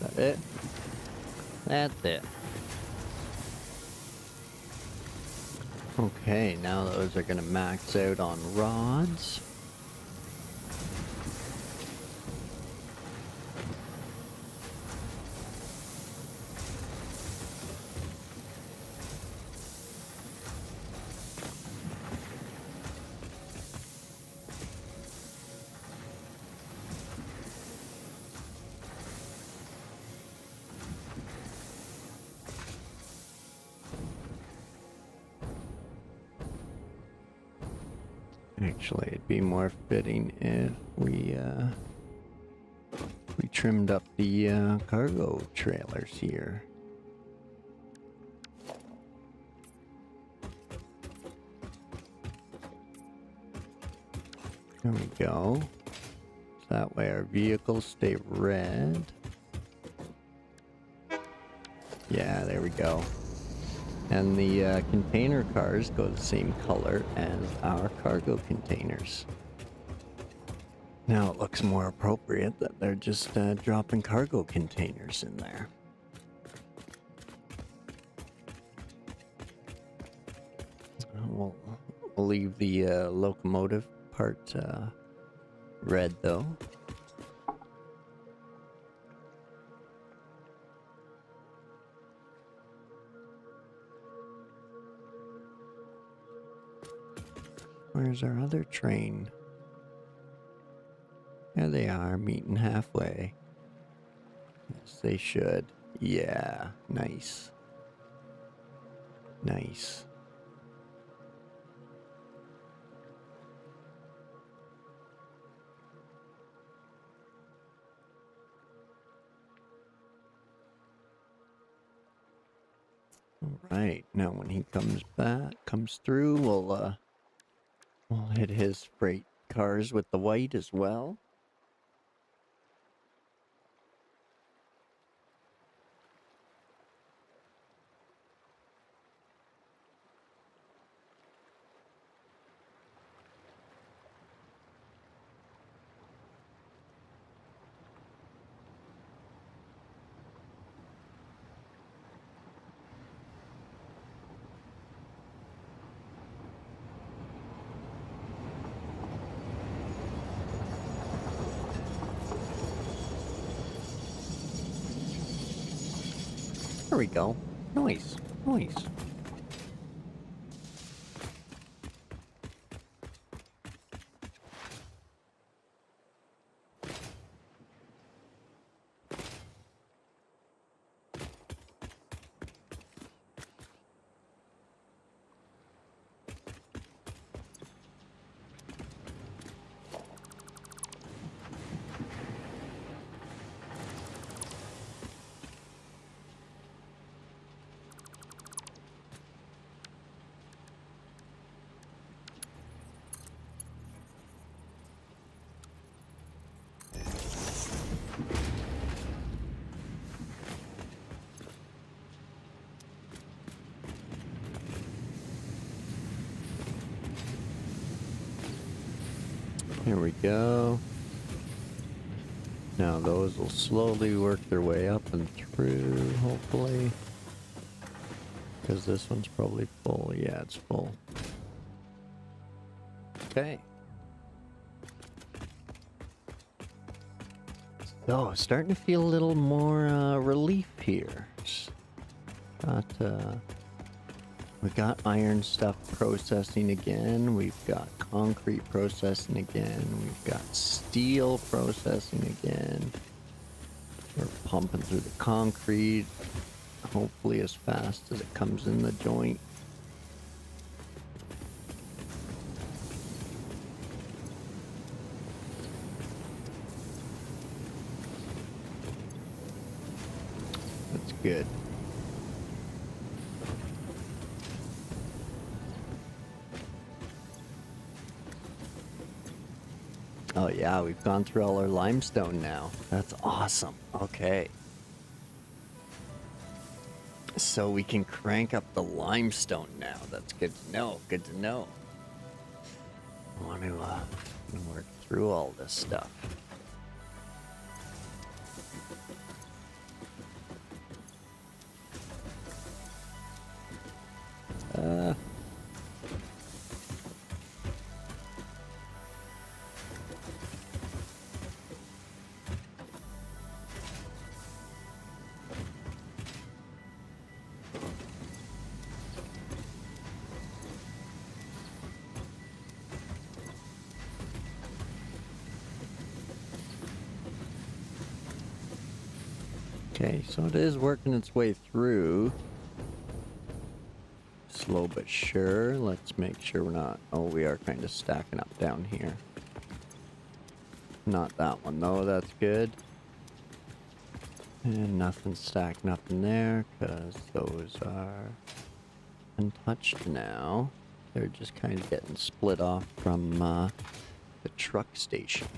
That it? That's it. Okay, now those are gonna max out on rods. Actually, it'd be more fitting if we trimmed up the cargo trailers here. There we go. So that way our vehicles stay red. Yeah, there we go. And the container cars go the same color as our cargo containers. Now it looks more appropriate that they're just dropping cargo containers in there. We'll leave the locomotive part red though. Where's our other train? There they are, meeting halfway. Yes, they should. Yeah, nice. Nice. All right, now when he comes through, we'll hit his freight cars with the white as well. There we go. Nice. Nice. Here we go. Now those will slowly work their way up and through, hopefully. Because this one's probably full. Yeah, it's full. Okay. So, starting to feel a little more relief here. We got iron stuff processing again. We've got concrete processing again. We've got steel processing again. We're pumping through the concrete, hopefully as fast as it comes in the joint. That's good. Oh yeah, we've gone through all our limestone now. That's awesome. Okay. So we can crank up the limestone now. That's good to know. Good to know. I want to work through all this stuff. Okay, so it is working its way through. Slow but sure. Let's make sure we're not... Oh, we are kind of stacking up down here. Not that one, though. That's good. And nothing stacked, nothing there, because those are untouched now. They're just kind of getting split off from the truck station.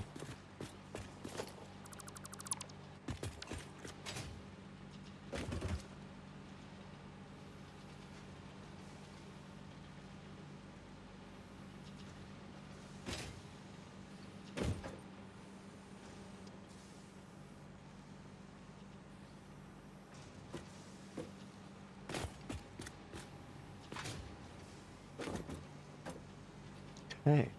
Okay.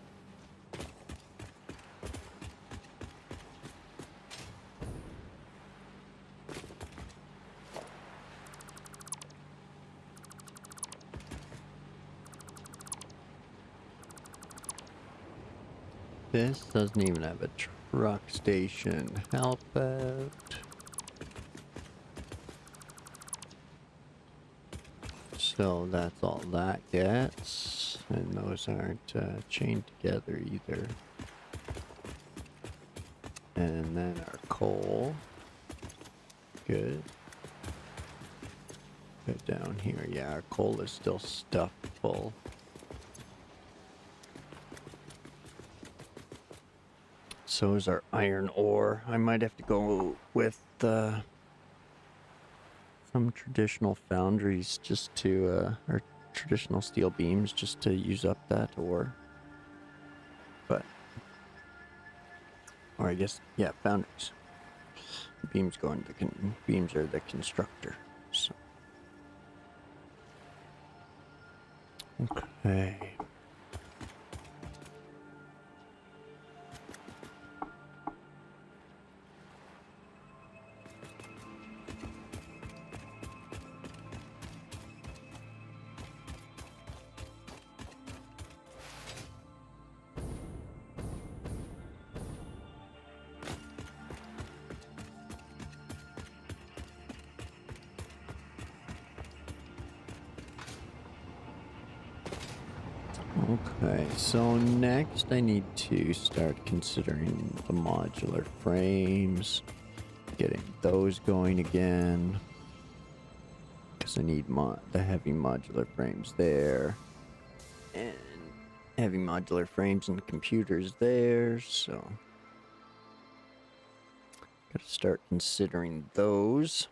This doesn't even have a truck station. Help out. So that's all that gets. And those aren't chained together either. And then our coal. Good. Put down here. Yeah, our coal is still stuffed full. So is our iron ore. I might have to go with some traditional foundries just to, or traditional steel beams just to use up that ore. But, or I guess, yeah, foundries. Beams go into beams are the constructor. So. Okay. Okay, so next I need to start considering the modular frames, getting those going again, because I need the heavy modular frames there, and heavy modular frames and computers there, so gotta start considering those.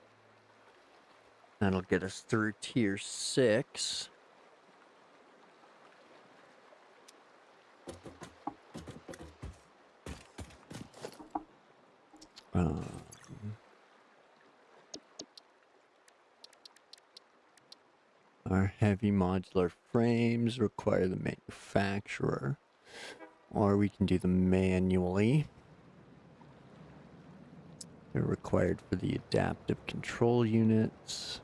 That'll get us through tier 6. Our heavy modular frames require the manufacturer, or we can do them manually. They're required for the adaptive control units,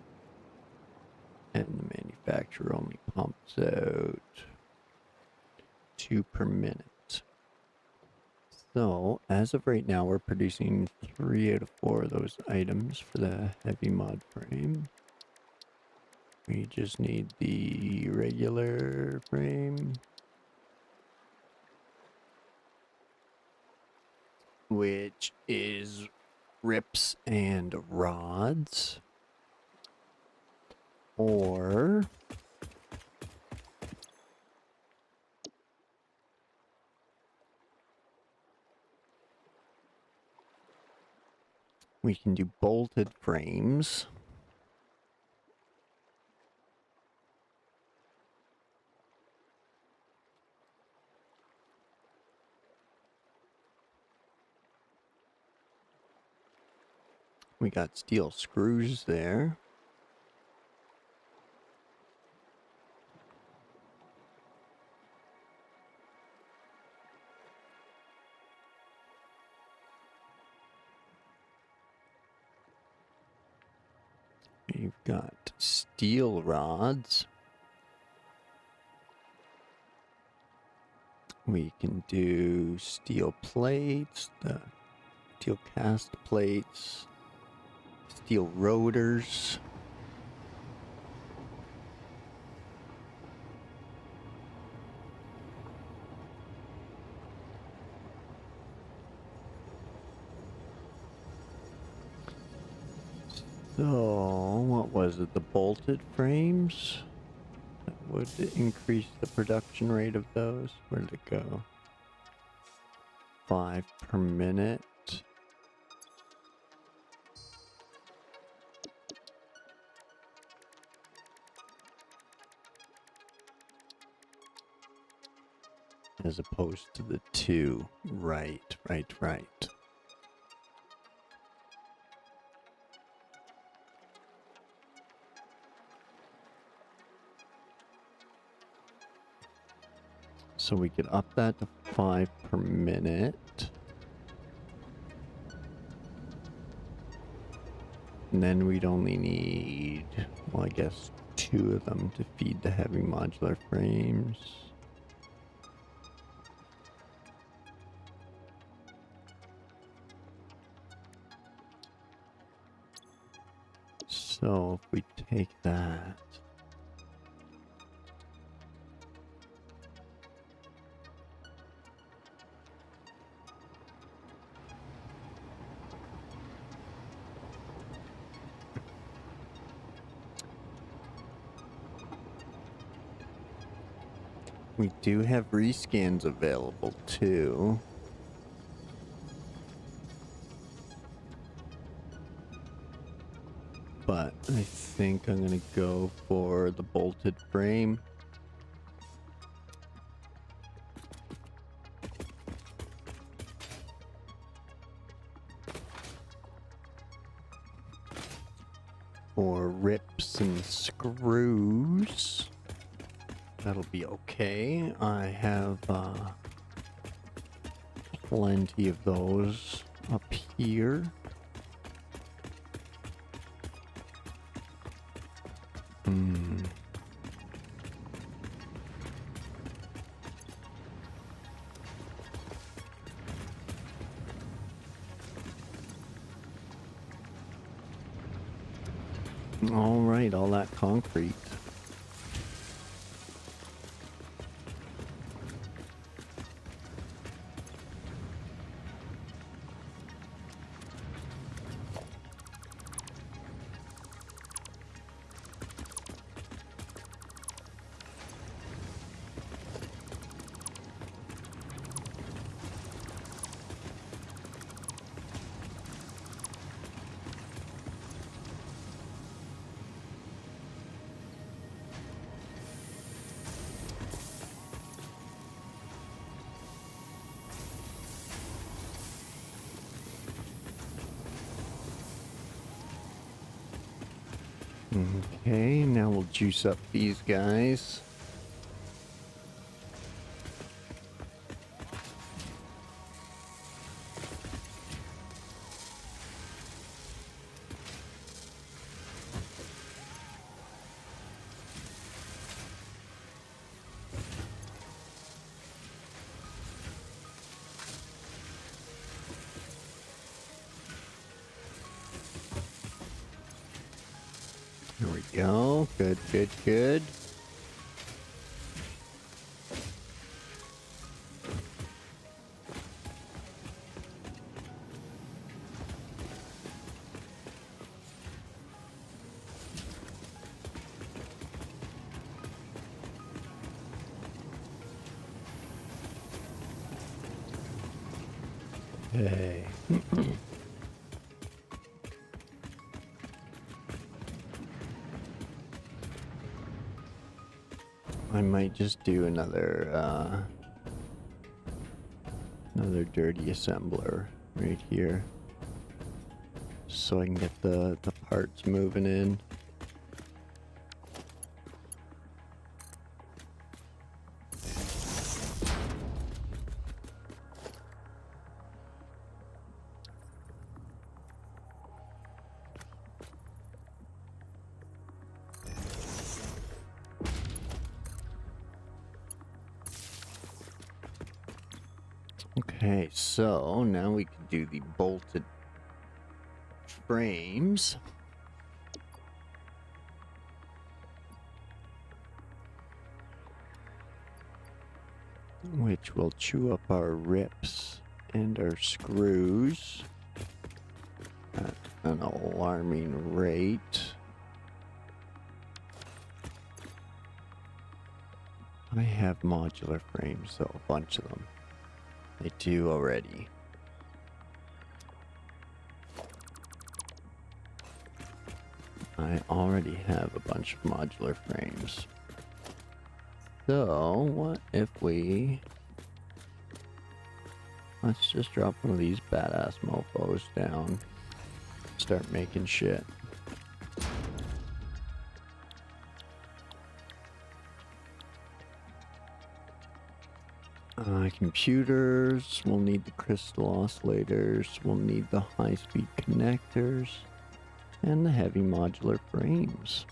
and the manufacturer only pumps out 2 per minute. So, as of right now, we're producing 3 out of 4 of those items for the heavy mod frame. We just need the regular frame, which is rips and rods, or we can do bolted frames. We got steel screws there. We've got steel rods. We can do steel plates, the steel cast plates, steel rotors. So, what was it? The bolted frames? That would increase the production rate of those. Where did it go? 5 per minute. As opposed to the 2. Right. So we could up that to 5 per minute. And then we'd only need, well, I guess 2 of them to feed the heavy modular frames. So if we take that, we do have rescans available too. But I think I'm gonna go for the bolted frame. For rips and screws. That'll be okay. I have plenty of those up here. All right, all that concrete. Okay, now we'll juice up these guys. There we go. Good, good, good. Okay. I might just do another dirty assembler right here, so I can get the parts moving in. Okay, so now we can do the bolted frames. Which will chew up our rips and our screws at an alarming rate. I have modular frames, though, a bunch of them. I do already. I already have a bunch of modular frames. So, what if let's just drop one of these badass mofos down. Start making shit. Computers, we'll need the crystal oscillators, we'll need the high-speed connectors, and the heavy modular frames.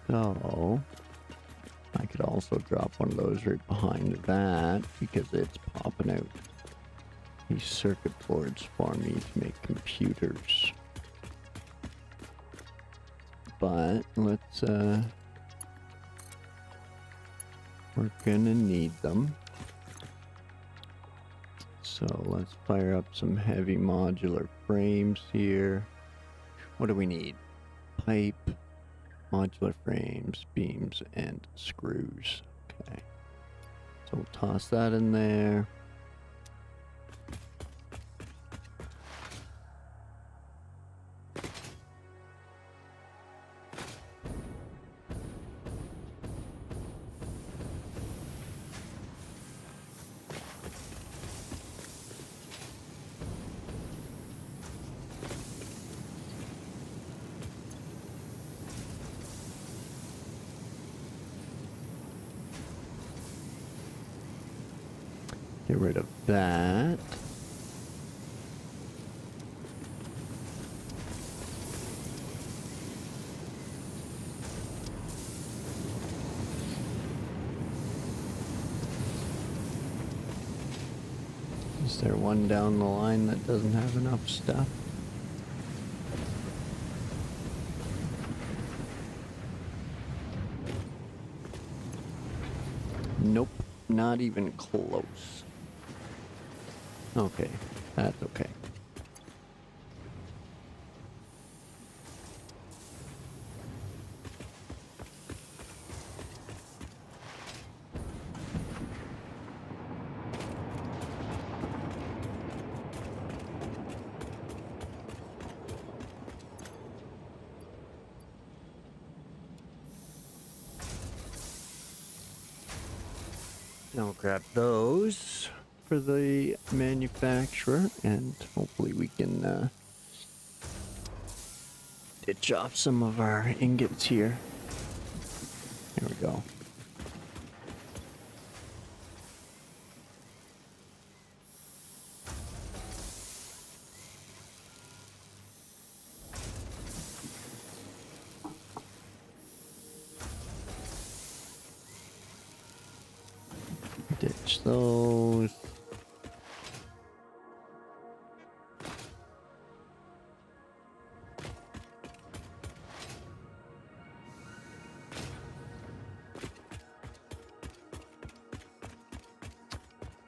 So, I could also drop one of those right behind that because it's popping out these circuit boards for me to make computers. But let's we're gonna need them. So let's fire up some heavy modular frames here. What do we need? Pipe, modular frames, beams, and screws. Okay. So we'll toss that in there. Get rid of that. Is there one down the line that doesn't have enough stuff? Nope, not even close. Okay, that's okay. I'll grab those for the manufacturer, and hopefully we can ditch off some of our ingots here. Here we go. Ditch those.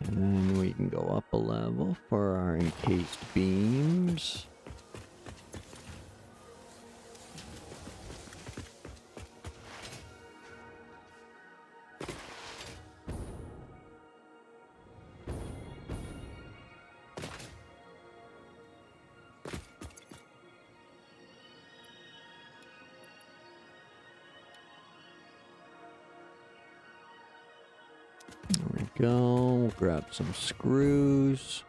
And then we can go up a level for our encased beams. There we go. We'll grab some screws.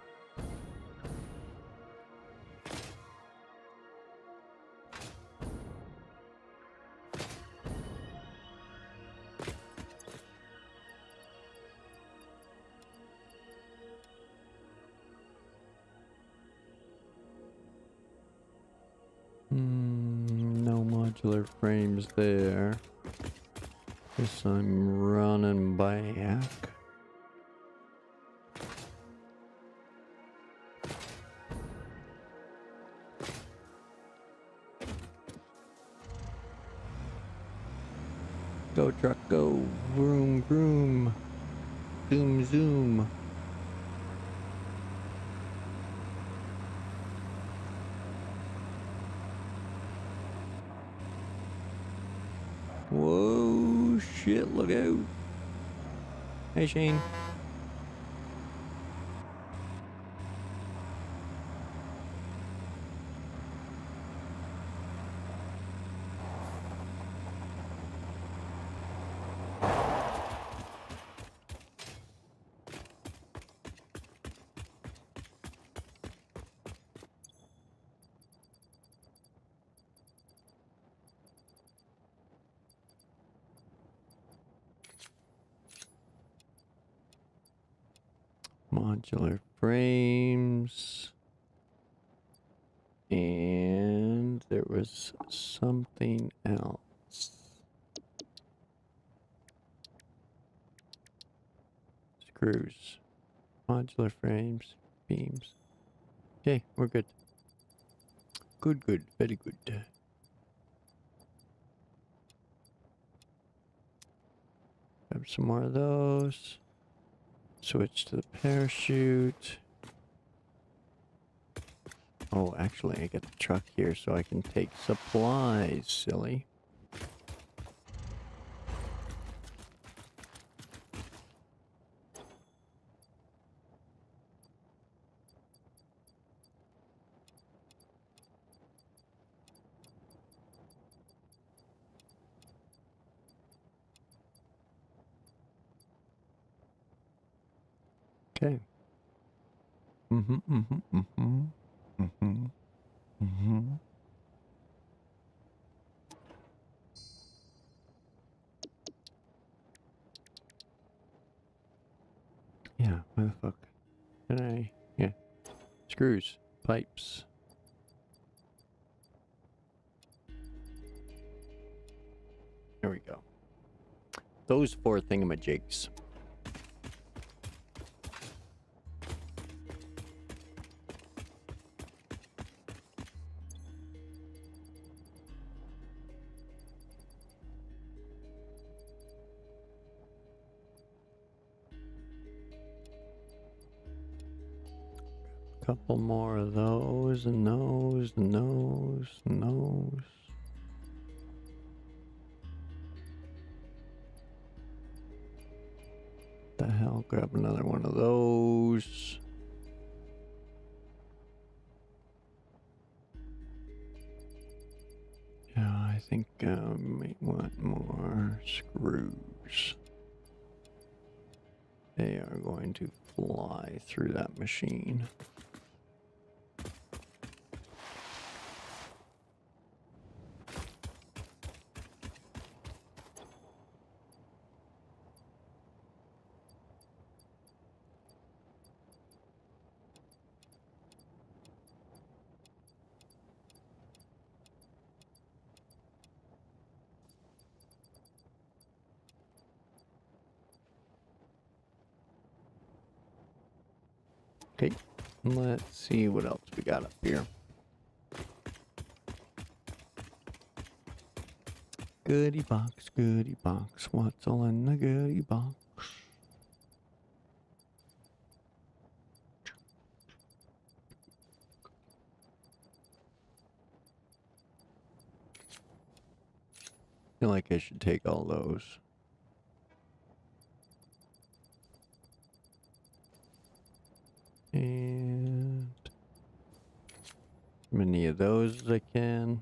No modular frames there. Guess I'm running back. Go truck, go. Vroom, vroom. Zoom, zoom. Whoa, shit, look out. Hey, Shane. Modular frames. And there was something else. Screws. Modular frames. Beams. Okay, we're good. Good, good. Very good. Grab some more of those. Switch to the parachute. Oh, actually, I got the truck here so I can take supplies, silly. Okay. Yeah, where the fuck? Can I? Yeah. Screws. Pipes. There we go. Those 4 thingamajigs. Couple more of those and those and those and those. The hell, grab another one of those. Yeah, I think I might want more screws. They are going to fly through that machine. Okay, let's see what else we got up here. Goodie box, what's all in the goodie box? I feel like I should take all those. And as many of those as I can.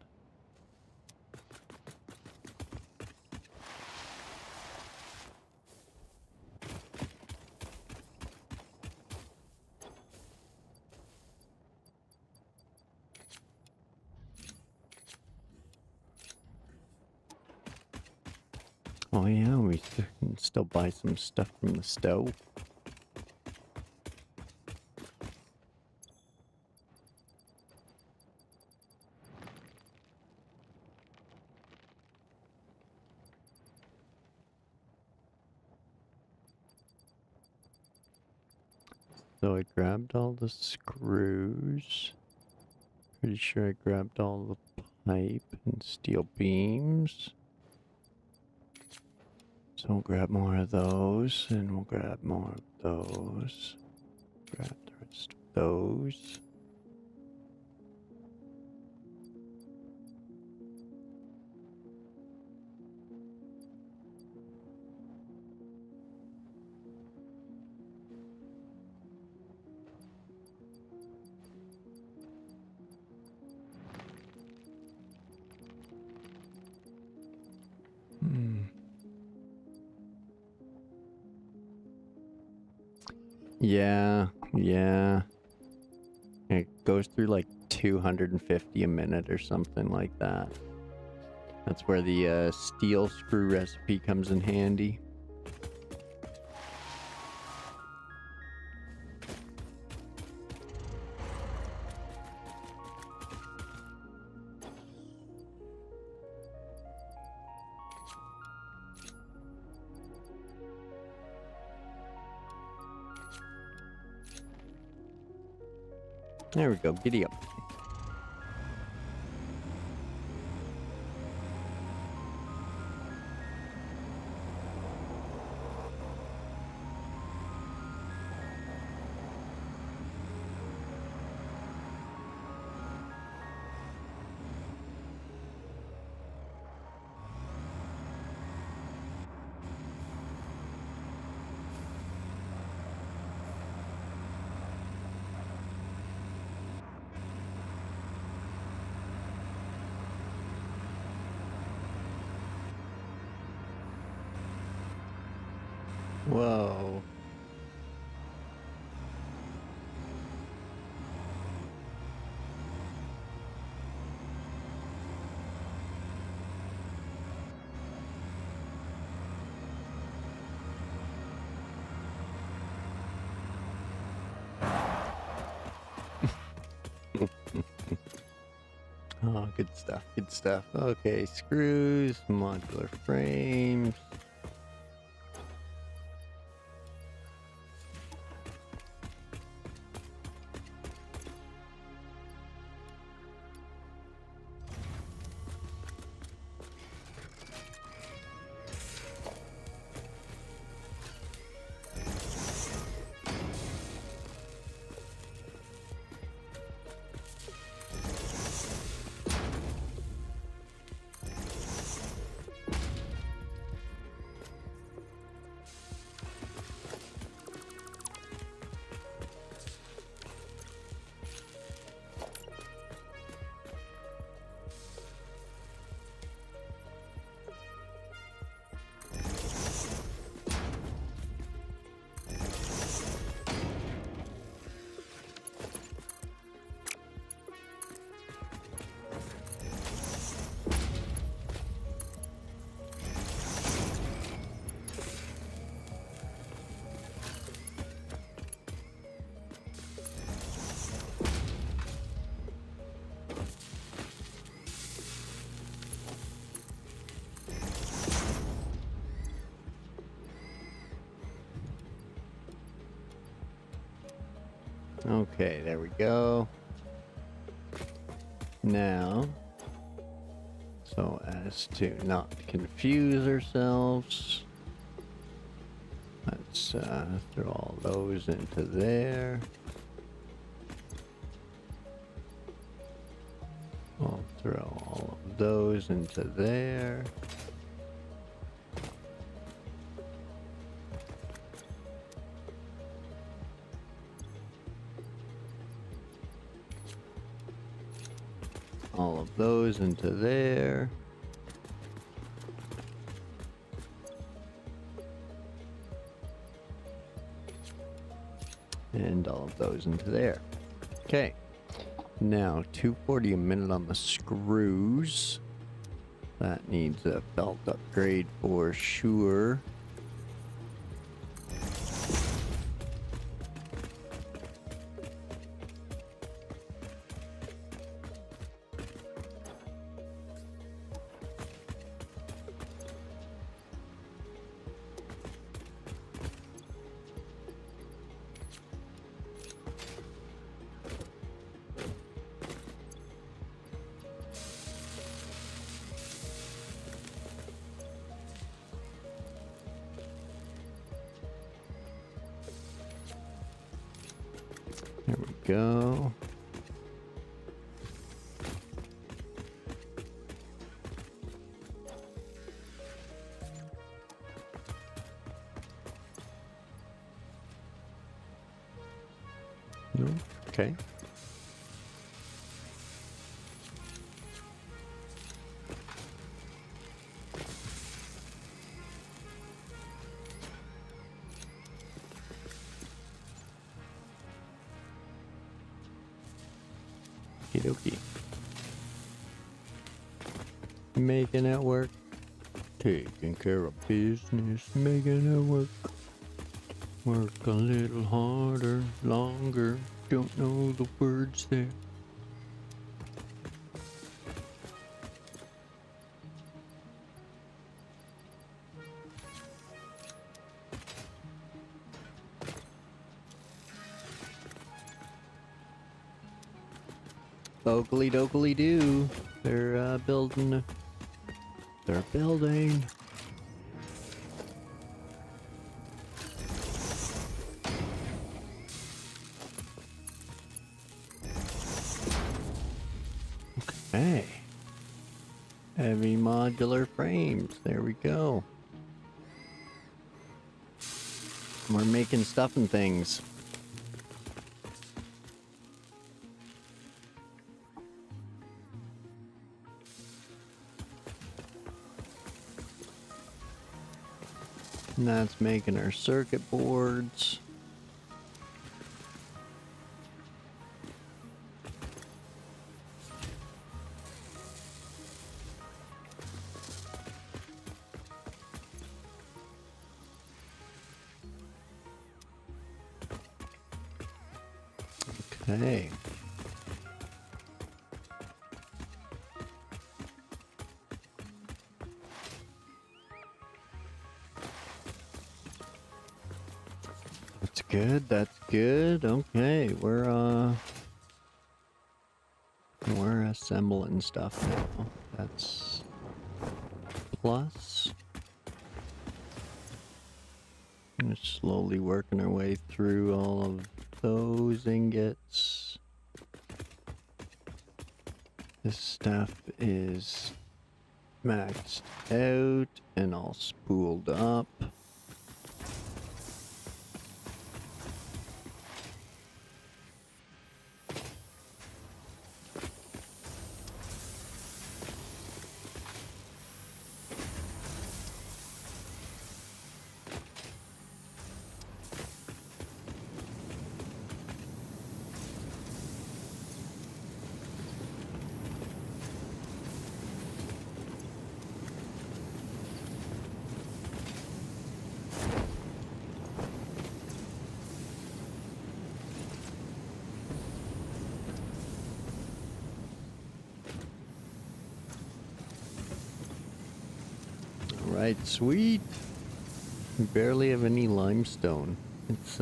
Oh yeah, we can still buy some stuff from the stove. So I grabbed all the screws. Pretty sure I grabbed all the pipe and steel beams. So we'll grab more of those, and we'll grab more of those. Grab the rest of those. Yeah. It goes through like 250 a minute or something like that. That's where the steel screw recipe comes in handy. There we go, giddy up. Whoa. Oh, good stuff, good stuff. Okay, screws, modular frames. Okay, there we go. Now, so as to not confuse ourselves, let's throw all those into there. I'll throw all of those into there. All of those into there. And all of those into there. Okay. Now, 240 a minute on the screws. That needs a belt upgrade for sure. There we go. No? Okay. Okie dokie. Making it work. Taking care of business. Making it work. Work a little harder, longer. Don't know the words there. Oakley dokley doo. They're building. They're building. Okay. Heavy modular frames. There we go. We're making stuff and things. And that's making our circuit boards. Okay. That's good, that's good. Okay, we're assembling stuff now. That's plus. We're slowly working our way through all of those ingots. This stuff is maxed out and all spooled up. Alright, sweet. We barely have any limestone. It's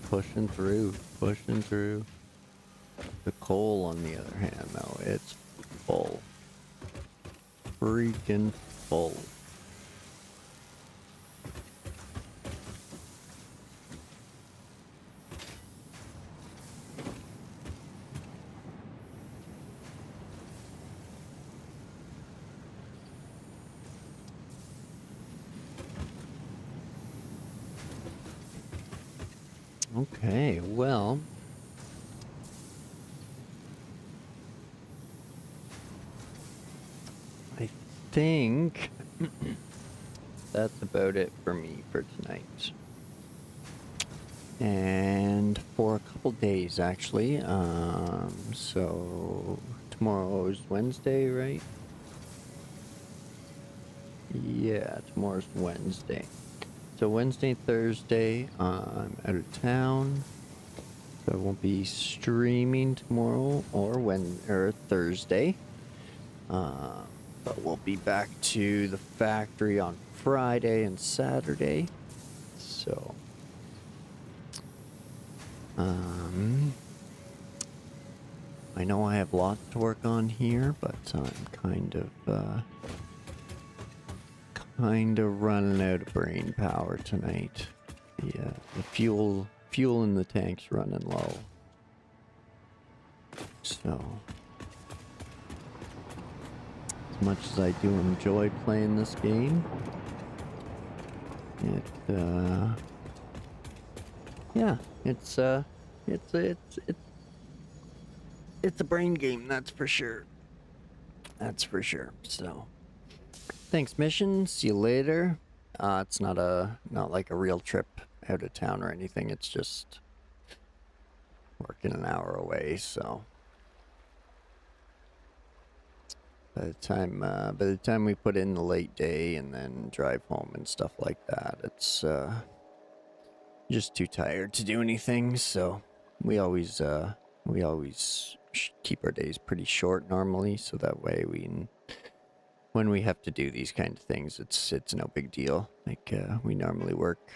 pushing through, pushing through. The coal, on the other hand, though, it's full. Freaking full. Okay, well, I think that's about it for me for tonight. And for a couple days, actually. So tomorrow is Wednesday, right? Yeah, tomorrow's Wednesday. So Wednesday, Thursday, I'm out of town. So I won't be streaming tomorrow or Thursday. But we'll be back to the factory on Friday and Saturday. So, I know I have lots to work on here, but I'm kind of running out of brain power tonight. The fuel in the tank's running low. So, as much as I do enjoy playing this game, it's a brain game, that's for sure. That's for sure. So, thanks, mission. See you later. It's not like a real trip out of town or anything. It's just working an hour away. So by the time we put in the late day and then drive home and stuff like that, it's just too tired to do anything. So we always keep our days pretty short normally, so that way when we have to do these kind of things, it's no big deal. Like we normally work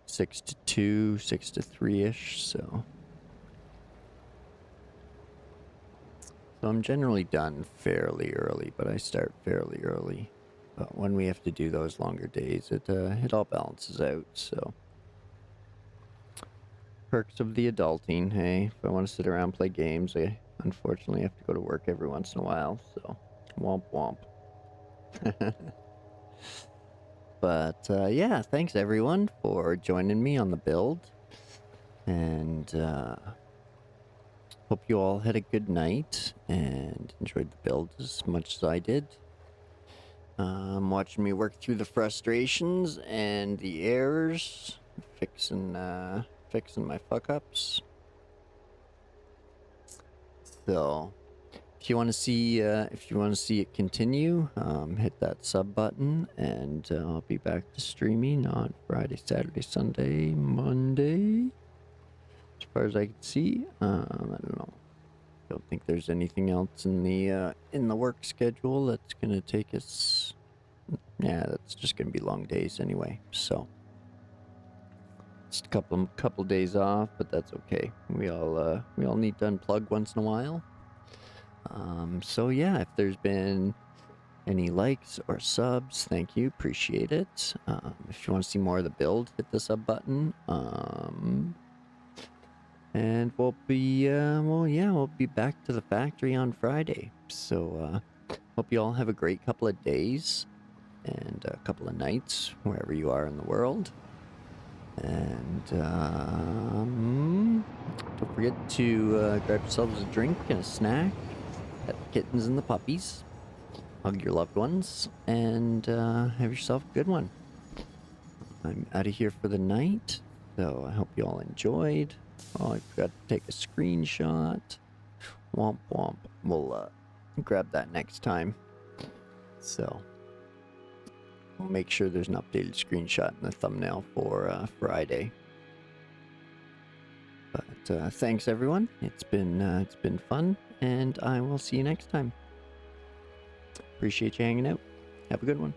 6 to 2, 6 to 3-ish, so I'm generally done fairly early, but I start fairly early. But when we have to do those longer days, it all balances out. So perks of the adulting, hey. If I want to sit around and play games, I unfortunately have to go to work every once in a while. So womp womp. But yeah, thanks everyone for joining me on the build, and hope you all had a good night and enjoyed the build as much as I did. Watching me work through the frustrations and the errors, fixing my fuck ups. So if you want to see it continue, hit that sub button, and I'll be back to streaming on Friday, Saturday, Sunday, Monday. As far as I can see, I don't know. Don't think there's anything else in the work schedule that's gonna take us. Yeah, that's just gonna be long days anyway. So just a couple days off, but that's okay. We all need to unplug once in a while. So yeah, if there's been any likes or subs, thank you, appreciate it. If you want to see more of the build, hit the sub button. And we'll be back to the factory on Friday. So hope you all have a great couple of days and a couple of nights wherever you are in the world. And don't forget to grab yourselves a drink and a snack. Pet the kittens and the puppies. Hug your loved ones, and have yourself a good one. I'm out of here for the night, so I hope you all enjoyed. Oh, I forgot to take a screenshot. Womp womp. We'll grab that next time. So we'll make sure there's an updated screenshot in the thumbnail for Friday. But thanks everyone. It's been fun, and I will see you next time. Appreciate you hanging out. Have a good one.